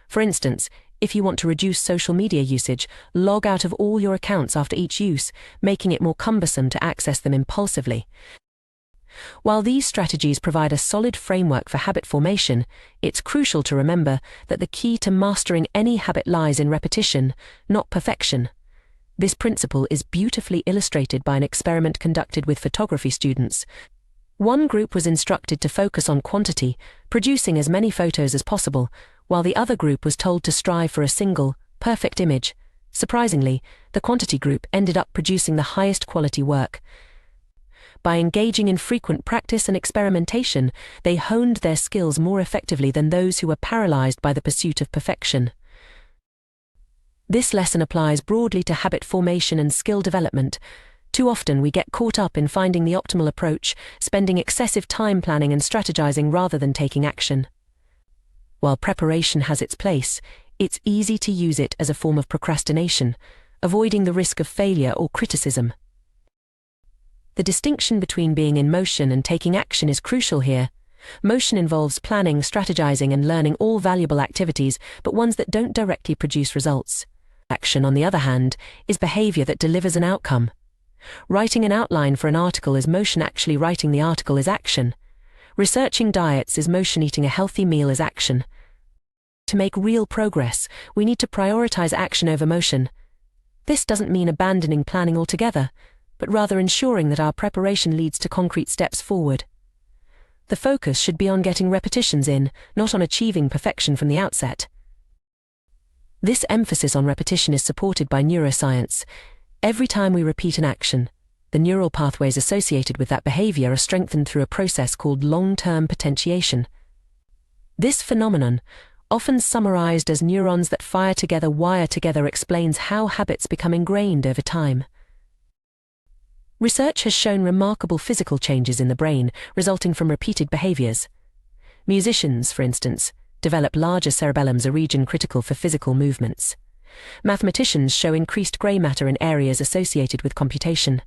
For instance, if you want to reduce social media usage, log out of all your accounts after each use, making it more cumbersome to access them impulsively. While these strategies provide a solid framework for habit formation, it's crucial to remember that the key to mastering any habit lies in repetition, not perfection. This principle is beautifully illustrated by an experiment conducted with photography students. One group was instructed to focus on quantity, producing as many photos as possible, while the other group was told to strive for a single, perfect image. Surprisingly, the quantity group ended up producing the highest quality work. By engaging in frequent practice and experimentation, they honed their skills more effectively than those who were paralyzed by the pursuit of perfection. This lesson applies broadly to habit formation and skill development. Too often we get caught up in finding the optimal approach, spending excessive time planning and strategizing rather than taking action. While preparation has its place, it's easy to use it as a form of procrastination, avoiding the risk of failure or criticism. The distinction between being in motion and taking action is crucial here. Motion involves planning, strategizing, and learning, all valuable activities, but ones that don't directly produce results. Action, on the other hand, is behavior that delivers an outcome. Writing an outline for an article is motion, actually writing the article is action. Researching diets is motion, eating a healthy meal is action. To make real progress, we need to prioritize action over motion. This doesn't mean abandoning planning altogether, but rather ensuring that our preparation leads to concrete steps forward. The focus should be on getting repetitions in, not on achieving perfection from the outset. This emphasis on repetition is supported by neuroscience. Every time we repeat an action, the neural pathways associated with that behavior are strengthened through a process called long-term potentiation. This phenomenon, often summarized as neurons that fire together, wire together, explains how habits become ingrained over time. Research has shown remarkable physical changes in the brain resulting from repeated behaviors. Musicians, for instance, develop larger cerebellums, a region critical for physical movements. Mathematicians show increased grey matter in areas associated with computation.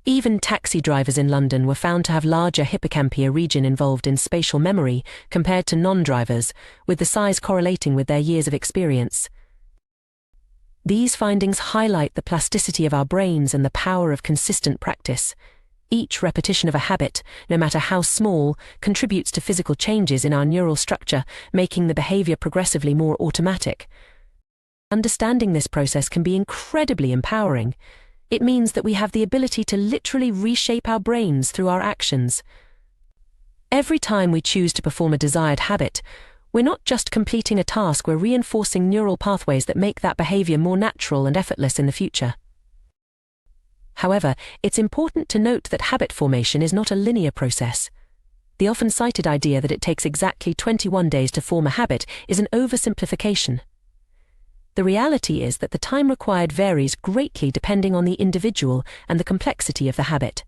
Even taxi drivers in London were found to have larger hippocampi, a region involved in spatial memory, compared to non-drivers, with the size correlating with their years of experience. These findings highlight the plasticity of our brains and the power of consistent practice. Each repetition of a habit, no matter how small, contributes to physical changes in our neural structure, making the behavior progressively more automatic. Understanding this process can be incredibly empowering. It means that we have the ability to literally reshape our brains through our actions. Every time we choose to perform a desired habit, we're not just completing a task, we're reinforcing neural pathways that make that behavior more natural and effortless in the future. However, it's important to note that habit formation is not a linear process. The often cited idea that it takes exactly 21 days to form a habit is an oversimplification. The reality is that the time required varies greatly depending on the individual and the complexity of the habit.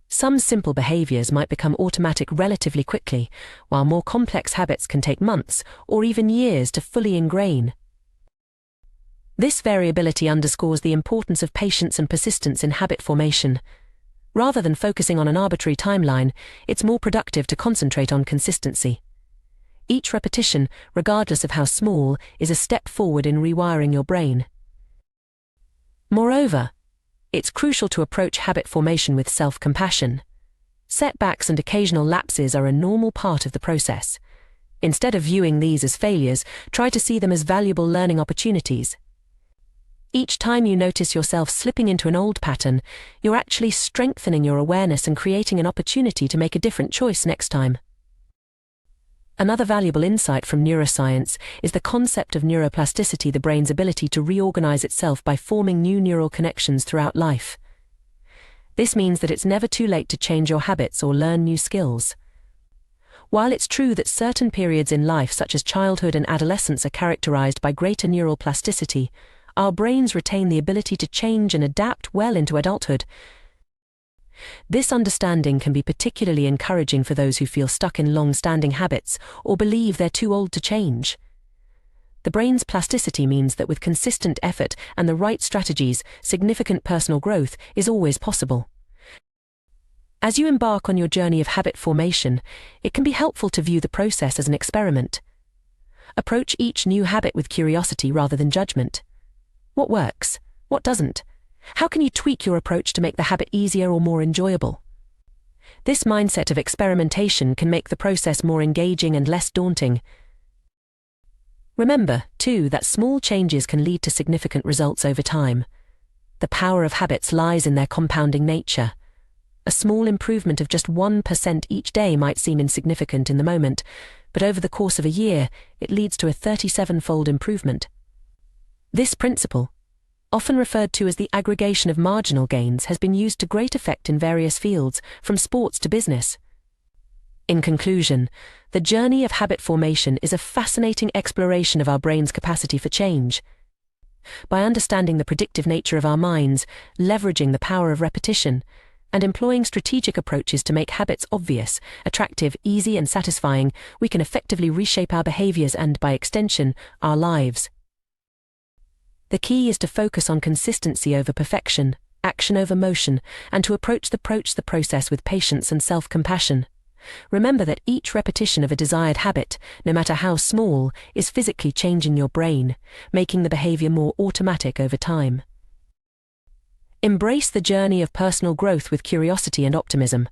Some simple behaviors might become automatic relatively quickly, while more complex habits can take months or even years to fully ingrain. This variability underscores the importance of patience and persistence in habit formation. Rather than focusing on an arbitrary timeline, it's more productive to concentrate on consistency. Each repetition, regardless of how small, is a step forward in rewiring your brain. Moreover, it's crucial to approach habit formation with self-compassion. Setbacks and occasional lapses are a normal part of the process. Instead of viewing these as failures, try to see them as valuable learning opportunities. Each time you notice yourself slipping into an old pattern, you're actually strengthening your awareness and creating an opportunity to make a different choice next time. Another valuable insight from neuroscience is the concept of neuroplasticity, the brain's ability to reorganize itself by forming new neural connections throughout life. This means that it's never too late to change your habits or learn new skills. While it's true that certain periods in life, such as childhood and adolescence, are characterized by greater neural plasticity, our brains retain the ability to change and adapt well into adulthood. This understanding can be particularly encouraging for those who feel stuck in long-standing habits or believe they're too old to change. The brain's plasticity means that with consistent effort and the right strategies, significant personal growth is always possible. As you embark on your journey of habit formation, it can be helpful to view the process as an experiment. Approach each new habit with curiosity rather than judgment. What works? What doesn't? How can you tweak your approach to make the habit easier or more enjoyable? This mindset of experimentation can make the process more engaging and less daunting. Remember, too, that small changes can lead to significant results over time. The power of habits lies in their compounding nature. A small improvement of just 1% each day might seem insignificant in the moment, but over the course of a year, it leads to a 37-fold improvement. This principle, often referred to as the aggregation of marginal gains, has been used to great effect in various fields, from sports to business. In conclusion, the journey of habit formation is a fascinating exploration of our brain's capacity for change. By understanding the predictive nature of our minds, leveraging the power of repetition, and employing strategic approaches to make habits obvious, attractive, easy, and satisfying, we can effectively reshape our behaviors and, by extension, our lives. The key is to focus on consistency over perfection, action over motion, and to approach the process with patience and self-compassion. Remember that each repetition of a desired habit, no matter how small, is physically changing your brain, making the behavior more automatic over time. Embrace the journey of personal growth with curiosity and optimism.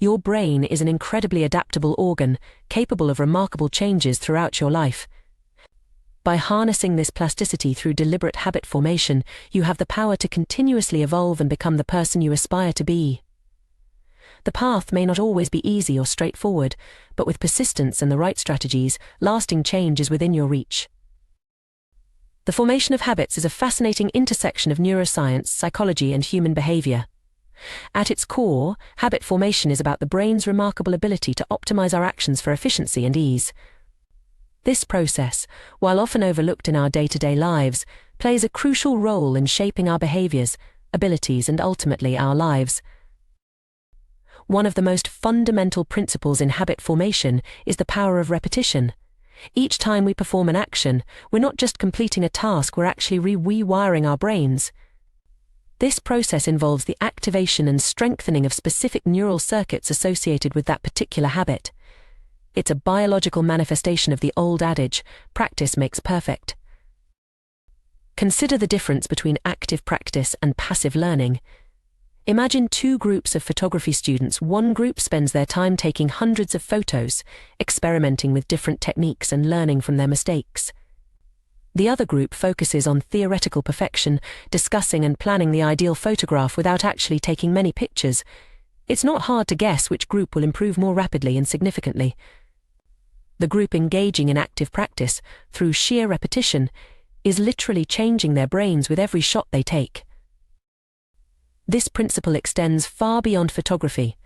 Your brain is an incredibly adaptable organ, capable of remarkable changes throughout your life. By harnessing this plasticity through deliberate habit formation, you have the power to continuously evolve and become the person you aspire to be. The path may not always be easy or straightforward, but with persistence and the right strategies, lasting change is within your reach. The formation of habits is a fascinating intersection of neuroscience, psychology, and human behavior. At its core, habit formation is about the brain's remarkable ability to optimize our actions for efficiency and ease. This process, while often overlooked in our day-to-day lives, plays a crucial role in shaping our behaviors, abilities, and ultimately our lives. One of the most fundamental principles in habit formation is the power of repetition. Each time we perform an action, we're not just completing a task, we're actually rewiring our brains. This process involves the activation and strengthening of specific neural circuits associated with that particular habit. It's a biological manifestation of the old adage, practice makes perfect. Consider the difference between active practice and passive learning. Imagine two groups of photography students. One group spends their time taking hundreds of photos, experimenting with different techniques and learning from their mistakes. The other group focuses on theoretical perfection, discussing and planning the ideal photograph without actually taking many pictures. It's not hard to guess which group will improve more rapidly and significantly. The group engaging in active practice, through sheer repetition, is literally changing their brains with every shot they take. This principle extends far beyond photography.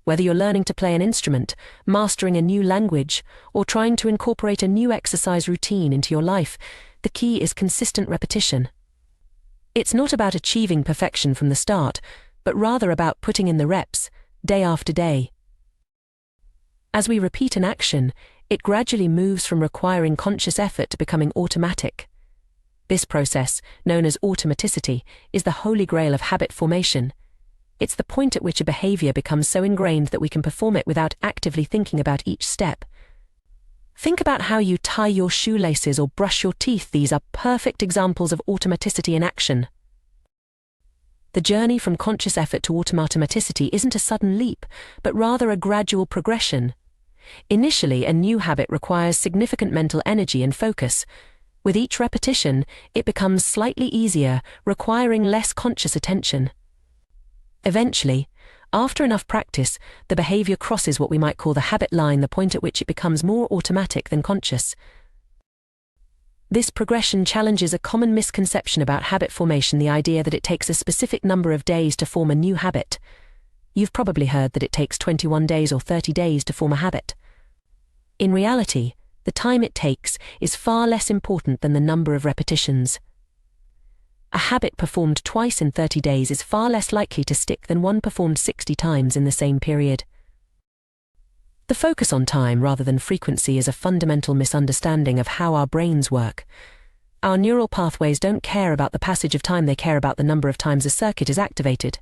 Whether you're learning to play an instrument, mastering a new language, or trying to incorporate a new exercise routine into your life, the key is consistent repetition. It's not about achieving perfection from the start, but rather about putting in the reps, day after day. As we repeat an action, it gradually moves from requiring conscious effort to becoming automatic. This process, known as automaticity, is the holy grail of habit formation. It's the point at which a behavior becomes so ingrained that we can perform it without actively thinking about each step. Think about how you tie your shoelaces or brush your teeth. These are perfect examples of automaticity in action. The journey from conscious effort to automaticity isn't a sudden leap, but rather a gradual progression. Initially, a new habit requires significant mental energy and focus. With each repetition, it becomes slightly easier, requiring less conscious attention. Eventually, after enough practice, the behavior crosses what we might call the habit line, the point at which it becomes more automatic than conscious. This progression challenges a common misconception about habit formation, the idea that it takes a specific number of days to form a new habit. You've probably heard that it takes 21 days or 30 days to form a habit. In reality, the time it takes is far less important than the number of repetitions. A habit performed twice in 30 days is far less likely to stick than one performed 60 times in the same period. The focus on time rather than frequency is a fundamental misunderstanding of how our brains work. Our neural pathways don't care about the passage of time, they care about the number of times a circuit is activated.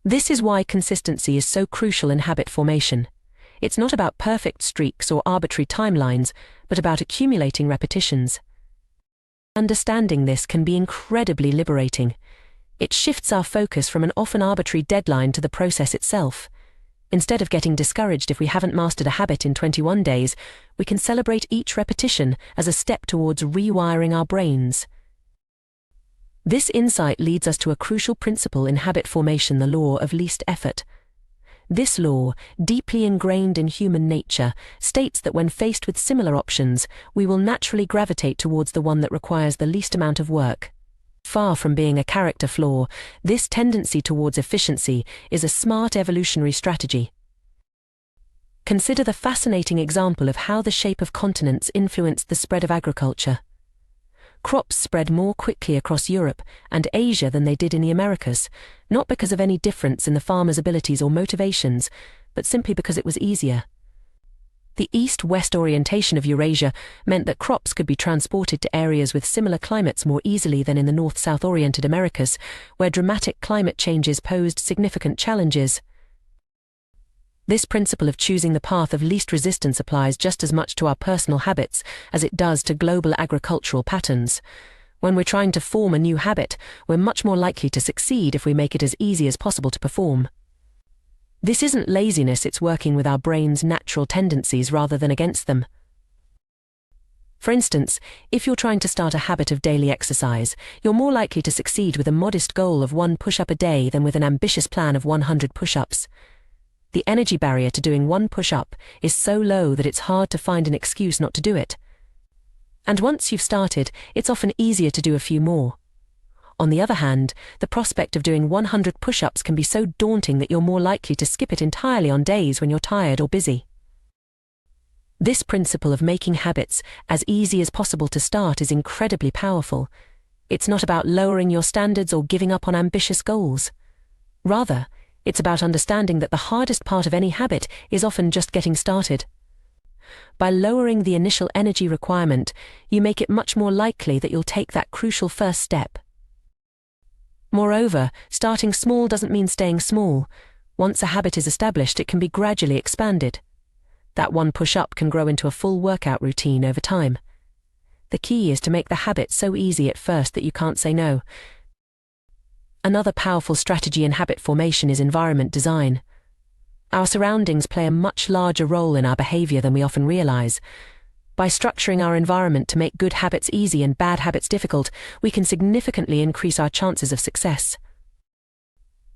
This is why consistency is so crucial in habit formation. It's not about perfect streaks or arbitrary timelines, but about accumulating repetitions. Understanding this can be incredibly liberating. It shifts our focus from an often arbitrary deadline to the process itself. Instead of getting discouraged if we haven't mastered a habit in 21 days, we can celebrate each repetition as a step towards rewiring our brains. This insight leads us to a crucial principle in habit formation, the law of least effort. This law, deeply ingrained in human nature, states that when faced with similar options, we will naturally gravitate towards the one that requires the least amount of work. Far from being a character flaw, this tendency towards efficiency is a smart evolutionary strategy. Consider the fascinating example of how the shape of continents influenced the spread of agriculture. Crops spread more quickly across Europe and Asia than they did in the Americas, not because of any difference in the farmers' abilities or motivations, but simply because it was easier. The east-west orientation of Eurasia meant that crops could be transported to areas with similar climates more easily than in the north-south oriented Americas, where dramatic climate changes posed significant challenges. This principle of choosing the path of least resistance applies just as much to our personal habits as it does to global agricultural patterns. When we're trying to form a new habit, we're much more likely to succeed if we make it as easy as possible to perform. This isn't laziness, it's working with our brain's natural tendencies rather than against them. For instance, if you're trying to start a habit of daily exercise, you're more likely to succeed with a modest goal of 1 push-up a day than with an ambitious plan of 100 push-ups. The energy barrier to doing 1 push-up is so low that it's hard to find an excuse not to do it. And once you've started, it's often easier to do a few more. On the other hand, the prospect of doing 100 push-ups can be so daunting that you're more likely to skip it entirely on days when you're tired or busy. This principle of making habits as easy as possible to start is incredibly powerful. It's not about lowering your standards or giving up on ambitious goals. Rather, it's about understanding that the hardest part of any habit is often just getting started. By lowering the initial energy requirement, you make it much more likely that you'll take that crucial first step. Moreover, starting small doesn't mean staying small. Once a habit is established, it can be gradually expanded. That one push-up can grow into a full workout routine over time. The key is to make the habit so easy at first that you can't say no. Another powerful strategy in habit formation is environment design. Our surroundings play a much larger role in our behavior than we often realize. By structuring our environment to make good habits easy and bad habits difficult, we can significantly increase our chances of success.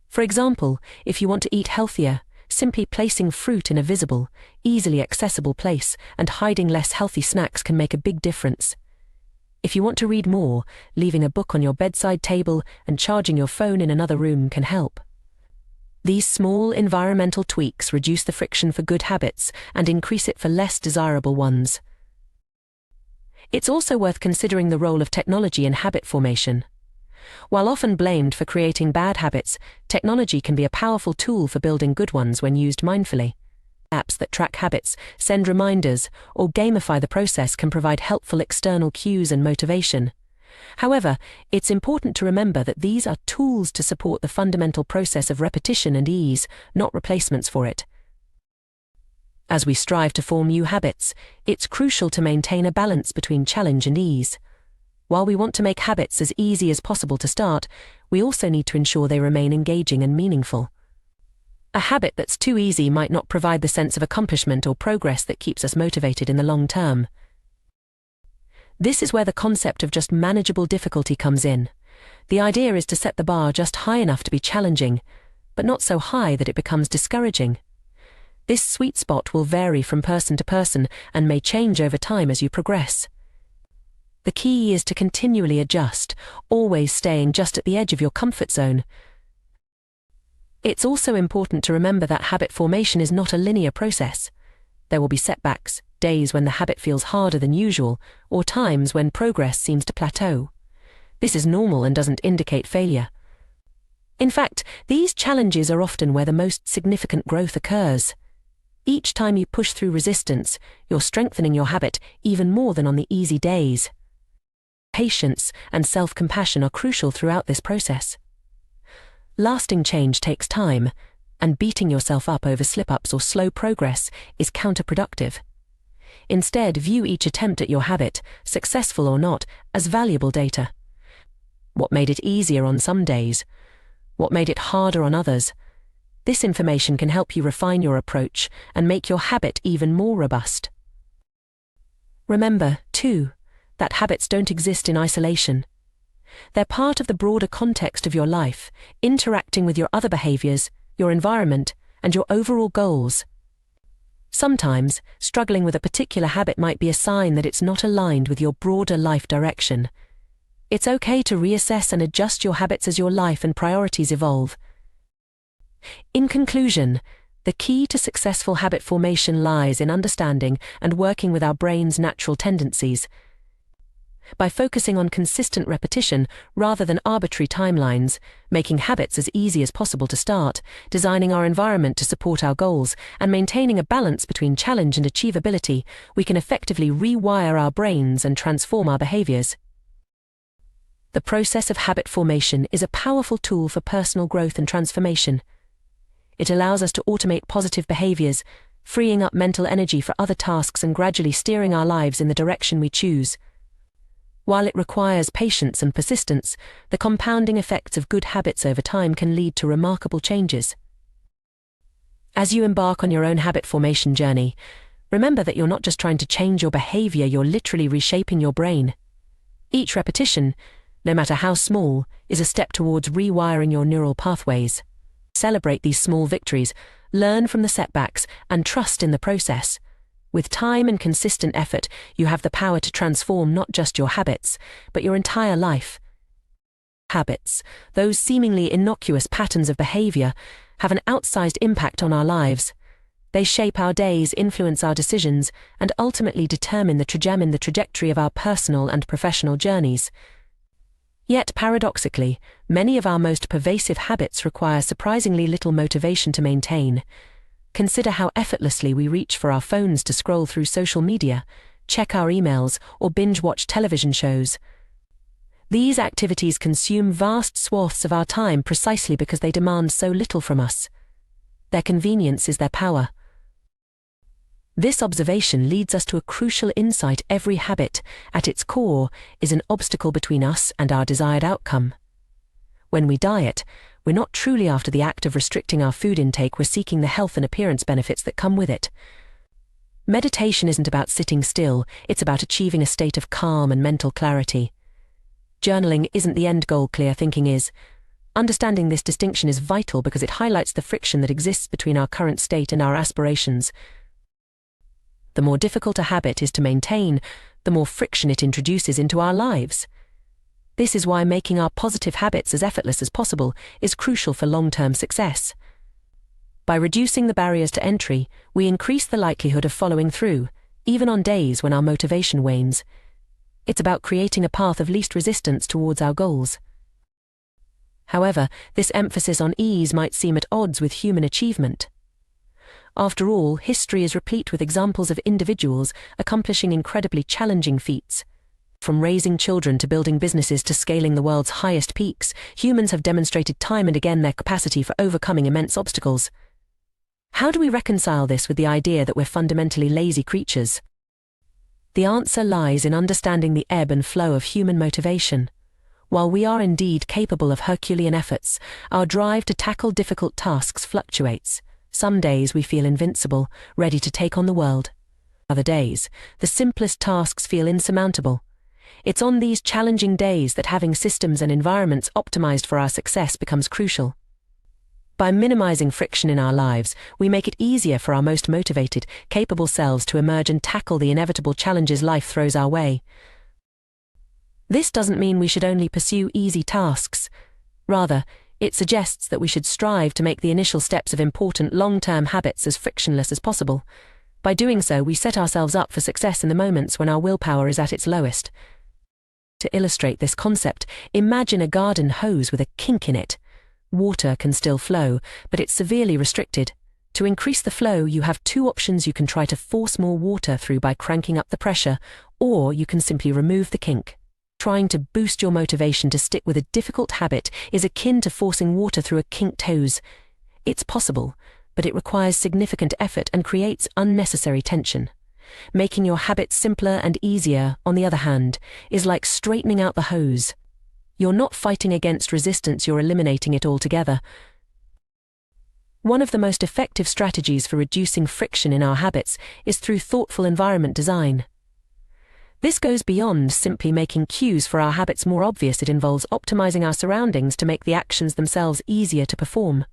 For example, if you want to eat healthier, simply placing fruit in a visible, easily accessible place and hiding less healthy snacks can make a big difference. If you want to read more, leaving a book on your bedside table and charging your phone in another room can help. These small environmental tweaks reduce the friction for good habits and increase it for less desirable ones. It's also worth considering the role of technology in habit formation. While often blamed for creating bad habits, technology can be a powerful tool for building good ones when used mindfully. Apps that track habits, send reminders, or gamify the process can provide helpful external cues and motivation. However, it's important to remember that these are tools to support the fundamental process of repetition and ease, not replacements for it. As we strive to form new habits, it's crucial to maintain a balance between challenge and ease. While we want to make habits as easy as possible to start, we also need to ensure they remain engaging and meaningful. A habit that's too easy might not provide the sense of accomplishment or progress that keeps us motivated in the long term. This is where the concept of just manageable difficulty comes in. The idea is to set the bar just high enough to be challenging, but not so high that it becomes discouraging. This sweet spot will vary from person to person and may change over time as you progress. The key is to continually adjust, always staying just at the edge of your comfort zone. It's also important to remember that habit formation is not a linear process. There will be setbacks, days when the habit feels harder than usual, or times when progress seems to plateau. This is normal and doesn't indicate failure. In fact, these challenges are often where the most significant growth occurs. Each time you push through resistance, you're strengthening your habit even more than on the easy days. Patience and self-compassion are crucial throughout this process. Lasting change takes time, and beating yourself up over slip-ups or slow progress is counterproductive. Instead, view each attempt at your habit, successful or not, as valuable data. What made it easier on some days? What made it harder on others? This information can help you refine your approach and make your habit even more robust. Remember, too, that habits don't exist in isolation. They're part of the broader context of your life, interacting with your other behaviors, your environment, and your overall goals. Sometimes, struggling with a particular habit might be a sign that it's not aligned with your broader life direction. It's okay to reassess and adjust your habits as your life and priorities evolve. In conclusion, the key to successful habit formation lies in understanding and working with our brain's natural tendencies. By focusing on consistent repetition rather than arbitrary timelines, making habits as easy as possible to start, designing our environment to support our goals, and maintaining a balance between challenge and achievability, we can effectively rewire our brains and transform our behaviors. The process of habit formation is a powerful tool for personal growth and transformation. It allows us to automate positive behaviors, freeing up mental energy for other tasks and gradually steering our lives in the direction we choose. While it requires patience and persistence, the compounding effects of good habits over time can lead to remarkable changes. As you embark on your own habit formation journey, remember that you're not just trying to change your behavior, you're literally reshaping your brain. Each repetition, no matter how small, is a step towards rewiring your neural pathways. Celebrate these small victories, learn from the setbacks, and trust in the process. With time and consistent effort, you have the power to transform not just your habits, but your entire life. Habits, those seemingly innocuous patterns of behavior, have an outsized impact on our lives. They shape our days, influence our decisions, and ultimately determine the trajectory of our personal and professional journeys. Yet, paradoxically, many of our most pervasive habits require surprisingly little motivation to maintain. Consider how effortlessly we reach for our phones to scroll through social media, check our emails, or binge-watch television shows. These activities consume vast swaths of our time precisely because they demand so little from us. Their convenience is their power. This observation leads us to a crucial insight: every habit, at its core, is an obstacle between us and our desired outcome. When we diet, we're not truly after the act of restricting our food intake, we're seeking the health and appearance benefits that come with it. Meditation isn't about sitting still, it's about achieving a state of calm and mental clarity. Journaling isn't the end goal, clear thinking is. Understanding this distinction is vital because it highlights the friction that exists between our current state and our aspirations. The more difficult a habit is to maintain, the more friction it introduces into our lives. This is why making our positive habits as effortless as possible is crucial for long-term success. By reducing the barriers to entry, we increase the likelihood of following through, even on days when our motivation wanes. It's about creating a path of least resistance towards our goals. However, this emphasis on ease might seem at odds with human achievement. After all, history is replete with examples of individuals accomplishing incredibly challenging feats. From raising children to building businesses to scaling the world's highest peaks, humans have demonstrated time and again their capacity for overcoming immense obstacles. How do we reconcile this with the idea that we're fundamentally lazy creatures? The answer lies in understanding the ebb and flow of human motivation. While we are indeed capable of Herculean efforts, our drive to tackle difficult tasks fluctuates. Some days we feel invincible, ready to take on the world. Other days, the simplest tasks feel insurmountable. It's on these challenging days that having systems and environments optimized for our success becomes crucial. By minimizing friction in our lives, we make it easier for our most motivated, capable selves to emerge and tackle the inevitable challenges life throws our way. This doesn't mean we should only pursue easy tasks. Rather, it suggests that we should strive to make the initial steps of important long-term habits as frictionless as possible. By doing so, we set ourselves up for success in the moments when our willpower is at its lowest. To illustrate this concept, imagine a garden hose with a kink in it. Water can still flow, but it's severely restricted. To increase the flow, you have two options. You can try to force more water through by cranking up the pressure, or you can simply remove the kink. Trying to boost your motivation to stick with a difficult habit is akin to forcing water through a kinked hose. It's possible, but it requires significant effort and creates unnecessary tension. Making your habit simpler and easier, on the other hand, is like straightening out the hose. You're not fighting against resistance, you're eliminating it altogether. One of the most effective strategies for reducing friction in our habits is through thoughtful environment design. This goes beyond simply making cues for our habits more obvious. It involves optimizing our surroundings to make the actions themselves easier to perform.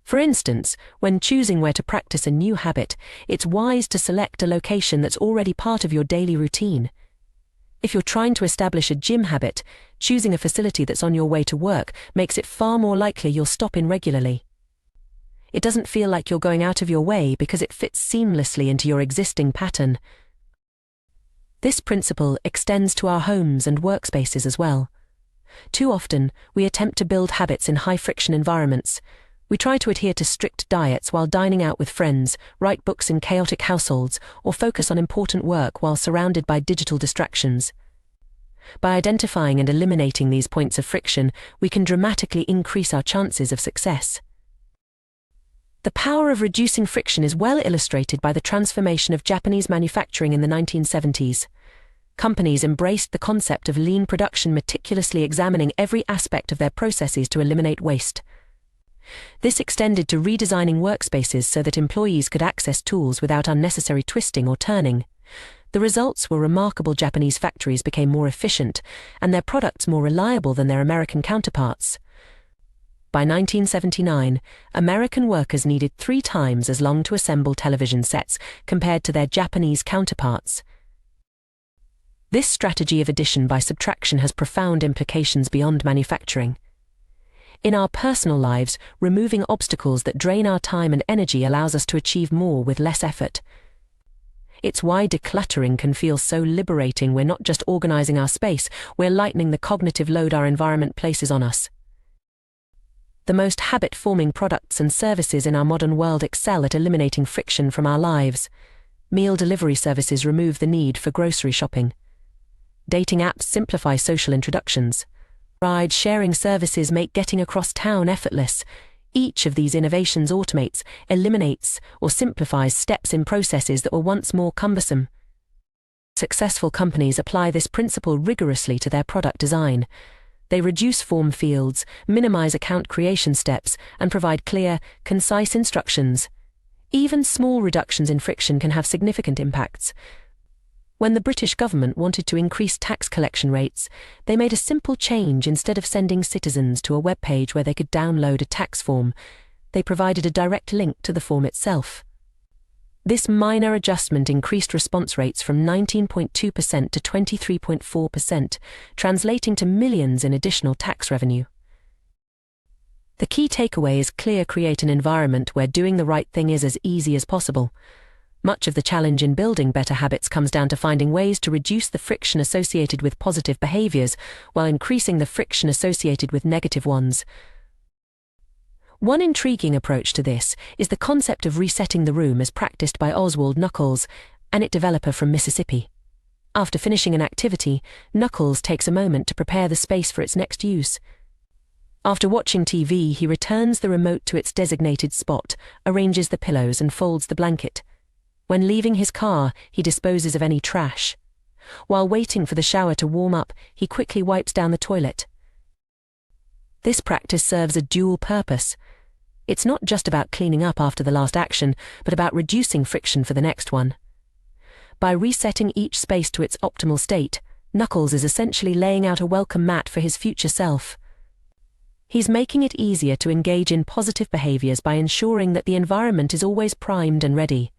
For instance, when choosing where to practice a new habit, it's wise to select a location that's already part of your daily routine. If you're trying to establish a gym habit, choosing a facility that's on your way to work makes it far more likely you'll stop in regularly. It doesn't feel like you're going out of your way because it fits seamlessly into your existing pattern. This principle extends to our homes and workspaces as well. Too often, we attempt to build habits in high-friction environments. We try to adhere to strict diets while dining out with friends, write books in chaotic households, or focus on important work while surrounded by digital distractions. By identifying and eliminating these points of friction, we can dramatically increase our chances of success. The power of reducing friction is well illustrated by the transformation of Japanese manufacturing in the 1970s. Companies embraced the concept of lean production, meticulously examining every aspect of their processes to eliminate waste. This extended to redesigning workspaces so that employees could access tools without unnecessary twisting or turning. The results were remarkable. Japanese factories became more efficient, and their products more reliable than their American counterparts. By 1979, American workers needed 3 times as long to assemble television sets compared to their Japanese counterparts. This strategy of addition by subtraction has profound implications beyond manufacturing. In our personal lives, removing obstacles that drain our time and energy allows us to achieve more with less effort. It's why decluttering can feel so liberating. We're not just organizing our space, we're lightening the cognitive load our environment places on us. The most habit-forming products and services in our modern world excel at eliminating friction from our lives. Meal delivery services remove the need for grocery shopping. Dating apps simplify social introductions. Ride-sharing services make getting across town effortless. Each of these innovations automates, eliminates, or simplifies steps in processes that were once more cumbersome. Successful companies apply this principle rigorously to their product design. They reduce form fields, minimize account creation steps, and provide clear, concise instructions. Even small reductions in friction can have significant impacts. When the British government wanted to increase tax collection rates, they made a simple change. Instead of sending citizens to a web page where they could download a tax form, they provided a direct link to the form itself. This minor adjustment increased response rates from 19.2% to 23.4%, translating to millions in additional tax revenue. The key takeaway is clear: create an environment where doing the right thing is as easy as possible. Much of the challenge in building better habits comes down to finding ways to reduce the friction associated with positive behaviors while increasing the friction associated with negative ones. One intriguing approach to this is the concept of resetting the room as practiced by Oswald Knuckles, an IT developer from Mississippi. After finishing an activity, Knuckles takes a moment to prepare the space for its next use. After watching TV, he returns the remote to its designated spot, arranges the pillows and folds the blanket. When leaving his car, he disposes of any trash. While waiting for the shower to warm up, he quickly wipes down the toilet. This practice serves a dual purpose. It's not just about cleaning up after the last action, but about reducing friction for the next one. By resetting each space to its optimal state, Knuckles is essentially laying out a welcome mat for his future self. He's making it easier to engage in positive behaviors by ensuring that the environment is always primed and ready.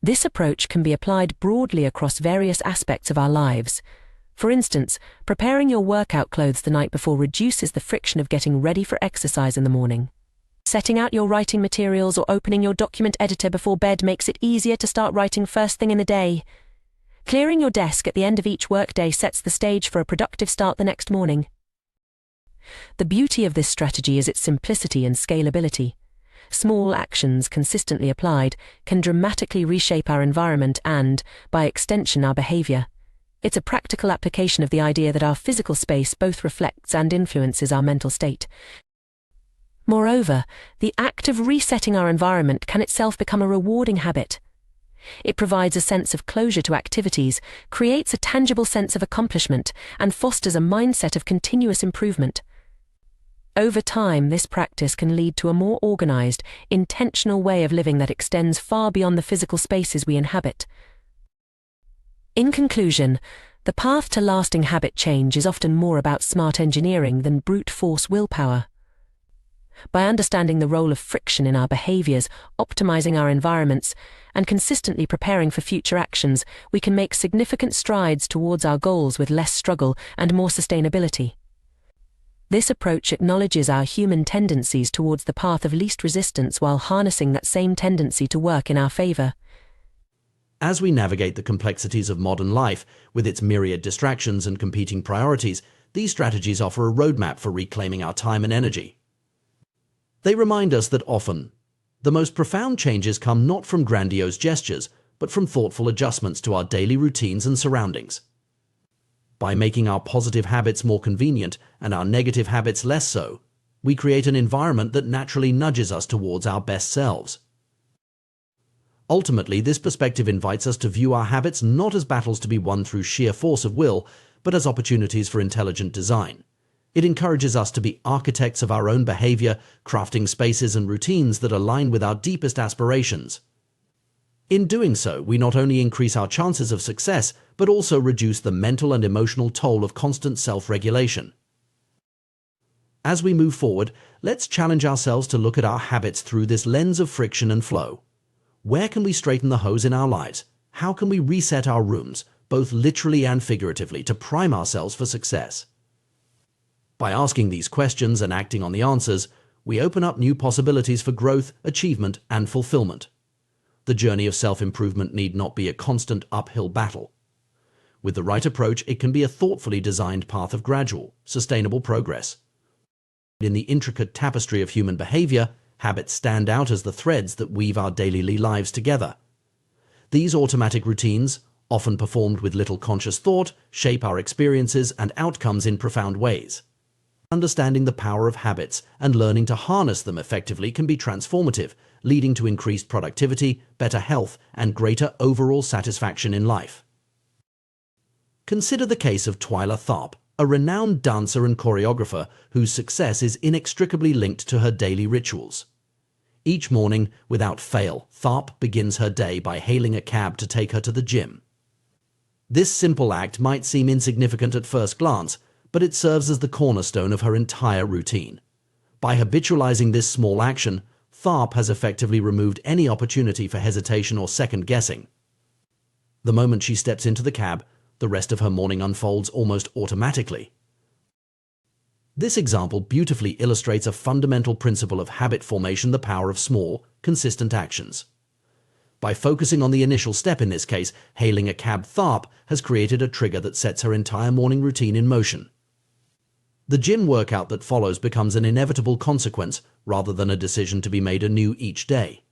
This approach can be applied broadly across various aspects of our lives. For instance, preparing your workout clothes the night before reduces the friction of getting ready for exercise in the morning. Setting out your writing materials or opening your document editor before bed makes it easier to start writing first thing in the day. Clearing your desk at the end of each workday sets the stage for a productive start the next morning. The beauty of this strategy is its simplicity and scalability. Small actions consistently applied can dramatically reshape our environment and, by extension, our behavior. It's a practical application of the idea that our physical space both reflects and influences our mental state. Moreover, the act of resetting our environment can itself become a rewarding habit. It provides a sense of closure to activities, creates a tangible sense of accomplishment, and fosters a mindset of continuous improvement. Over time, this practice can lead to a more organized, intentional way of living that extends far beyond the physical spaces we inhabit. In conclusion, the path to lasting habit change is often more about smart engineering than brute force willpower. By understanding the role of friction in our behaviors, optimizing our environments, and consistently preparing for future actions, we can make significant strides towards our goals with less struggle and more sustainability. This approach acknowledges our human tendencies towards the path of least resistance while harnessing that same tendency to work in our favor. As we navigate the complexities of modern life, with its myriad distractions and competing priorities, these strategies offer a roadmap for reclaiming our time and energy. They remind us that often, the most profound changes come not from grandiose gestures, but from thoughtful adjustments to our daily routines and surroundings. By making our positive habits more convenient and our negative habits less so, we create an environment that naturally nudges us towards our best selves. Ultimately, this perspective invites us to view our habits not as battles to be won through sheer force of will, but as opportunities for intelligent design. It encourages us to be architects of our own behavior, crafting spaces and routines that align with our deepest aspirations. In doing so, we not only increase our chances of success, but also reduce the mental and emotional toll of constant self-regulation. As we move forward, let's challenge ourselves to look at our habits through this lens of friction and flow. Where can we straighten the hose in our lives? How can we reset our rooms, both literally and figuratively, to prime ourselves for success? By asking these questions and acting on the answers, we open up new possibilities for growth, achievement, and fulfillment. the journey of self-improvement need not be a constant uphill battle. With the right approach, it can be a thoughtfully designed path of gradual, sustainable progress. In the intricate tapestry of human behavior, habits stand out as the threads that weave our daily lives together. These automatic routines, often performed with little conscious thought, shape our experiences and outcomes in profound ways. Understanding the power of habits and learning to harness them effectively can be transformative, leading to increased productivity, better health, and greater overall satisfaction in life. Consider the case of Twyla Tharp, a renowned dancer and choreographer whose success is inextricably linked to her daily rituals. Each morning, without fail, Tharp begins her day by hailing a cab to take her to the gym. This simple act might seem insignificant at first glance, but it serves as the cornerstone of her entire routine. By habitualizing this small action, Tharp has effectively removed any opportunity for hesitation or second-guessing. The moment she steps into the cab, the rest of her morning unfolds almost automatically. This example beautifully illustrates a fundamental principle of habit formation: the power of small, consistent actions. By focusing on the initial step in this case, hailing a cab, Tharp has created a trigger that sets her entire morning routine in motion. The gym workout that follows becomes an inevitable consequence rather than a decision to be made anew each day.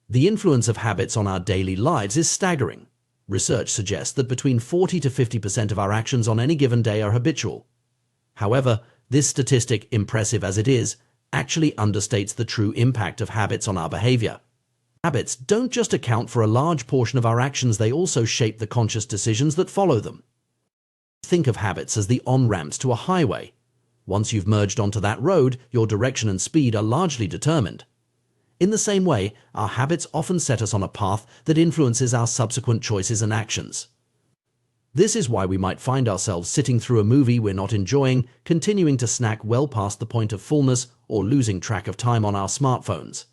The influence of habits on our daily lives is staggering. Research suggests that between 40 to 50% of our actions on any given day are habitual. However, this statistic, impressive as it is, actually understates the true impact of habits on our behavior. Habits don't just account for a large portion of our actions, they also shape the conscious decisions that follow them. Think of habits as the on-ramps to a highway. Once you've merged onto that road, your direction and speed are largely determined. In the same way, our habits often set us on a path that influences our subsequent choices and actions. This is why we might find ourselves sitting through a movie we're not enjoying, continuing to snack well past the point of fullness, or losing track of time on our smartphones.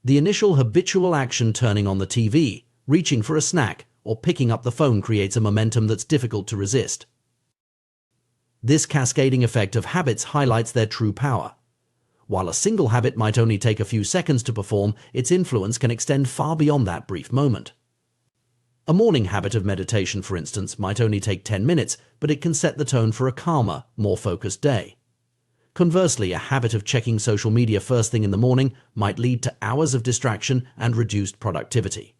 The initial habitual action, turning on the TV, reaching for a snack, or picking up the phone, creates a momentum that's difficult to resist. This cascading effect of habits highlights their true power. While a single habit might only take a few seconds to perform, its influence can extend far beyond that brief moment. A morning habit of meditation, for instance, might only take 10 minutes, but it can set the tone for a calmer, more focused day. Conversely, a habit of checking social media first thing in the morning might lead to hours of distraction and reduced productivity.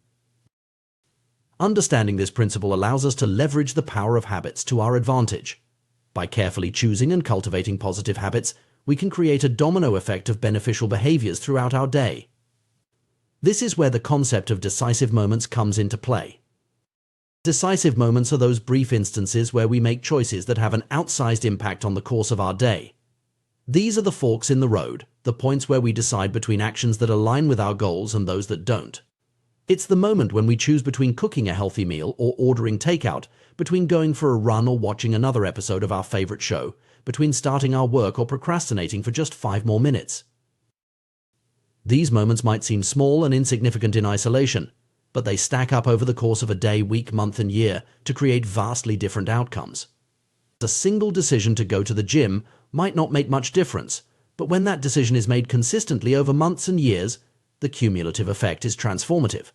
Understanding this principle allows us to leverage the power of habits to our advantage. By carefully choosing and cultivating positive habits, we can create a domino effect of beneficial behaviors throughout our day. This is where the concept of decisive moments comes into play. Decisive moments are those brief instances where we make choices that have an outsized impact on the course of our day. These are the forks in the road, the points where we decide between actions that align with our goals and those that don't. It's the moment when we choose between cooking a healthy meal or ordering takeout, between going for a run or watching another episode of our favorite show, between starting our work or procrastinating for just 5 more minutes. These moments might seem small and insignificant in isolation, but they stack up over the course of a day, week, month, and year to create vastly different outcomes. A single decision to go to the gym might not make much difference, but when that decision is made consistently over months and years, the cumulative effect is transformative.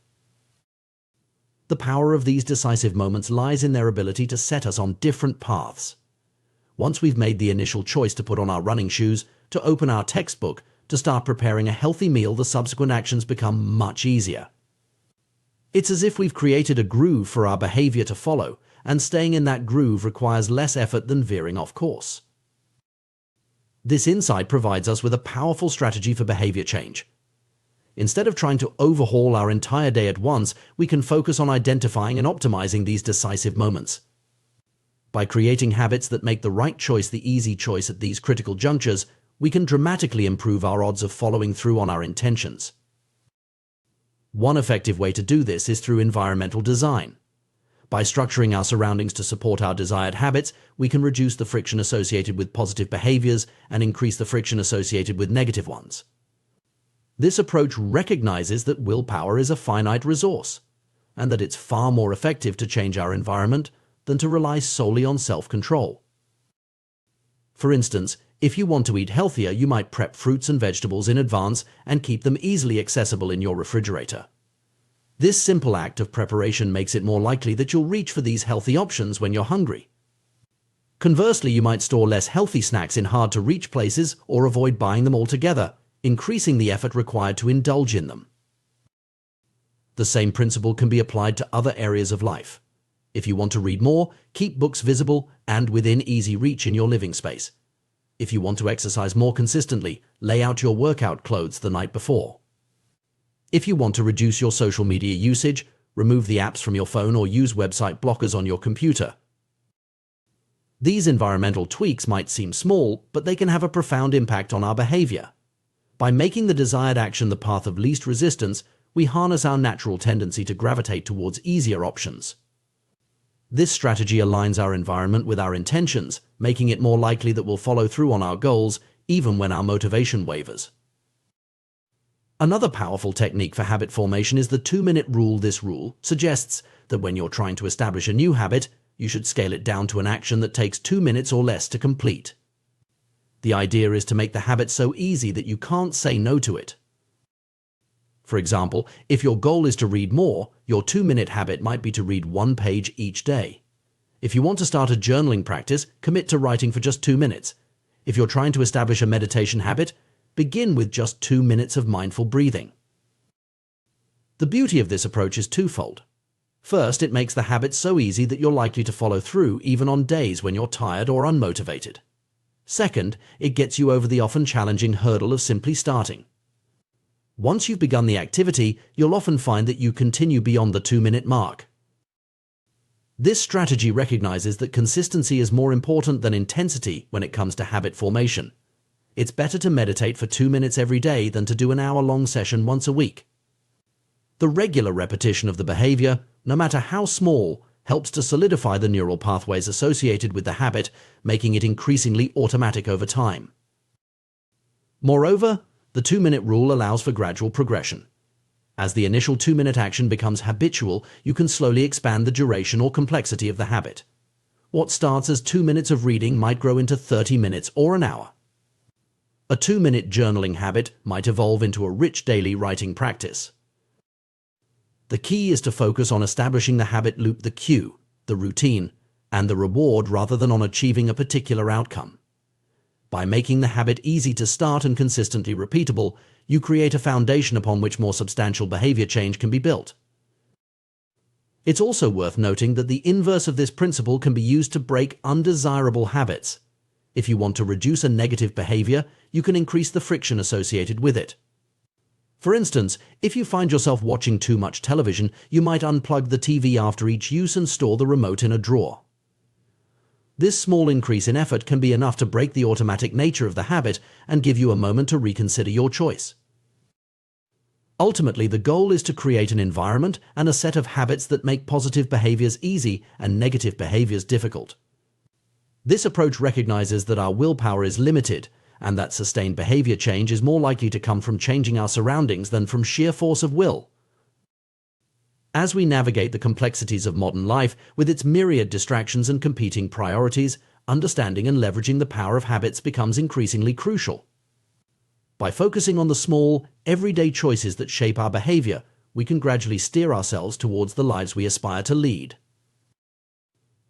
The power of these decisive moments lies in their ability to set us on different paths. Once we've made the initial choice to put on our running shoes, to open our textbook, to start preparing a healthy meal, the subsequent actions become much easier. It's as if we've created a groove for our behavior to follow, and staying in that groove requires less effort than veering off course. This insight provides us with a powerful strategy for behavior change. Instead of trying to overhaul our entire day at once, we can focus on identifying and optimizing these decisive moments. By creating habits that make the right choice the easy choice at these critical junctures, we can dramatically improve our odds of following through on our intentions. One effective way to do this is through environmental design. By structuring our surroundings to support our desired habits, we can reduce the friction associated with positive behaviors and increase the friction associated with negative ones. This approach recognizes that willpower is a finite resource, and that it's far more effective to change our environment than to rely solely on self-control. For instance, if you want to eat healthier, you might prep fruits and vegetables in advance and keep them easily accessible in your refrigerator. This simple act of preparation makes it more likely that you'll reach for these healthy options when you're hungry. Conversely, you might store less healthy snacks in hard-to-reach places or avoid buying them altogether, increasing the effort required to indulge in them. The same principle can be applied to other areas of life. If you want to read more, keep books visible and within easy reach in your living space. If you want to exercise more consistently, lay out your workout clothes the night before. If you want to reduce your social media usage, remove the apps from your phone or use website blockers on your computer. These environmental tweaks might seem small, but they can have a profound impact on our behavior. By making the desired action the path of least resistance, we harness our natural tendency to gravitate towards easier options. This strategy aligns our environment with our intentions, making it more likely that we'll follow through on our goals, even when our motivation wavers. Another powerful technique for habit formation is the 2-minute rule. This rule suggests that when you're trying to establish a new habit, you should scale it down to an action that takes 2 minutes or less to complete. The idea is to make the habit so easy that you can't say no to it. For example, if your goal is to read more, your 2-minute habit might be to read 1 page each day. If you want to start a journaling practice, commit to writing for just 2 minutes. If you're trying to establish a meditation habit, begin with just 2 minutes of mindful breathing. The beauty of this approach is twofold. First, it makes the habit so easy that you're likely to follow through even on days when you're tired or unmotivated. Second, it gets you over the often challenging hurdle of simply starting. Once you've begun the activity, you'll often find that you continue beyond the 2-minute mark. This strategy recognizes that consistency is more important than intensity when it comes to habit formation. It's better to meditate for 2 minutes every day than to do an hour-long session once a week. The regular repetition of the behavior, no matter how small, helps to solidify the neural pathways associated with the habit, making it increasingly automatic over time. Moreover, the 2-minute rule allows for gradual progression. As the initial 2-minute action becomes habitual, you can slowly expand the duration or complexity of the habit. What starts as 2 minutes of reading might grow into 30 minutes or an hour. A 2-minute journaling habit might evolve into a rich daily writing practice. The key is to focus on establishing the habit loop, the cue, the routine, and the reward rather than on achieving a particular outcome. By making the habit easy to start and consistently repeatable, you create a foundation upon which more substantial behavior change can be built. It's also worth noting that the inverse of this principle can be used to break undesirable habits. If you want to reduce a negative behavior, you can increase the friction associated with it. For instance, if you find yourself watching too much television, you might unplug the TV after each use and store the remote in a drawer. This small increase in effort can be enough to break the automatic nature of the habit and give you a moment to reconsider your choice. Ultimately, the goal is to create an environment and a set of habits that make positive behaviors easy and negative behaviors difficult. This approach recognizes that our willpower is limited and that sustained behavior change is more likely to come from changing our surroundings than from sheer force of will. As we navigate the complexities of modern life with its myriad distractions and competing priorities, understanding and leveraging the power of habits becomes increasingly crucial. By focusing on the small, everyday choices that shape our behavior, we can gradually steer ourselves towards the lives we aspire to lead.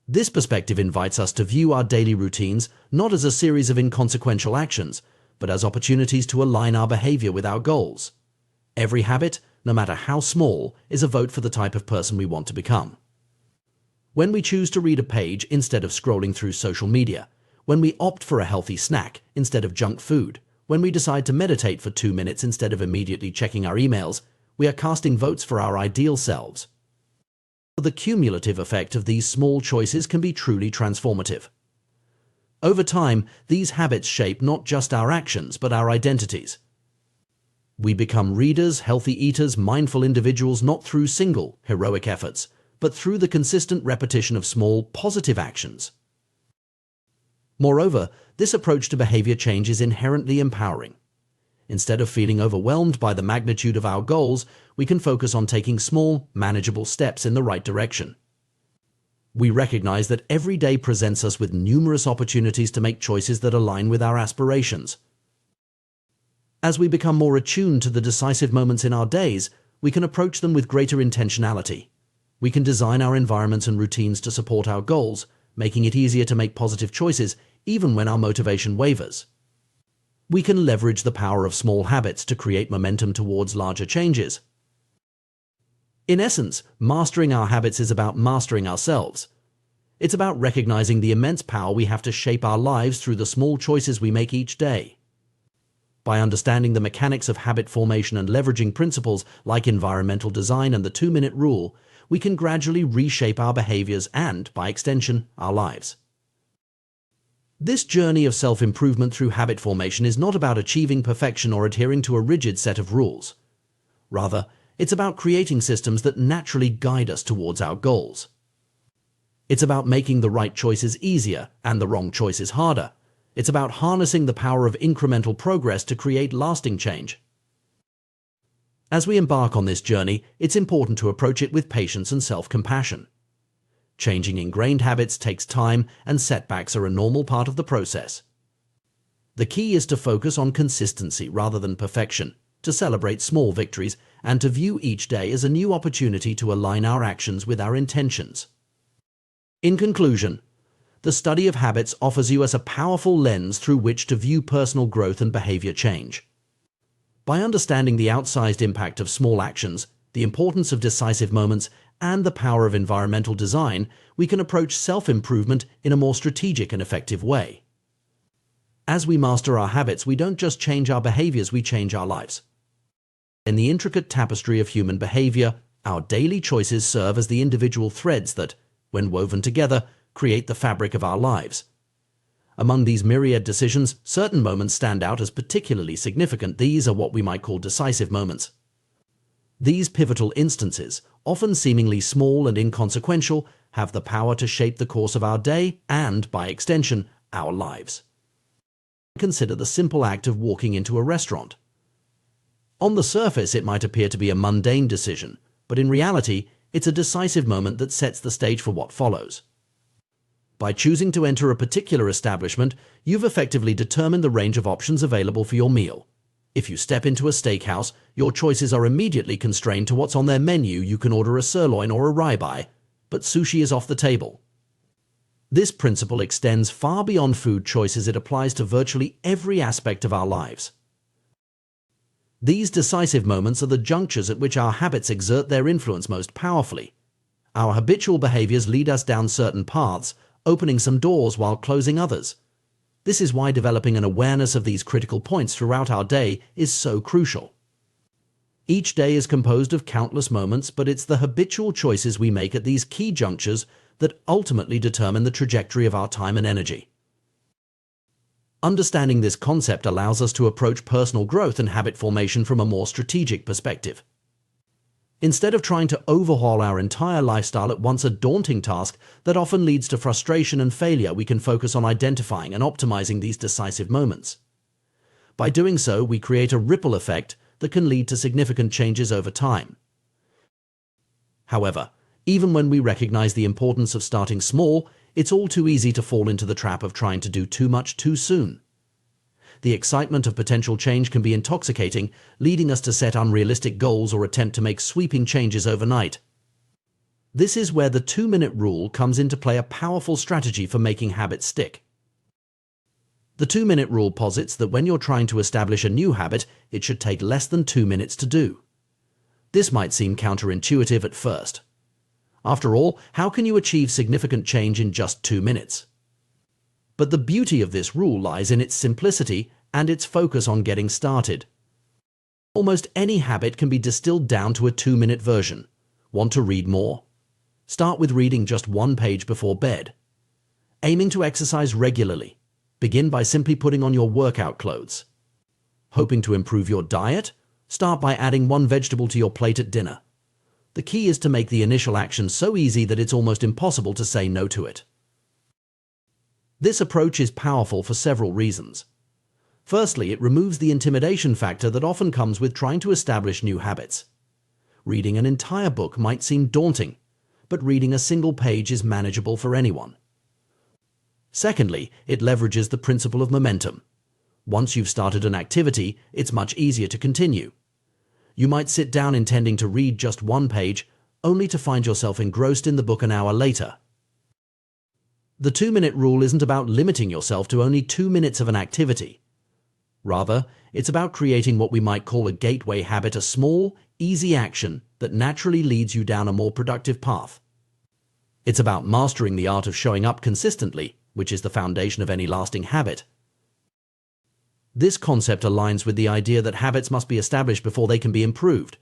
This perspective invites us to view our daily routines not as a series of inconsequential actions, but as opportunities to align our behavior with our goals. Every habit, no matter how small, is a vote for the type of person we want to become. When we choose to read a page instead of scrolling through social media, when we opt for a healthy snack instead of junk food, when we decide to meditate for 2 minutes instead of immediately checking our emails, we are casting votes for our ideal selves. The cumulative effect of these small choices can be truly transformative. Over time, these habits shape not just our actions, but our identities. We become readers, healthy eaters, mindful individuals not through single, heroic efforts, but through the consistent repetition of small, positive actions. Moreover, this approach to behavior change is inherently empowering. Instead of feeling overwhelmed by the magnitude of our goals, we can focus on taking small, manageable steps in the right direction. We recognize that every day presents us with numerous opportunities to make choices that align with our aspirations. As we become more attuned to the decisive moments in our days, we can approach them with greater intentionality. We can design our environments and routines to support our goals, making it easier to make positive choices even when our motivation wavers. We can leverage the power of small habits to create momentum towards larger changes. In essence, mastering our habits is about mastering ourselves. It's about recognizing the immense power we have to shape our lives through the small choices we make each day. By understanding the mechanics of habit formation and leveraging principles like environmental design and the 2-minute rule, we can gradually reshape our behaviors and, by extension, our lives. This journey of self-improvement through habit formation is not about achieving perfection or adhering to a rigid set of rules. Rather, it's about creating systems that naturally guide us towards our goals. It's about making the right choices easier and the wrong choices harder. It's about harnessing the power of incremental progress to create lasting change. As we embark on this journey, it's important to approach it with patience and self-compassion. Changing ingrained habits takes time, and setbacks are a normal part of the process. The key is to focus on consistency rather than perfection, to celebrate small victories, and to view each day as a new opportunity to align our actions with our intentions. In conclusion, the study of habits offers you a powerful lens through which to view personal growth and behavior change. By understanding the outsized impact of small actions, the importance of decisive moments, and the power of environmental design, we can approach self-improvement in a more strategic and effective way. As we master our habits, we don't just change our behaviors, we change our lives. In the intricate tapestry of human behavior, our daily choices serve as the individual threads that, when woven together, create the fabric of our lives. Among these myriad decisions, certain moments stand out as particularly significant. These are what we might call decisive moments. These pivotal instances, often seemingly small and inconsequential, have the power to shape the course of our day and, by extension, our lives. Consider the simple act of walking into a restaurant. On the surface, it might appear to be a mundane decision, but in reality, it's a decisive moment that sets the stage for what follows. By choosing to enter a particular establishment, you've effectively determined the range of options available for your meal. If you step into a steakhouse, your choices are immediately constrained to what's on their menu. You can order a sirloin or a ribeye, but sushi is off the table. This principle extends far beyond food choices. It applies to virtually every aspect of our lives. These decisive moments are the junctures at which our habits exert their influence most powerfully. Our habitual behaviors lead us down certain paths, opening some doors while closing others. This is why developing an awareness of these critical points throughout our day is so crucial. Each day is composed of countless moments, but it's the habitual choices we make at these key junctures that ultimately determine the trajectory of our time and energy. Understanding this concept allows us to approach personal growth and habit formation from a more strategic perspective. Instead of trying to overhaul our entire lifestyle at once, a daunting task that often leads to frustration and failure, we can focus on identifying and optimizing these decisive moments. By doing so, we create a ripple effect that can lead to significant changes over time. However, even when we recognize the importance of starting small, it's all too easy to fall into the trap of trying to do too much too soon. The excitement of potential change can be intoxicating, leading us to set unrealistic goals or attempt to make sweeping changes overnight. This is where the 2-minute rule comes into play, a powerful strategy for making habits stick. The 2-minute rule posits that when you're trying to establish a new habit, it should take less than 2 minutes to do. This might seem counterintuitive at first. After all, how can you achieve significant change in just 2 minutes? But the beauty of this rule lies in its simplicity and its focus on getting started. Almost any habit can be distilled down to a 2-minute version. Want to read more? Start with reading just 1 page before bed. Aiming to exercise regularly? Begin by simply putting on your workout clothes. Hoping to improve your diet? Start by adding 1 vegetable to your plate at dinner. The key is to make the initial action so easy that it's almost impossible to say no to it. This approach is powerful for several reasons. Firstly, it removes the intimidation factor that often comes with trying to establish new habits. Reading an entire book might seem daunting, but reading a single page is manageable for anyone. Secondly, it leverages the principle of momentum. Once you've started an activity, it's much easier to continue. You might sit down intending to read just one page, only to find yourself engrossed in the book an hour later. The 2-minute rule isn't about limiting yourself to only 2 minutes of an activity. Rather, it's about creating what we might call a gateway habit, a small, easy action that naturally leads you down a more productive path. It's about mastering the art of showing up consistently, which is the foundation of any lasting habit. This concept aligns with the idea that habits must be established before they can be improved.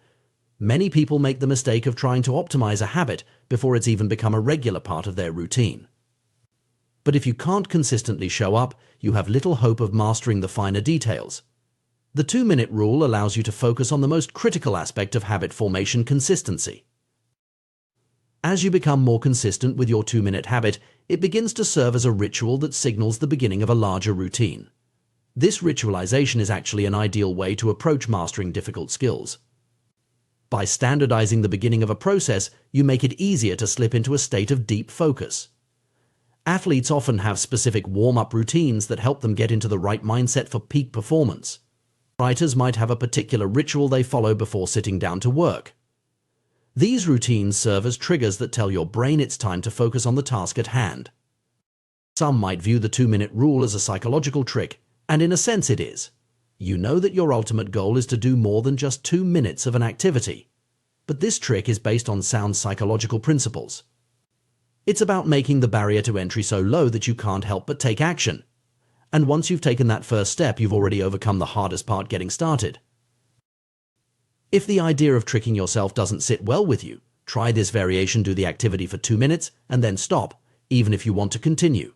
Many people make the mistake of trying to optimize a habit before it's even become a regular part of their routine. But if you can't consistently show up, you have little hope of mastering the finer details. The 2-minute rule allows you to focus on the most critical aspect of habit formation: consistency. As you become more consistent with your 2-minute habit, it begins to serve as a ritual that signals the beginning of a larger routine. This ritualization is actually an ideal way to approach mastering difficult skills. By standardizing the beginning of a process, you make it easier to slip into a state of deep focus. Athletes often have specific warm-up routines that help them get into the right mindset for peak performance. Writers might have a particular ritual they follow before sitting down to work. These routines serve as triggers that tell your brain it's time to focus on the task at hand. Some might view the 2-minute rule as a psychological trick, and in a sense it is. You know that your ultimate goal is to do more than just 2 minutes of an activity. But this trick is based on sound psychological principles. It's about making the barrier to entry so low that you can't help but take action. And once you've taken that first step, you've already overcome the hardest part: getting started. If the idea of tricking yourself doesn't sit well with you, try this variation: do the activity for 2 minutes and then stop, even if you want to continue.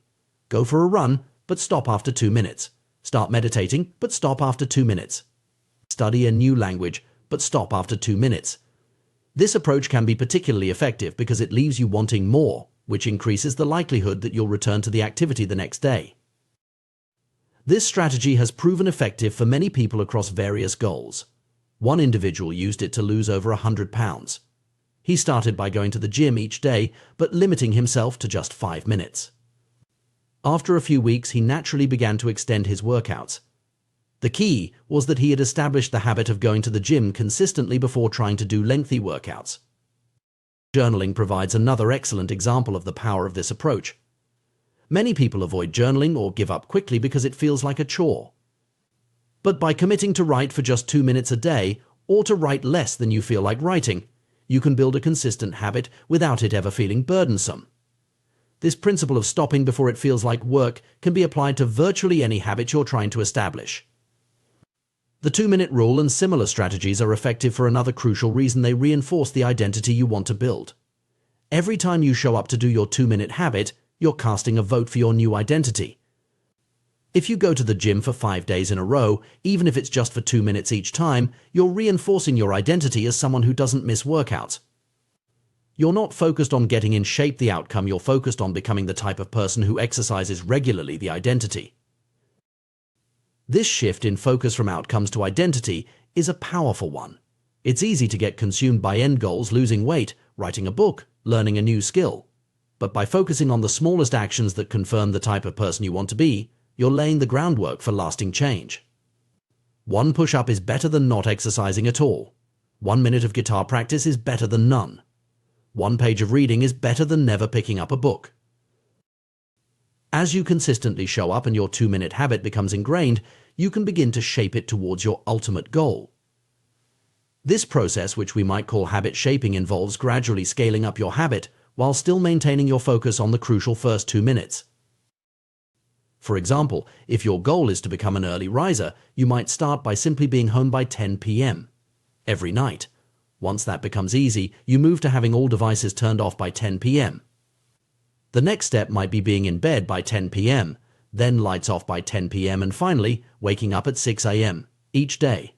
Go for a run, but stop after 2 minutes. Start meditating, but stop after 2 minutes. Study a new language, but stop after 2 minutes. This approach can be particularly effective because it leaves you wanting more, which increases the likelihood that you'll return to the activity the next day. This strategy has proven effective for many people across various goals. One individual used it to lose over 100 pounds. He started by going to the gym each day, but limiting himself to just 5 minutes. After a few weeks, he naturally began to extend his workouts. The key was that he had established the habit of going to the gym consistently before trying to do lengthy workouts. Journaling provides another excellent example of the power of this approach. Many people avoid journaling or give up quickly because it feels like a chore. But by committing to write for just 2 minutes a day, or to write less than you feel like writing, you can build a consistent habit without it ever feeling burdensome. This principle of stopping before it feels like work can be applied to virtually any habit you're trying to establish. The 2-minute rule and similar strategies are effective for another crucial reason: they reinforce the identity you want to build. Every time you show up to do your 2-minute habit, you're casting a vote for your new identity. If you go to the gym for 5 days in a row, even if it's just for 2 minutes each time, you're reinforcing your identity as someone who doesn't miss workouts. You're not focused on getting in shape, the outcome; you're focused on becoming the type of person who exercises regularly, the identity. This shift in focus from outcomes to identity is a powerful one. It's easy to get consumed by end goals: losing weight, writing a book, learning a new skill. But by focusing on the smallest actions that confirm the type of person you want to be, you're laying the groundwork for lasting change. 1 push-up is better than not exercising at all. 1 minute of guitar practice is better than none. 1 page of reading is better than never picking up a book. As you consistently show up and your 2-minute habit becomes ingrained, you can begin to shape it towards your ultimate goal. This process, which we might call habit shaping, involves gradually scaling up your habit while still maintaining your focus on the crucial first 2 minutes. For example, if your goal is to become an early riser, you might start by simply being home by 10 p.m. every night. Once that becomes easy, you move to having all devices turned off by 10 p.m. The next step might be being in bed by 10 p.m., then lights off by 10 p.m., and finally waking up at 6 a.m. each day.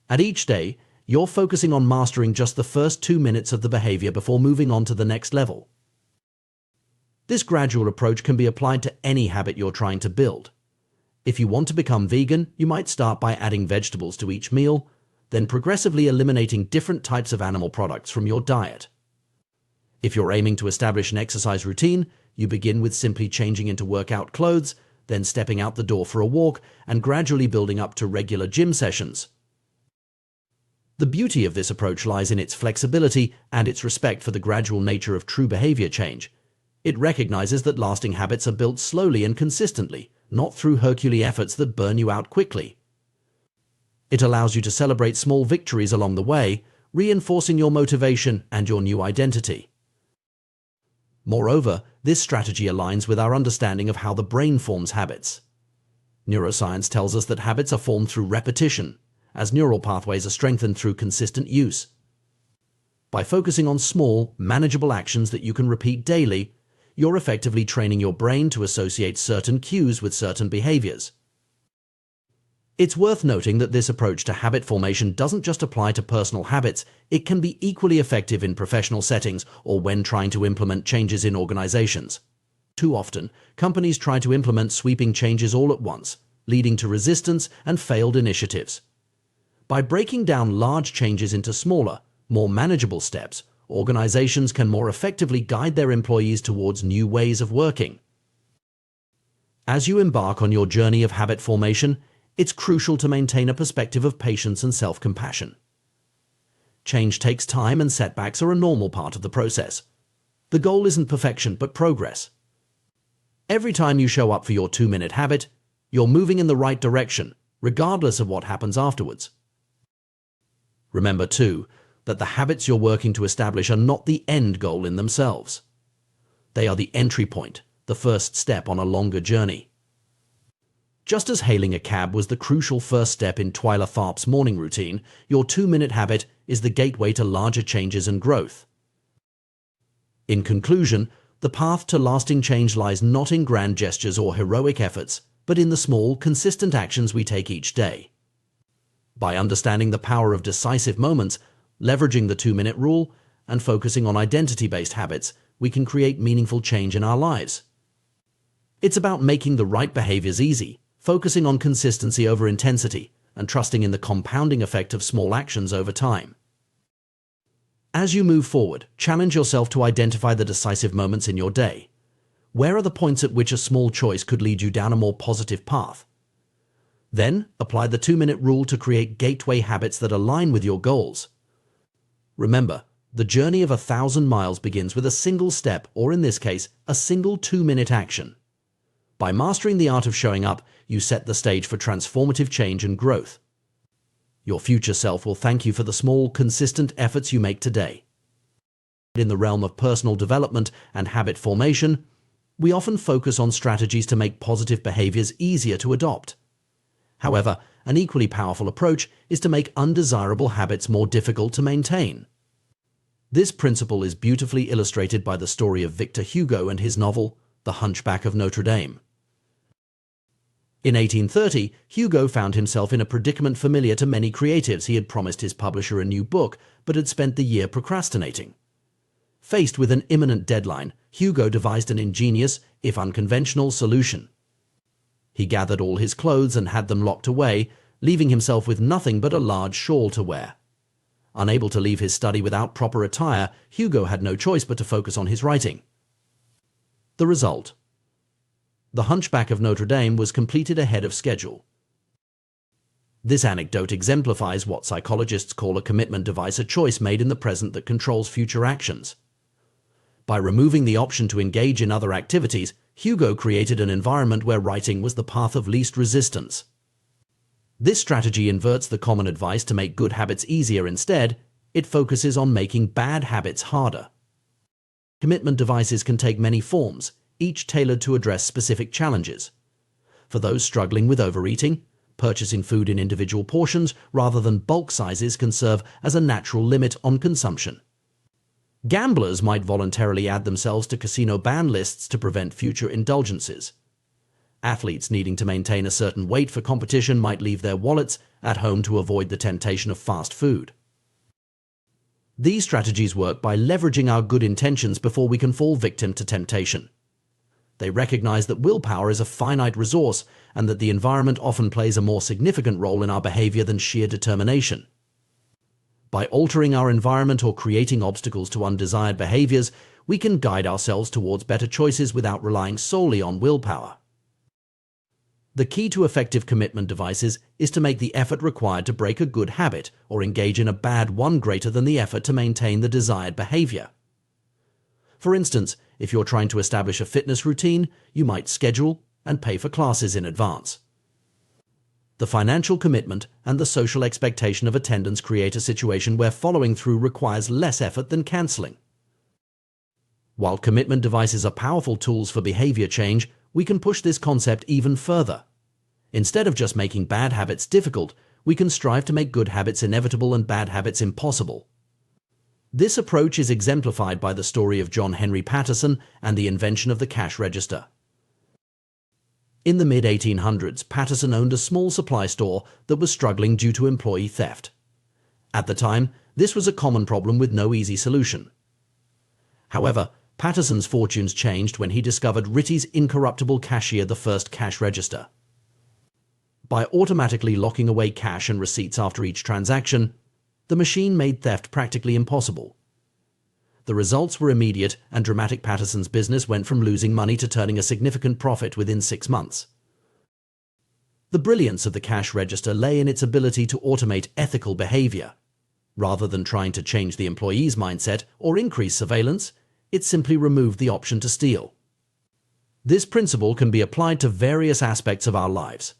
At each day, you're focusing on mastering just the first 2 minutes of the behavior before moving on to the next level. This gradual approach can be applied to any habit you're trying to build. If you want to become vegan, you might start by adding vegetables to each meal, then progressively eliminating different types of animal products from your diet. If you're aiming to establish an exercise routine, you begin with simply changing into workout clothes, then stepping out the door for a walk, and gradually building up to regular gym sessions. The beauty of this approach lies in its flexibility and its respect for the gradual nature of true behavior change. It recognizes that lasting habits are built slowly and consistently, not through Herculean efforts that burn you out quickly. It allows you to celebrate small victories along the way, reinforcing your motivation and your new identity. Moreover, this strategy aligns with our understanding of how the brain forms habits. Neuroscience tells us that habits are formed through repetition, as neural pathways are strengthened through consistent use. By focusing on small, manageable actions that you can repeat daily, you're effectively training your brain to associate certain cues with certain behaviors. It's worth noting that this approach to habit formation doesn't just apply to personal habits, it can be equally effective in professional settings or when trying to implement changes in organizations. Too often, companies try to implement sweeping changes all at once, leading to resistance and failed initiatives. By breaking down large changes into smaller, more manageable steps, organizations can more effectively guide their employees towards new ways of working. As you embark on your journey of habit formation, it's crucial to maintain a perspective of patience and self-compassion. Change takes time and setbacks are a normal part of the process. The goal isn't perfection, but progress. Every time you show up for your 2-minute habit, you're moving in the right direction, regardless of what happens afterwards. Remember, too, that the habits you're working to establish are not the end goal in themselves. They are the entry point, the first step on a longer journey. Just as hailing a cab was the crucial first step in Twyla Tharp's morning routine, your 2-minute habit is the gateway to larger changes and growth. In conclusion, the path to lasting change lies not in grand gestures or heroic efforts, but in the small, consistent actions we take each day. By understanding the power of decisive moments, leveraging the 2-minute rule, and focusing on identity-based habits, we can create meaningful change in our lives. It's about making the right behaviors easy, focusing on consistency over intensity, and trusting in the compounding effect of small actions over time. As you move forward, challenge yourself to identify the decisive moments in your day. Where are the points at which a small choice could lead you down a more positive path? Then, apply the 2-minute rule to create gateway habits that align with your goals. Remember, the journey of 1,000 miles begins with a single step, or in this case, a single 2-minute action. By mastering the art of showing up, you set the stage for transformative change and growth. Your future self will thank you for the small, consistent efforts you make today. In the realm of personal development and habit formation, we often focus on strategies to make positive behaviors easier to adopt. However, an equally powerful approach is to make undesirable habits more difficult to maintain. This principle is beautifully illustrated by the story of Victor Hugo and his novel, The Hunchback of Notre Dame. In 1830, Hugo found himself in a predicament familiar to many creatives. He had promised his publisher a new book, but had spent the year procrastinating. Faced with an imminent deadline, Hugo devised an ingenious, if unconventional, solution. He gathered all his clothes and had them locked away, leaving himself with nothing but a large shawl to wear. Unable to leave his study without proper attire, Hugo had no choice but to focus on his writing. The result: The Hunchback of Notre Dame was completed ahead of schedule. This anecdote exemplifies what psychologists call a commitment device, a choice made in the present that controls future actions. By removing the option to engage in other activities, Hugo created an environment where writing was the path of least resistance. This strategy inverts the common advice to make good habits easier. Instead, it focuses on making bad habits harder. Commitment devices can take many forms, each tailored to address specific challenges. For those struggling with overeating, purchasing food in individual portions rather than bulk sizes can serve as a natural limit on consumption. Gamblers might voluntarily add themselves to casino ban lists to prevent future indulgences. Athletes needing to maintain a certain weight for competition might leave their wallets at home to avoid the temptation of fast food. These strategies work by leveraging our good intentions before we can fall victim to temptation. They recognize that willpower is a finite resource and that the environment often plays a more significant role in our behavior than sheer determination. By altering our environment or creating obstacles to undesired behaviors, we can guide ourselves towards better choices without relying solely on willpower. The key to effective commitment devices is to make the effort required to break a good habit or engage in a bad one greater than the effort to maintain the desired behavior. For instance, if you're trying to establish a fitness routine, you might schedule and pay for classes in advance. The financial commitment and the social expectation of attendance create a situation where following through requires less effort than cancelling. While commitment devices are powerful tools for behavior change, we can push this concept even further. Instead of just making bad habits difficult, we can strive to make good habits inevitable and bad habits impossible. This approach is exemplified by the story of John Henry Patterson and the invention of the cash register. In the mid-1800s, Patterson owned a small supply store that was struggling due to employee theft. At the time, this was a common problem with no easy solution. However, Patterson's fortunes changed when he discovered Ritty's incorruptible cashier, the first cash register. By automatically locking away cash and receipts after each transaction, the machine made theft practically impossible. The results were immediate, and dramatic. Patterson's business went from losing money to turning a significant profit within 6 months. The brilliance of the cash register lay in its ability to automate ethical behavior. Rather than trying to change the employee's mindset or increase surveillance, it simply removed the option to steal. This principle can be applied to various aspects of our lives.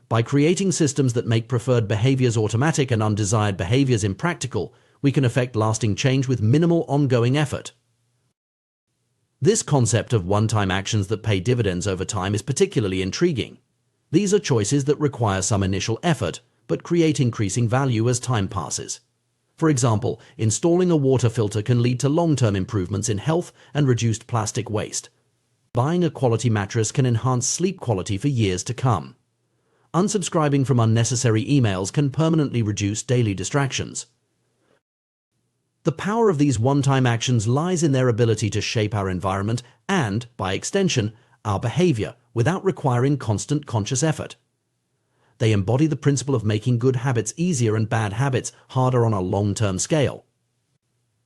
By creating systems that make preferred behaviors automatic and undesired behaviors impractical, we can effect lasting change with minimal ongoing effort. This concept of one-time actions that pay dividends over time is particularly intriguing. These are choices that require some initial effort, but create increasing value as time passes. For example, installing a water filter can lead to long-term improvements in health and reduced plastic waste. Buying a quality mattress can enhance sleep quality for years to come. Unsubscribing from unnecessary emails can permanently reduce daily distractions. The power of these one-time actions lies in their ability to shape our environment and, by extension, our behavior without requiring constant conscious effort. They embody the principle of making good habits easier and bad habits harder on a long-term scale.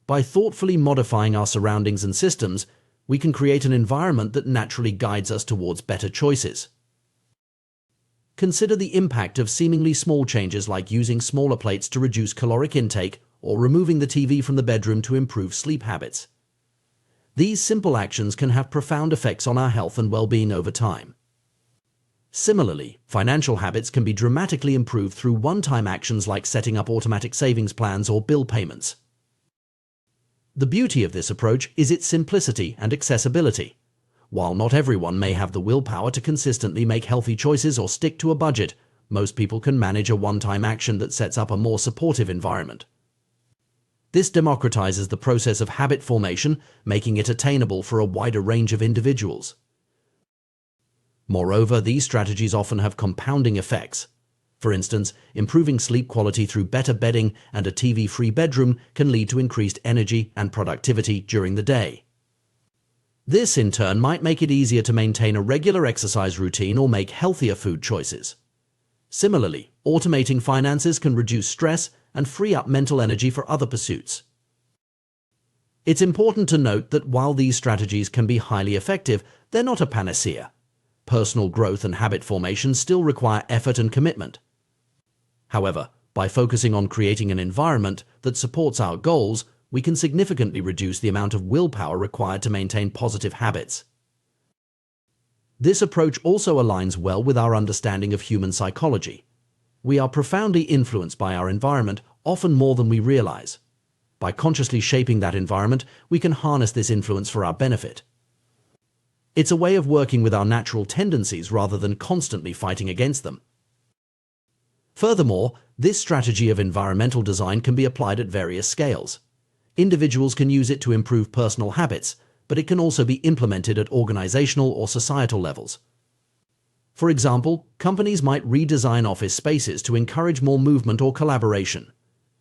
By thoughtfully modifying our surroundings and systems, we can create an environment that naturally guides us towards better choices. Consider the impact of seemingly small changes like using smaller plates to reduce caloric intake or removing the TV from the bedroom to improve sleep habits. These simple actions can have profound effects on our health and well-being over time. Similarly, financial habits can be dramatically improved through one-time actions like setting up automatic savings plans or bill payments. The beauty of this approach is its simplicity and accessibility. While not everyone may have the willpower to consistently make healthy choices or stick to a budget, most people can manage a one-time action that sets up a more supportive environment. This democratizes the process of habit formation, making it attainable for a wider range of individuals. Moreover, these strategies often have compounding effects. For instance, improving sleep quality through better bedding and a TV-free bedroom can lead to increased energy and productivity during the day. This, in turn, might make it easier to maintain a regular exercise routine or make healthier food choices. Similarly, automating finances can reduce stress and free up mental energy for other pursuits. It's important to note that while these strategies can be highly effective, they're not a panacea. Personal growth and habit formation still require effort and commitment. However, by focusing on creating an environment that supports our goals, we can significantly reduce the amount of willpower required to maintain positive habits. This approach also aligns well with our understanding of human psychology. We are profoundly influenced by our environment, often more than we realize. By consciously shaping that environment, we can harness this influence for our benefit. It's a way of working with our natural tendencies rather than constantly fighting against them. Furthermore, this strategy of environmental design can be applied at various scales. Individuals can use it to improve personal habits, but it can also be implemented at organizational or societal levels. For example, companies might redesign office spaces to encourage more movement or collaboration.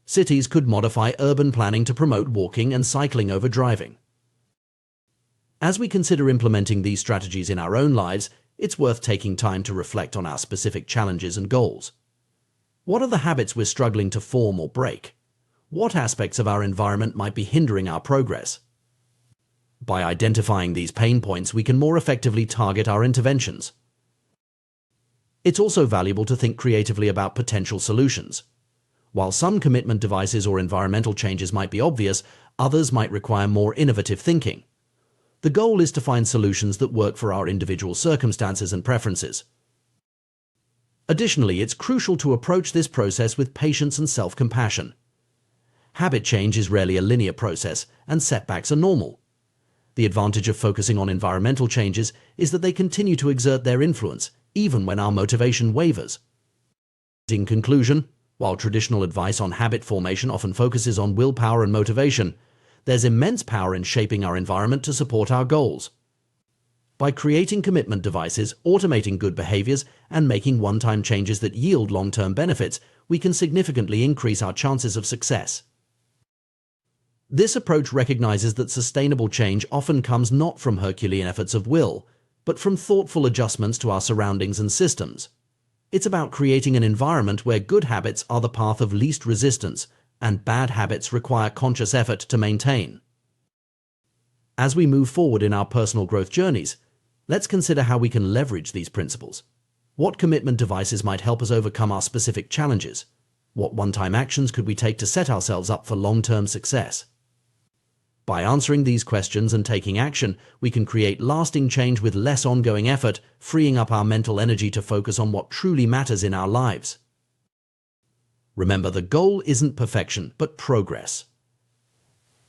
Cities could modify urban planning to promote walking and cycling over driving. As we consider implementing these strategies in our own lives, it's worth taking time to reflect on our specific challenges and goals. What are the habits we're struggling to form or break? What aspects of our environment might be hindering our progress? By identifying these pain points, we can more effectively target our interventions. It's also valuable to think creatively about potential solutions. While some commitment devices or environmental changes might be obvious, others might require more innovative thinking. The goal is to find solutions that work for our individual circumstances and preferences. Additionally, it's crucial to approach this process with patience and self-compassion. Habit change is rarely a linear process, and setbacks are normal. The advantage of focusing on environmental changes is that they continue to exert their influence, even when our motivation wavers. In conclusion, while traditional advice on habit formation often focuses on willpower and motivation, there's immense power in shaping our environment to support our goals. By creating commitment devices, automating good behaviors, and making one-time changes that yield long-term benefits, we can significantly increase our chances of success. This approach recognizes that sustainable change often comes not from Herculean efforts of will, but from thoughtful adjustments to our surroundings and systems. It's about creating an environment where good habits are the path of least resistance and bad habits require conscious effort to maintain. As we move forward in our personal growth journeys, let's consider how we can leverage these principles. What commitment devices might help us overcome our specific challenges? What one-time actions could we take to set ourselves up for long-term success? By answering these questions and taking action, we can create lasting change with less ongoing effort, freeing up our mental energy to focus on what truly matters in our lives. Remember, the goal isn't perfection, but progress.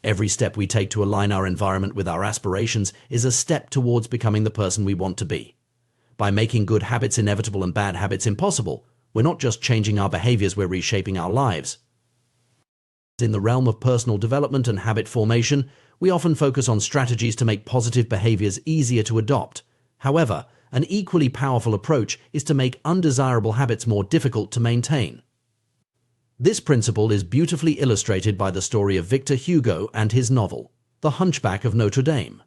Every step we take to align our environment with our aspirations is a step towards becoming the person we want to be. By making good habits inevitable and bad habits impossible, we're not just changing our behaviors, we're reshaping our lives. In the realm of personal development and habit formation, we often focus on strategies to make positive behaviors easier to adopt. However, an equally powerful approach is to make undesirable habits more difficult to maintain. This principle is beautifully illustrated by the story of Victor Hugo and his novel, The Hunchback of Notre Dame.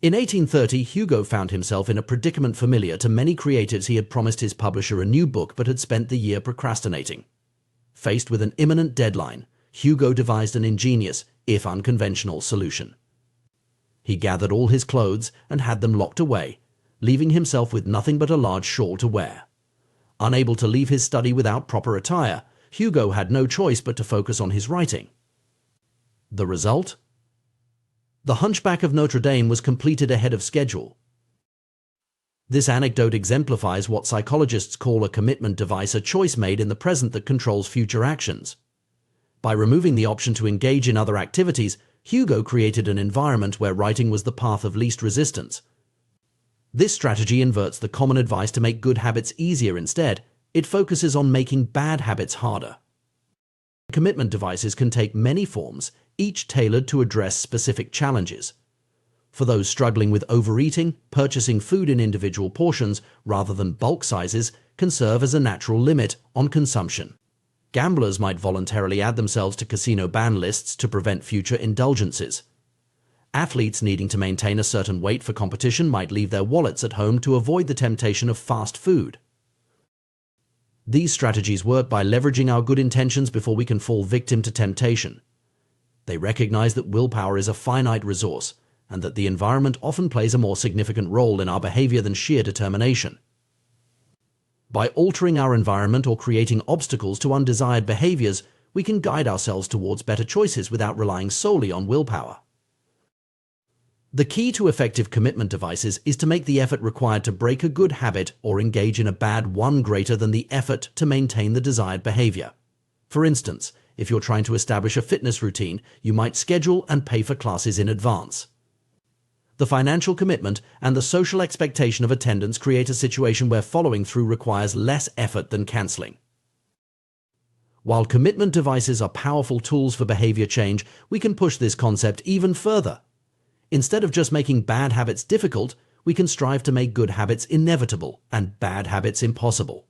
In 1830, Hugo found himself in a predicament familiar to many creatives. He had promised his publisher a new book but had spent the year procrastinating. Faced with an imminent deadline, Hugo devised an ingenious, if unconventional, solution. He gathered all his clothes and had them locked away, leaving himself with nothing but a large shawl to wear. Unable to leave his study without proper attire, Hugo had no choice but to focus on his writing. The result? The Hunchback of Notre Dame was completed ahead of schedule. This anecdote exemplifies what psychologists call a commitment device, a choice made in the present that controls future actions. By removing the option to engage in other activities, Hugo created an environment where writing was the path of least resistance. This strategy inverts the common advice to make good habits easier. Instead, it focuses on making bad habits harder. Commitment devices can take many forms, each tailored to address specific challenges. For those struggling with overeating, purchasing food in individual portions rather than bulk sizes can serve as a natural limit on consumption. Gamblers might voluntarily add themselves to casino ban lists to prevent future indulgences. Athletes needing to maintain a certain weight for competition might leave their wallets at home to avoid the temptation of fast food. These strategies work by leveraging our good intentions before we can fall victim to temptation. They recognize that willpower is a finite resource, and that the environment often plays a more significant role in our behavior than sheer determination. By altering our environment or creating obstacles to undesired behaviors, we can guide ourselves towards better choices without relying solely on willpower. The key to effective commitment devices is to make the effort required to break a good habit or engage in a bad one greater than the effort to maintain the desired behavior. For instance, if you're trying to establish a fitness routine, you might schedule and pay for classes in advance. The financial commitment and the social expectation of attendance create a situation where following through requires less effort than canceling. While commitment devices are powerful tools for behavior change, we can push this concept even further. Instead of just making bad habits difficult, we can strive to make good habits inevitable and bad habits impossible.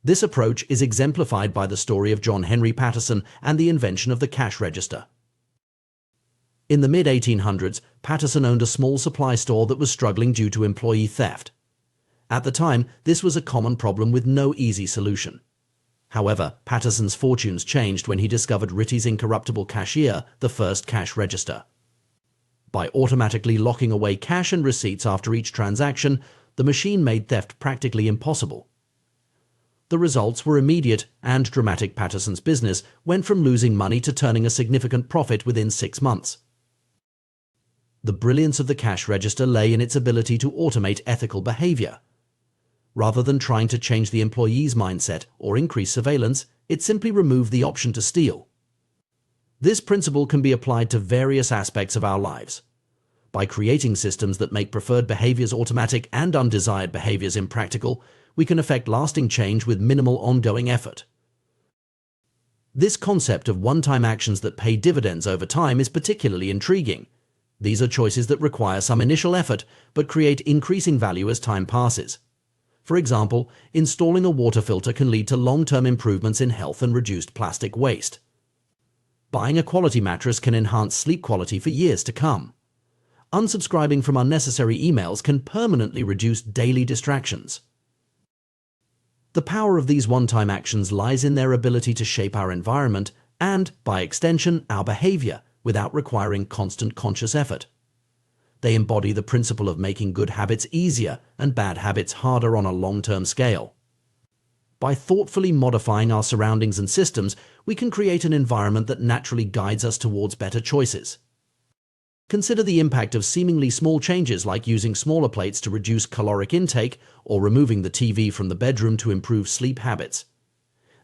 This approach is exemplified by the story of John Henry Patterson and the invention of the cash register. In the mid-1800s, Patterson owned a small supply store that was struggling due to employee theft. At the time, this was a common problem with no easy solution. However, Patterson's fortunes changed when he discovered Ritty's incorruptible cashier, the first cash register. By automatically locking away cash and receipts after each transaction, the machine made theft practically impossible. The results were immediate and dramatic. Patterson's business went from losing money to turning a significant profit within 6 months. The brilliance of the cash register lay in its ability to automate ethical behavior. Rather than trying to change the employee's mindset or increase surveillance, it simply removed the option to steal. This principle can be applied to various aspects of our lives. By creating systems that make preferred behaviors automatic and undesired behaviors impractical, we can effect lasting change with minimal ongoing effort. This concept of one-time actions that pay dividends over time is particularly intriguing. These are choices that require some initial effort but create increasing value as time passes. For example, installing a water filter can lead to long-term improvements in health and reduced plastic waste. Buying a quality mattress can enhance sleep quality for years to come. Unsubscribing from unnecessary emails can permanently reduce daily distractions. The power of these one-time actions lies in their ability to shape our environment and, by extension, our behavior without requiring constant conscious effort. They embody the principle of making good habits easier and bad habits harder on a long-term scale. By thoughtfully modifying our surroundings and systems, we can create an environment that naturally guides us towards better choices. Consider the impact of seemingly small changes like using smaller plates to reduce caloric intake or removing the TV from the bedroom to improve sleep habits.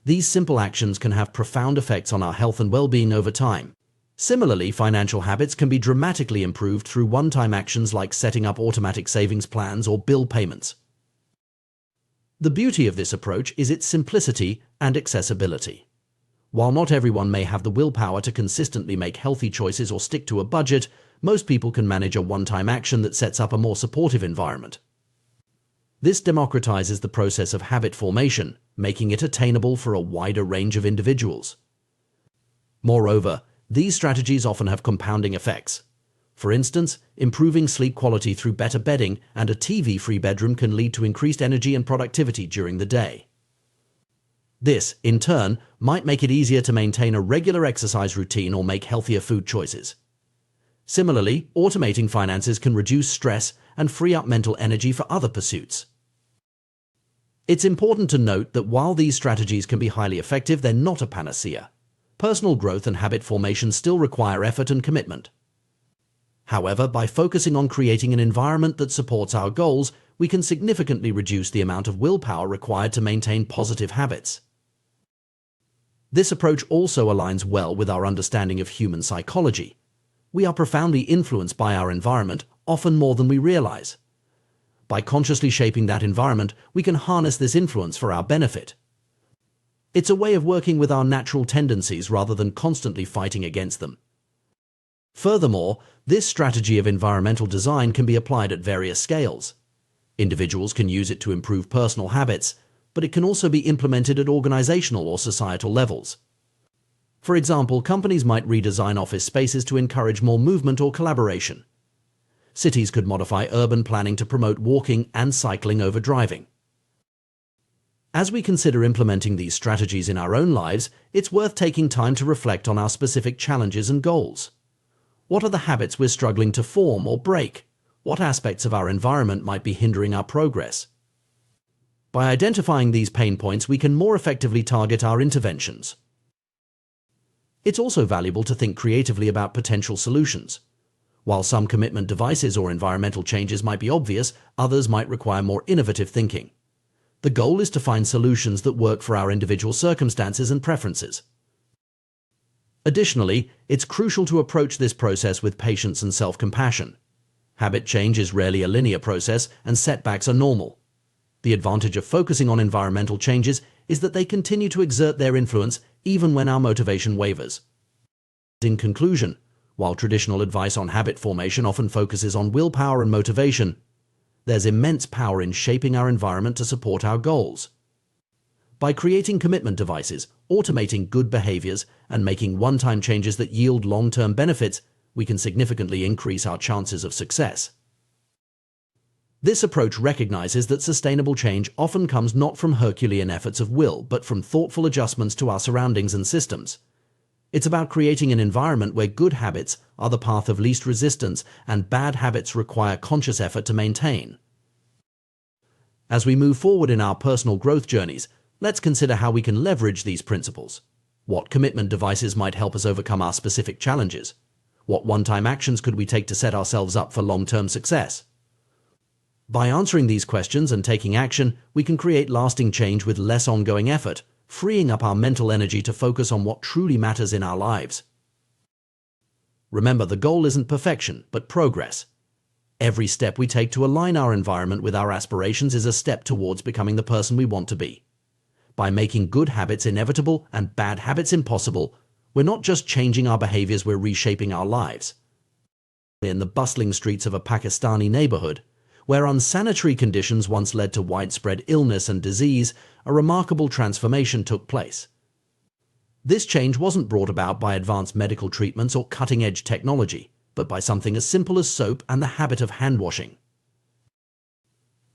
These simple actions can have profound effects on our health and well-being over time. Similarly, financial habits can be dramatically improved through one-time actions like setting up automatic savings plans or bill payments. The beauty of this approach is its simplicity and accessibility. While not everyone may have the willpower to consistently make healthy choices or stick to a budget, most people can manage a one-time action that sets up a more supportive environment. This democratizes the process of habit formation, making it attainable for a wider range of individuals. Moreover, these strategies often have compounding effects. For instance, improving sleep quality through better bedding and a TV-free bedroom can lead to increased energy and productivity during the day. This, in turn, might make it easier to maintain a regular exercise routine or make healthier food choices. Similarly, automating finances can reduce stress and free up mental energy for other pursuits. It's important to note that while these strategies can be highly effective, they're not a panacea. Personal growth and habit formation still require effort and commitment. However, by focusing on creating an environment that supports our goals, we can significantly reduce the amount of willpower required to maintain positive habits. This approach also aligns well with our understanding of human psychology. We are profoundly influenced by our environment, often more than we realize. By consciously shaping that environment, we can harness this influence for our benefit. It's a way of working with our natural tendencies rather than constantly fighting against them. Furthermore, this strategy of environmental design can be applied at various scales. Individuals can use it to improve personal habits, but it can also be implemented at organizational or societal levels. For example, companies might redesign office spaces to encourage more movement or collaboration. Cities could modify urban planning to promote walking and cycling over driving. As we consider implementing these strategies in our own lives, it's worth taking time to reflect on our specific challenges and goals. What are the habits we're struggling to form or break? What aspects of our environment might be hindering our progress? By identifying these pain points, we can more effectively target our interventions. It's also valuable to think creatively about potential solutions. While some commitment devices or environmental changes might be obvious, others might require more innovative thinking. The goal is to find solutions that work for our individual circumstances and preferences. Additionally, it's crucial to approach this process with patience and self-compassion. Habit change is rarely a linear process, and setbacks are normal. The advantage of focusing on environmental changes is that they continue to exert their influence even when our motivation wavers. In conclusion, while traditional advice on habit formation often focuses on willpower and motivation, there's immense power in shaping our environment to support our goals. By creating commitment devices, automating good behaviors, and making one-time changes that yield long-term benefits, we can significantly increase our chances of success. This approach recognizes that sustainable change often comes not from Herculean efforts of will, but from thoughtful adjustments to our surroundings and systems. It's about creating an environment where good habits are the path of least resistance and bad habits require conscious effort to maintain. As we move forward in our personal growth journeys, let's consider how we can leverage these principles. What commitment devices might help us overcome our specific challenges? What one-time actions could we take to set ourselves up for long-term success? By answering these questions and taking action, we can create lasting change with less ongoing effort, freeing up our mental energy to focus on what truly matters in our lives. Remember, the goal isn't perfection, but progress. Every step we take to align our environment with our aspirations is a step towards becoming the person we want to be. By making good habits inevitable and bad habits impossible, we're not just changing our behaviors, we're reshaping our lives. In the bustling streets of a Pakistani neighborhood, where unsanitary conditions once led to widespread illness and disease, a remarkable transformation took place. This change wasn't brought about by advanced medical treatments or cutting-edge technology, but by something as simple as soap and the habit of hand-washing.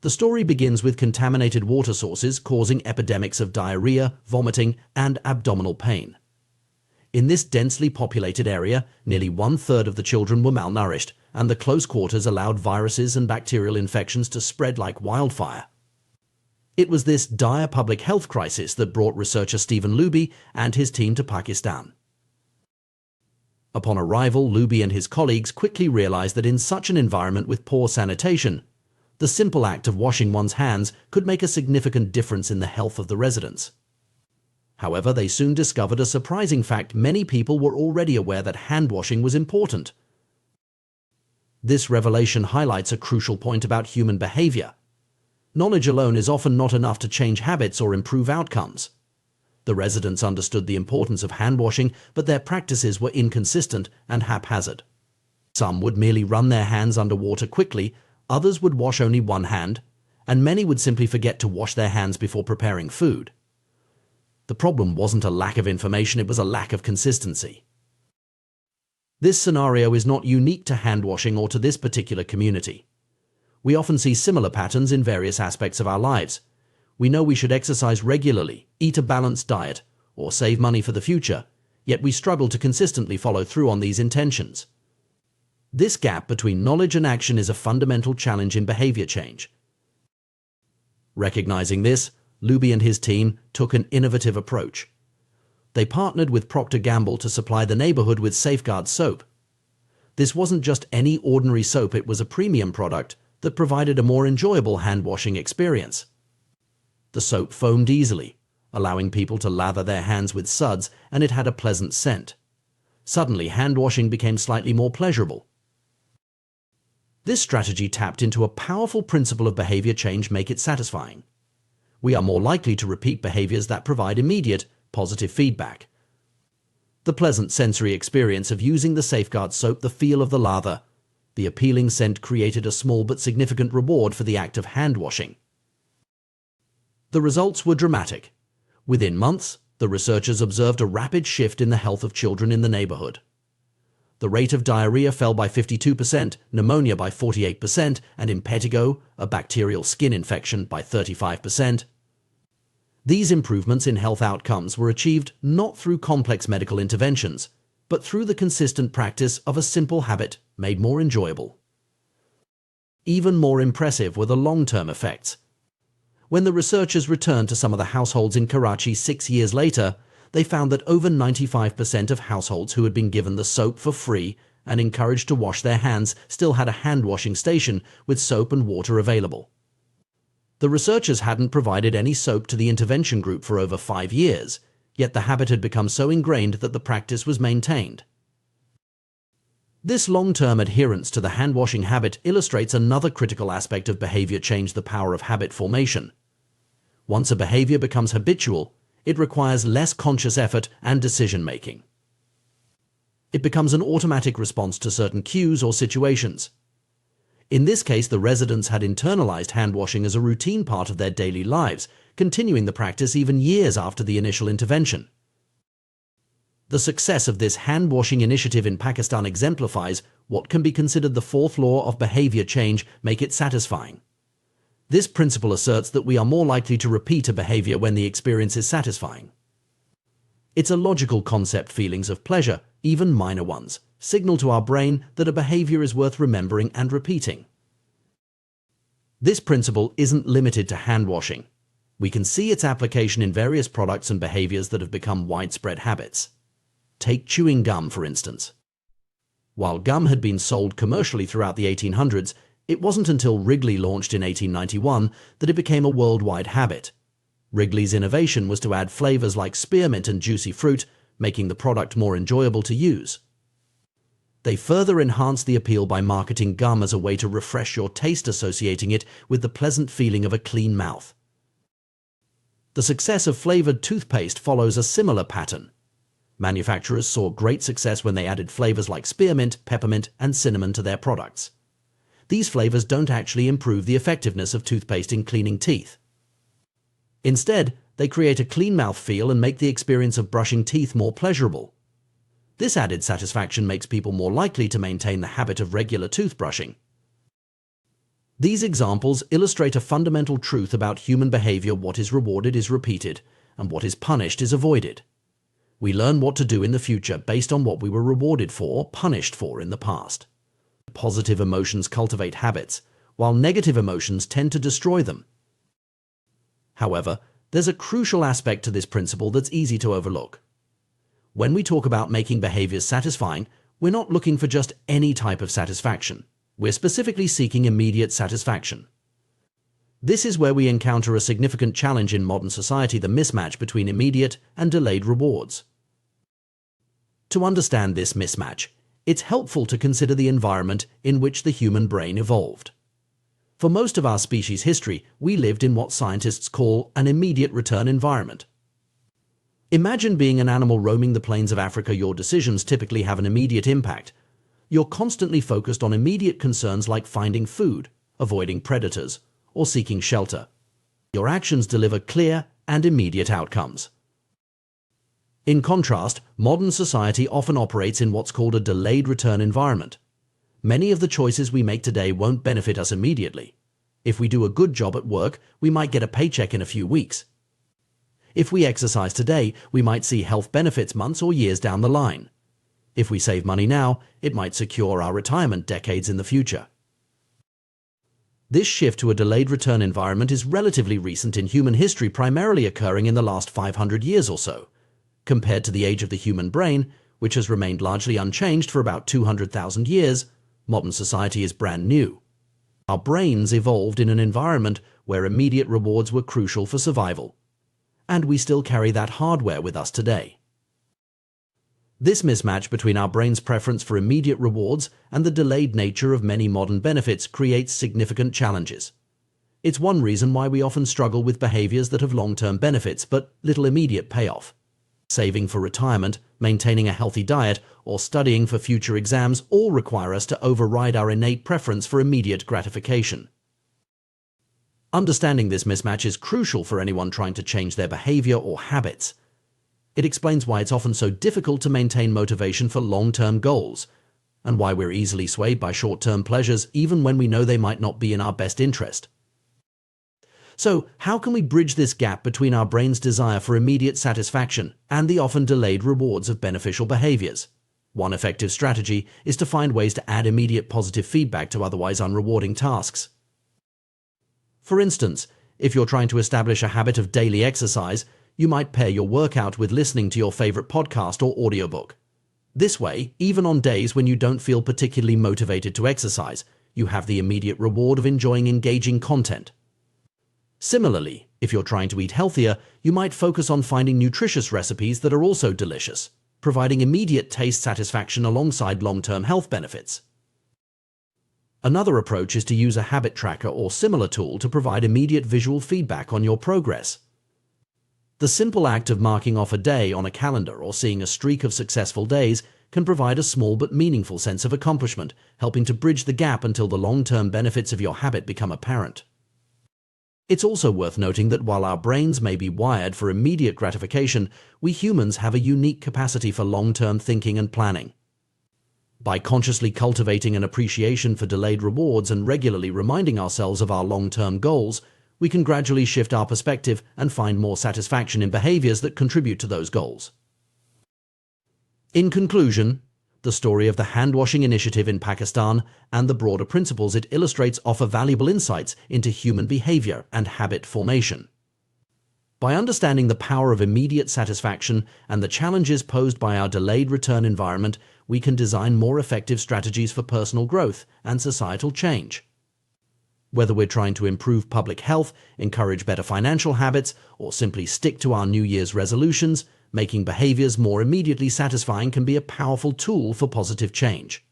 The story begins with contaminated water sources causing epidemics of diarrhea, vomiting, and abdominal pain. In this densely populated area, nearly one-third of the children were malnourished, and the close quarters allowed viruses and bacterial infections to spread like wildfire. It was this dire public health crisis that brought researcher Stephen Luby and his team to Pakistan. Upon arrival, Luby and his colleagues quickly realized that in such an environment with poor sanitation, the simple act of washing one's hands could make a significant difference in the health of the residents. However, they soon discovered a surprising fact: many people were already aware that hand-washing was important. This revelation highlights a crucial point about human behavior. Knowledge alone is often not enough to change habits or improve outcomes. The residents understood the importance of hand-washing, but their practices were inconsistent and haphazard. Some would merely run their hands under water quickly, others would wash only one hand, and many would simply forget to wash their hands before preparing food. The problem wasn't a lack of information, it was a lack of consistency. This scenario is not unique to hand-washing or to this particular community. We often see similar patterns in various aspects of our lives. We know we should exercise regularly, eat a balanced diet, or save money for the future, yet we struggle to consistently follow through on these intentions. This gap between knowledge and action is a fundamental challenge in behavior change. Recognizing this, Luby and his team took an innovative approach. They partnered with Procter & Gamble to supply the neighborhood with Safeguard soap. This wasn't just any ordinary soap, it was a premium product that provided a more enjoyable hand-washing experience. The soap foamed easily, allowing people to lather their hands with suds, and it had a pleasant scent. Suddenly, hand-washing became slightly more pleasurable. This strategy tapped into a powerful principle of behavior change: make it satisfying. We are more likely to repeat behaviors that provide immediate, positive feedback. The pleasant sensory experience of using the Safeguard soap, the feel of the lather, the appealing scent created a small but significant reward for the act of hand-washing. The results were dramatic. Within months, the researchers observed a rapid shift in the health of children in the neighborhood. The rate of diarrhea fell by 52%, pneumonia by 48%, and impetigo, a bacterial skin infection, by 35%. These improvements in health outcomes were achieved not through complex medical interventions, but through the consistent practice of a simple habit made more enjoyable. Even more impressive were the long-term effects. When the researchers returned to some of the households in Karachi 6 years later, they found that over 95% of households who had been given the soap for free and encouraged to wash their hands still had a hand-washing station with soap and water available. The researchers hadn't provided any soap to the intervention group for over 5 years, yet the habit had become so ingrained that the practice was maintained. This long-term adherence to the hand-washing habit illustrates another critical aspect of behavior change: the power of habit formation. Once a behavior becomes habitual, it requires less conscious effort and decision-making. It becomes an automatic response to certain cues or situations. In this case, the residents had internalized hand-washing as a routine part of their daily lives, continuing the practice even years after the initial intervention. The success of this hand-washing initiative in Pakistan exemplifies what can be considered the fourth law of behavior change: make it satisfying. This principle asserts that we are more likely to repeat a behavior when the experience is satisfying. It's a logical concept. Feelings of pleasure, even minor ones, signal to our brain that a behavior is worth remembering and repeating. This principle isn't limited to hand washing. We can see its application in various products and behaviors that have become widespread habits. Take chewing gum, for instance. While gum had been sold commercially throughout the 1800s, it wasn't until Wrigley launched in 1891 that it became a worldwide habit. Wrigley's innovation was to add flavors like spearmint and juicy fruit, making the product more enjoyable to use. They further enhanced the appeal by marketing gum as a way to refresh your taste, associating it with the pleasant feeling of a clean mouth. The success of flavored toothpaste follows a similar pattern. Manufacturers saw great success when they added flavors like spearmint, peppermint, and cinnamon to their products. These flavors don't actually improve the effectiveness of toothpaste in cleaning teeth. Instead, they create a clean mouth feel and make the experience of brushing teeth more pleasurable. This added satisfaction makes people more likely to maintain the habit of regular toothbrushing. These examples illustrate a fundamental truth about human behavior: what is rewarded is repeated, and what is punished is avoided. We learn what to do in the future based on what we were rewarded for or punished for in the past. Positive emotions cultivate habits, while negative emotions tend to destroy them. However, there's a crucial aspect to this principle that's easy to overlook. When we talk about making behaviors satisfying, we're not looking for just any type of satisfaction. We're specifically seeking immediate satisfaction. This is where we encounter a significant challenge in modern society: the mismatch between immediate and delayed rewards. To understand this mismatch, it's helpful to consider the environment in which the human brain evolved. For most of our species' history, we lived in what scientists call an immediate return environment. Imagine being an animal roaming the plains of Africa. Your decisions typically have an immediate impact. You're constantly focused on immediate concerns like finding food, avoiding predators, or seeking shelter. Your actions deliver clear and immediate outcomes. In contrast, modern society often operates in what's called a delayed return environment. Many of the choices we make today won't benefit us immediately. If we do a good job at work, we might get a paycheck in a few weeks. If we exercise today, we might see health benefits months or years down the line. If we save money now, it might secure our retirement decades in the future. This shift to a delayed return environment is relatively recent in human history, primarily occurring in the last 500 years or so. Compared to the age of the human brain, which has remained largely unchanged for about 200,000 years, modern society is brand new. Our brains evolved in an environment where immediate rewards were crucial for survival. And we still carry that hardware with us today. This mismatch between our brain's preference for immediate rewards and the delayed nature of many modern benefits creates significant challenges. It's one reason why we often struggle with behaviors that have long-term benefits but little immediate payoff. Saving for retirement, maintaining a healthy diet, or studying for future exams all require us to override our innate preference for immediate gratification. Understanding this mismatch is crucial for anyone trying to change their behavior or habits. It explains why it's often so difficult to maintain motivation for long-term goals, and why we're easily swayed by short-term pleasures even when we know they might not be in our best interest. So, how can we bridge this gap between our brain's desire for immediate satisfaction and the often delayed rewards of beneficial behaviors? One effective strategy is to find ways to add immediate positive feedback to otherwise unrewarding tasks. For instance, if you're trying to establish a habit of daily exercise, you might pair your workout with listening to your favorite podcast or audiobook. This way, even on days when you don't feel particularly motivated to exercise, you have the immediate reward of enjoying engaging content. Similarly, if you're trying to eat healthier, you might focus on finding nutritious recipes that are also delicious, providing immediate taste satisfaction alongside long-term health benefits. Another approach is to use a habit tracker or similar tool to provide immediate visual feedback on your progress. The simple act of marking off a day on a calendar or seeing a streak of successful days can provide a small but meaningful sense of accomplishment, helping to bridge the gap until the long-term benefits of your habit become apparent. It's also worth noting that while our brains may be wired for immediate gratification, we humans have a unique capacity for long-term thinking and planning. By consciously cultivating an appreciation for delayed rewards and regularly reminding ourselves of our long-term goals, we can gradually shift our perspective and find more satisfaction in behaviors that contribute to those goals. In conclusion, the story of the hand-washing initiative in Pakistan and the broader principles it illustrates offer valuable insights into human behavior and habit formation. By understanding the power of immediate satisfaction and the challenges posed by our delayed return environment, we can design more effective strategies for personal growth and societal change. Whether we're trying to improve public health, encourage better financial habits, or simply stick to our New Year's resolutions, making behaviors more immediately satisfying can be a powerful tool for positive change.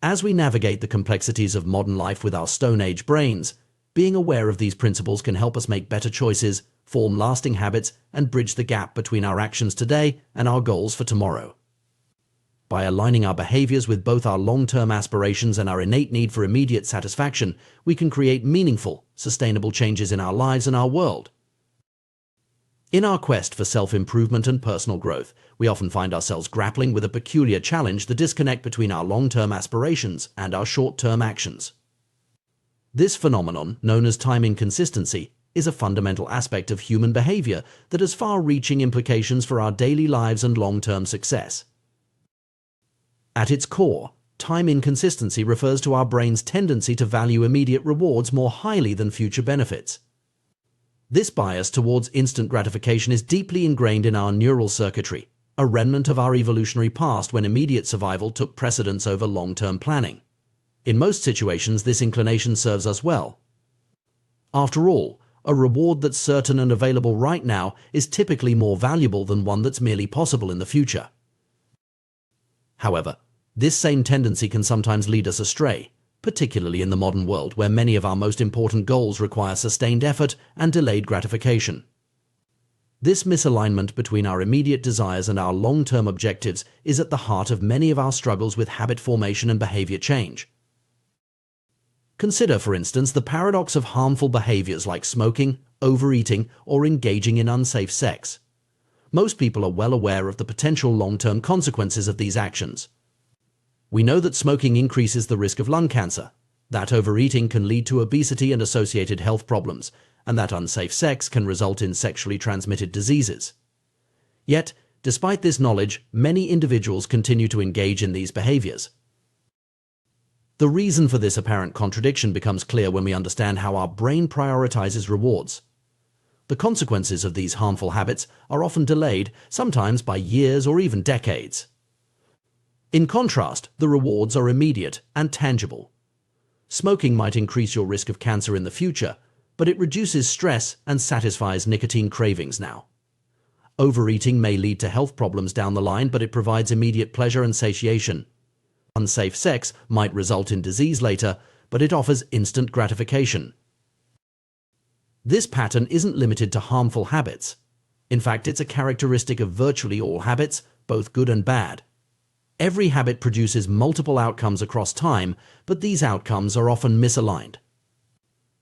As we navigate the complexities of modern life with our Stone Age brains, being aware of these principles can help us make better choices, form lasting habits, and bridge the gap between our actions today and our goals for tomorrow. By aligning our behaviors with both our long-term aspirations and our innate need for immediate satisfaction, we can create meaningful, sustainable changes in our lives and our world. In our quest for self-improvement and personal growth, we often find ourselves grappling with a peculiar challenge: the disconnect between our long-term aspirations and our short-term actions. This phenomenon, known as time inconsistency, is a fundamental aspect of human behavior that has far-reaching implications for our daily lives and long-term success. At its core, time inconsistency refers to our brain's tendency to value immediate rewards more highly than future benefits. This bias towards instant gratification is deeply ingrained in our neural circuitry, a remnant of our evolutionary past when immediate survival took precedence over long-term planning. In most situations, this inclination serves us well. After all, a reward that's certain and available right now is typically more valuable than one that's merely possible in the future. However, this same tendency can sometimes lead us astray, particularly in the modern world where many of our most important goals require sustained effort and delayed gratification. This misalignment between our immediate desires and our long-term objectives is at the heart of many of our struggles with habit formation and behavior change. Consider, for instance, the paradox of harmful behaviors like smoking, overeating, or engaging in unsafe sex. Most people are well aware of the potential long-term consequences of these actions. We know that smoking increases the risk of lung cancer, that overeating can lead to obesity and associated health problems, and that unsafe sex can result in sexually transmitted diseases. Yet, despite this knowledge, many individuals continue to engage in these behaviors. The reason for this apparent contradiction becomes clear when we understand how our brain prioritizes rewards. The consequences of these harmful habits are often delayed, sometimes by years or even decades. In contrast, the rewards are immediate and tangible. Smoking might increase your risk of cancer in the future, but it reduces stress and satisfies nicotine cravings now. Overeating may lead to health problems down the line, but it provides immediate pleasure and satiation. Unsafe sex might result in disease later, but it offers instant gratification. This pattern isn't limited to harmful habits. In fact, it's a characteristic of virtually all habits, both good and bad. Every habit produces multiple outcomes across time, but these outcomes are often misaligned.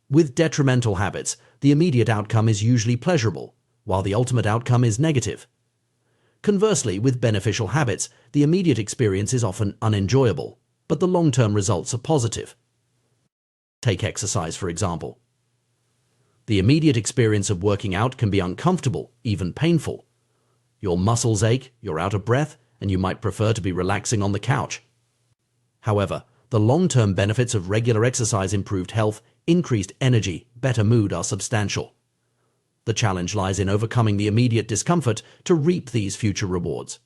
With detrimental habits, the immediate outcome is usually pleasurable, while the ultimate outcome is negative. Conversely, with beneficial habits, the immediate experience is often unenjoyable, but the long-term results are positive. Take exercise, for example. The immediate experience of working out can be uncomfortable, even painful. Your muscles ache, you're out of breath, and you might prefer to be relaxing on the couch. However, the long-term benefits of regular exercise, improved health, increased energy, better mood are substantial. The challenge lies in overcoming the immediate discomfort to reap these future rewards.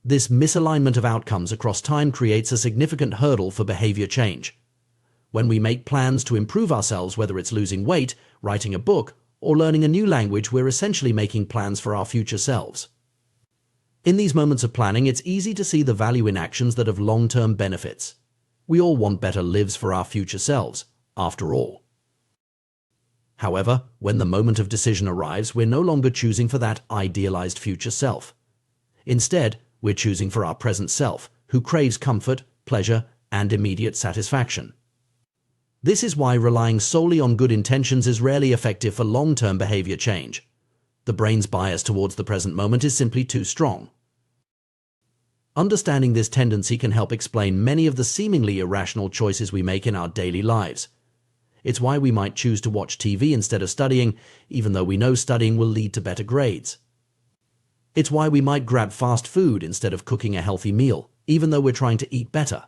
This misalignment of outcomes across time creates a significant hurdle for behavior change. When we make plans to improve ourselves, whether it's losing weight, writing a book, or learning a new language, we're essentially making plans for our future selves. In these moments of planning, it's easy to see the value in actions that have long-term benefits. We all want better lives for our future selves, after all. However, when the moment of decision arrives, we're no longer choosing for that idealized future self. Instead, we're choosing for our present self, who craves comfort, pleasure, and immediate satisfaction. This is why relying solely on good intentions is rarely effective for long-term behavior change. The brain's bias towards the present moment is simply too strong. Understanding this tendency can help explain many of the seemingly irrational choices we make in our daily lives. It's why we might choose to watch TV instead of studying, even though we know studying will lead to better grades. It's why we might grab fast food instead of cooking a healthy meal, even though we're trying to eat better.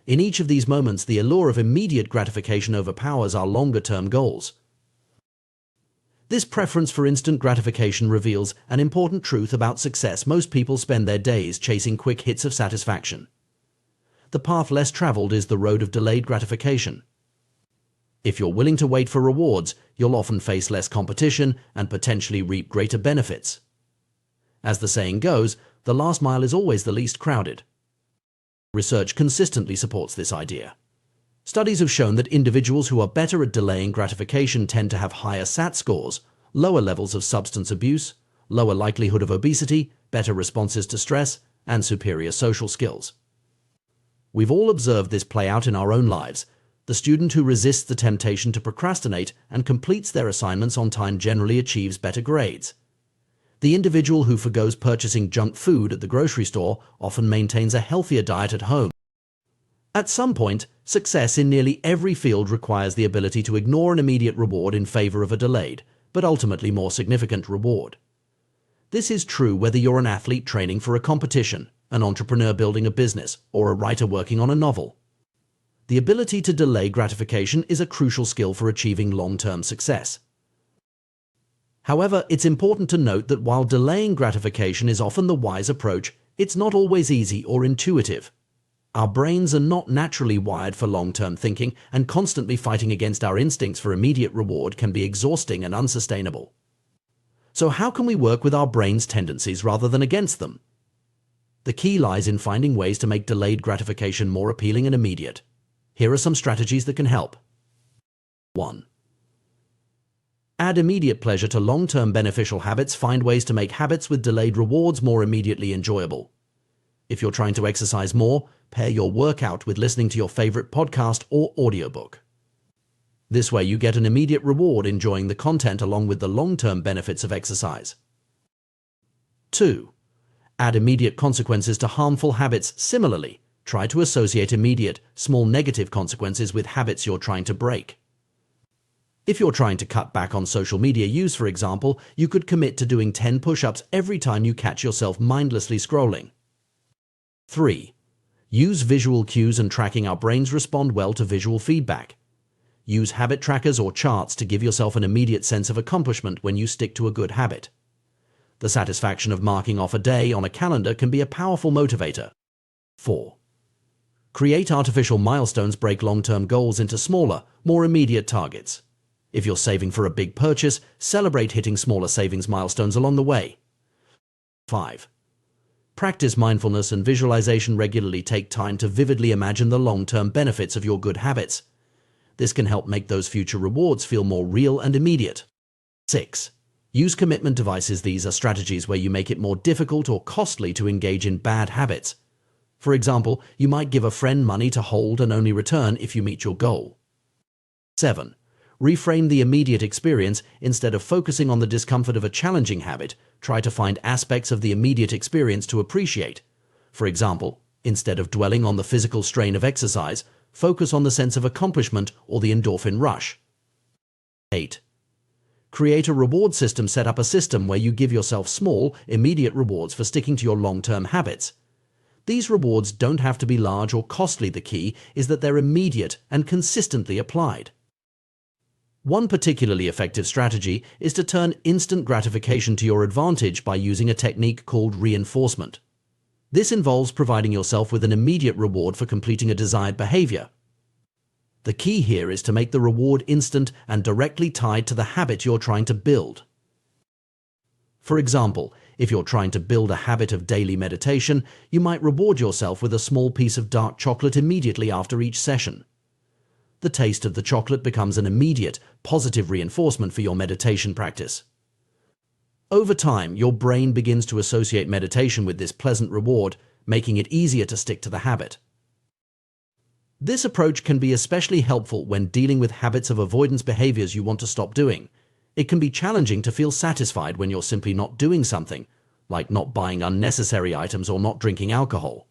In each of these moments, the allure of immediate gratification overpowers our longer-term goals. This preference for instant gratification reveals an important truth about success. Most people spend their days chasing quick hits of satisfaction. The path less traveled is the road of delayed gratification. If you're willing to wait for rewards, you'll often face less competition and potentially reap greater benefits. As the saying goes, the last mile is always the least crowded. Research consistently supports this idea. Studies have shown that individuals who are better at delaying gratification tend to have higher SAT scores, lower levels of substance abuse, lower likelihood of obesity, better responses to stress, and superior social skills. We've all observed this play out in our own lives. The student who resists the temptation to procrastinate and completes their assignments on time generally achieves better grades. The individual who forgoes purchasing junk food at the grocery store often maintains a healthier diet at home. At some point, success in nearly every field requires the ability to ignore an immediate reward in favor of a delayed, but ultimately more significant reward. This is true whether you're an athlete training for a competition, an entrepreneur building a business, or a writer working on a novel. The ability to delay gratification is a crucial skill for achieving long-term success. However, it's important to note that while delaying gratification is often the wise approach, it's not always easy or intuitive. Our brains are not naturally wired for long-term thinking, and constantly fighting against our instincts for immediate reward can be exhausting and unsustainable. So how can we work with our brain's tendencies rather than against them? The key lies in finding ways to make delayed gratification more appealing and immediate. Here are some strategies that can help. 1. Add immediate pleasure to long-term beneficial habits. Find ways to make habits with delayed rewards more immediately enjoyable. If you're trying to exercise more, pair your workout with listening to your favorite podcast or audiobook. This way you get an immediate reward enjoying the content along with the long-term benefits of exercise. 2. Add immediate consequences to harmful habits. Similarly, try to associate immediate, small negative consequences with habits you're trying to break. If you're trying to cut back on social media use, for example, you could commit to doing 10 push-ups every time you catch yourself mindlessly scrolling. 3. Use visual cues and tracking. Our brains respond well to visual feedback. Use habit trackers or charts to give yourself an immediate sense of accomplishment when you stick to a good habit. The satisfaction of marking off a day on a calendar can be a powerful motivator. 4. Create artificial milestones. Break long-term goals into smaller, more immediate targets. If you're saving for a big purchase, celebrate hitting smaller savings milestones along the way. 5. Practice mindfulness and visualization regularly. Take time to vividly imagine the long-term benefits of your good habits. This can help make those future rewards feel more real and immediate. 6. Use commitment devices. These are strategies where you make it more difficult or costly to engage in bad habits. For example, you might give a friend money to hold and only return if you meet your goal. 7. Reframe the immediate experience. Instead of focusing on the discomfort of a challenging habit, try to find aspects of the immediate experience to appreciate. For example, instead of dwelling on the physical strain of exercise, focus on the sense of accomplishment or the endorphin rush. 8. Create a reward system. Set up a system where you give yourself small, immediate rewards for sticking to your long-term habits. These rewards don't have to be large or costly. The key is that they're immediate and consistently applied. One particularly effective strategy is to turn instant gratification to your advantage by using a technique called reinforcement. This involves providing yourself with an immediate reward for completing a desired behavior. The key here is to make the reward instant and directly tied to the habit you're trying to build. For example, if you're trying to build a habit of daily meditation, you might reward yourself with a small piece of dark chocolate immediately after each session. The taste of the chocolate becomes an immediate, positive reinforcement for your meditation practice. Over time, your brain begins to associate meditation with this pleasant reward, making it easier to stick to the habit. This approach can be especially helpful when dealing with habits of avoidance behaviors you want to stop doing. It can be challenging to feel satisfied when you're simply not doing something, like not buying unnecessary items or not drinking alcohol.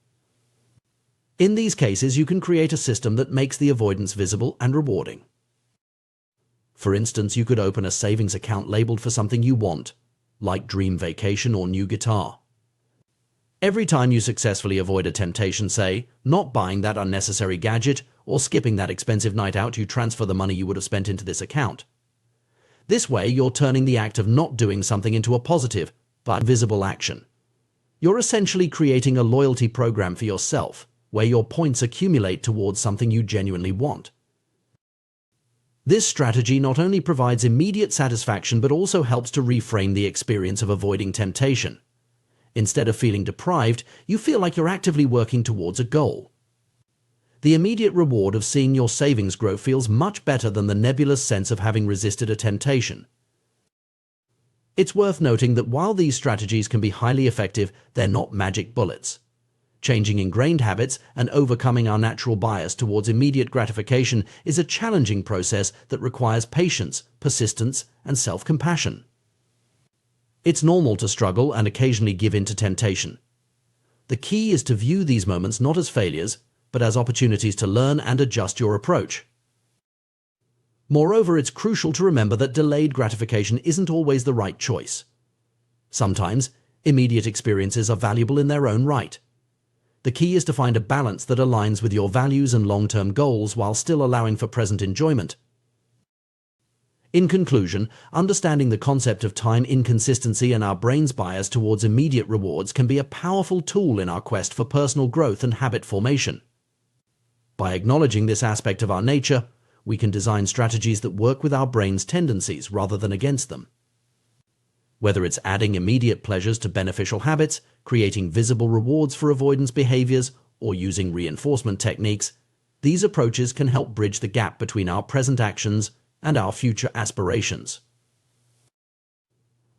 In these cases, you can create a system that makes the avoidance visible and rewarding. For instance, you could open a savings account labeled for something you want. like dream vacation or new guitar. Every time you successfully avoid a temptation, say, not buying that unnecessary gadget or skipping that expensive night out, you transfer the money you would have spent into this account. This way, you're turning the act of not doing something into a positive, but visible action. You're essentially creating a loyalty program for yourself, where your points accumulate towards something you genuinely want. This strategy not only provides immediate satisfaction but also helps to reframe the experience of avoiding temptation. Instead of feeling deprived, you feel like you're actively working towards a goal. The immediate reward of seeing your savings grow feels much better than the nebulous sense of having resisted a temptation. It's worth noting that while these strategies can be highly effective, they're not magic bullets. Changing ingrained habits and overcoming our natural bias towards immediate gratification is a challenging process that requires patience, persistence, and self-compassion. It's normal to struggle and occasionally give in to temptation. The key is to view these moments not as failures, but as opportunities to learn and adjust your approach. Moreover, it's crucial to remember that delayed gratification isn't always the right choice. Sometimes, immediate experiences are valuable in their own right. The key is to find a balance that aligns with your values and long-term goals while still allowing for present enjoyment. In conclusion, understanding the concept of time inconsistency and our brain's bias towards immediate rewards can be a powerful tool in our quest for personal growth and habit formation. By acknowledging this aspect of our nature, we can design strategies that work with our brain's tendencies rather than against them. Whether it's adding immediate pleasures to beneficial habits, creating visible rewards for avoidance behaviors, or using reinforcement techniques, these approaches can help bridge the gap between our present actions and our future aspirations.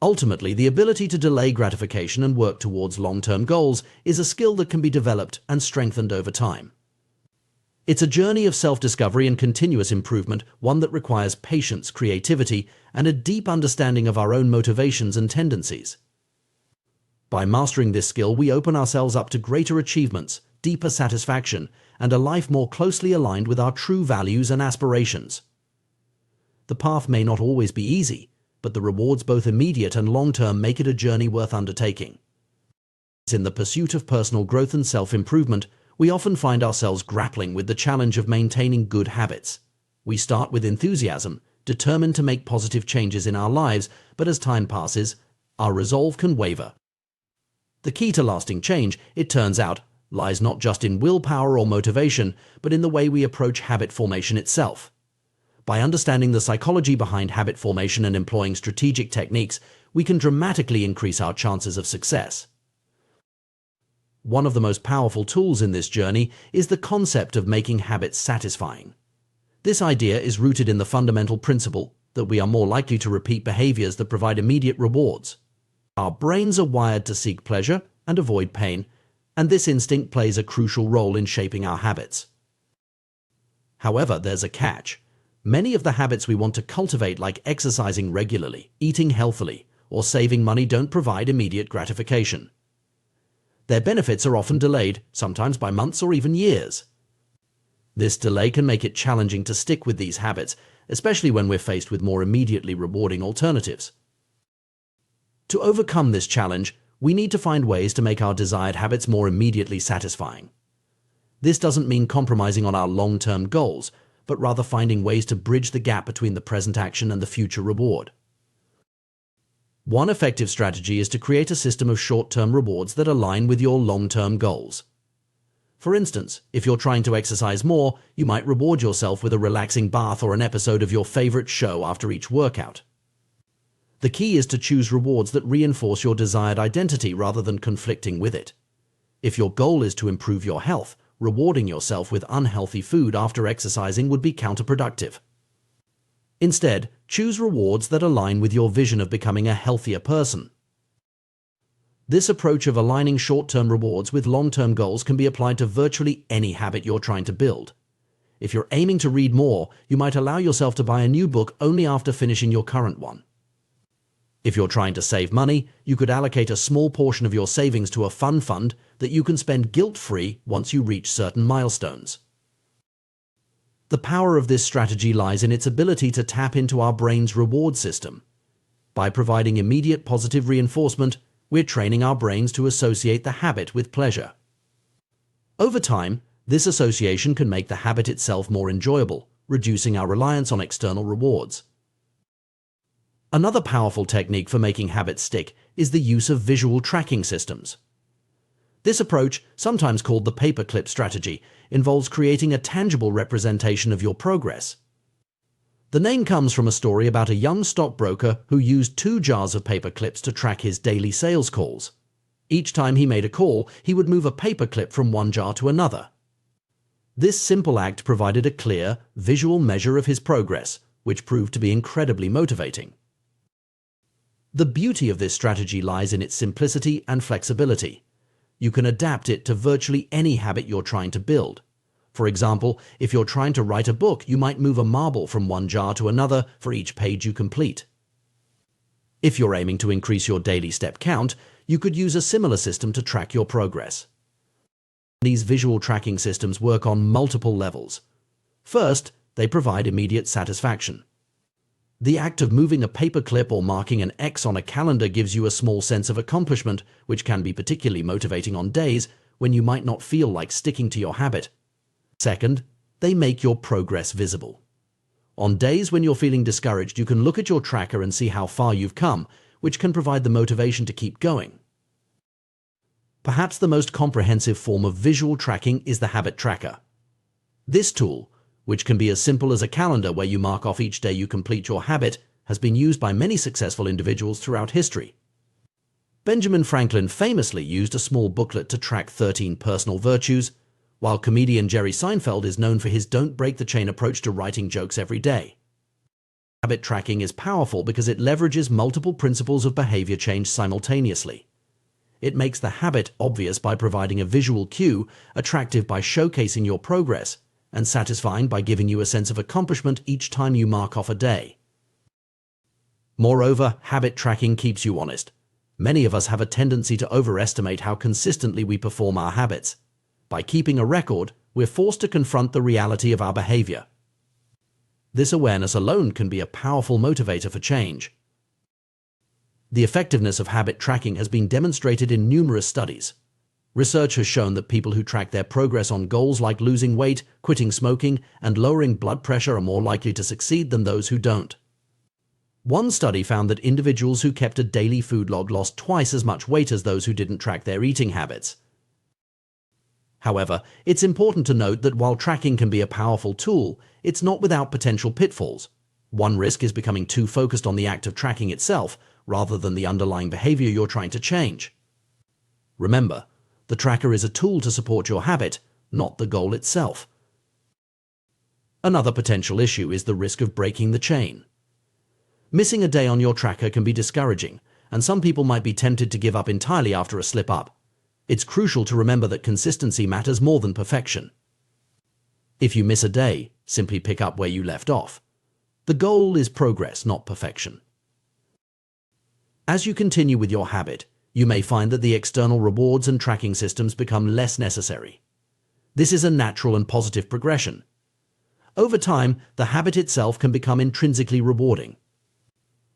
Ultimately, the ability to delay gratification and work towards long-term goals is a skill that can be developed and strengthened over time. It's a journey of self-discovery and continuous improvement, one that requires patience, creativity, and a deep understanding of our own motivations and tendencies. By mastering this skill, we open ourselves up to greater achievements, deeper satisfaction, and a life more closely aligned with our true values and aspirations. The path may not always be easy, but the rewards both immediate and long-term make it a journey worth undertaking. In the pursuit of personal growth and self-improvement, we often find ourselves grappling with the challenge of maintaining good habits. We start with enthusiasm, determined to make positive changes in our lives, but as time passes, our resolve can waver. The key to lasting change, it turns out, lies not just in willpower or motivation, but in the way we approach habit formation itself. By understanding the psychology behind habit formation and employing strategic techniques, we can dramatically increase our chances of success. One of the most powerful tools in this journey is the concept of making habits satisfying. This idea is rooted in the fundamental principle that we are more likely to repeat behaviors that provide immediate rewards. Our brains are wired to seek pleasure and avoid pain, and this instinct plays a crucial role in shaping our habits. However, there's a catch. Many of the habits we want to cultivate, like exercising regularly, eating healthily, or saving money, don't provide immediate gratification. Their benefits are often delayed, sometimes by months or even years. This delay can make it challenging to stick with these habits, especially when we're faced with more immediately rewarding alternatives. To overcome this challenge, we need to find ways to make our desired habits more immediately satisfying. This doesn't mean compromising on our long-term goals, but rather finding ways to bridge the gap between the present action and the future reward. One effective strategy is to create a system of short-term rewards that align with your long-term goals. For instance, if you're trying to exercise more, you might reward yourself with a relaxing bath or an episode of your favorite show after each workout. The key is to choose rewards that reinforce your desired identity rather than conflicting with it. If your goal is to improve your health, rewarding yourself with unhealthy food after exercising would be counterproductive. Instead, choose rewards that align with your vision of becoming a healthier person. This approach of aligning short-term rewards with long-term goals can be applied to virtually any habit you're trying to build. If you're aiming to read more, you might allow yourself to buy a new book only after finishing your current one. If you're trying to save money, you could allocate a small portion of your savings to a fun fund that you can spend guilt-free once you reach certain milestones. The power of this strategy lies in its ability to tap into our brain's reward system. By providing immediate positive reinforcement, we're training our brains to associate the habit with pleasure. Over time, this association can make the habit itself more enjoyable, reducing our reliance on external rewards. Another powerful technique for making habits stick is the use of visual tracking systems. This approach, sometimes called the paperclip strategy, involves creating a tangible representation of your progress. The name comes from a story about a young stockbroker who used 2 jars of paper clips to track his daily sales calls. Each time he made a call, he would move a paper clip from one jar to another. This simple act provided a clear, visual measure of his progress, which proved to be incredibly motivating. The beauty of this strategy lies in its simplicity and flexibility. You can adapt it to virtually any habit you're trying to build. For example, if you're trying to write a book, you might move a marble from one jar to another for each page you complete. If you're aiming to increase your daily step count, you could use a similar system to track your progress. These visual tracking systems work on multiple levels. First, they provide immediate satisfaction. The act of moving a paperclip or marking an X on a calendar gives you a small sense of accomplishment, which can be particularly motivating on days when you might not feel like sticking to your habit. Second, they make your progress visible. On days when you're feeling discouraged, you can look at your tracker and see how far you've come, which can provide the motivation to keep going. Perhaps the most comprehensive form of visual tracking is the habit tracker. This tool, which can be as simple as a calendar where you mark off each day you complete your habit, has been used by many successful individuals throughout history. Benjamin Franklin famously used a small booklet to track 13 personal virtues, while comedian Jerry Seinfeld is known for his don't break the chain approach to writing jokes every day. Habit tracking is powerful because it leverages multiple principles of behavior change simultaneously. It makes the habit obvious by providing a visual cue, attractive by showcasing your progress, and satisfying by giving you a sense of accomplishment each time you mark off a day. Moreover, habit tracking keeps you honest. Many of us have a tendency to overestimate how consistently we perform our habits. By keeping a record, we're forced to confront the reality of our behavior. This awareness alone can be a powerful motivator for change. The effectiveness of habit tracking has been demonstrated in numerous studies. Research has shown that people who track their progress on goals like losing weight, quitting smoking, and lowering blood pressure are more likely to succeed than those who don't. One study found that individuals who kept a daily food log lost twice as much weight as those who didn't track their eating habits. However, it's important to note that while tracking can be a powerful tool, it's not without potential pitfalls. One risk is becoming too focused on the act of tracking itself, rather than the underlying behavior you're trying to change. Remember, the tracker is a tool to support your habit, not the goal itself. Another potential issue is the risk of breaking the chain. Missing a day on your tracker can be discouraging, and some people might be tempted to give up entirely after a slip-up. It's crucial to remember that consistency matters more than perfection. If you miss a day, simply pick up where you left off. The goal is progress, not perfection. As you continue with your habit, you may find that the external rewards and tracking systems become less necessary. This is a natural and positive progression. Over time, the habit itself can become intrinsically rewarding.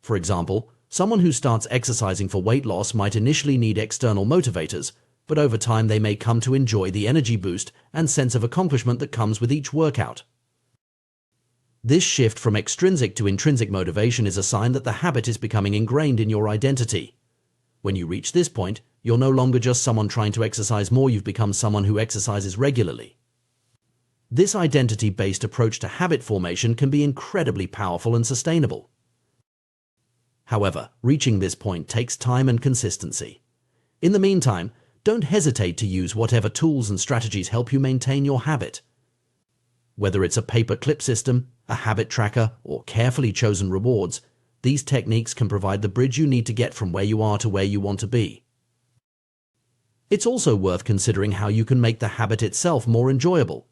For example, someone who starts exercising for weight loss might initially need external motivators, but over time they may come to enjoy the energy boost and sense of accomplishment that comes with each workout. This shift from extrinsic to intrinsic motivation is a sign that the habit is becoming ingrained in your identity. When you reach this point, you're no longer just someone trying to exercise more, you've become someone who exercises regularly. This identity-based approach to habit formation can be incredibly powerful and sustainable. However, reaching this point takes time and consistency. In the meantime, don't hesitate to use whatever tools and strategies help you maintain your habit. Whether it's a paper clip system, a habit tracker, or carefully chosen rewards, these techniques can provide the bridge you need to get from where you are to where you want to be. It's also worth considering how you can make the habit itself more enjoyable.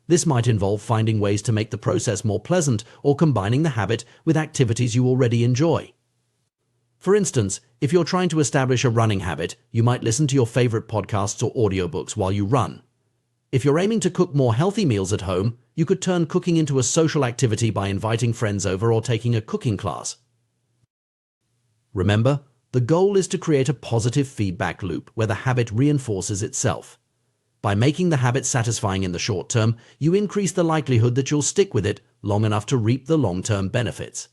This might involve finding ways to make the process more pleasant or combining the habit with activities you already enjoy. For instance, if you're trying to establish a running habit, you might listen to your favorite podcasts or audiobooks while you run. If you're aiming to cook more healthy meals at home, you could turn cooking into a social activity by inviting friends over or taking a cooking class. Remember, the goal is to create a positive feedback loop where the habit reinforces itself. By making the habit satisfying in the short term, you increase the likelihood that you'll stick with it long enough to reap the long-term benefits.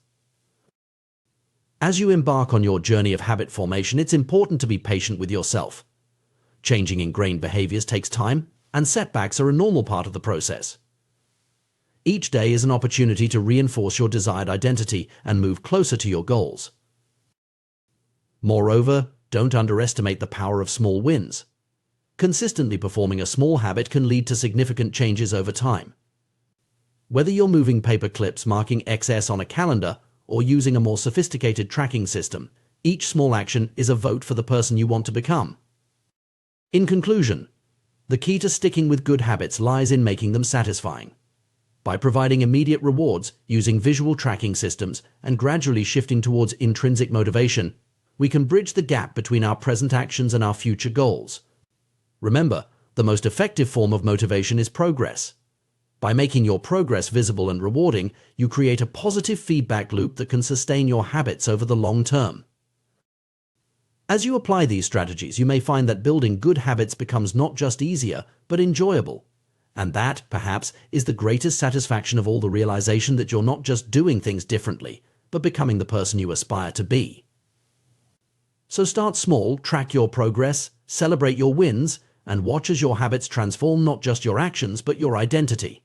As you embark on your journey of habit formation, it's important to be patient with yourself. Changing ingrained behaviors takes time, and setbacks are a normal part of the process. Each day is an opportunity to reinforce your desired identity and move closer to your goals. Moreover, don't underestimate the power of small wins. Consistently performing a small habit can lead to significant changes over time. Whether you're moving paper clips, marking XS on a calendar, or using a more sophisticated tracking system, each small action is a vote for the person you want to become. In conclusion, the key to sticking with good habits lies in making them satisfying. By providing immediate rewards, using visual tracking systems, and gradually shifting towards intrinsic motivation, we can bridge the gap between our present actions and our future goals. Remember, the most effective form of motivation is progress. By making your progress visible and rewarding, you create a positive feedback loop that can sustain your habits over the long term. As you apply these strategies, you may find that building good habits becomes not just easier, but enjoyable. And that, perhaps, is the greatest satisfaction of all, the realization that you're not just doing things differently, but becoming the person you aspire to be. So start small, track your progress, celebrate your wins, and watch as your habits transform not just your actions, but your identity.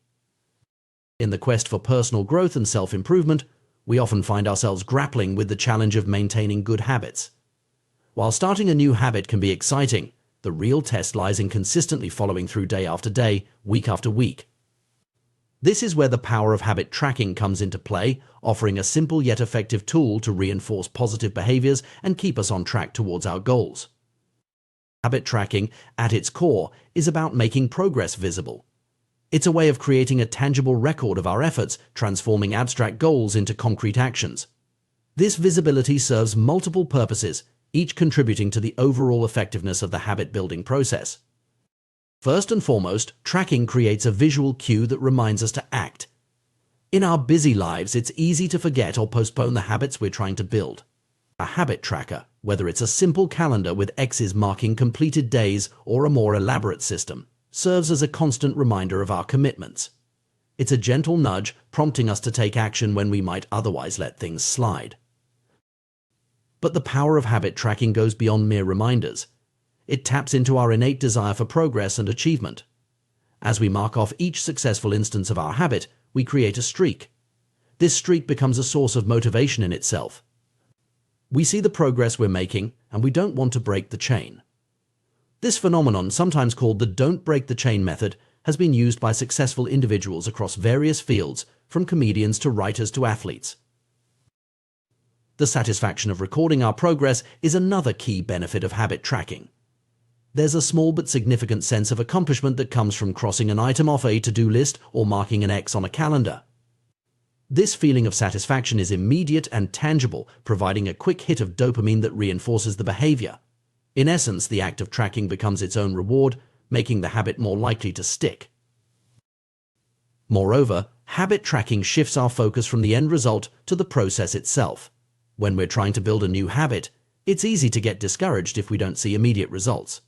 In the quest for personal growth and self-improvement, we often find ourselves grappling with the challenge of maintaining good habits. While starting a new habit can be exciting, the real test lies in consistently following through day after day, week after week. This is where the power of habit tracking comes into play, offering a simple yet effective tool to reinforce positive behaviors and keep us on track towards our goals. Habit tracking, at its core, is about making progress visible. It's a way of creating a tangible record of our efforts, transforming abstract goals into concrete actions. This visibility serves multiple purposes, each contributing to the overall effectiveness of the habit-building process. First and foremost, tracking creates a visual cue that reminds us to act. In our busy lives, it's easy to forget or postpone the habits we're trying to build. A habit tracker, whether it's a simple calendar with X's marking completed days or a more elaborate system, serves as a constant reminder of our commitments. It's a gentle nudge prompting us to take action when we might otherwise let things slide. But the power of habit tracking goes beyond mere reminders. It taps into our innate desire for progress and achievement. As we mark off each successful instance of our habit, we create a streak. This streak becomes a source of motivation in itself. We see the progress we're making, and we don't want to break the chain. This phenomenon, sometimes called the don't break the chain method, has been used by successful individuals across various fields, from comedians to writers to athletes. The satisfaction of recording our progress is another key benefit of habit tracking. There's a small but significant sense of accomplishment that comes from crossing an item off a to-do list or marking an X on a calendar. This feeling of satisfaction is immediate and tangible, providing a quick hit of dopamine that reinforces the behavior. In essence, the act of tracking becomes its own reward, making the habit more likely to stick. Moreover, habit tracking shifts our focus from the end result to the process itself. When we're trying to build a new habit, it's easy to get discouraged if we don't see immediate results.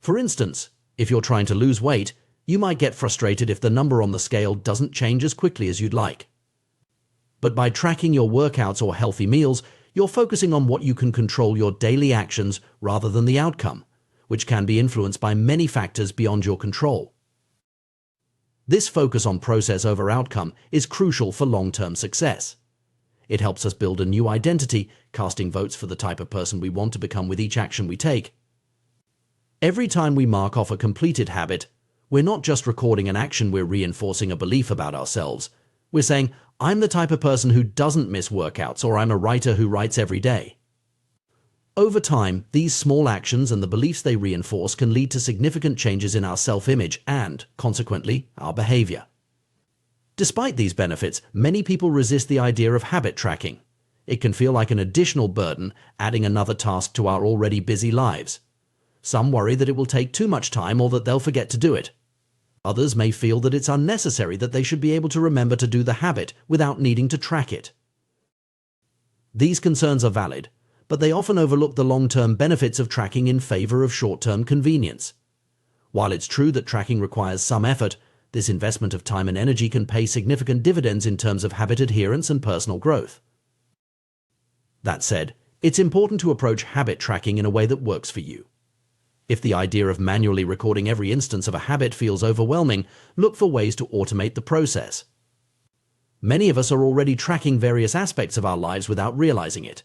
For instance, if you're trying to lose weight, you might get frustrated if the number on the scale doesn't change as quickly as you'd like. But by tracking your workouts or healthy meals, you're focusing on what you can control, your daily actions, rather than the outcome, which can be influenced by many factors beyond your control. This focus on process over outcome is crucial for long-term success. It helps us build a new identity, casting votes for the type of person we want to become with each action we take. Every time we mark off a completed habit, we're not just recording an action, we're reinforcing a belief about ourselves. We're saying, I'm the type of person who doesn't miss workouts, or I'm a writer who writes every day. Over time, these small actions and the beliefs they reinforce can lead to significant changes in our self-image and, consequently, our behavior. Despite these benefits, many people resist the idea of habit tracking. It can feel like an additional burden, adding another task to our already busy lives. Some worry that it will take too much time or that they'll forget to do it. Others may feel that it's unnecessary, that they should be able to remember to do the habit without needing to track it. These concerns are valid, but they often overlook the long-term benefits of tracking in favor of short-term convenience. While it's true that tracking requires some effort, this investment of time and energy can pay significant dividends in terms of habit adherence and personal growth. That said, it's important to approach habit tracking in a way that works for you. If the idea of manually recording every instance of a habit feels overwhelming, look for ways to automate the process. Many of us are already tracking various aspects of our lives without realizing it.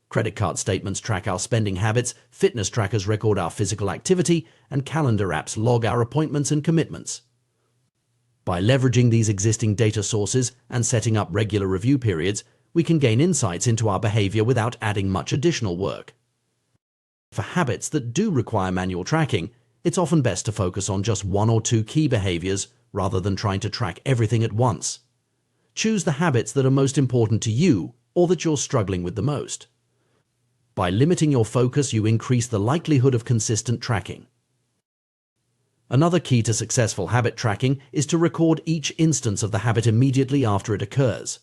Credit card statements track our spending habits, fitness trackers record our physical activity, and calendar apps log our appointments and commitments. By leveraging these existing data sources and setting up regular review periods, we can gain insights into our behavior without adding much additional work. For habits that do require manual tracking, it's often best to focus on just one or two key behaviors rather than trying to track everything at once. Choose the habits that are most important to you or that you're struggling with the most. By limiting your focus, you increase the likelihood of consistent tracking. Another key to successful habit tracking is to record each instance of the habit immediately after it occurs.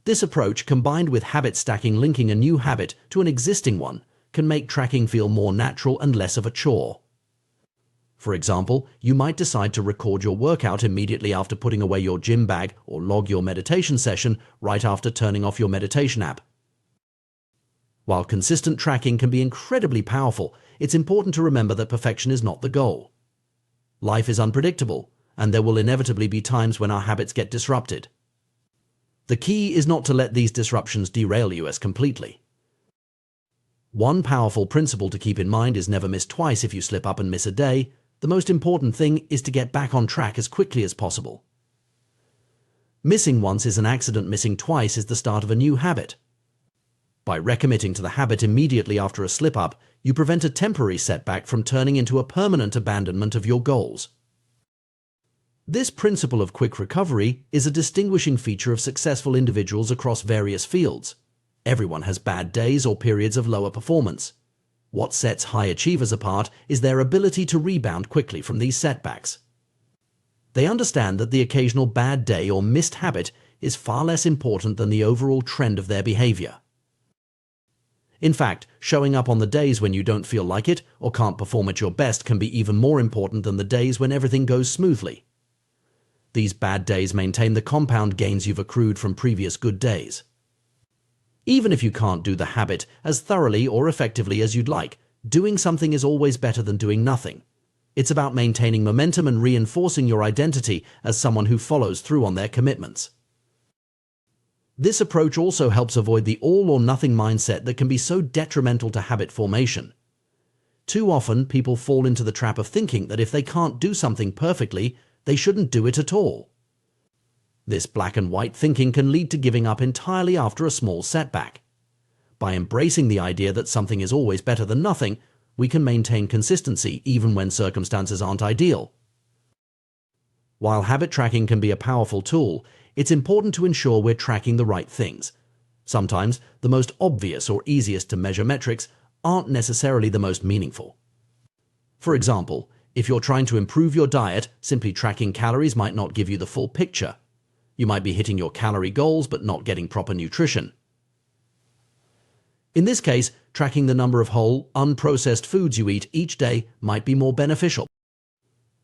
This approach, combined with habit stacking linking a new habit to an existing one, can make tracking feel more natural and less of a chore. For example, you might decide to record your workout immediately after putting away your gym bag or log your meditation session right after turning off your meditation app. While consistent tracking can be incredibly powerful, it's important to remember that perfection is not the goal. Life is unpredictable, and there will inevitably be times when our habits get disrupted. The key is not to let these disruptions derail you as completely. One powerful principle to keep in mind is never miss twice. If you slip up and miss a day, the most important thing is to get back on track as quickly as possible. Missing once is an accident, missing twice is the start of a new habit. By recommitting to the habit immediately after a slip-up, you prevent a temporary setback from turning into a permanent abandonment of your goals. This principle of quick recovery is a distinguishing feature of successful individuals across various fields. Everyone has bad days or periods of lower performance. What sets high achievers apart is their ability to rebound quickly from these setbacks. They understand that the occasional bad day or missed habit is far less important than the overall trend of their behavior. In fact, showing up on the days when you don't feel like it or can't perform at your best can be even more important than the days when everything goes smoothly. These bad days maintain the compound gains you've accrued from previous good days. Even if you can't do the habit as thoroughly or effectively as you'd like, doing something is always better than doing nothing. It's about maintaining momentum and reinforcing your identity as someone who follows through on their commitments. This approach also helps avoid the all-or-nothing mindset that can be so detrimental to habit formation. Too often, people fall into the trap of thinking that if they can't do something perfectly, they shouldn't do it at all. This black and white thinking can lead to giving up entirely after a small setback. By embracing the idea that something is always better than nothing, we can maintain consistency even when circumstances aren't ideal. While habit tracking can be a powerful tool, it's important to ensure we're tracking the right things. Sometimes, the most obvious or easiest to measure metrics aren't necessarily the most meaningful. For example, if you're trying to improve your diet, simply tracking calories might not give you the full picture. You might be hitting your calorie goals but not getting proper nutrition. In this case, tracking the number of whole, unprocessed foods you eat each day might be more beneficial.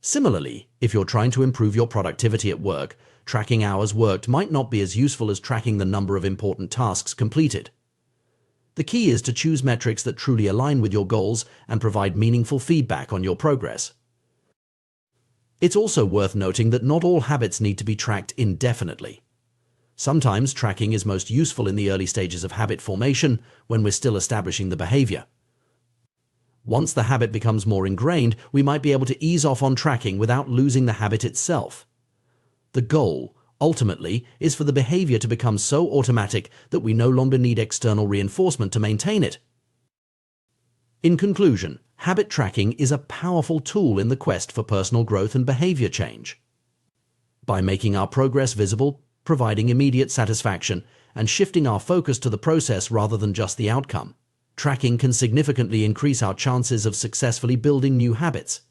Similarly, if you're trying to improve your productivity at work, tracking hours worked might not be as useful as tracking the number of important tasks completed. The key is to choose metrics that truly align with your goals and provide meaningful feedback on your progress. It's also worth noting that not all habits need to be tracked indefinitely. Sometimes tracking is most useful in the early stages of habit formation when we're still establishing the behavior. Once the habit becomes more ingrained, we might be able to ease off on tracking without losing the habit itself. The goal, ultimately, is for the behavior to become so automatic that we no longer need external reinforcement to maintain it. In conclusion, habit tracking is a powerful tool in the quest for personal growth and behavior change. By making our progress visible, providing immediate satisfaction, and shifting our focus to the process rather than just the outcome, tracking can significantly increase our chances of successfully building new habits.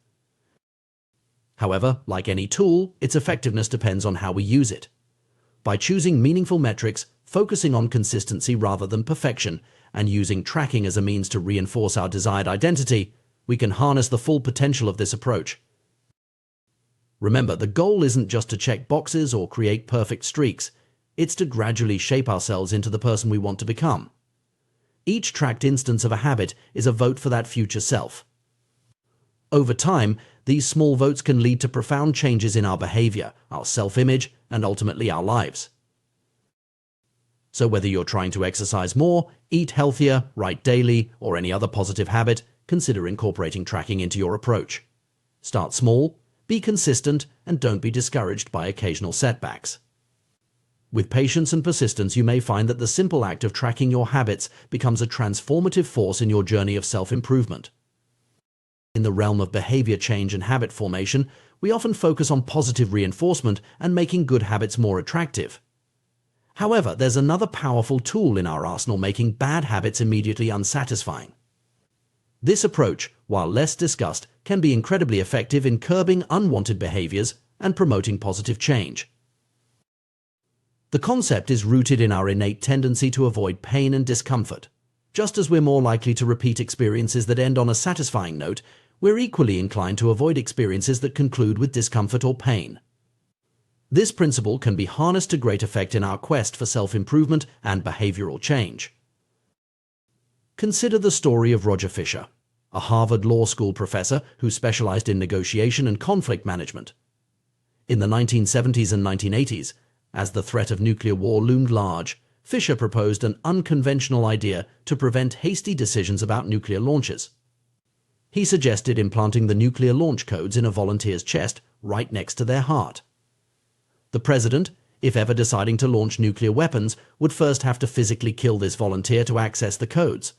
However, like any tool, its effectiveness depends on how we use it. By choosing meaningful metrics, focusing on consistency rather than perfection, and using tracking as a means to reinforce our desired identity, we can harness the full potential of this approach. Remember, the goal isn't just to check boxes or create perfect streaks. It's to gradually shape ourselves into the person we want to become. Each tracked instance of a habit is a vote for that future self. Over time, these small votes can lead to profound changes in our behavior, our self-image, and ultimately our lives. So whether you're trying to exercise more, eat healthier, write daily, or any other positive habit, consider incorporating tracking into your approach. Start small, be consistent, and don't be discouraged by occasional setbacks. With patience and persistence, you may find that the simple act of tracking your habits becomes a transformative force in your journey of self-improvement. In the realm of behavior change and habit formation, we often focus on positive reinforcement and making good habits more attractive. However, there's another powerful tool in our arsenal making bad habits immediately unsatisfying. This approach, while less discussed, can be incredibly effective in curbing unwanted behaviors and promoting positive change. The concept is rooted in our innate tendency to avoid pain and discomfort. Just as we're more likely to repeat experiences that end on a satisfying note, we're equally inclined to avoid experiences that conclude with discomfort or pain. This principle can be harnessed to great effect in our quest for self-improvement and behavioral change. Consider the story of Roger Fisher, a Harvard Law School professor who specialized in negotiation and conflict management. In the 1970s and 1980s, as the threat of nuclear war loomed large, Fisher proposed an unconventional idea to prevent hasty decisions about nuclear launches. He suggested implanting the nuclear launch codes in a volunteer's chest right next to their heart. The president, if ever deciding to launch nuclear weapons, would first have to physically kill this volunteer to access the codes.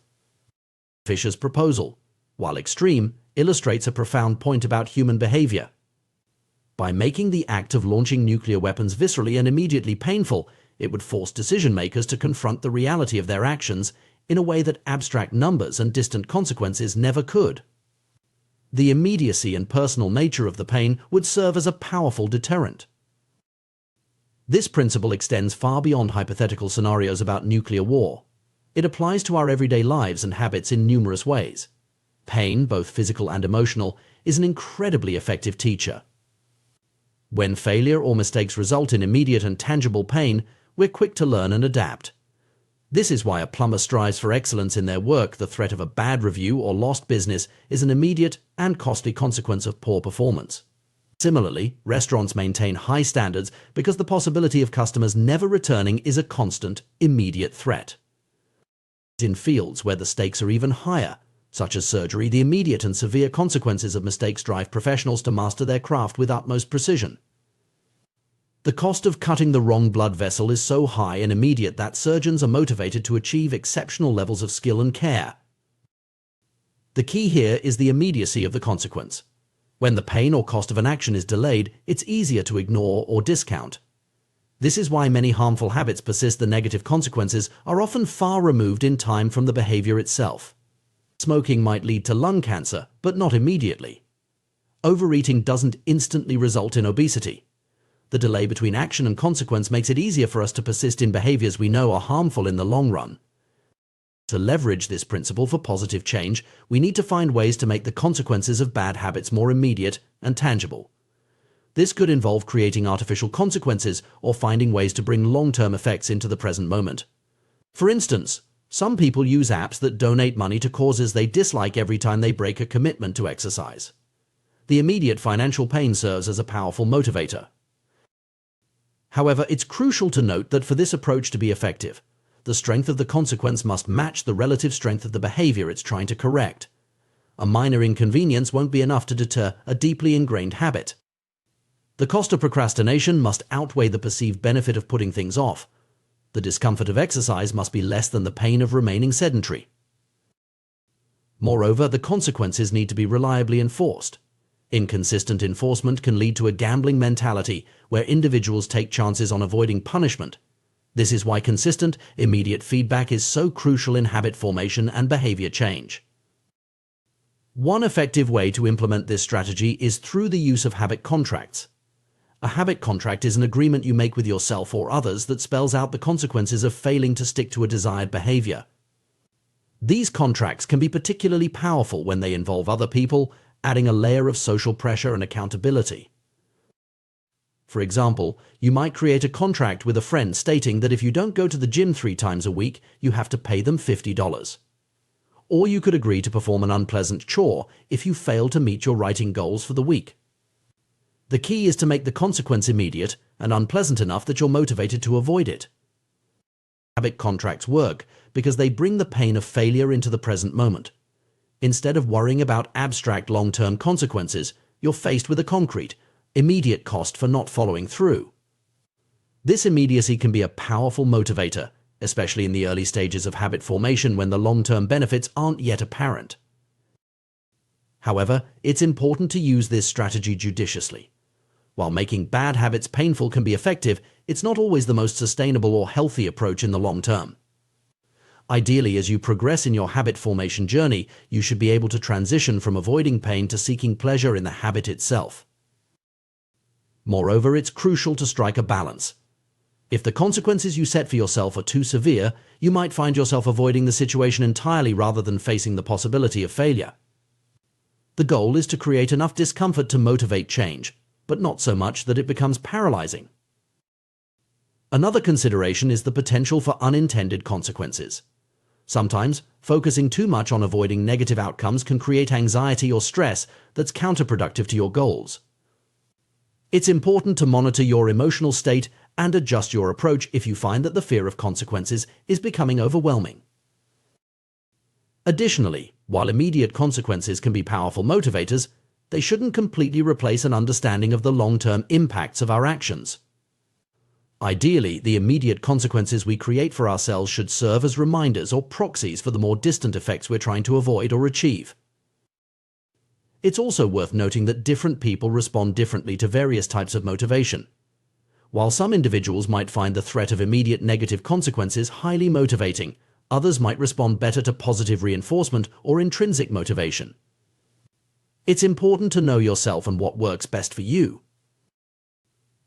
Fisher's proposal, while extreme, illustrates a profound point about human behavior. By making the act of launching nuclear weapons viscerally and immediately painful, it would force decision-makers to confront the reality of their actions in a way that abstract numbers and distant consequences never could. The immediacy and personal nature of the pain would serve as a powerful deterrent. This principle extends far beyond hypothetical scenarios about nuclear war. It applies to our everyday lives and habits in numerous ways. Pain, both physical and emotional, is an incredibly effective teacher. When failure or mistakes result in immediate and tangible pain, we're quick to learn and adapt. This is why a plumber strives for excellence in their work. The threat of a bad review or lost business is an immediate and costly consequence of poor performance. Similarly, restaurants maintain high standards because the possibility of customers never returning is a constant, immediate threat. In fields where the stakes are even higher, such as surgery, the immediate and severe consequences of mistakes drive professionals to master their craft with utmost precision. The cost of cutting the wrong blood vessel is so high and immediate that surgeons are motivated to achieve exceptional levels of skill and care. The key here is the immediacy of the consequence. When the pain or cost of an action is delayed, it's easier to ignore or discount. This is why many harmful habits persist. The negative consequences are often far removed in time from the behavior itself. Smoking might lead to lung cancer, but not immediately. Overeating doesn't instantly result in obesity. The delay between action and consequence makes it easier for us to persist in behaviors we know are harmful in the long run. To leverage this principle for positive change, we need to find ways to make the consequences of bad habits more immediate and tangible. This could involve creating artificial consequences or finding ways to bring long-term effects into the present moment. For instance, some people use apps that donate money to causes they dislike every time they break a commitment to exercise. The immediate financial pain serves as a powerful motivator. However, it's crucial to note that for this approach to be effective, the strength of the consequence must match the relative strength of the behavior it's trying to correct. A minor inconvenience won't be enough to deter a deeply ingrained habit. The cost of procrastination must outweigh the perceived benefit of putting things off. The discomfort of exercise must be less than the pain of remaining sedentary. Moreover, the consequences need to be reliably enforced. Inconsistent enforcement can lead to a gambling mentality where individuals take chances on avoiding punishment. This is why consistent, immediate feedback is so crucial in habit formation and behavior change. One effective way to implement this strategy is through the use of habit contracts. A habit contract is an agreement you make with yourself or others that spells out the consequences of failing to stick to a desired behavior. These contracts can be particularly powerful when they involve other people, adding a layer of social pressure and accountability. For example, you might create a contract with a friend stating that if you don't go to the gym 3 times a week, you have to pay them $50. Or you could agree to perform an unpleasant chore if you fail to meet your writing goals for the week. The key is to make the consequence immediate and unpleasant enough that you're motivated to avoid it. Habit contracts work because they bring the pain of failure into the present moment. Instead of worrying about abstract long-term consequences, you're faced with a concrete, immediate cost for not following through. This immediacy can be a powerful motivator, especially in the early stages of habit formation when the long-term benefits aren't yet apparent. However, it's important to use this strategy judiciously. While making bad habits painful can be effective, it's not always the most sustainable or healthy approach in the long term. Ideally, as you progress in your habit formation journey, you should be able to transition from avoiding pain to seeking pleasure in the habit itself. Moreover, it's crucial to strike a balance. If the consequences you set for yourself are too severe, you might find yourself avoiding the situation entirely rather than facing the possibility of failure. The goal is to create enough discomfort to motivate change, but not so much that it becomes paralyzing. Another consideration is the potential for unintended consequences. Sometimes, focusing too much on avoiding negative outcomes can create anxiety or stress that's counterproductive to your goals. It's important to monitor your emotional state and adjust your approach if you find that the fear of consequences is becoming overwhelming. Additionally, while immediate consequences can be powerful motivators, they shouldn't completely replace an understanding of the long-term impacts of our actions. Ideally, the immediate consequences we create for ourselves should serve as reminders or proxies for the more distant effects we're trying to avoid or achieve. It's also worth noting that different people respond differently to various types of motivation. While some individuals might find the threat of immediate negative consequences highly motivating, others might respond better to positive reinforcement or intrinsic motivation. It's important to know yourself and what works best for you.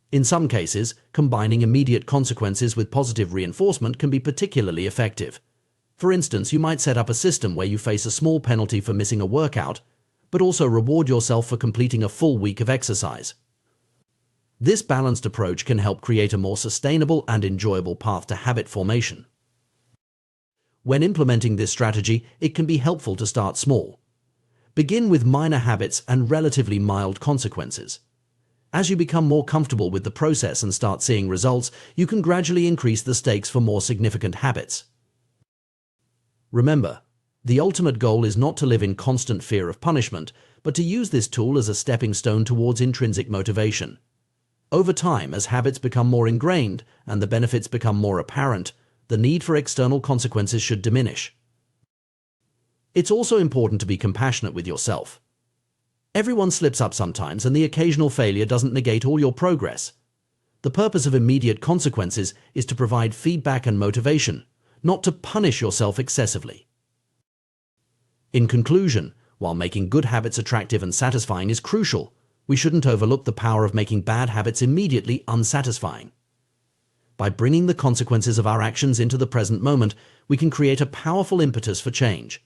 In some cases, combining immediate consequences with positive reinforcement can be particularly effective. For instance, you might set up a system where you face a small penalty for missing a workout, but also reward yourself for completing a full week of exercise. This balanced approach can help create a more sustainable and enjoyable path to habit formation. When implementing this strategy, it can be helpful to start small. Begin with minor habits and relatively mild consequences. As you become more comfortable with the process and start seeing results, you can gradually increase the stakes for more significant habits. Remember, the ultimate goal is not to live in constant fear of punishment, but to use this tool as a stepping stone towards intrinsic motivation. Over time, as habits become more ingrained and the benefits become more apparent, the need for external consequences should diminish. It's also important to be compassionate with yourself. Everyone slips up sometimes, and the occasional failure doesn't negate all your progress. The purpose of immediate consequences is to provide feedback and motivation, not to punish yourself excessively. In conclusion, while making good habits attractive and satisfying is crucial, we shouldn't overlook the power of making bad habits immediately unsatisfying. By bringing the consequences of our actions into the present moment, we can create a powerful impetus for change.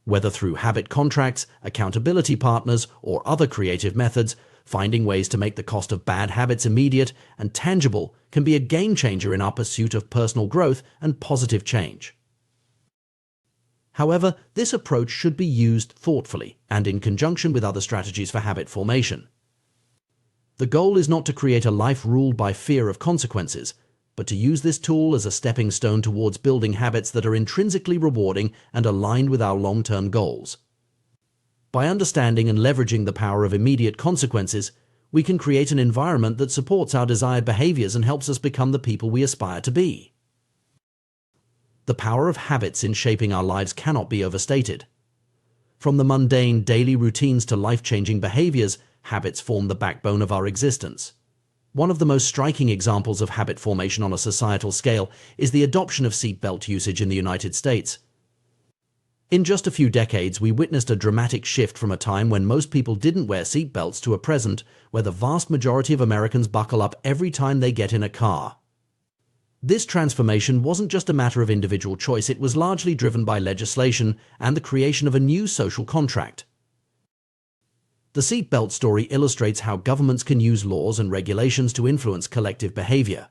Whether through habit contracts, accountability partners, or other creative methods, finding ways to make the cost of bad habits immediate and tangible can be a game changer in our pursuit of personal growth and positive change. However, this approach should be used thoughtfully and in conjunction with other strategies for habit formation. The goal is not to create a life ruled by fear of consequences, but to use this tool as a stepping stone towards building habits that are intrinsically rewarding and aligned with our long-term goals. By understanding and leveraging the power of immediate consequences, we can create an environment that supports our desired behaviors and helps us become the people we aspire to be. The power of habits in shaping our lives cannot be overstated. From the mundane daily routines to life-changing behaviors, habits form the backbone of our existence. One of the most striking examples of habit formation on a societal scale is the adoption of seatbelt usage in the United States. In just a few decades, we witnessed a dramatic shift from a time when most people didn't wear seatbelts to a present where the vast majority of Americans buckle up every time they get in a car. This transformation wasn't just a matter of individual choice, it was largely driven by legislation and the creation of a new social contract. The seatbelt story illustrates how governments can use laws and regulations to influence collective behavior.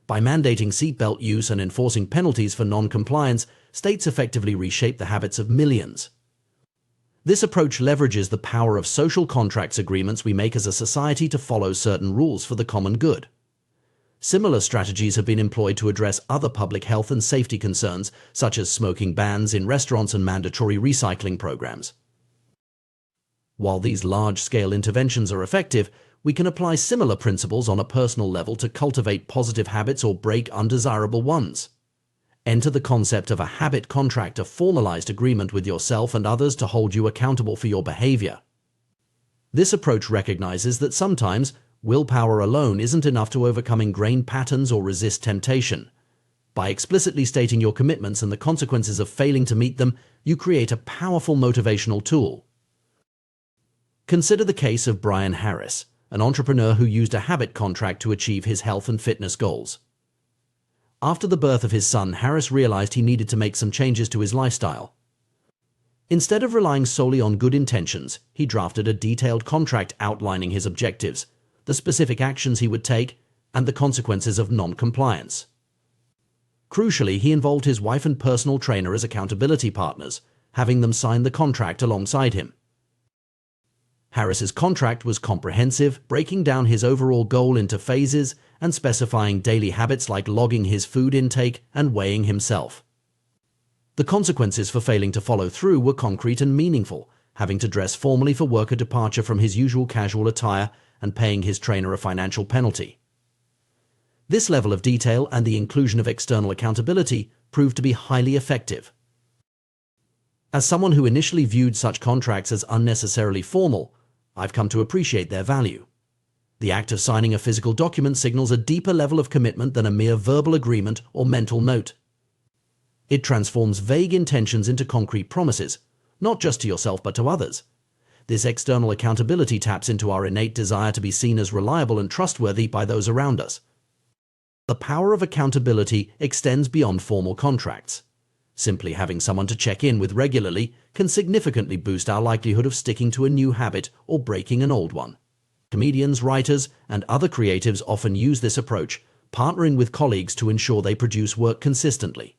By mandating seatbelt use and enforcing penalties for non-compliance, states effectively reshape the habits of millions. This approach leverages the power of social contracts agreements we make as a society to follow certain rules for the common good. Similar strategies have been employed to address other public health and safety concerns, such as smoking bans in restaurants and mandatory recycling programs. While these large-scale interventions are effective, we can apply similar principles on a personal level to cultivate positive habits or break undesirable ones. Enter the concept of a habit contract, a formalized agreement with yourself and others to hold you accountable for your behavior. This approach recognizes that sometimes willpower alone isn't enough to overcome ingrained patterns or resist temptation. By explicitly stating your commitments and the consequences of failing to meet them, you create a powerful motivational tool. Consider the case of Brian Harris, an entrepreneur who used a habit contract to achieve his health and fitness goals. After the birth of his son, Harris realized he needed to make some changes to his lifestyle. Instead of relying solely on good intentions, he drafted a detailed contract outlining his objectives, the specific actions he would take, and the consequences of non-compliance. Crucially, he involved his wife and personal trainer as accountability partners, having them sign the contract alongside him. Harris's contract was comprehensive, breaking down his overall goal into phases and specifying daily habits like logging his food intake and weighing himself. The consequences for failing to follow through were concrete and meaningful, having to dress formally for work, a departure from his usual casual attire, and paying his trainer a financial penalty. This level of detail and the inclusion of external accountability proved to be highly effective. As someone who initially viewed such contracts as unnecessarily formal, I've come to appreciate their value. The act of signing a physical document signals a deeper level of commitment than a mere verbal agreement or mental note. It transforms vague intentions into concrete promises, not just to yourself but to others. This external accountability taps into our innate desire to be seen as reliable and trustworthy by those around us. The power of accountability extends beyond formal contracts. Simply having someone to check in with regularly can significantly boost our likelihood of sticking to a new habit or breaking an old one. Comedians, writers, and other creatives often use this approach, partnering with colleagues to ensure they produce work consistently.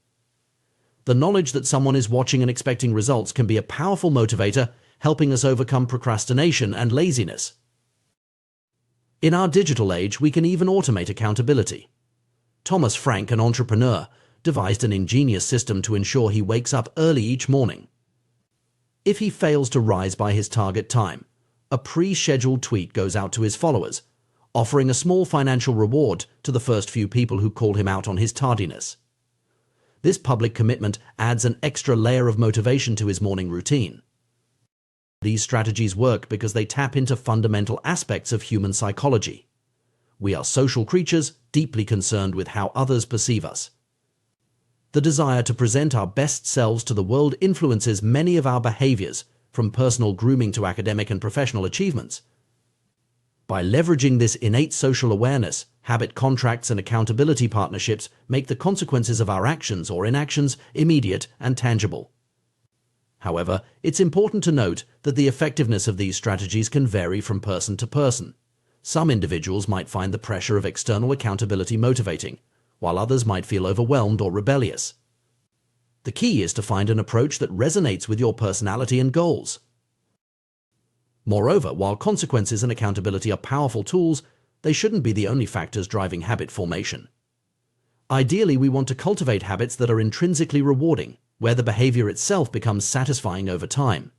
The knowledge that someone is watching and expecting results can be a powerful motivator, helping us overcome procrastination and laziness. In our digital age, we can even automate accountability. Thomas Frank, an entrepreneur, devised an ingenious system to ensure he wakes up early each morning. If he fails to rise by his target time, a pre-scheduled tweet goes out to his followers, offering a small financial reward to the first few people who call him out on his tardiness. This public commitment adds an extra layer of motivation to his morning routine. These strategies work because they tap into fundamental aspects of human psychology. We are social creatures, deeply concerned with how others perceive us. The desire to present our best selves to the world influences many of our behaviors, from personal grooming to academic and professional achievements. By leveraging this innate social awareness, habit contracts and accountability partnerships make the consequences of our actions or inactions immediate and tangible. However, it's important to note that the effectiveness of these strategies can vary from person to person. Some individuals might find the pressure of external accountability motivating, while others might feel overwhelmed or rebellious. The key is to find an approach that resonates with your personality and goals. Moreover, while consequences and accountability are powerful tools, they shouldn't be the only factors driving habit formation. Ideally, we want to cultivate habits that are intrinsically rewarding, where the behavior itself becomes satisfying over time.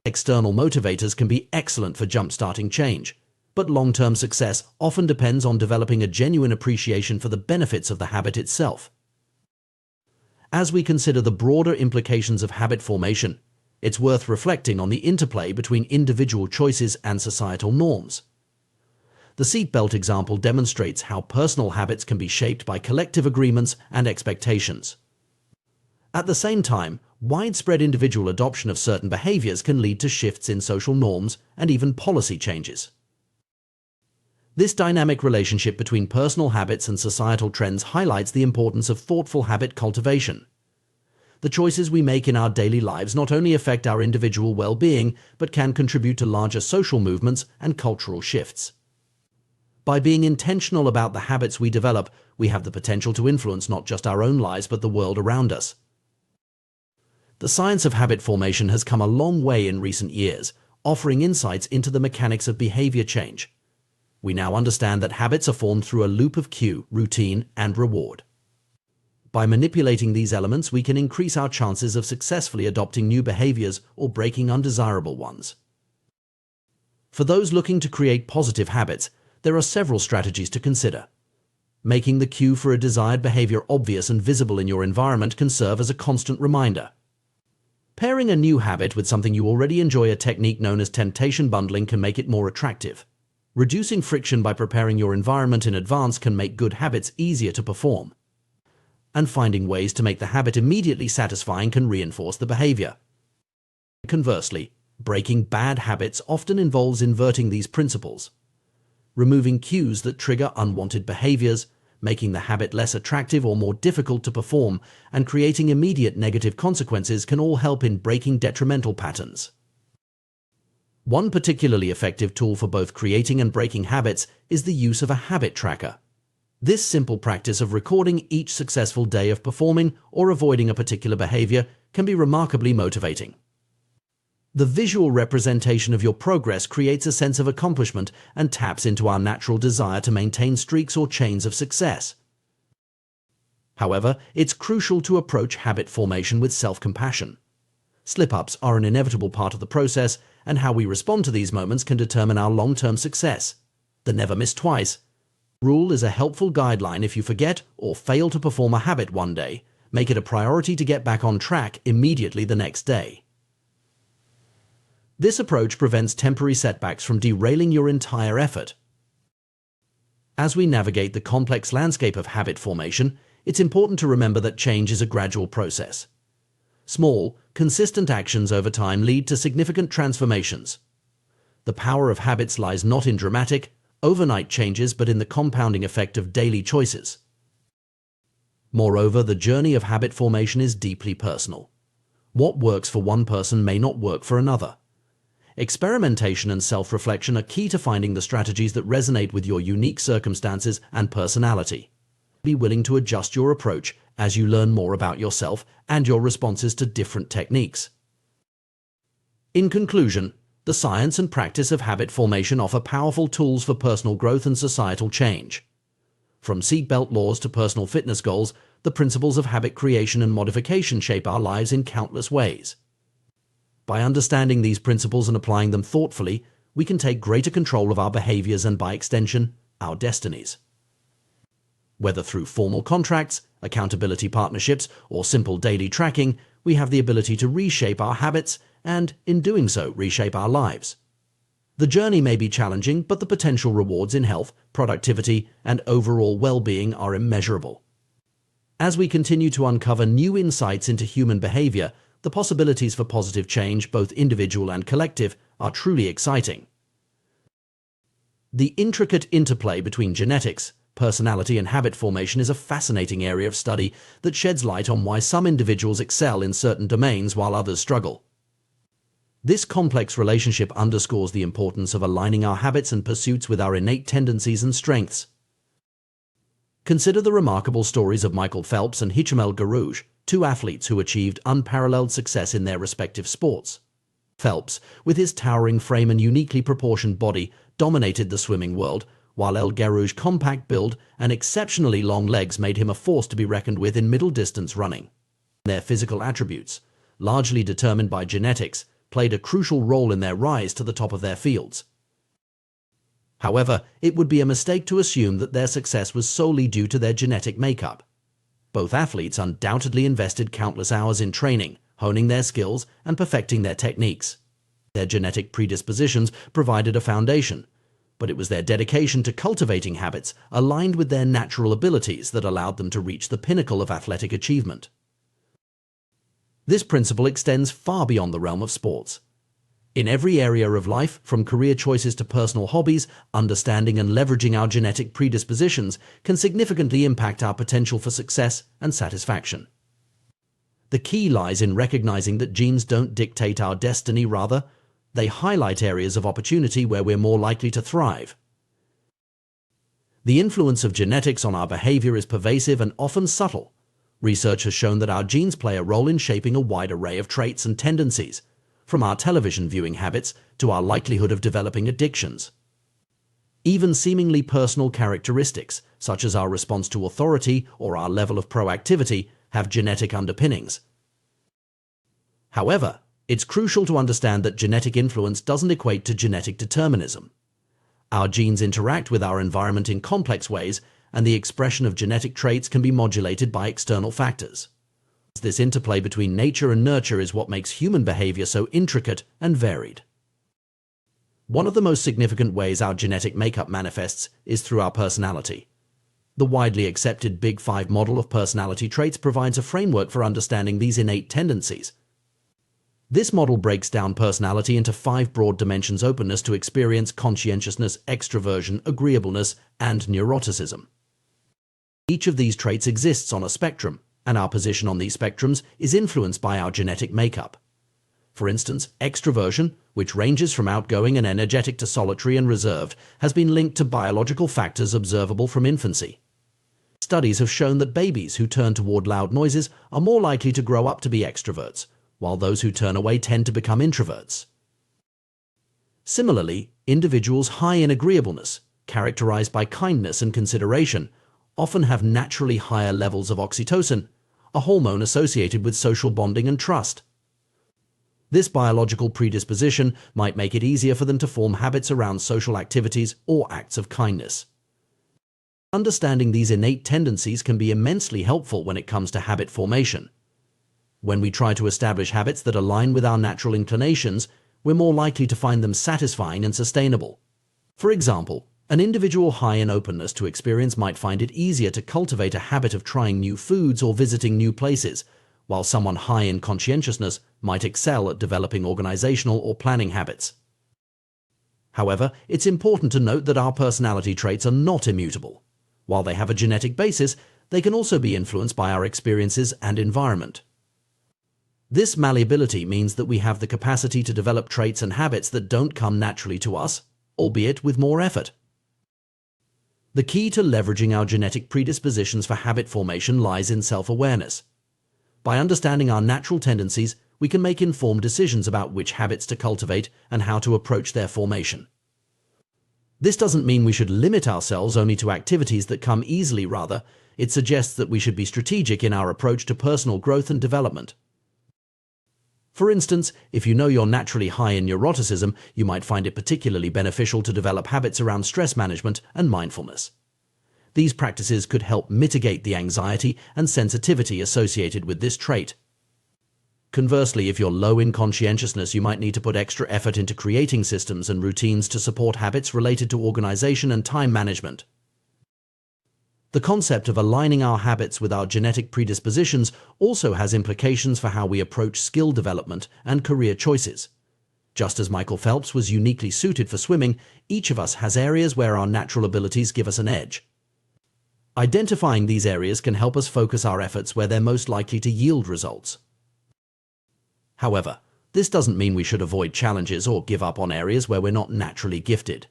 External motivators can be excellent for jump-starting change, but long-term success often depends on developing a genuine appreciation for the benefits of the habit itself. As we consider the broader implications of habit formation, it's worth reflecting on the interplay between individual choices and societal norms. The seatbelt example demonstrates how personal habits can be shaped by collective agreements and expectations. At the same time, widespread individual adoption of certain behaviors can lead to shifts in social norms and even policy changes. This dynamic relationship between personal habits and societal trends highlights the importance of thoughtful habit cultivation. The choices we make in our daily lives not only affect our individual well-being, but can contribute to larger social movements and cultural shifts. By being intentional about the habits we develop, we have the potential to influence not just our own lives, but the world around us. The science of habit formation has come a long way in recent years, offering insights into the mechanics of behavior change. We now understand that habits are formed through a loop of cue, routine, and reward. By manipulating these elements, we can increase our chances of successfully adopting new behaviors or breaking undesirable ones. For those looking to create positive habits, there are several strategies to consider. Making the cue for a desired behavior obvious and visible in your environment can serve as a constant reminder. Pairing a new habit with something you already enjoy, a technique known as temptation bundling, can make it more attractive. Reducing friction by preparing your environment in advance can make good habits easier to perform. And finding ways to make the habit immediately satisfying can reinforce the behavior. Conversely, breaking bad habits often involves inverting these principles. Removing cues that trigger unwanted behaviors, making the habit less attractive or more difficult to perform, and creating immediate negative consequences can all help in breaking detrimental patterns. One particularly effective tool for both creating and breaking habits is the use of a habit tracker. This simple practice of recording each successful day of performing or avoiding a particular behavior can be remarkably motivating. The visual representation of your progress creates a sense of accomplishment and taps into our natural desire to maintain streaks or chains of success. However, it's crucial to approach habit formation with self-compassion. Slip-ups are an inevitable part of the process, and how we respond to these moments can determine our long-term success. The never miss twice rule is a helpful guideline. If you forget or fail to perform a habit one day, make it a priority to get back on track immediately the next day. This approach prevents temporary setbacks from derailing your entire effort. As we navigate the complex landscape of habit formation, it's important to remember that change is a gradual process. Small, consistent actions over time lead to significant transformations. The power of habits lies not in dramatic, overnight changes, but in the compounding effect of daily choices. Moreover, the journey of habit formation is deeply personal. What works for one person may not work for another. Experimentation and self-reflection are key to finding the strategies that resonate with your unique circumstances and personality. Be willing to adjust your approach as you learn more about yourself and your responses to different techniques. In conclusion, the science and practice of habit formation offer powerful tools for personal growth and societal change. From seatbelt laws to personal fitness goals, the principles of habit creation and modification shape our lives in countless ways. By understanding these principles and applying them thoughtfully, we can take greater control of our behaviors and, by extension, our destinies. Whether through formal contracts, accountability partnerships, or simple daily tracking, we have the ability to reshape our habits and, in doing so, reshape our lives. The journey may be challenging, but the potential rewards in health, productivity, and overall well-being are immeasurable. As we continue to uncover new insights into human behavior, the possibilities for positive change, both individual and collective, are truly exciting. The intricate interplay between genetics, personality, and habit formation is a fascinating area of study that sheds light on why some individuals excel in certain domains while others struggle. This complex relationship underscores the importance of aligning our habits and pursuits with our innate tendencies and strengths. Consider the remarkable stories of Michael Phelps and Hicham Garouge, two athletes who achieved unparalleled success in their respective sports. Phelps, with his towering frame and uniquely proportioned body, dominated the swimming world, while El Garouge's compact build and exceptionally long legs made him a force to be reckoned with in middle-distance running. Their physical attributes, largely determined by genetics, played a crucial role in their rise to the top of their fields. However, it would be a mistake to assume that their success was solely due to their genetic makeup. Both athletes undoubtedly invested countless hours in training, honing their skills, and perfecting their techniques. Their genetic predispositions provided a foundation, but it was their dedication to cultivating habits aligned with their natural abilities that allowed them to reach the pinnacle of athletic achievement. This principle extends far beyond the realm of sports. In every area of life, from career choices to personal hobbies, understanding and leveraging our genetic predispositions can significantly impact our potential for success and satisfaction. The key lies in recognizing that genes don't dictate our destiny, rather, they highlight areas of opportunity where we're more likely to thrive. The influence of genetics on our behavior is pervasive and often subtle. Research has shown that our genes play a role in shaping a wide array of traits and tendencies, from our television viewing habits to our likelihood of developing addictions. Even seemingly personal characteristics, such as our response to authority or our level of proactivity, have genetic underpinnings. However, it's crucial to understand that genetic influence doesn't equate to genetic determinism. Our genes interact with our environment in complex ways, and the expression of genetic traits can be modulated by external factors. This interplay between nature and nurture is what makes human behavior so intricate and varied. One of the most significant ways our genetic makeup manifests is through our personality. The widely accepted Big Five model of personality traits provides a framework for understanding these innate tendencies. This model breaks down personality into 5 broad dimensions: openness to experience, conscientiousness, extroversion, agreeableness, and neuroticism. Each of these traits exists on a spectrum, and our position on these spectrums is influenced by our genetic makeup. For instance, extroversion, which ranges from outgoing and energetic to solitary and reserved, has been linked to biological factors observable from infancy. Studies have shown that babies who turn toward loud noises are more likely to grow up to be extroverts, while those who turn away tend to become introverts. Similarly, individuals high in agreeableness, characterized by kindness and consideration, often have naturally higher levels of oxytocin, a hormone associated with social bonding and trust. This biological predisposition might make it easier for them to form habits around social activities or acts of kindness. Understanding these innate tendencies can be immensely helpful when it comes to habit formation. When we try to establish habits that align with our natural inclinations, we're more likely to find them satisfying and sustainable. For example, an individual high in openness to experience might find it easier to cultivate a habit of trying new foods or visiting new places, while someone high in conscientiousness might excel at developing organizational or planning habits. However, it's important to note that our personality traits are not immutable. While they have a genetic basis, they can also be influenced by our experiences and environment. This malleability means that we have the capacity to develop traits and habits that don't come naturally to us, albeit with more effort. The key to leveraging our genetic predispositions for habit formation lies in self-awareness. By understanding our natural tendencies, we can make informed decisions about which habits to cultivate and how to approach their formation. This doesn't mean we should limit ourselves only to activities that come easily. Rather, it suggests that we should be strategic in our approach to personal growth and development. For instance, if you know you're naturally high in neuroticism, you might find it particularly beneficial to develop habits around stress management and mindfulness. These practices could help mitigate the anxiety and sensitivity associated with this trait. Conversely, if you're low in conscientiousness, you might need to put extra effort into creating systems and routines to support habits related to organization and time management. The concept of aligning our habits with our genetic predispositions also has implications for how we approach skill development and career choices. Just as Michael Phelps was uniquely suited for swimming, each of us has areas where our natural abilities give us an edge. Identifying these areas can help us focus our efforts where they're most likely to yield results. However, this doesn't mean we should avoid challenges or give up on areas where we're not naturally gifted.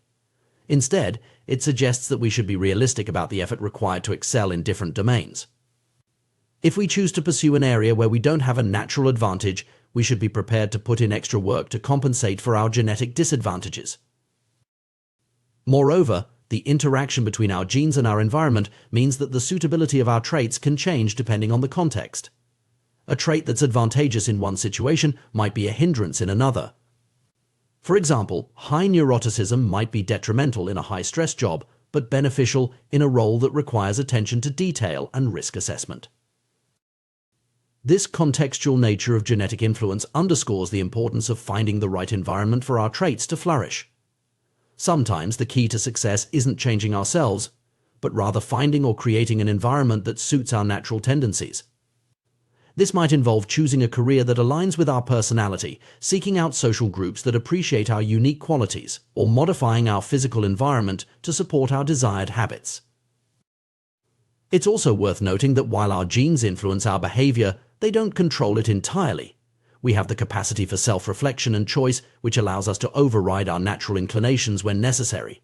Instead, it suggests that we should be realistic about the effort required to excel in different domains. If we choose to pursue an area where we don't have a natural advantage, we should be prepared to put in extra work to compensate for our genetic disadvantages. Moreover, the interaction between our genes and our environment means that the suitability of our traits can change depending on the context. A trait that's advantageous in one situation might be a hindrance in another. For example, high neuroticism might be detrimental in a high-stress job, but beneficial in a role that requires attention to detail and risk assessment. This contextual nature of genetic influence underscores the importance of finding the right environment for our traits to flourish. Sometimes the key to success isn't changing ourselves, but rather finding or creating an environment that suits our natural tendencies. This might involve choosing a career that aligns with our personality, seeking out social groups that appreciate our unique qualities, or modifying our physical environment to support our desired habits. It's also worth noting that while our genes influence our behavior, they don't control it entirely. We have the capacity for self-reflection and choice, which allows us to override our natural inclinations when necessary.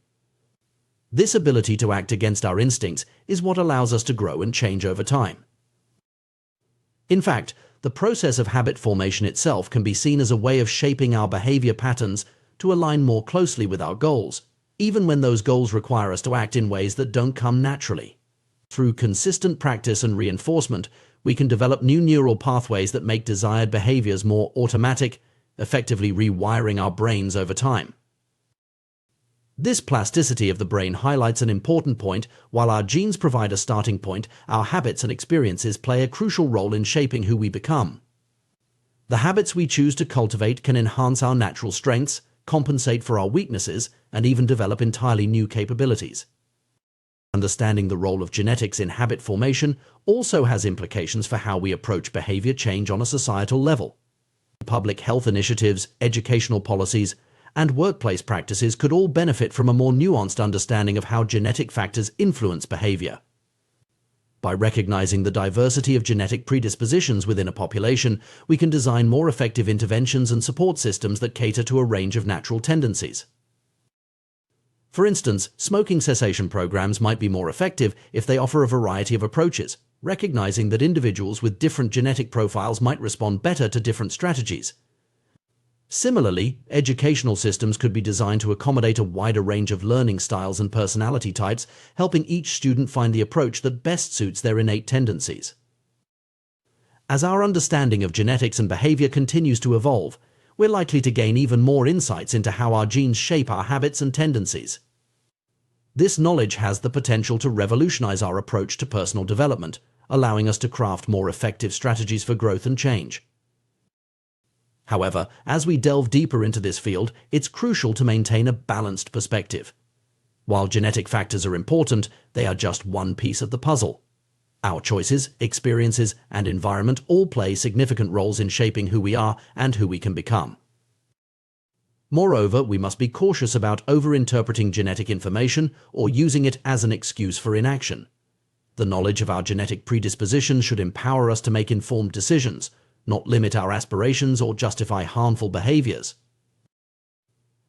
This ability to act against our instincts is what allows us to grow and change over time. In fact, the process of habit formation itself can be seen as a way of shaping our behavior patterns to align more closely with our goals, even when those goals require us to act in ways that don't come naturally. Through consistent practice and reinforcement, we can develop new neural pathways that make desired behaviors more automatic, effectively rewiring our brains over time. This plasticity of the brain highlights an important point. While our genes provide a starting point, our habits and experiences play a crucial role in shaping who we become. The habits we choose to cultivate can enhance our natural strengths, compensate for our weaknesses, and even develop entirely new capabilities. Understanding the role of genetics in habit formation also has implications for how we approach behavior change on a societal level. Public health initiatives, educational policies, and workplace practices could all benefit from a more nuanced understanding of how genetic factors influence behavior. By recognizing the diversity of genetic predispositions within a population, we can design more effective interventions and support systems that cater to a range of natural tendencies. For instance, smoking cessation programs might be more effective if they offer a variety of approaches, recognizing that individuals with different genetic profiles might respond better to different strategies. Similarly, educational systems could be designed to accommodate a wider range of learning styles and personality types, helping each student find the approach that best suits their innate tendencies. As our understanding of genetics and behavior continues to evolve, we're likely to gain even more insights into how our genes shape our habits and tendencies. This knowledge has the potential to revolutionize our approach to personal development, allowing us to craft more effective strategies for growth and change. However, as we delve deeper into this field, it's crucial to maintain a balanced perspective. While genetic factors are important, they are just one piece of the puzzle. Our choices, experiences, and environment all play significant roles in shaping who we are and who we can become. Moreover, we must be cautious about overinterpreting genetic information or using it as an excuse for inaction. The knowledge of our genetic predispositions should empower us to make informed decisions, not limit our aspirations or justify harmful behaviors.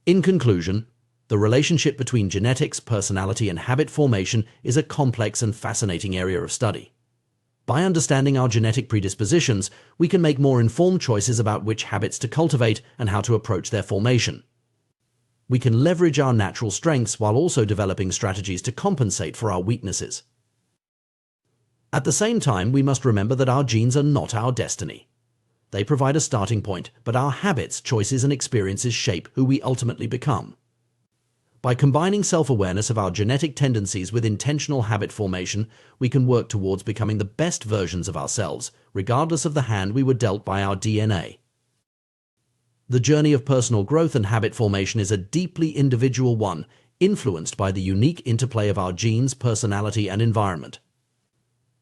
In conclusion, the relationship between genetics, personality, and habit formation is a complex and fascinating area of study. By understanding our genetic predispositions, we can make more informed choices about which habits to cultivate and how to approach their formation. We can leverage our natural strengths while also developing strategies to compensate for our weaknesses. At the same time, we must remember that our genes are not our destiny. They provide a starting point, but our habits, choices, and experiences shape who we ultimately become. By combining self-awareness of our genetic tendencies with intentional habit formation, we can work towards becoming the best versions of ourselves, regardless of the hand we were dealt by our DNA. The journey of personal growth and habit formation is a deeply individual one, influenced by the unique interplay of our genes, personality, and environment.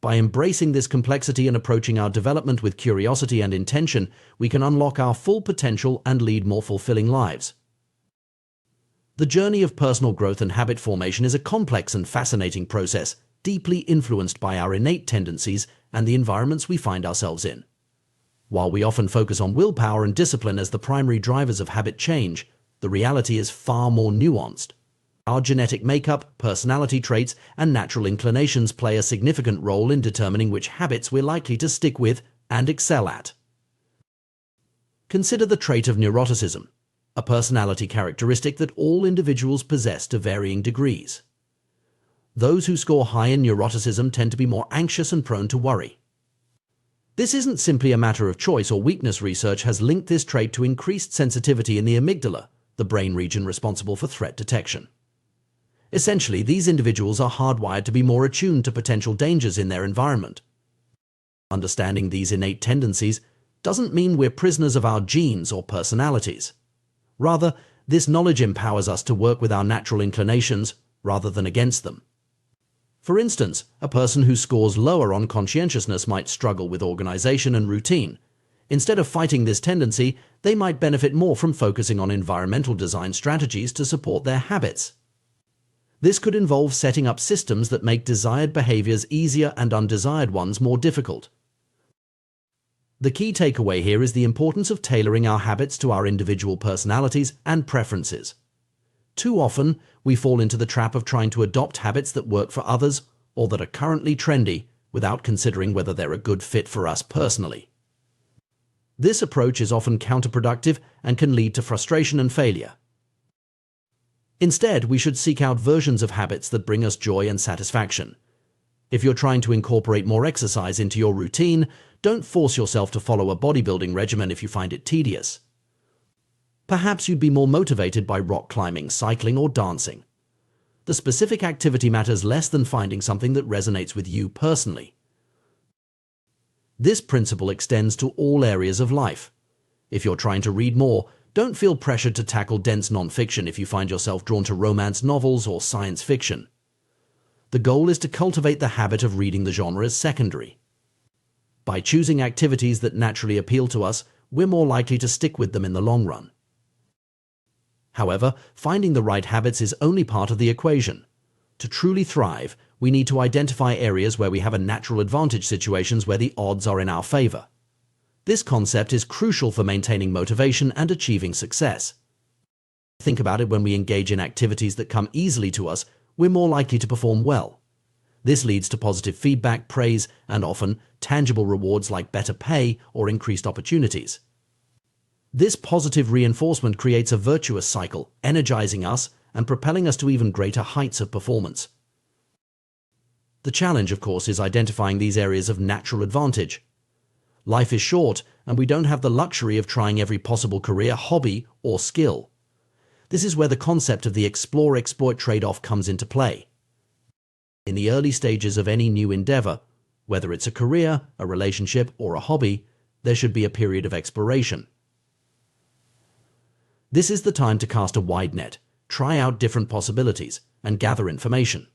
By embracing this complexity and approaching our development with curiosity and intention, we can unlock our full potential and lead more fulfilling lives. The journey of personal growth and habit formation is a complex and fascinating process, deeply influenced by our innate tendencies and the environments we find ourselves in. While we often focus on willpower and discipline as the primary drivers of habit change, the reality is far more nuanced. Our genetic makeup, personality traits, and natural inclinations play a significant role in determining which habits we're likely to stick with and excel at. Consider the trait of neuroticism, a personality characteristic that all individuals possess to varying degrees. Those who score high in neuroticism tend to be more anxious and prone to worry. This isn't simply a matter of choice or weakness. Research has linked this trait to increased sensitivity in the amygdala, the brain region responsible for threat detection. Essentially, these individuals are hardwired to be more attuned to potential dangers in their environment. Understanding these innate tendencies doesn't mean we're prisoners of our genes or personalities. Rather, this knowledge empowers us to work with our natural inclinations rather than against them. For instance, a person who scores lower on conscientiousness might struggle with organization and routine. Instead of fighting this tendency, they might benefit more from focusing on environmental design strategies to support their habits. This could involve setting up systems that make desired behaviors easier and undesired ones more difficult. The key takeaway here is the importance of tailoring our habits to our individual personalities and preferences. Too often, we fall into the trap of trying to adopt habits that work for others or that are currently trendy without considering whether they're a good fit for us personally. This approach is often counterproductive and can lead to frustration and failure. Instead, we should seek out versions of habits that bring us joy and satisfaction. If you're trying to incorporate more exercise into your routine, don't force yourself to follow a bodybuilding regimen if you find it tedious. Perhaps you'd be more motivated by rock climbing, cycling, or dancing. The specific activity matters less than finding something that resonates with you personally. This principle extends to all areas of life. If you're trying to read more, don't feel pressured to tackle dense nonfiction if you find yourself drawn to romance novels or science fiction. The goal is to cultivate the habit of reading the genre as secondary. By choosing activities that naturally appeal to us, we're more likely to stick with them in the long run. However, finding the right habits is only part of the equation. To truly thrive, we need to identify areas where we have a natural advantage, situations where the odds are in our favor. This concept is crucial for maintaining motivation and achieving success. Think about it: when we engage in activities that come easily to us, we're more likely to perform well. This leads to positive feedback, praise, and often tangible rewards like better pay or increased opportunities. This positive reinforcement creates a virtuous cycle, energizing us and propelling us to even greater heights of performance. The challenge, of course, is identifying these areas of natural advantage. Life is short, and we don't have the luxury of trying every possible career, hobby, or skill. This is where the concept of the explore-exploit trade-off comes into play. In the early stages of any new endeavor, whether it's a career, a relationship, or a hobby, there should be a period of exploration. This is the time to cast a wide net, try out different possibilities, and gather information.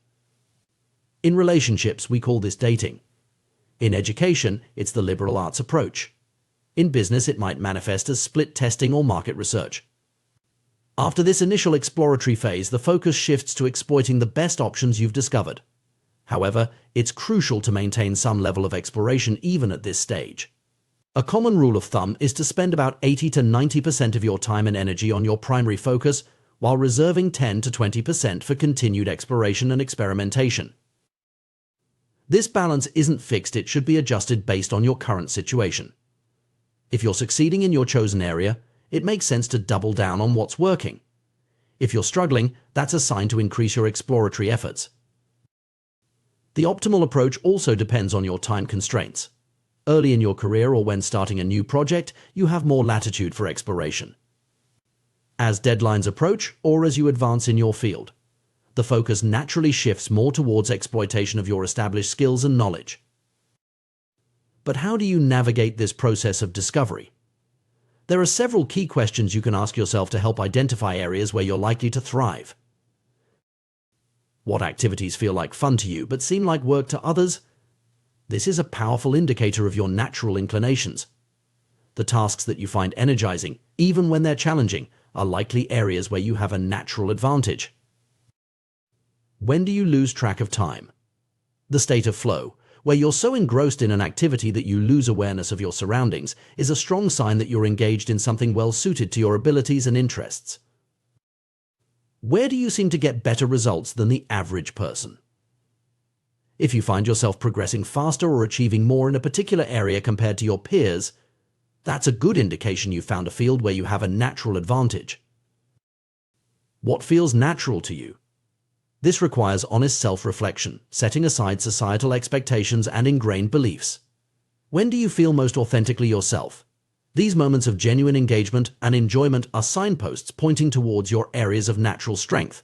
In relationships, we call this dating. In education, it's the liberal arts approach. In business, it might manifest as split testing or market research. After this initial exploratory phase, the focus shifts to exploiting the best options you've discovered. However, it's crucial to maintain some level of exploration even at this stage. A common rule of thumb is to spend about 80 to 90% of your time and energy on your primary focus, while reserving 10 to 20% for continued exploration and experimentation. This balance isn't fixed, it should be adjusted based on your current situation. If you're succeeding in your chosen area, it makes sense to double down on what's working. If you're struggling, that's a sign to increase your exploratory efforts. The optimal approach also depends on your time constraints. Early in your career or when starting a new project, you have more latitude for exploration. As deadlines approach or as you advance in your field, the focus naturally shifts more towards exploitation of your established skills and knowledge. But how do you navigate this process of discovery? There are several key questions you can ask yourself to help identify areas where you're likely to thrive. What activities feel like fun to you but seem like work to others? This is a powerful indicator of your natural inclinations. The tasks that you find energizing, even when they're challenging, are likely areas where you have a natural advantage. When do you lose track of time? The state of flow, where you're so engrossed in an activity that you lose awareness of your surroundings, is a strong sign that you're engaged in something well suited to your abilities and interests. Where do you seem to get better results than the average person? If you find yourself progressing faster or achieving more in a particular area compared to your peers, that's a good indication you found a field where you have a natural advantage. What feels natural to you? This requires honest self-reflection, setting aside societal expectations and ingrained beliefs. When do you feel most authentically yourself? These moments of genuine engagement and enjoyment are signposts pointing towards your areas of natural strength.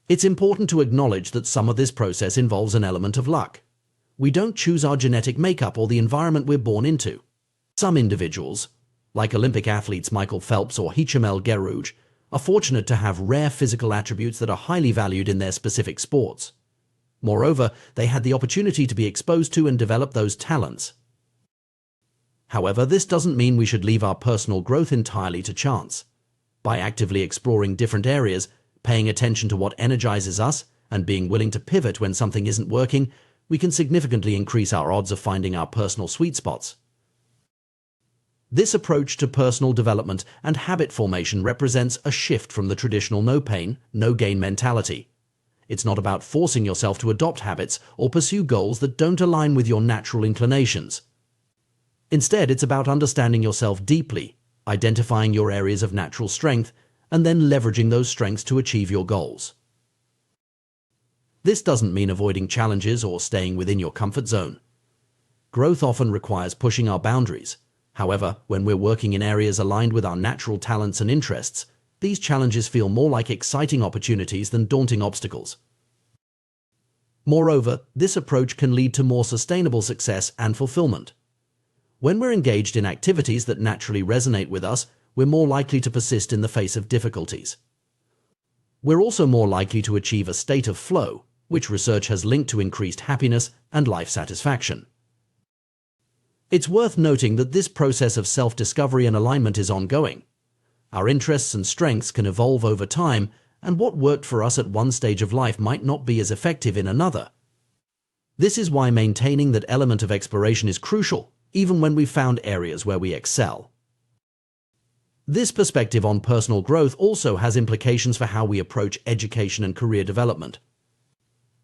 It's important to acknowledge that some of this process involves an element of luck. We don't choose our genetic makeup or the environment we're born into. Some individuals, like Olympic athletes Michael Phelps or Hicham are fortunate to have rare physical attributes that are highly valued in their specific sports. Moreover, they had the opportunity to be exposed to and develop those talents. However, this doesn't mean we should leave our personal growth entirely to chance. By actively exploring different areas, paying attention to what energizes us, and being willing to pivot when something isn't working, we can significantly increase our odds of finding our personal sweet spots. This approach to personal development and habit formation represents a shift from the traditional no pain, no gain mentality. It's not about forcing yourself to adopt habits or pursue goals that don't align with your natural inclinations. Instead, it's about understanding yourself deeply, identifying your areas of natural strength, and then leveraging those strengths to achieve your goals. This doesn't mean avoiding challenges or staying within your comfort zone. Growth often requires pushing our boundaries. However, when we're working in areas aligned with our natural talents and interests, these challenges feel more like exciting opportunities than daunting obstacles. Moreover, this approach can lead to more sustainable success and fulfillment. When we're engaged in activities that naturally resonate with us, we're more likely to persist in the face of difficulties. We're also more likely to achieve a state of flow, which research has linked to increased happiness and life satisfaction. It's worth noting that this process of self-discovery and alignment is ongoing. Our interests and strengths can evolve over time, and what worked for us at one stage of life might not be as effective in another. This is why maintaining that element of exploration is crucial, even when we've found areas where we excel. This perspective on personal growth also has implications for how we approach education and career development.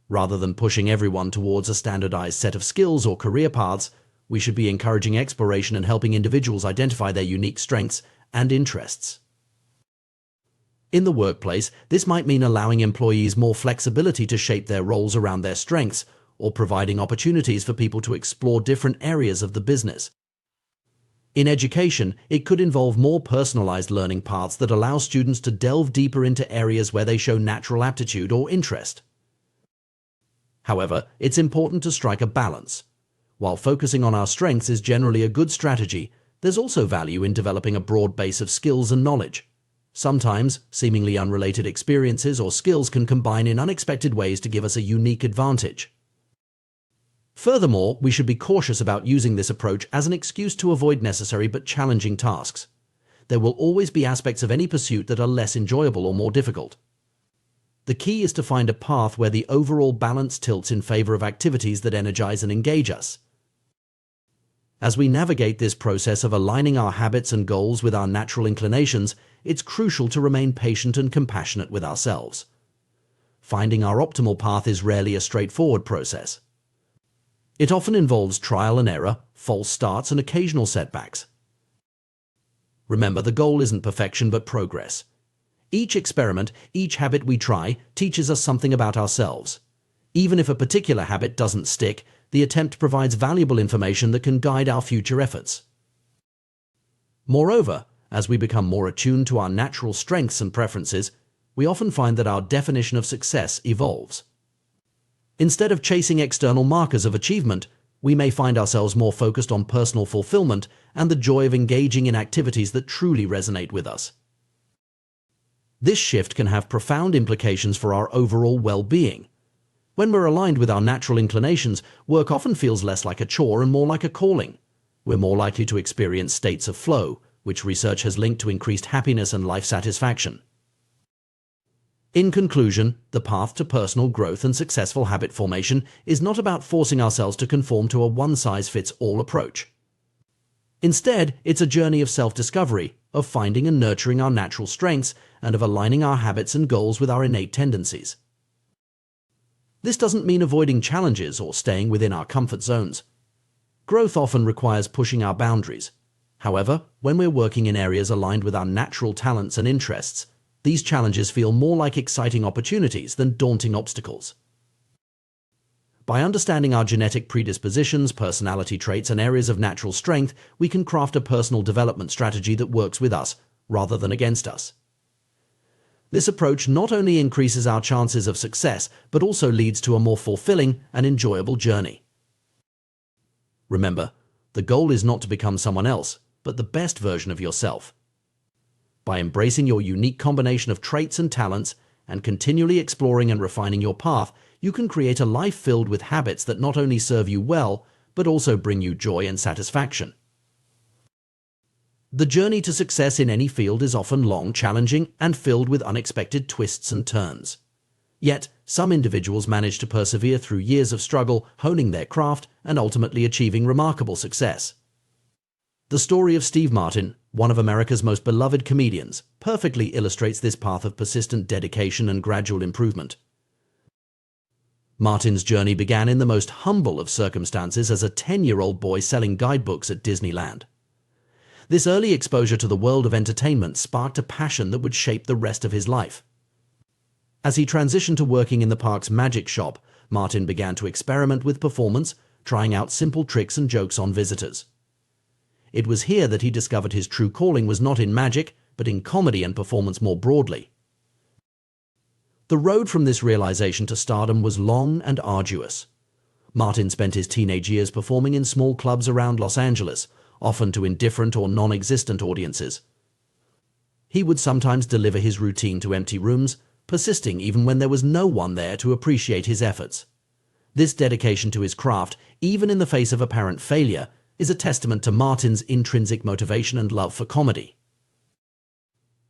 Rather than pushing everyone towards a standardized set of skills or career paths, we should be encouraging exploration and helping individuals identify their unique strengths and interests. In the workplace, this might mean allowing employees more flexibility to shape their roles around their strengths, or providing opportunities for people to explore different areas of the business. In education, it could involve more personalized learning paths that allow students to delve deeper into areas where they show natural aptitude or interest. However, it's important to strike a balance. While focusing on our strengths is generally a good strategy, there's also value in developing a broad base of skills and knowledge. Sometimes, seemingly unrelated experiences or skills can combine in unexpected ways to give us a unique advantage. Furthermore, we should be cautious about using this approach as an excuse to avoid necessary but challenging tasks. There will always be aspects of any pursuit that are less enjoyable or more difficult. The key is to find a path where the overall balance tilts in favor of activities that energize and engage us. As we navigate this process of aligning our habits and goals with our natural inclinations, it's crucial to remain patient and compassionate with ourselves. Finding our optimal path is rarely a straightforward process. It often involves trial and error, false starts, and occasional setbacks. Remember, the goal isn't perfection but progress. Each experiment, each habit we try, teaches us something about ourselves. Even if a particular habit doesn't stick, the attempt provides valuable information that can guide our future efforts. Moreover, as we become more attuned to our natural strengths and preferences, we often find that our definition of success evolves. Instead of chasing external markers of achievement, we may find ourselves more focused on personal fulfillment and the joy of engaging in activities that truly resonate with us. This shift can have profound implications for our overall well-being. When we're aligned with our natural inclinations, work often feels less like a chore and more like a calling. We're more likely to experience states of flow, which research has linked to increased happiness and life satisfaction. In conclusion, the path to personal growth and successful habit formation is not about forcing ourselves to conform to a one-size-fits-all approach. Instead, it's a journey of self-discovery, of finding and nurturing our natural strengths, and of aligning our habits and goals with our innate tendencies. This doesn't mean avoiding challenges or staying within our comfort zones. Growth often requires pushing our boundaries. However, when we're working in areas aligned with our natural talents and interests, these challenges feel more like exciting opportunities than daunting obstacles. By understanding our genetic predispositions, personality traits, and areas of natural strength, we can craft a personal development strategy that works with us rather than against us. This approach not only increases our chances of success, but also leads to a more fulfilling and enjoyable journey. Remember, the goal is not to become someone else, but the best version of yourself. By embracing your unique combination of traits and talents, and continually exploring and refining your path, you can create a life filled with habits that not only serve you well, but also bring you joy and satisfaction. The journey to success in any field is often long, challenging, and filled with unexpected twists and turns. Yet, some individuals manage to persevere through years of struggle, honing their craft, and ultimately achieving remarkable success. The story of Steve Martin, one of America's most beloved comedians, perfectly illustrates this path of persistent dedication and gradual improvement. Martin's journey began in the most humble of circumstances as a 10-year-old boy selling guidebooks at Disneyland. This early exposure to the world of entertainment sparked a passion that would shape the rest of his life. As he transitioned to working in the park's magic shop, Martin began to experiment with performance, trying out simple tricks and jokes on visitors. It was here that he discovered his true calling was not in magic, but in comedy and performance more broadly. The road from this realization to stardom was long and arduous. Martin spent his teenage years performing in small clubs around Los Angeles, often to indifferent or non-existent audiences. He would sometimes deliver his routine to empty rooms, persisting even when there was no one there to appreciate his efforts. This dedication to his craft, even in the face of apparent failure, is a testament to Martin's intrinsic motivation and love for comedy.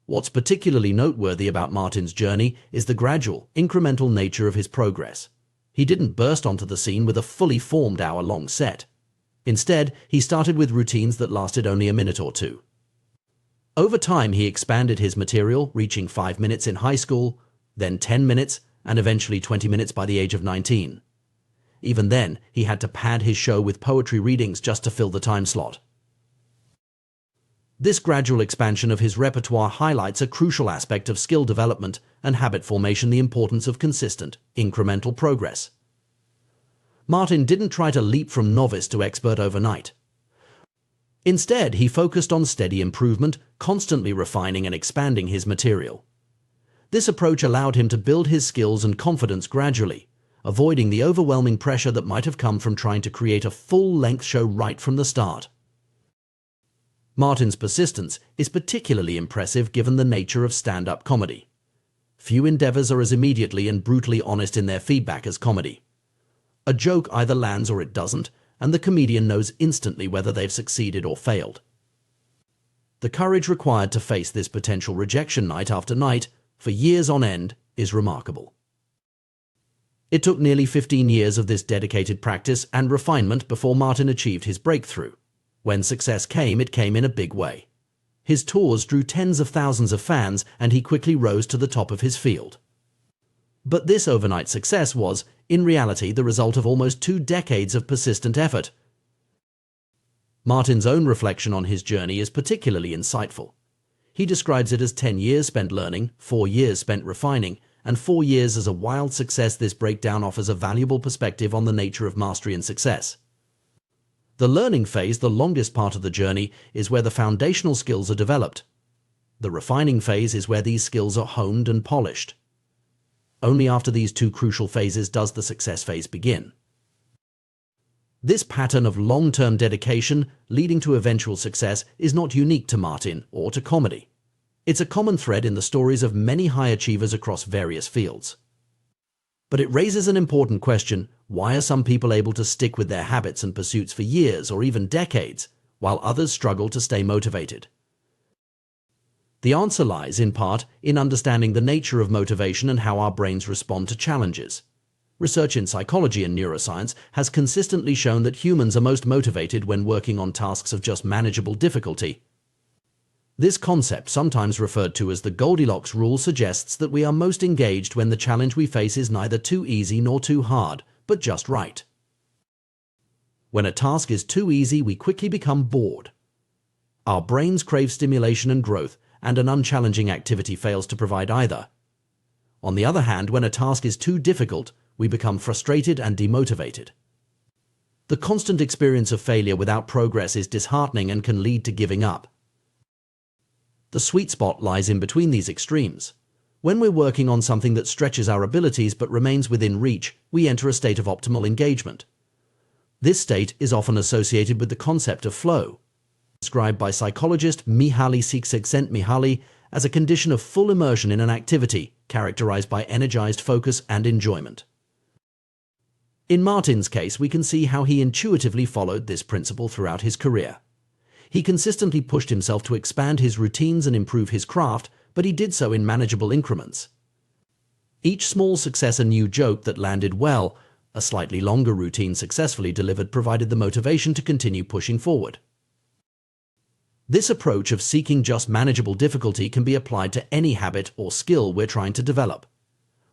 What's particularly noteworthy about Martin's journey is the gradual, incremental nature of his progress. He didn't burst onto the scene with a fully formed hour-long set. Instead, he started with routines that lasted only a minute or two. Over time, he expanded his material, reaching 5 minutes in high school, then 10 minutes, and eventually 20 minutes by the age of 19. Even then, he had to pad his show with poetry readings just to fill the time slot. This gradual expansion of his repertoire highlights a crucial aspect of skill development and habit formation: the importance of consistent, incremental progress. Martin didn't try to leap from novice to expert overnight. Instead, he focused on steady improvement, constantly refining and expanding his material. This approach allowed him to build his skills and confidence gradually, avoiding the overwhelming pressure that might have come from trying to create a full-length show right from the start. Martin's persistence is particularly impressive given the nature of stand-up comedy. Few endeavors are as immediately and brutally honest in their feedback as comedy. A joke either lands or it doesn't, and the comedian knows instantly whether they've succeeded or failed. The courage required to face this potential rejection night after night, for years on end, is remarkable. It took nearly 15 years of this dedicated practice and refinement before Martin achieved his breakthrough. When success came, it came in a big way. His tours drew tens of thousands of fans, and he quickly rose to the top of his field. But this overnight success was, in reality, the result of almost 2 decades of persistent effort. Martin's own reflection on his journey is particularly insightful. He describes it as 10 years spent learning, 4 years spent refining, and 4 years as a wild success. This breakdown offers a valuable perspective on the nature of mastery and success. The learning phase, the longest part of the journey, is where the foundational skills are developed. The refining phase is where these skills are honed and polished. Only after these 2 crucial phases does the success phase begin. This pattern of long-term dedication leading to eventual success is not unique to Martin or to comedy. It's a common thread in the stories of many high achievers across various fields. But it raises an important question: why are some people able to stick with their habits and pursuits for years or even decades, while others struggle to stay motivated? The answer lies, in part, in understanding the nature of motivation and how our brains respond to challenges. Research in psychology and neuroscience has consistently shown that humans are most motivated when working on tasks of just manageable difficulty. This concept, sometimes referred to as the Goldilocks rule, suggests that we are most engaged when the challenge we face is neither too easy nor too hard, but just right. When a task is too easy, we quickly become bored. Our brains crave stimulation and growth, and an unchallenging activity fails to provide either. On the other hand, when a task is too difficult, we become frustrated and demotivated. The constant experience of failure without progress is disheartening and can lead to giving up. The sweet spot lies in between these extremes. When we're working on something that stretches our abilities but remains within reach, we enter a state of optimal engagement. This state is often associated with the concept of flow, described by psychologist Mihaly Csikszentmihalyi as a condition of full immersion in an activity characterized by energized focus and enjoyment. In Martin's case, we can see how he intuitively followed this principle throughout his career. He consistently pushed himself to expand his routines and improve his craft, but he did so in manageable increments. Each small success, a new joke that landed well, a slightly longer routine successfully delivered, provided the motivation to continue pushing forward. This approach of seeking just manageable difficulty can be applied to any habit or skill we're trying to develop.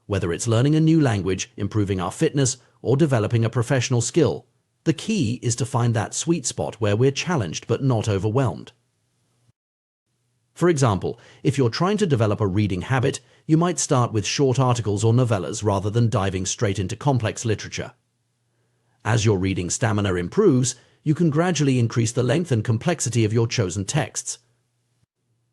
Whether it's learning a new language, improving our fitness, or developing a professional skill, the key is to find that sweet spot where we're challenged but not overwhelmed. For example, if you're trying to develop a reading habit, you might start with short articles or novellas rather than diving straight into complex literature. As your reading stamina improves, you can gradually increase the length and complexity of your chosen texts.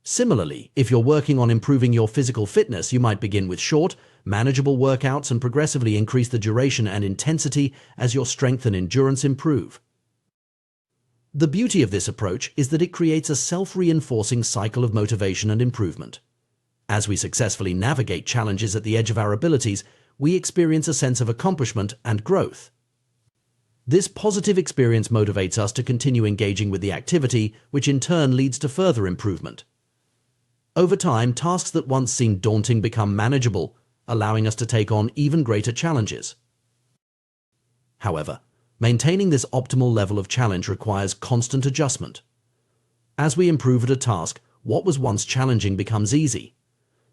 Similarly, if you're working on improving your physical fitness, you might begin with short, manageable workouts and progressively increase the duration and intensity as your strength and endurance improve. The beauty of this approach is that it creates a self-reinforcing cycle of motivation and improvement. As we successfully navigate challenges at the edge of our abilities, we experience a sense of accomplishment and growth. This positive experience motivates us to continue engaging with the activity, which in turn leads to further improvement. Over time, tasks that once seemed daunting become manageable, allowing us to take on even greater challenges. However, maintaining this optimal level of challenge requires constant adjustment. As we improve at a task, what was once challenging becomes easy.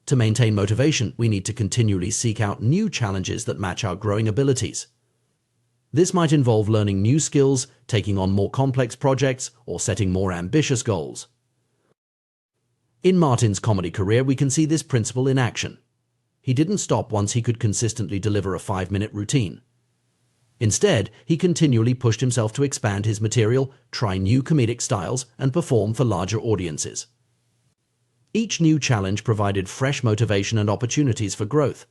To maintain motivation, we need to continually seek out new challenges that match our growing abilities. This might involve learning new skills, taking on more complex projects, or setting more ambitious goals. In Martin's comedy career, we can see this principle in action. He didn't stop once he could consistently deliver a 5-minute routine. Instead, he continually pushed himself to expand his material, try new comedic styles, and perform for larger audiences. Each new challenge provided fresh motivation and opportunities for growth.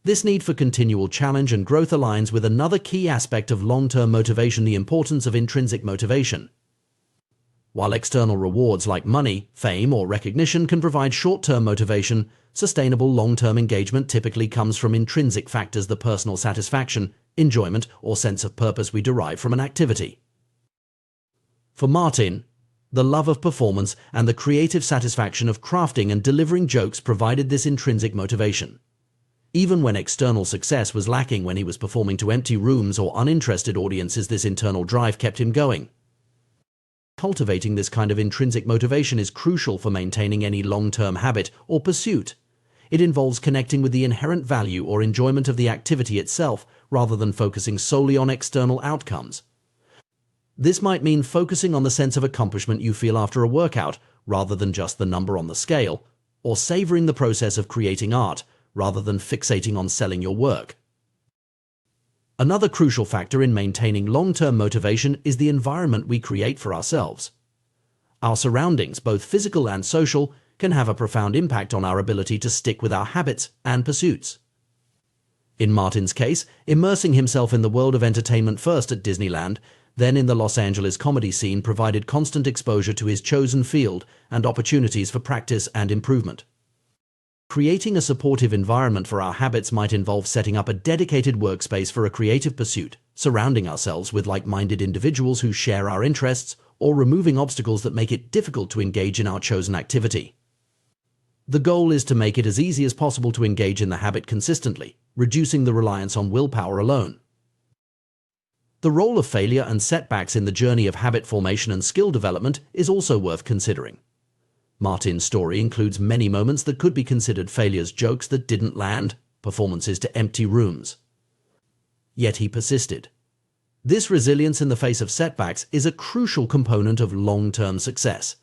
This need for continual challenge and growth aligns with another key aspect of long-term motivation: the importance of intrinsic motivation. While external rewards like money, fame, or recognition can provide short-term motivation, sustainable long-term engagement typically comes from intrinsic factors: the personal satisfaction, enjoyment, or sense of purpose we derive from an activity. For Martin, the love of performance and the creative satisfaction of crafting and delivering jokes provided this intrinsic motivation. Even when external success was lacking, when he was performing to empty rooms or uninterested audiences, this internal drive kept him going. Cultivating this kind of intrinsic motivation is crucial for maintaining any long-term habit or pursuit. It involves connecting with the inherent value or enjoyment of the activity itself, rather than focusing solely on external outcomes. This might mean focusing on the sense of accomplishment you feel after a workout, rather than just the number on the scale, or savoring the process of creating art, rather than fixating on selling your work. Another crucial factor in maintaining long-term motivation is the environment we create for ourselves. Our surroundings, both physical and social, can have a profound impact on our ability to stick with our habits and pursuits. In Martin's case, immersing himself in the world of entertainment, first at Disneyland, then in the Los Angeles comedy scene, provided constant exposure to his chosen field and opportunities for practice and improvement. Creating a supportive environment for our habits might involve setting up a dedicated workspace for a creative pursuit, surrounding ourselves with like-minded individuals who share our interests, or removing obstacles that make it difficult to engage in our chosen activity. The goal is to make it as easy as possible to engage in the habit consistently, reducing the reliance on willpower alone. The role of failure and setbacks in the journey of habit formation and skill development is also worth considering. Martin's story includes many moments that could be considered failures: jokes that didn't land, performances to empty rooms. Yet he persisted. This resilience in the face of setbacks is a crucial component of long-term success.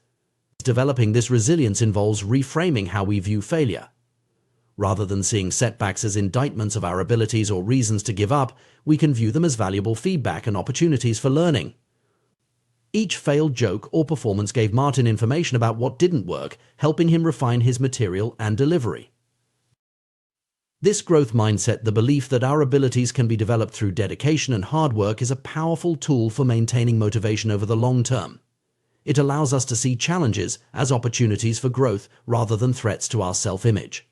Developing this resilience involves reframing how we view failure. Rather than seeing setbacks as indictments of our abilities or reasons to give up, we can view them as valuable feedback and opportunities for learning. Each failed joke or performance gave Martin information about what didn't work, helping him refine his material and delivery. This growth mindset, the belief that our abilities can be developed through dedication and hard work, is a powerful tool for maintaining motivation over the long term. It allows us to see challenges as opportunities for growth rather than threats to our self-image.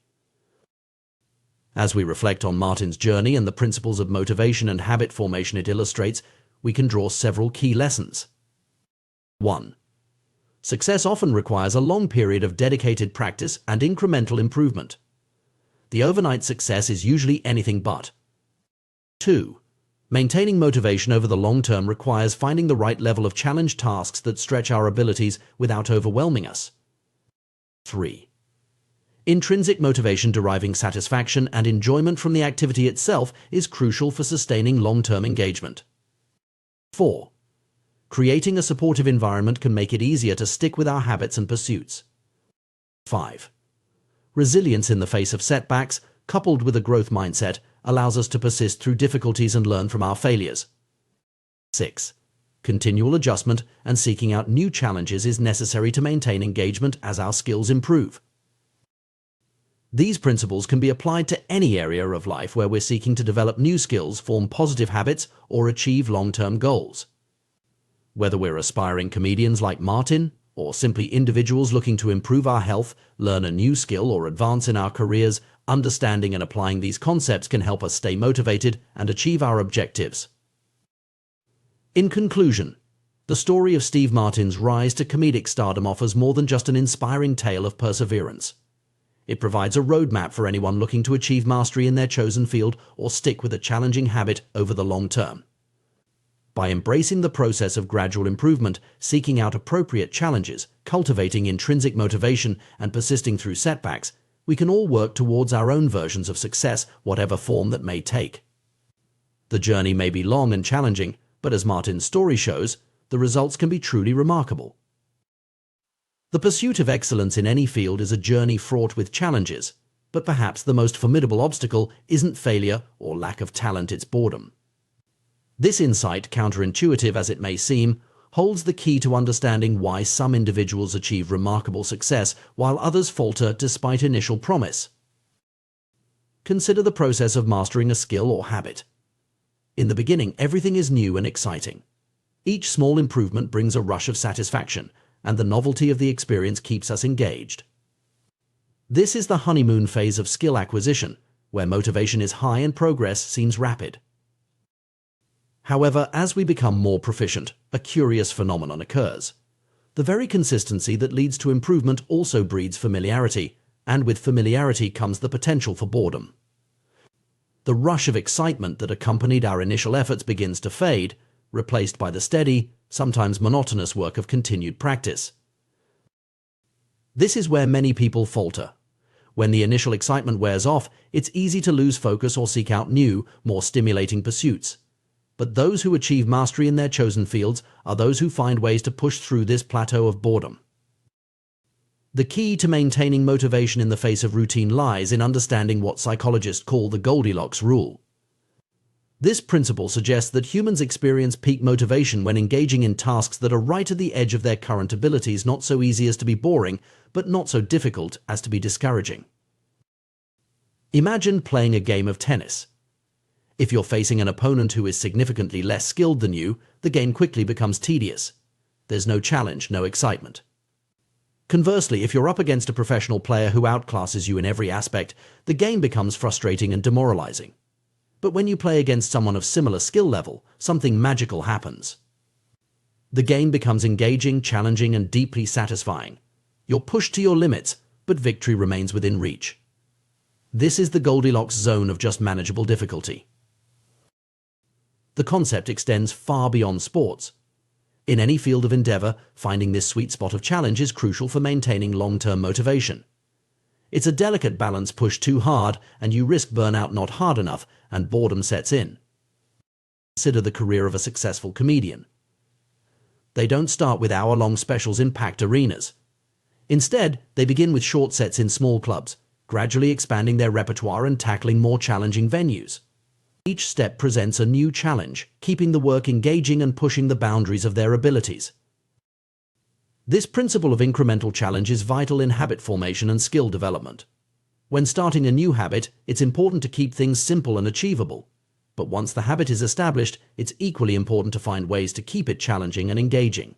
As we reflect on Martin's journey and the principles of motivation and habit formation it illustrates, we can draw several key lessons. 1. Success often requires a long period of dedicated practice and incremental improvement. The overnight success is usually anything but. 2. Maintaining motivation over the long term requires finding the right level of challenge tasks that stretch our abilities without overwhelming us. 3. Intrinsic motivation deriving satisfaction and enjoyment from the activity itself is crucial for sustaining long-term engagement. 4. Creating a supportive environment can make it easier to stick with our habits and pursuits. 5. Resilience in the face of setbacks, coupled with a growth mindset, allows us to persist through difficulties and learn from our failures. 6. Continual adjustment and seeking out new challenges is necessary to maintain engagement as our skills improve. These principles can be applied to any area of life where we're seeking to develop new skills, form positive habits, or achieve long-term goals. Whether we're aspiring comedians like Martin, or simply individuals looking to improve our health, learn a new skill, or advance in our careers, understanding and applying these concepts can help us stay motivated and achieve our objectives. In conclusion, the story of Steve Martin's rise to comedic stardom offers more than just an inspiring tale of perseverance. It provides a roadmap for anyone looking to achieve mastery in their chosen field or stick with a challenging habit over the long term. By embracing the process of gradual improvement, seeking out appropriate challenges, cultivating intrinsic motivation, and persisting through setbacks, we can all work towards our own versions of success, whatever form that may take. The journey may be long and challenging, but as Martin's story shows, the results can be truly remarkable. The pursuit of excellence in any field is a journey fraught with challenges, but perhaps the most formidable obstacle isn't failure or lack of talent, it's boredom. This insight, counterintuitive as it may seem, holds the key to understanding why some individuals achieve remarkable success while others falter despite initial promise. Consider the process of mastering a skill or habit. In the beginning, everything is new and exciting. Each small improvement brings a rush of satisfaction, and the novelty of the experience keeps us engaged. This is the honeymoon phase of skill acquisition, where motivation is high and progress seems rapid. However, as we become more proficient, a curious phenomenon occurs. The very consistency that leads to improvement also breeds familiarity, and with familiarity comes the potential for boredom. The rush of excitement that accompanied our initial efforts begins to fade, replaced by the steady, sometimes monotonous work of continued practice. This is where many people falter. When the initial excitement wears off, it's easy to lose focus or seek out new, more stimulating pursuits. But those who achieve mastery in their chosen fields are those who find ways to push through this plateau of boredom. The key to maintaining motivation in the face of routine lies in understanding what psychologists call the Goldilocks rule. This principle suggests that humans experience peak motivation when engaging in tasks that are right at the edge of their current abilities, not so easy as to be boring, but not so difficult as to be discouraging. Imagine playing a game of tennis. If you're facing an opponent who is significantly less skilled than you, the game quickly becomes tedious. There's no challenge, no excitement. Conversely, if you're up against a professional player who outclasses you in every aspect, the game becomes frustrating and demoralizing. But when you play against someone of similar skill level, something magical happens. The game becomes engaging, challenging, and deeply satisfying. You're pushed to your limits, but victory remains within reach. This is the Goldilocks zone of just manageable difficulty. The concept extends far beyond sports. In any field of endeavor, finding this sweet spot of challenge is crucial for maintaining long-term motivation. It's a delicate balance. Pushed too hard, and you risk burnout; not hard enough, and boredom sets in. Consider the career of a successful comedian. They don't start with hour-long specials in packed arenas. Instead, they begin with short sets in small clubs, gradually expanding their repertoire and tackling more challenging venues. Each step presents a new challenge, keeping the work engaging and pushing the boundaries of their abilities. This principle of incremental challenge is vital in habit formation and skill development. When starting a new habit, it's important to keep things simple and achievable. But once the habit is established, it's equally important to find ways to keep it challenging and engaging.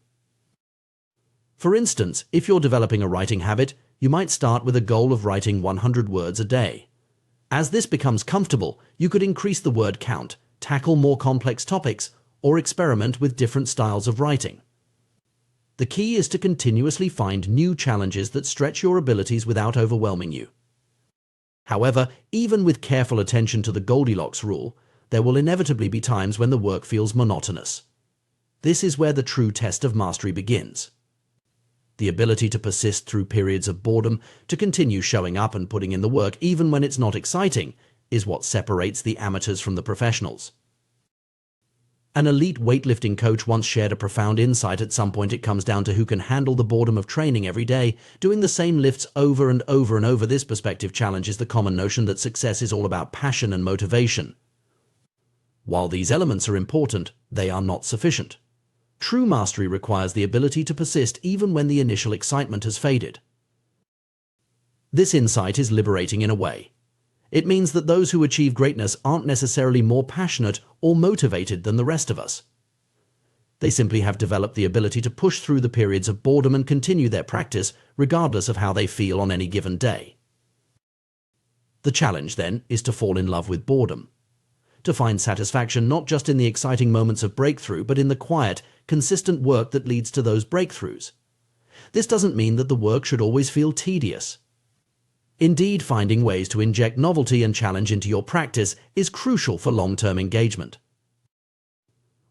For instance, if you're developing a writing habit, you might start with a goal of writing 100 words a day. As this becomes comfortable, you could increase the word count, tackle more complex topics, or experiment with different styles of writing. The key is to continuously find new challenges that stretch your abilities without overwhelming you. However, even with careful attention to the Goldilocks rule, there will inevitably be times when the work feels monotonous. This is where the true test of mastery begins. The ability to persist through periods of boredom, to continue showing up and putting in the work even when it's not exciting, is what separates the amateurs from the professionals. An elite weightlifting coach once shared a profound insight: at some point it comes down to who can handle the boredom of training every day, doing the same lifts over and over and over. This perspective challenges the common notion that success is all about passion and motivation. While these elements are important, they are not sufficient. True mastery requires the ability to persist even when the initial excitement has faded. This insight is liberating in a way. It means that those who achieve greatness aren't necessarily more passionate or motivated than the rest of us. They simply have developed the ability to push through the periods of boredom and continue their practice regardless of how they feel on any given day. The challenge, then, is to fall in love with boredom. To find satisfaction not just in the exciting moments of breakthrough, but in the quiet, consistent work that leads to those breakthroughs. This doesn't mean that the work should always feel tedious. Indeed, finding ways to inject novelty and challenge into your practice is crucial for long-term engagement.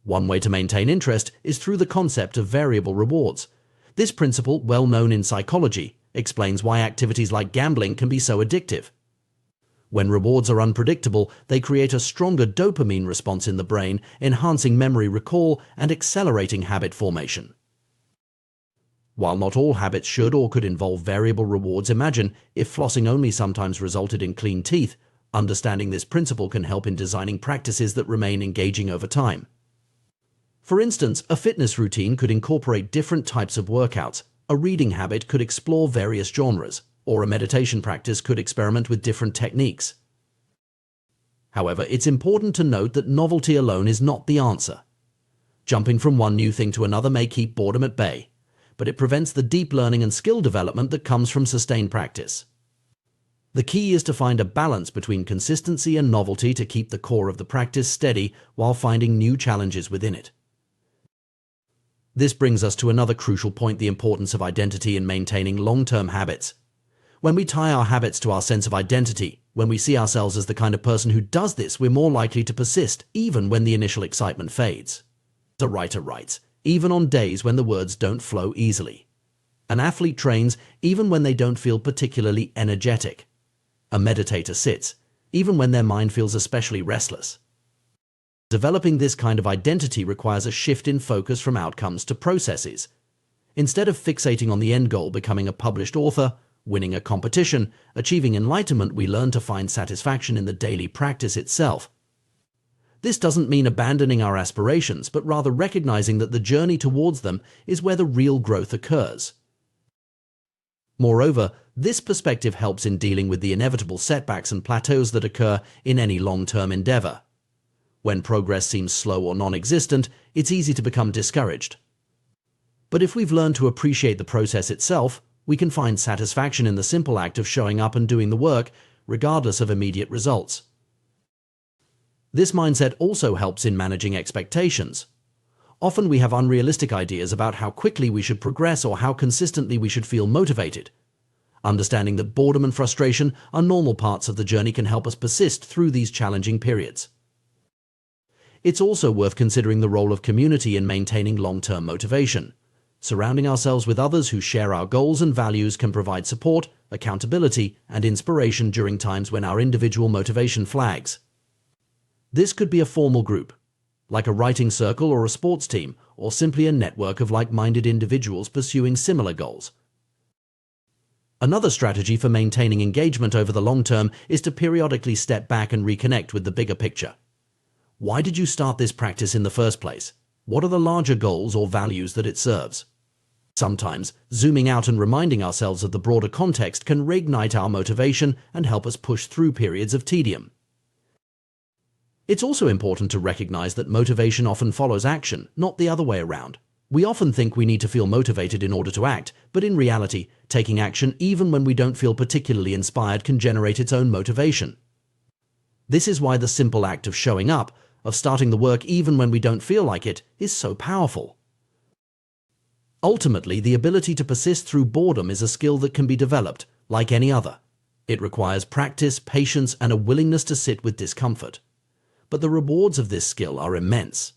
One way to maintain interest is through the concept of variable rewards. This principle, well known in psychology, explains why activities like gambling can be so addictive. When rewards are unpredictable, they create a stronger dopamine response in the brain, enhancing memory recall and accelerating habit formation. While not all habits should or could involve variable rewards, imagine if flossing only sometimes resulted in clean teeth. Understanding this principle can help in designing practices that remain engaging over time. For instance, a fitness routine could incorporate different types of workouts, a reading habit could explore various genres, or a meditation practice could experiment with different techniques. However, it's important to note that novelty alone is not the answer. Jumping from one new thing to another may keep boredom at bay, but it prevents the deep learning and skill development that comes from sustained practice. The key is to find a balance between consistency and novelty to keep the core of the practice steady while finding new challenges within it. This brings us to another crucial point: the importance of identity in maintaining long-term habits. When we tie our habits to our sense of identity, when we see ourselves as the kind of person who does this, we're more likely to persist even when the initial excitement fades. A writer writes, even on days when the words don't flow easily. An athlete trains even when they don't feel particularly energetic. A meditator sits even when their mind feels especially restless. Developing this kind of identity requires a shift in focus from outcomes to processes. Instead of fixating on the end goal, becoming a published author, winning a competition, achieving enlightenment, we learn to find satisfaction in the daily practice itself. This doesn't mean abandoning our aspirations, but rather recognizing that the journey towards them is where the real growth occurs. Moreover, this perspective helps in dealing with the inevitable setbacks and plateaus that occur in any long-term endeavor. When progress seems slow or non-existent, it's easy to become discouraged. But if we've learned to appreciate the process itself, we can find satisfaction in the simple act of showing up and doing the work, regardless of immediate results. This mindset also helps in managing expectations. Often we have unrealistic ideas about how quickly we should progress or how consistently we should feel motivated. Understanding that boredom and frustration are normal parts of the journey can help us persist through these challenging periods. It's also worth considering the role of community in maintaining long-term motivation. Surrounding ourselves with others who share our goals and values can provide support, accountability, and inspiration during times when our individual motivation flags. This could be a formal group, like a writing circle or a sports team, or simply a network of like-minded individuals pursuing similar goals. Another strategy for maintaining engagement over the long term is to periodically step back and reconnect with the bigger picture. Why did you start this practice in the first place? What are the larger goals or values that it serves? Sometimes, zooming out and reminding ourselves of the broader context can reignite our motivation and help us push through periods of tedium. It's also important to recognize that motivation often follows action, not the other way around. We often think we need to feel motivated in order to act, but in reality, taking action even when we don't feel particularly inspired can generate its own motivation. This is why the simple act of showing up, of starting the work even when we don't feel like it, is so powerful. Ultimately, the ability to persist through boredom is a skill that can be developed, like any other. It requires practice, patience, and a willingness to sit with discomfort. But the rewards of this skill are immense.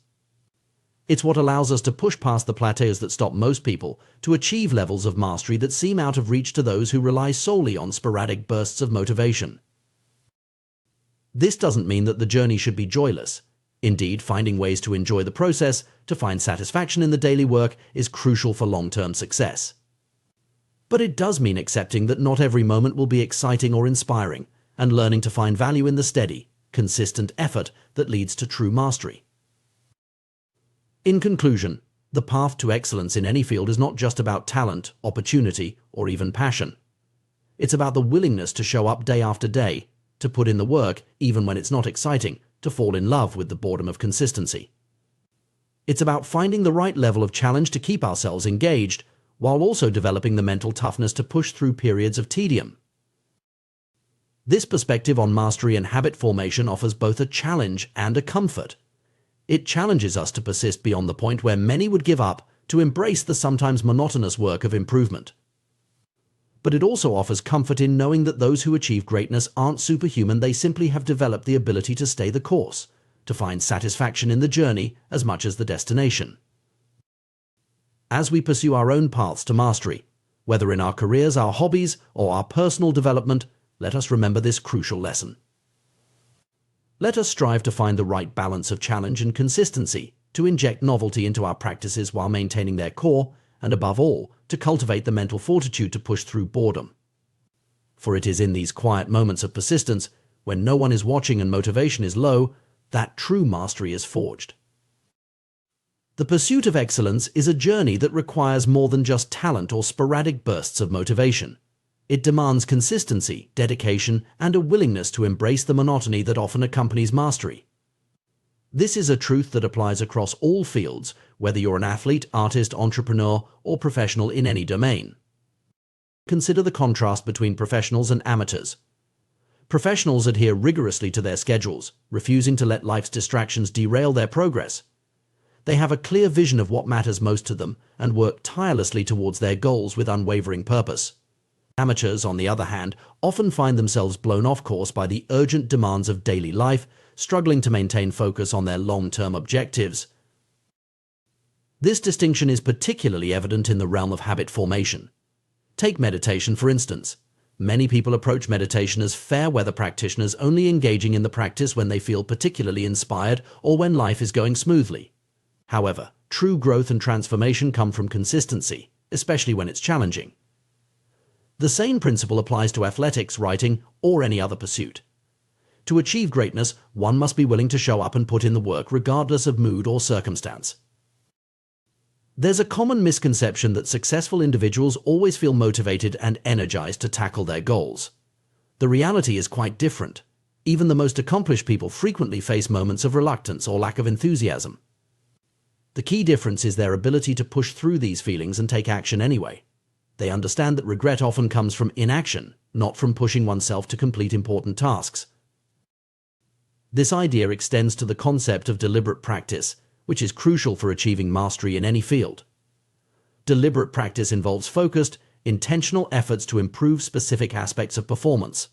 It's what allows us to push past the plateaus that stop most people to achieve levels of mastery that seem out of reach to those who rely solely on sporadic bursts of motivation. This doesn't mean that the journey should be joyless. Indeed, finding ways to enjoy the process, to find satisfaction in the daily work, is crucial for long-term success. But it does mean accepting that not every moment will be exciting or inspiring, and learning to find value in the steady, consistent effort that leads to true mastery. In conclusion, the path to excellence in any field is not just about talent, opportunity, or even passion. It's about the willingness to show up day after day, to put in the work even when it's not exciting, to fall in love with the boredom of consistency. It's about finding the right level of challenge to keep ourselves engaged, while also developing the mental toughness to push through periods of tedium. This perspective on mastery and habit formation offers both a challenge and a comfort. It challenges us to persist beyond the point where many would give up, to embrace the sometimes monotonous work of improvement. But it also offers comfort in knowing that those who achieve greatness aren't superhuman, they simply have developed the ability to stay the course, to find satisfaction in the journey as much as the destination. As we pursue our own paths to mastery, whether in our careers, our hobbies, or our personal development, let us remember this crucial lesson. Let us strive to find the right balance of challenge and consistency, to inject novelty into our practices while maintaining their core, and above all, to cultivate the mental fortitude to push through boredom. For it is in these quiet moments of persistence, when no one is watching and motivation is low, that true mastery is forged. The pursuit of excellence is a journey that requires more than just talent or sporadic bursts of motivation. It demands consistency, dedication, and a willingness to embrace the monotony that often accompanies mastery. This is a truth that applies across all fields, whether you're an athlete, artist, entrepreneur, or professional in any domain. Consider the contrast between professionals and amateurs. Professionals adhere rigorously to their schedules, refusing to let life's distractions derail their progress. They have a clear vision of what matters most to them and work tirelessly towards their goals with unwavering purpose. Amateurs, on the other hand, often find themselves blown off course by the urgent demands of daily life, struggling to maintain focus on their long-term objectives. This distinction is particularly evident in the realm of habit formation. Take meditation, for instance. Many people approach meditation as fair-weather practitioners, only engaging in the practice when they feel particularly inspired or when life is going smoothly. However, true growth and transformation come from consistency, especially when it's challenging. The same principle applies to athletics, writing, or any other pursuit. To achieve greatness, one must be willing to show up and put in the work regardless of mood or circumstance. There's a common misconception that successful individuals always feel motivated and energized to tackle their goals. The reality is quite different. Even the most accomplished people frequently face moments of reluctance or lack of enthusiasm. The key difference is their ability to push through these feelings and take action anyway. They understand that regret often comes from inaction, not from pushing oneself to complete important tasks. This idea extends to the concept of deliberate practice, which is crucial for achieving mastery in any field. Deliberate practice involves focused, intentional efforts to improve specific aspects of performance.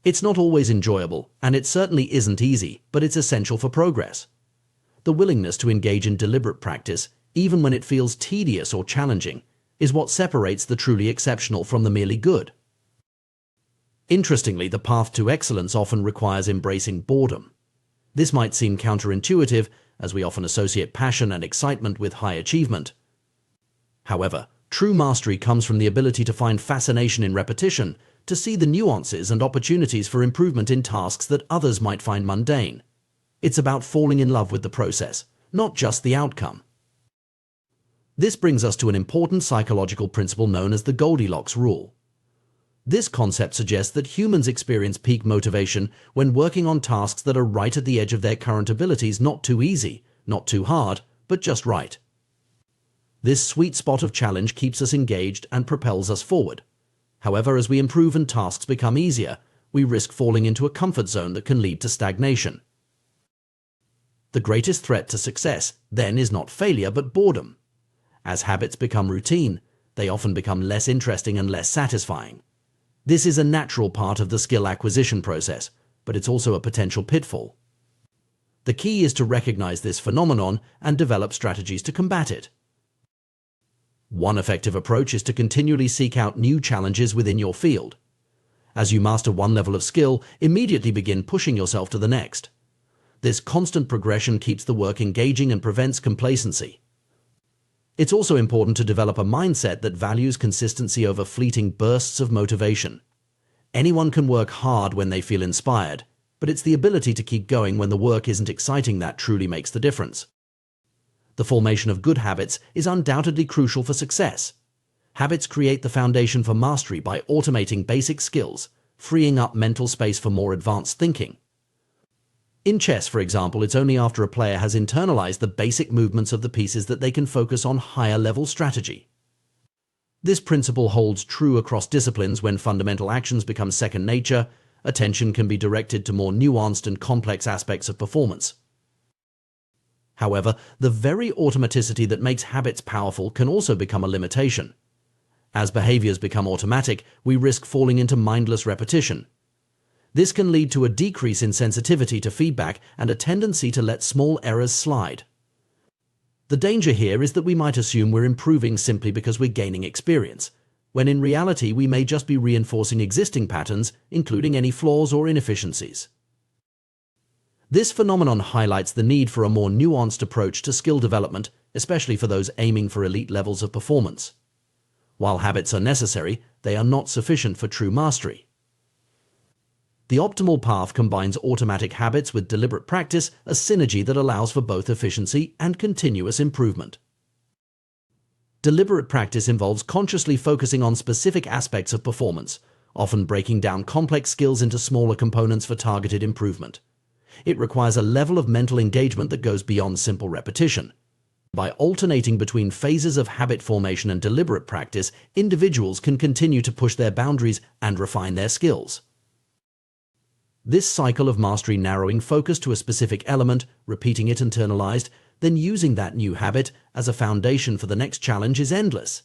It's not always enjoyable, and it certainly isn't easy, but it's essential for progress. The willingness to engage in deliberate practice, even when it feels tedious or challenging, is what separates the truly exceptional from the merely good. Interestingly, the path to excellence often requires embracing boredom. This might seem counterintuitive, as we often associate passion and excitement with high achievement. However, true mastery comes from the ability to find fascination in repetition, to see the nuances and opportunities for improvement in tasks that others might find mundane. It's about falling in love with the process, not just the outcome. This brings us to an important psychological principle known as the Goldilocks rule. This concept suggests that humans experience peak motivation when working on tasks that are right at the edge of their current abilities, not too easy, not too hard, but just right. This sweet spot of challenge keeps us engaged and propels us forward. However, as we improve and tasks become easier, we risk falling into a comfort zone that can lead to stagnation. The greatest threat to success, then, is not failure but boredom. As habits become routine, they often become less interesting and less satisfying. This is a natural part of the skill acquisition process, but it's also a potential pitfall. The key is to recognize this phenomenon and develop strategies to combat it. One effective approach is to continually seek out new challenges within your field. As you master one level of skill, immediately begin pushing yourself to the next. This constant progression keeps the work engaging and prevents complacency. It's also important to develop a mindset that values consistency over fleeting bursts of motivation. Anyone can work hard when they feel inspired, but it's the ability to keep going when the work isn't exciting that truly makes the difference. The formation of good habits is undoubtedly crucial for success. Habits create the foundation for mastery by automating basic skills, freeing up mental space for more advanced thinking. In chess, for example, it's only after a player has internalized the basic movements of the pieces that they can focus on higher-level strategy. This principle holds true across disciplines. When fundamental actions become second nature, attention can be directed to more nuanced and complex aspects of performance. However, the very automaticity that makes habits powerful can also become a limitation. As behaviors become automatic, we risk falling into mindless repetition. This can lead to a decrease in sensitivity to feedback and a tendency to let small errors slide. The danger here is that we might assume we're improving simply because we're gaining experience, when in reality we may just be reinforcing existing patterns, including any flaws or inefficiencies. This phenomenon highlights the need for a more nuanced approach to skill development, especially for those aiming for elite levels of performance. While habits are necessary, they are not sufficient for true mastery. The optimal path combines automatic habits with deliberate practice, a synergy that allows for both efficiency and continuous improvement. Deliberate practice involves consciously focusing on specific aspects of performance, often breaking down complex skills into smaller components for targeted improvement. It requires a level of mental engagement that goes beyond simple repetition. By alternating between phases of habit formation and deliberate practice, individuals can continue to push their boundaries and refine their skills. This cycle of mastery, narrowing focus to a specific element, repeating it internalized, then using that new habit as a foundation for the next challenge, is endless.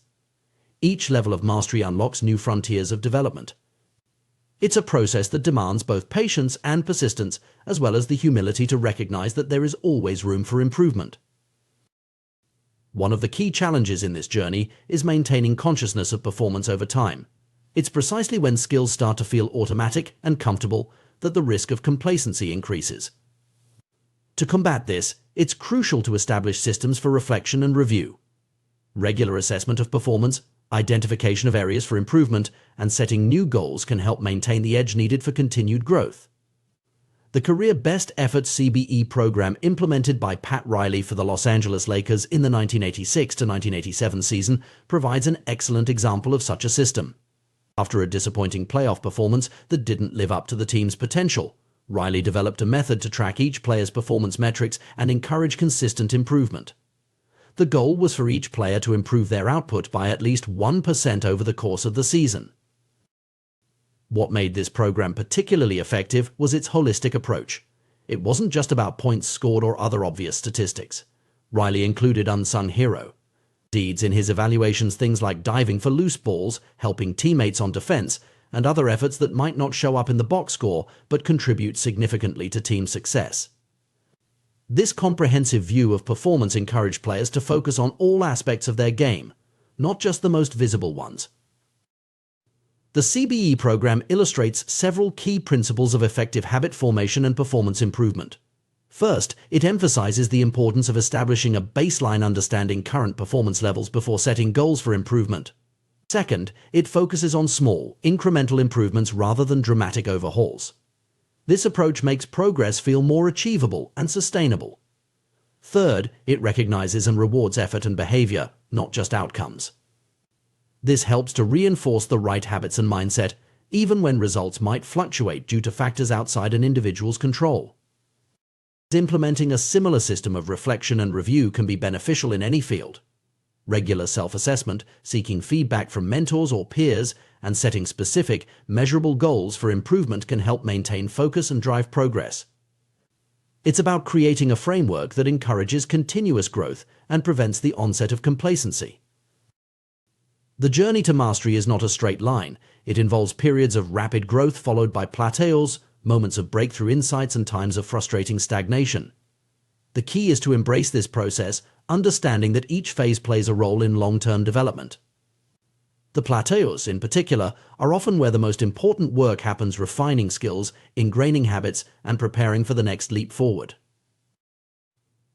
Each level of mastery unlocks new frontiers of development. It's a process that demands both patience and persistence, as well as the humility to recognize that there is always room for improvement. One of the key challenges in this journey is maintaining consciousness of performance over time. It's precisely when skills start to feel automatic and comfortable that the risk of complacency increases. To combat this, it's crucial to establish systems for reflection and review. Regular assessment of performance, identification of areas for improvement, and setting new goals can help maintain the edge needed for continued growth. The Career Best Efforts CBE program implemented by Pat Riley for the Los Angeles Lakers in the 1986 to 1987 season provides an excellent example of such a system. After a disappointing playoff performance that didn't live up to the team's potential, Riley developed a method to track each player's performance metrics and encourage consistent improvement. The goal was for each player to improve their output by at least 1% over the course of the season. What made this program particularly effective was its holistic approach. It wasn't just about points scored or other obvious statistics. Riley included unsung hero deeds in his evaluations, things like diving for loose balls, helping teammates on defense, and other efforts that might not show up in the box score but contribute significantly to team success. This comprehensive view of performance encouraged players to focus on all aspects of their game, not just the most visible ones. The CBE program illustrates several key principles of effective habit formation and performance improvement. First, it emphasizes the importance of establishing a baseline understanding current performance levels before setting goals for improvement. Second, it focuses on small, incremental improvements rather than dramatic overhauls. This approach makes progress feel more achievable and sustainable. Third, it recognizes and rewards effort and behavior, not just outcomes. This helps to reinforce the right habits and mindset, even when results might fluctuate due to factors outside an individual's control. Implementing a similar system of reflection and review can be beneficial in any field. Regular self-assessment, seeking feedback from mentors or peers, and setting specific, measurable goals for improvement can help maintain focus and drive progress. It's about creating a framework that encourages continuous growth and prevents the onset of complacency. The journey to mastery is not a straight line. It involves periods of rapid growth followed by plateaus, moments of breakthrough insights, and times of frustrating stagnation. The key is to embrace this process, understanding that each phase plays a role in long-term development. The plateaus, in particular, are often where the most important work happens, refining skills, ingraining habits, and preparing for the next leap forward.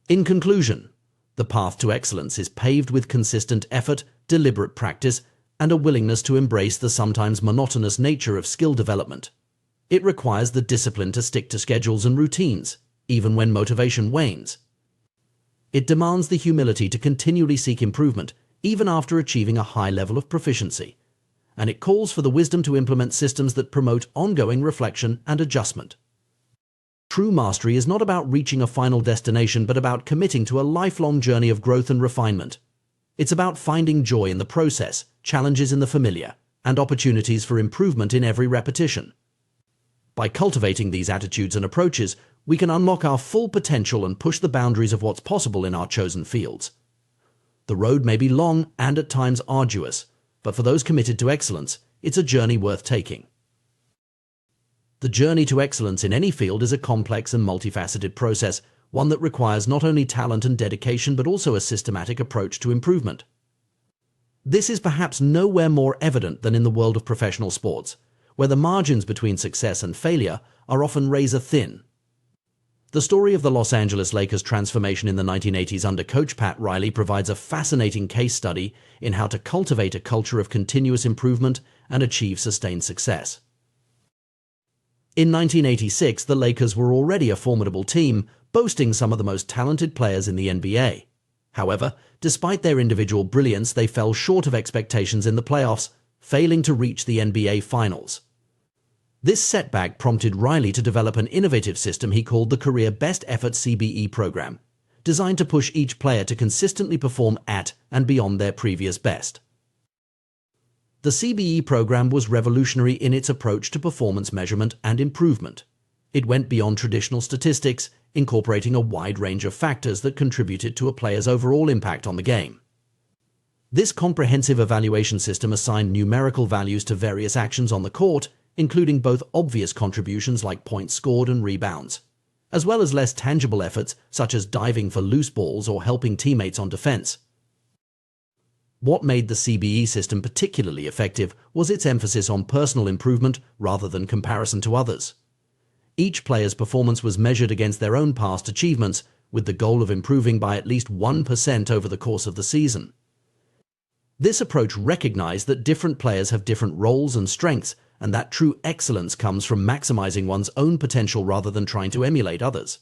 In conclusion, the path to excellence is paved with consistent effort, deliberate practice, and a willingness to embrace the sometimes monotonous nature of skill development. It requires the discipline to stick to schedules and routines, even when motivation wanes. It demands the humility to continually seek improvement, even after achieving a high level of proficiency. And it calls for the wisdom to implement systems that promote ongoing reflection and adjustment. True mastery is not about reaching a final destination, but about committing to a lifelong journey of growth and refinement. It's about finding joy in the process, challenges in the familiar, and opportunities for improvement in every repetition. By cultivating these attitudes and approaches, we can unlock our full potential and push the boundaries of what's possible in our chosen fields. The road may be long and at times arduous, but for those committed to excellence, it's a journey worth taking. The journey to excellence in any field is a complex and multifaceted process, one that requires not only talent and dedication but also a systematic approach to improvement. This is perhaps nowhere more evident than in the world of professional sports, where the margins between success and failure are often razor thin. The story of the Los Angeles Lakers' transformation in the 1980s under coach Pat Riley provides a fascinating case study in how to cultivate a culture of continuous improvement and achieve sustained success. In 1986, the Lakers were already a formidable team, boasting some of the most talented players in the NBA. However, despite their individual brilliance, they fell short of expectations in the playoffs, failing to reach the NBA Finals. This setback prompted Riley to develop an innovative system he called the Career Best Effort CBE program, designed to push each player to consistently perform at and beyond their previous best. The CBE program was revolutionary in its approach to performance measurement and improvement. It went beyond traditional statistics, incorporating a wide range of factors that contributed to a player's overall impact on the game. This comprehensive evaluation system assigned numerical values to various actions on the court, including both obvious contributions like points scored and rebounds, as well as less tangible efforts such as diving for loose balls or helping teammates on defense. What made the CBE system particularly effective was its emphasis on personal improvement rather than comparison to others. Each player's performance was measured against their own past achievements, with the goal of improving by at least 1% over the course of the season. This approach recognized that different players have different roles and strengths, and that true excellence comes from maximizing one's own potential rather than trying to emulate others.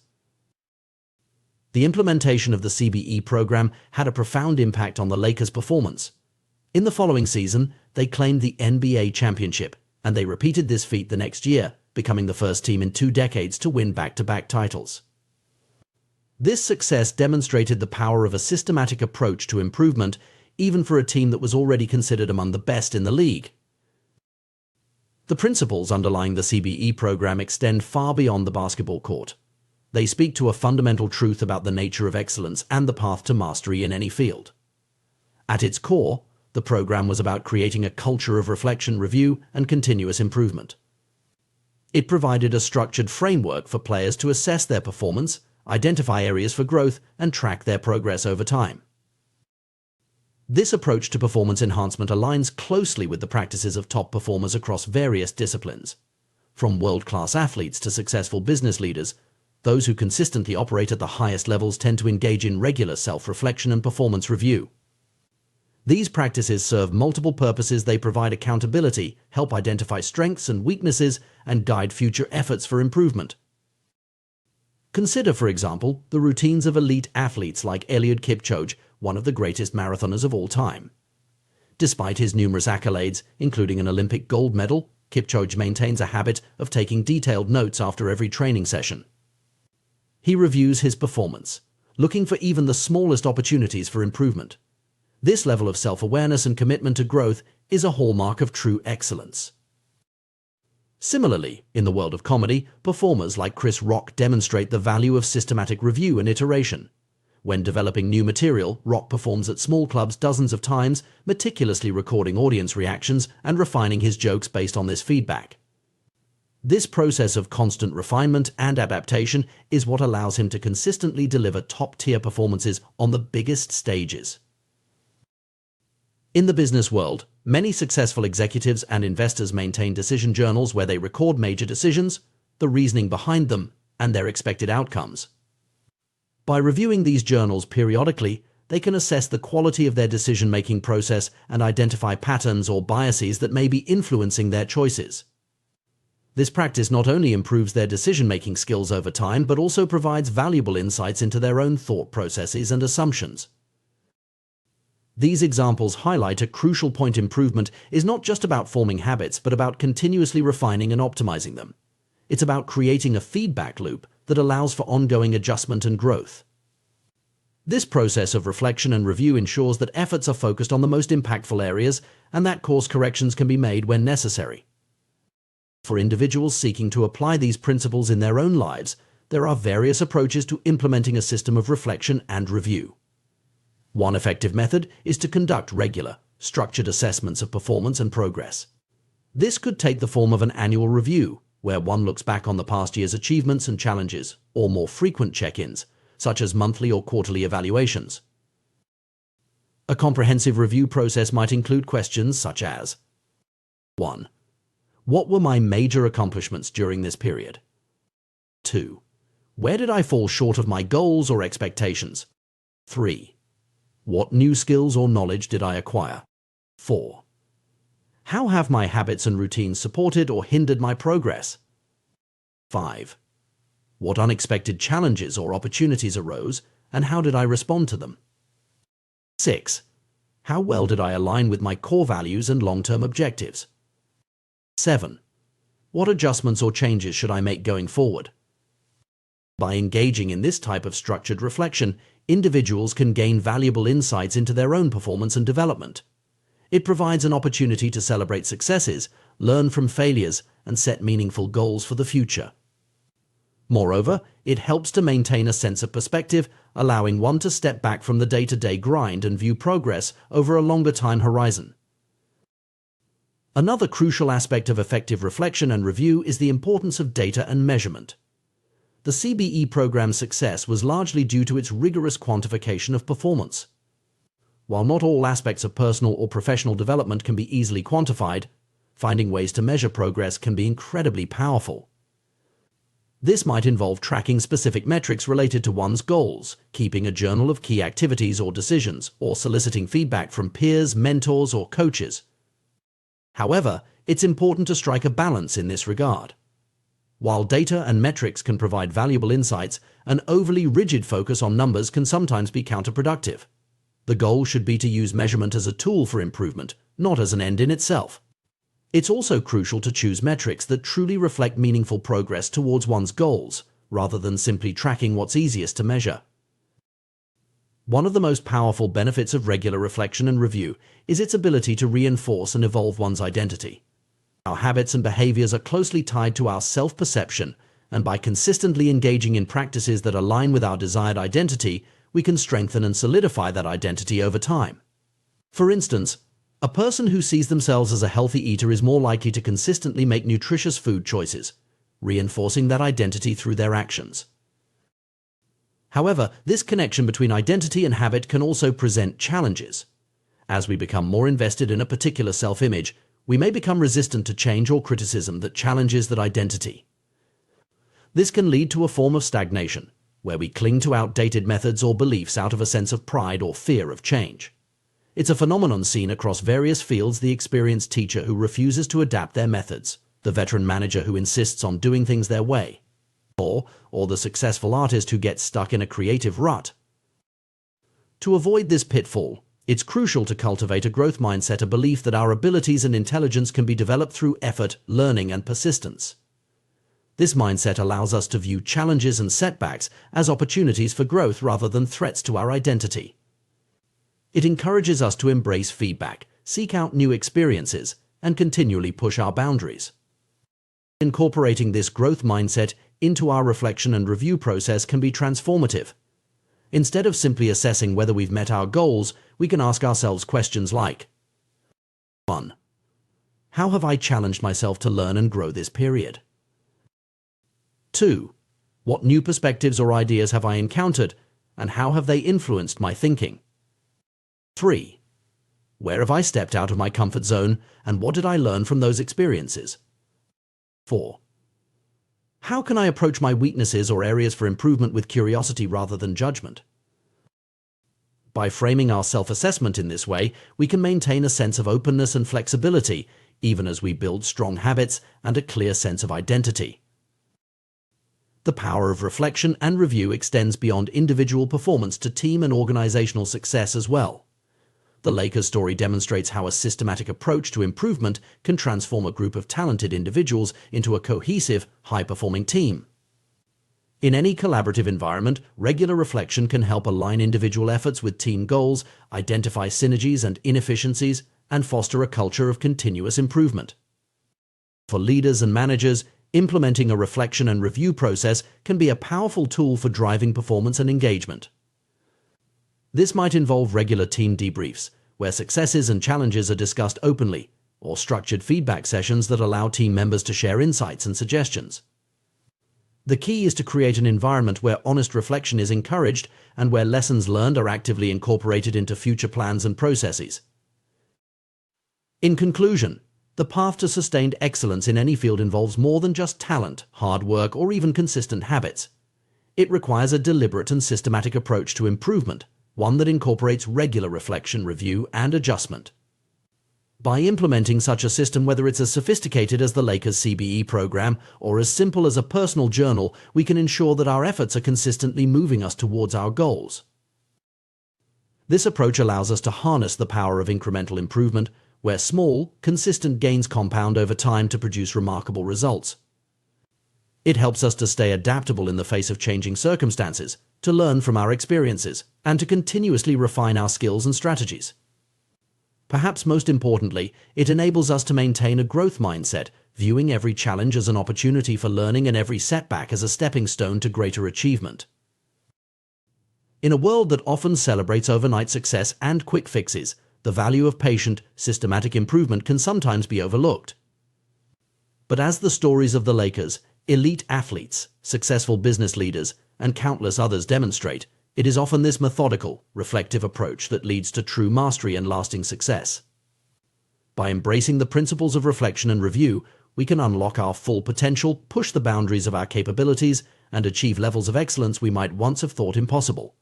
The implementation of the CBE program had a profound impact on the Lakers' performance. In the following season, they claimed the NBA championship, and they repeated this feat the next year, becoming the first team in 2 decades to win back-to-back titles. This success demonstrated the power of a systematic approach to improvement, even for a team that was already considered among the best in the league. The principles underlying the CBE program extend far beyond the basketball court. They speak to a fundamental truth about the nature of excellence and the path to mastery in any field. At its core, the program was about creating a culture of reflection, review, and continuous improvement. It provided a structured framework for players to assess their performance, identify areas for growth, and track their progress over time. This approach to performance enhancement aligns closely with the practices of top performers across various disciplines. From world-class athletes to successful business leaders, those who consistently operate at the highest levels tend to engage in regular self-reflection and performance review. These practices serve multiple purposes. They provide accountability, help identify strengths and weaknesses, and guide future efforts for improvement. Consider, for example, the routines of elite athletes like Eliud Kipchoge, one of the greatest marathoners of all time. Despite his numerous accolades, including an Olympic gold medal, Kipchoge maintains a habit of taking detailed notes after every training session. He reviews his performance, looking for even the smallest opportunities for improvement. This level of self-awareness and commitment to growth is a hallmark of true excellence. Similarly, in the world of comedy, performers like Chris Rock demonstrate the value of systematic review and iteration. When developing new material, Rock performs at small clubs dozens of times, meticulously recording audience reactions and refining his jokes based on this feedback. This process of constant refinement and adaptation is what allows him to consistently deliver top-tier performances on the biggest stages. In the business world, many successful executives and investors maintain decision journals where they record major decisions, the reasoning behind them, and their expected outcomes. By reviewing these journals periodically, they can assess the quality of their decision-making process and identify patterns or biases that may be influencing their choices. This practice not only improves their decision-making skills over time, but also provides valuable insights into their own thought processes and assumptions. These examples highlight a crucial point: improvement is not just about forming habits, but about continuously refining and optimizing them. It's about creating a feedback loop that allows for ongoing adjustment and growth. This process of reflection and review ensures that efforts are focused on the most impactful areas and that course corrections can be made when necessary. For individuals seeking to apply these principles in their own lives, there are various approaches to implementing a system of reflection and review. One effective method is to conduct regular, structured assessments of performance and progress. This could take the form of an annual review, where one looks back on the past year's achievements and challenges, or more frequent check-ins, such as monthly or quarterly evaluations. A comprehensive review process might include questions such as: 1. What were my major accomplishments during this period? 2. Where did I fall short of my goals or expectations? 3. What new skills or knowledge did I acquire? 4. How have my habits and routines supported or hindered my progress? 5. What unexpected challenges or opportunities arose, and how did I respond to them? 6. How well did I align with my core values and long-term objectives? 7. What adjustments or changes should I make going forward? By engaging in this type of structured reflection, individuals can gain valuable insights into their own performance and development. It provides an opportunity to celebrate successes, learn from failures, and set meaningful goals for the future. Moreover, it helps to maintain a sense of perspective, allowing one to step back from the day-to-day grind and view progress over a longer time horizon. Another crucial aspect of effective reflection and review is the importance of data and measurement. The CBE program's success was largely due to its rigorous quantification of performance. While not all aspects of personal or professional development can be easily quantified, finding ways to measure progress can be incredibly powerful. This might involve tracking specific metrics related to one's goals, keeping a journal of key activities or decisions, or soliciting feedback from peers, mentors, or coaches. However, it's important to strike a balance in this regard. While data and metrics can provide valuable insights, an overly rigid focus on numbers can sometimes be counterproductive. The goal should be to use measurement as a tool for improvement, not as an end in itself. It's also crucial to choose metrics that truly reflect meaningful progress towards one's goals, rather than simply tracking what's easiest to measure. One of the most powerful benefits of regular reflection and review is its ability to reinforce and evolve one's identity. Our habits and behaviors are closely tied to our self-perception, and by consistently engaging in practices that align with our desired identity, we can strengthen and solidify that identity over time. For instance, a person who sees themselves as a healthy eater is more likely to consistently make nutritious food choices, reinforcing that identity through their actions. However, this connection between identity and habit can also present challenges. As we become more invested in a particular self-image, we may become resistant to change or criticism that challenges that identity. This can lead to a form of stagnation, where we cling to outdated methods or beliefs out of a sense of pride or fear of change. It's a phenomenon seen across various fields: the experienced teacher who refuses to adapt their methods, the veteran manager who insists on doing things their way, or the successful artist who gets stuck in a creative rut. To avoid this pitfall, it's crucial to cultivate a growth mindset, a belief that our abilities and intelligence can be developed through effort, learning, and persistence. This mindset allows us to view challenges and setbacks as opportunities for growth rather than threats to our identity. It encourages us to embrace feedback, seek out new experiences, and continually push our boundaries. Incorporating this growth mindset into our reflection and review process can be transformative. Instead of simply assessing whether we've met our goals, we can ask ourselves questions like: 1. How have I challenged myself to learn and grow this period? 2. What new perspectives or ideas have I encountered, and how have they influenced my thinking? 3. Where have I stepped out of my comfort zone, and what did I learn from those experiences? 4. How can I approach my weaknesses or areas for improvement with curiosity rather than judgment? By framing our self-assessment in this way, we can maintain a sense of openness and flexibility, even as we build strong habits and a clear sense of identity. The power of reflection and review extends beyond individual performance to team and organizational success as well. The Lakers story demonstrates how a systematic approach to improvement can transform a group of talented individuals into a cohesive, high-performing team. In any collaborative environment, regular reflection can help align individual efforts with team goals, identify synergies and inefficiencies, and foster a culture of continuous improvement. For leaders and managers, implementing a reflection and review process can be a powerful tool for driving performance and engagement. This might involve regular team debriefs, where successes and challenges are discussed openly, or structured feedback sessions that allow team members to share insights and suggestions. The key is to create an environment where honest reflection is encouraged and where lessons learned are actively incorporated into future plans and processes. In conclusion, the path to sustained excellence in any field involves more than just talent, hard work, or even consistent habits. It requires a deliberate and systematic approach to improvement, one that incorporates regular reflection, review, and adjustment. By implementing such a system, whether it's as sophisticated as the Lakers CBE program or as simple as a personal journal, we can ensure that our efforts are consistently moving us towards our goals. This approach allows us to harness the power of incremental improvement, where small, consistent gains compound over time to produce remarkable results. It helps us to stay adaptable in the face of changing circumstances, to learn from our experiences, and to continuously refine our skills and strategies. Perhaps most importantly, it enables us to maintain a growth mindset, viewing every challenge as an opportunity for learning and every setback as a stepping stone to greater achievement. In a world that often celebrates overnight success and quick fixes, the value of patient, systematic improvement can sometimes be overlooked. But as the stories of the Lakers, elite athletes, successful business leaders, and countless others demonstrate, it is often this methodical, reflective approach that leads to true mastery and lasting success. By embracing the principles of reflection and review, we can unlock our full potential, push the boundaries of our capabilities, and achieve levels of excellence we might once have thought impossible.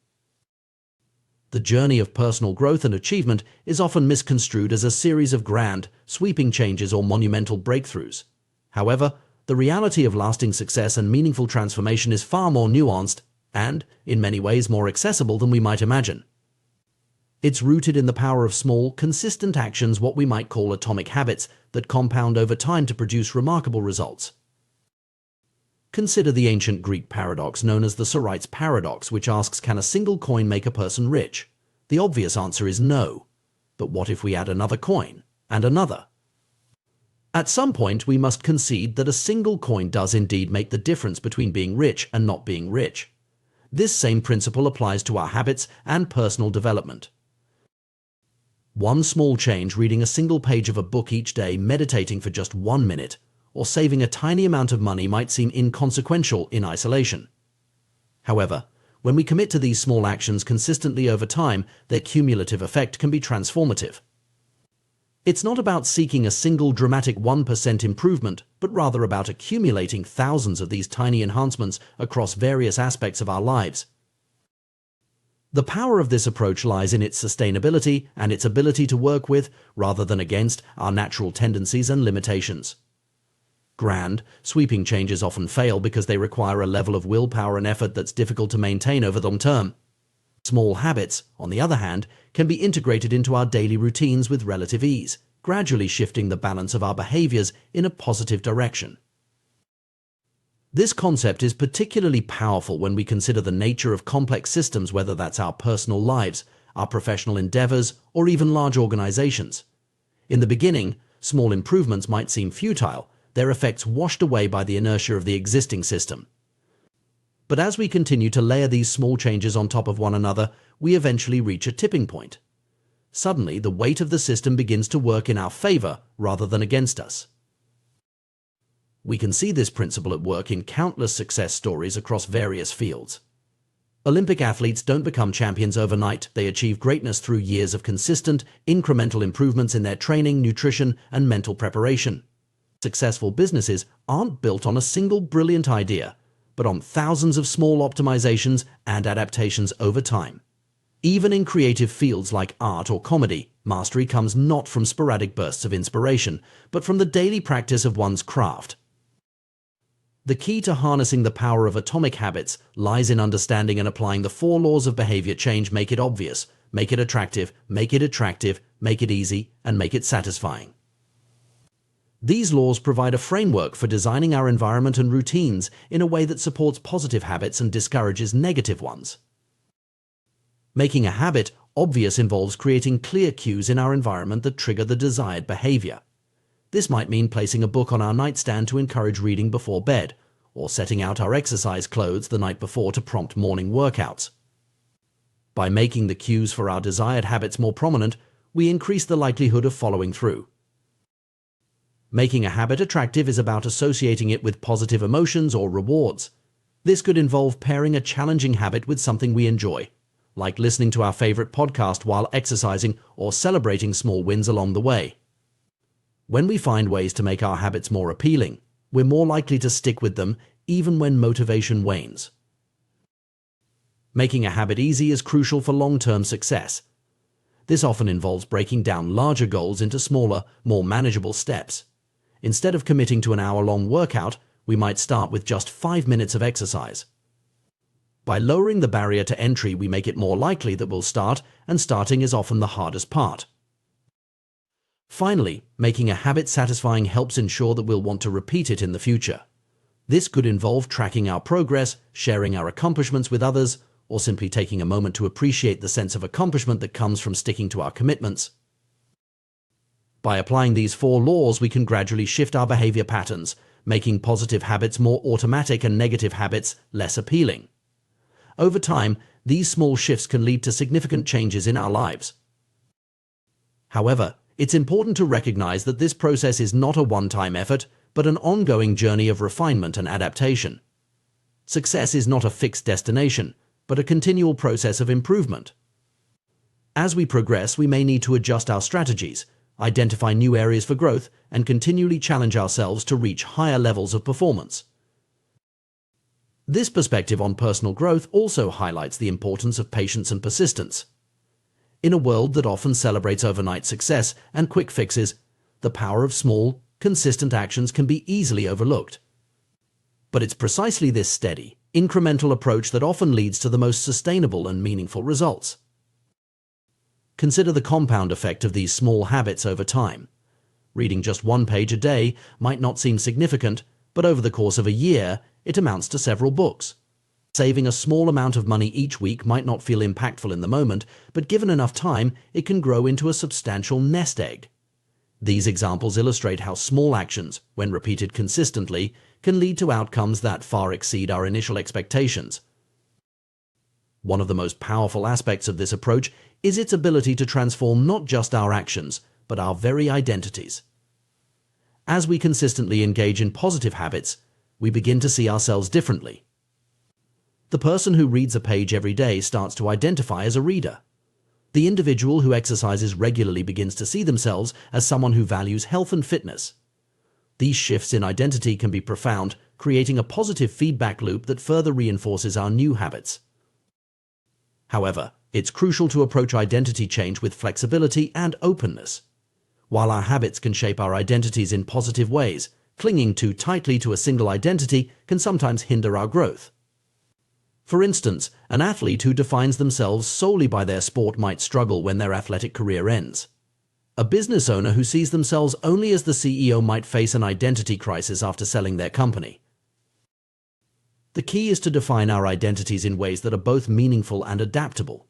The journey of personal growth and achievement is often misconstrued as a series of grand, sweeping changes or monumental breakthroughs. However, the reality of lasting success and meaningful transformation is far more nuanced and, in many ways, more accessible than we might imagine. It's rooted in the power of small, consistent actions, what we might call atomic habits, that compound over time to produce remarkable results. Consider the ancient Greek paradox known as the Sorites paradox, which asks, can a single coin make a person rich? The obvious answer is no. But what if we add another coin, and another? At some point, we must concede that a single coin does indeed make the difference between being rich and not being rich. This same principle applies to our habits and personal development. One small change, reading a single page of a book each day, meditating for just 1 minute, or saving a tiny amount of money might seem inconsequential in isolation. However, when we commit to these small actions consistently over time, their cumulative effect can be transformative. It's not about seeking a single dramatic 1% improvement, but rather about accumulating thousands of these tiny enhancements across various aspects of our lives. The power of this approach lies in its sustainability and its ability to work with, rather than against, our natural tendencies and limitations. Grand, sweeping changes often fail because they require a level of willpower and effort that's difficult to maintain over the long term. Small habits, on the other hand, can be integrated into our daily routines with relative ease, gradually shifting the balance of our behaviors in a positive direction. This concept is particularly powerful when we consider the nature of complex systems, whether that's our personal lives, our professional endeavors, or even large organizations. In the beginning, small improvements might seem futile, their effects washed away by the inertia of the existing system. But as we continue to layer these small changes on top of one another, we eventually reach a tipping point. Suddenly, the weight of the system begins to work in our favor rather than against us. We can see this principle at work in countless success stories across various fields. Olympic athletes don't become champions overnight. They achieve greatness through years of consistent, incremental improvements in their training, nutrition, and mental preparation. Successful businesses aren't built on a single brilliant idea, but on thousands of small optimizations and adaptations over time. Even in creative fields like art or comedy, mastery comes not from sporadic bursts of inspiration, but from the daily practice of one's craft. The key to harnessing the power of atomic habits lies in understanding and applying the 4 laws of behavior change. Make it obvious, make it attractive, make it easy, and make it satisfying. These laws provide a framework for designing our environment and routines in a way that supports positive habits and discourages negative ones. Making a habit obvious involves creating clear cues in our environment that trigger the desired behavior. This might mean placing a book on our nightstand to encourage reading before bed, or setting out our exercise clothes the night before to prompt morning workouts. By making the cues for our desired habits more prominent, we increase the likelihood of following through. Making a habit attractive is about associating it with positive emotions or rewards. This could involve pairing a challenging habit with something we enjoy, like listening to our favorite podcast while exercising or celebrating small wins along the way. When we find ways to make our habits more appealing, we're more likely to stick with them even when motivation wanes. Making a habit easy is crucial for long-term success. This often involves breaking down larger goals into smaller, more manageable steps. Instead of committing to an hour-long workout, we might start with just 5 minutes of exercise. By lowering the barrier to entry, we make it more likely that we'll start, and starting is often the hardest part. Finally, making a habit satisfying helps ensure that we'll want to repeat it in the future. This could involve tracking our progress, sharing our accomplishments with others, or simply taking a moment to appreciate the sense of accomplishment that comes from sticking to our commitments. By applying these 4 laws, we can gradually shift our behavior patterns, making positive habits more automatic and negative habits less appealing. Over time, these small shifts can lead to significant changes in our lives. However, it's important to recognize that this process is not a one-time effort, but an ongoing journey of refinement and adaptation. Success is not a fixed destination, but a continual process of improvement. As we progress, we may need to adjust our strategies, identify new areas for growth, and continually challenge ourselves to reach higher levels of performance. This perspective on personal growth also highlights the importance of patience and persistence. In a world that often celebrates overnight success and quick fixes, the power of small, consistent actions can be easily overlooked. But it's precisely this steady, incremental approach that often leads to the most sustainable and meaningful results. Consider the compound effect of these small habits over time. Reading just 1 page a day might not seem significant, but over the course of a year, it amounts to several books. Saving a small amount of money each week might not feel impactful in the moment, but given enough time, it can grow into a substantial nest egg. These examples illustrate how small actions, when repeated consistently, can lead to outcomes that far exceed our initial expectations. One of the most powerful aspects of this approach is its ability to transform not just our actions, but our very identities. As we consistently engage in positive habits, we begin to see ourselves differently. The person who reads a page every day starts to identify as a reader. The individual who exercises regularly begins to see themselves as someone who values health and fitness. These shifts in identity can be profound, creating a positive feedback loop that further reinforces our new habits. However, it's crucial to approach identity change with flexibility and openness. While our habits can shape our identities in positive ways, clinging too tightly to a single identity can sometimes hinder our growth. For instance, an athlete who defines themselves solely by their sport might struggle when their athletic career ends. A business owner who sees themselves only as the CEO might face an identity crisis after selling their company. The key is to define our identities in ways that are both meaningful and adaptable.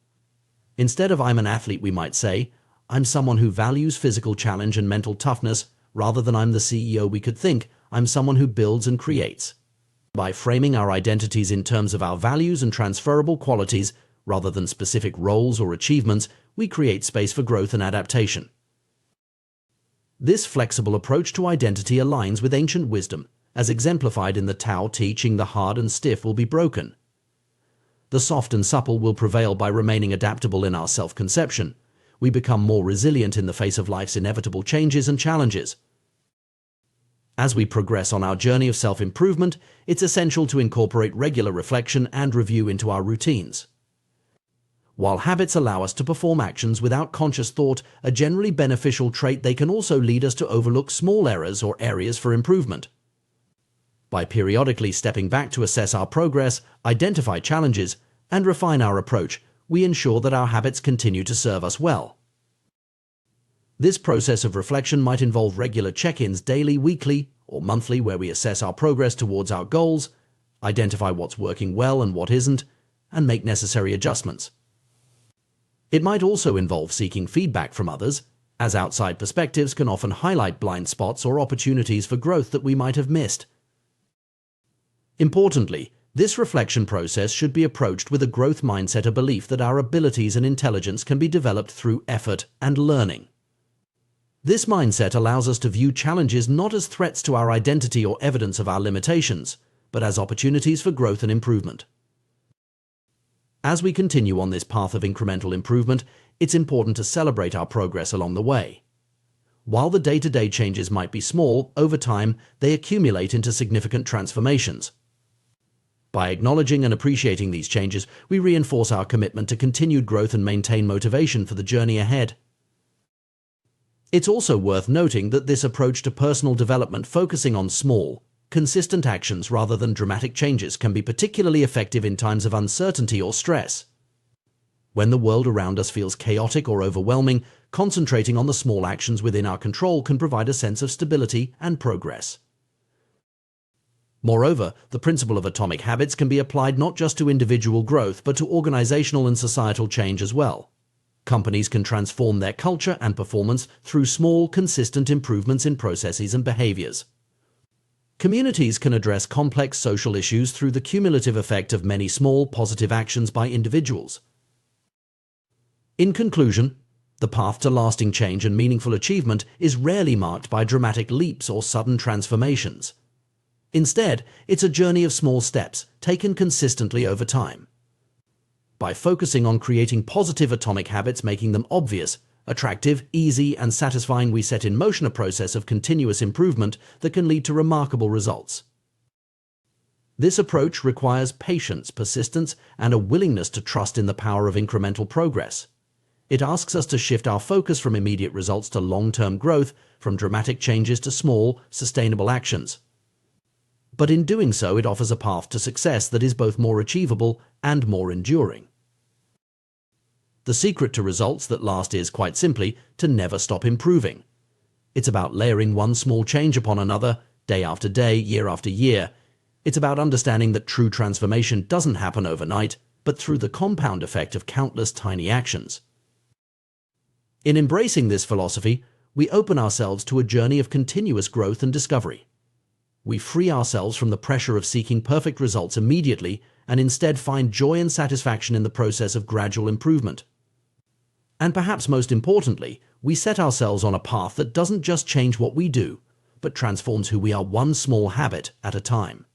Instead of "I'm an athlete," we might say, "I'm someone who values physical challenge and mental toughness," rather than "I'm the CEO," we could think, "I'm someone who builds and creates." By framing our identities in terms of our values and transferable qualities, rather than specific roles or achievements, we create space for growth and adaptation. This flexible approach to identity aligns with ancient wisdom, as exemplified in the Tao teaching the hard and stiff will be broken. The soft and supple will prevail. By remaining adaptable in our self-conception, we become more resilient in the face of life's inevitable changes and challenges. As we progress on our journey of self-improvement, it's essential to incorporate regular reflection and review into our routines. While habits allow us to perform actions without conscious thought, a generally beneficial trait, they can also lead us to overlook small errors or areas for improvement. By periodically stepping back to assess our progress, identify challenges, and refine our approach, we ensure that our habits continue to serve us well. This process of reflection might involve regular check-ins daily, weekly, or monthly, where we assess our progress towards our goals, identify what's working well and what isn't, and make necessary adjustments. It might also involve seeking feedback from others, as outside perspectives can often highlight blind spots or opportunities for growth that we might have missed. Importantly, this reflection process should be approached with a growth mindset, a belief that our abilities and intelligence can be developed through effort and learning. This mindset allows us to view challenges not as threats to our identity or evidence of our limitations, but as opportunities for growth and improvement. As we continue on this path of incremental improvement, it's important to celebrate our progress along the way. While the day-to-day changes might be small, over time they accumulate into significant transformations. By acknowledging and appreciating these changes, we reinforce our commitment to continued growth and maintain motivation for the journey ahead. It's also worth noting that this approach to personal development, focusing on small, consistent actions rather than dramatic changes, can be particularly effective in times of uncertainty or stress. When the world around us feels chaotic or overwhelming, concentrating on the small actions within our control can provide a sense of stability and progress. Moreover, the principle of atomic habits can be applied not just to individual growth, but to organizational and societal change as well. Companies can transform their culture and performance through small, consistent improvements in processes and behaviors. Communities can address complex social issues through the cumulative effect of many small, positive actions by individuals. In conclusion, the path to lasting change and meaningful achievement is rarely marked by dramatic leaps or sudden transformations. Instead, it's a journey of small steps taken consistently over time. By focusing on creating positive atomic habits, making them obvious, attractive, easy, and satisfying, we set in motion a process of continuous improvement that can lead to remarkable results. This approach requires patience, persistence, and a willingness to trust in the power of incremental progress. It asks us to shift our focus from immediate results to long-term growth, from dramatic changes to small, sustainable actions. But in doing so, it offers a path to success that is both more achievable and more enduring. The secret to results that last is, quite simply, to never stop improving. It's about layering one small change upon another, day after day, year after year. It's about understanding that true transformation doesn't happen overnight, but through the compound effect of countless tiny actions. In embracing this philosophy, we open ourselves to a journey of continuous growth and discovery. We free ourselves from the pressure of seeking perfect results immediately and instead find joy and satisfaction in the process of gradual improvement. And perhaps most importantly, we set ourselves on a path that doesn't just change what we do, but transforms who we are, one small habit at a time.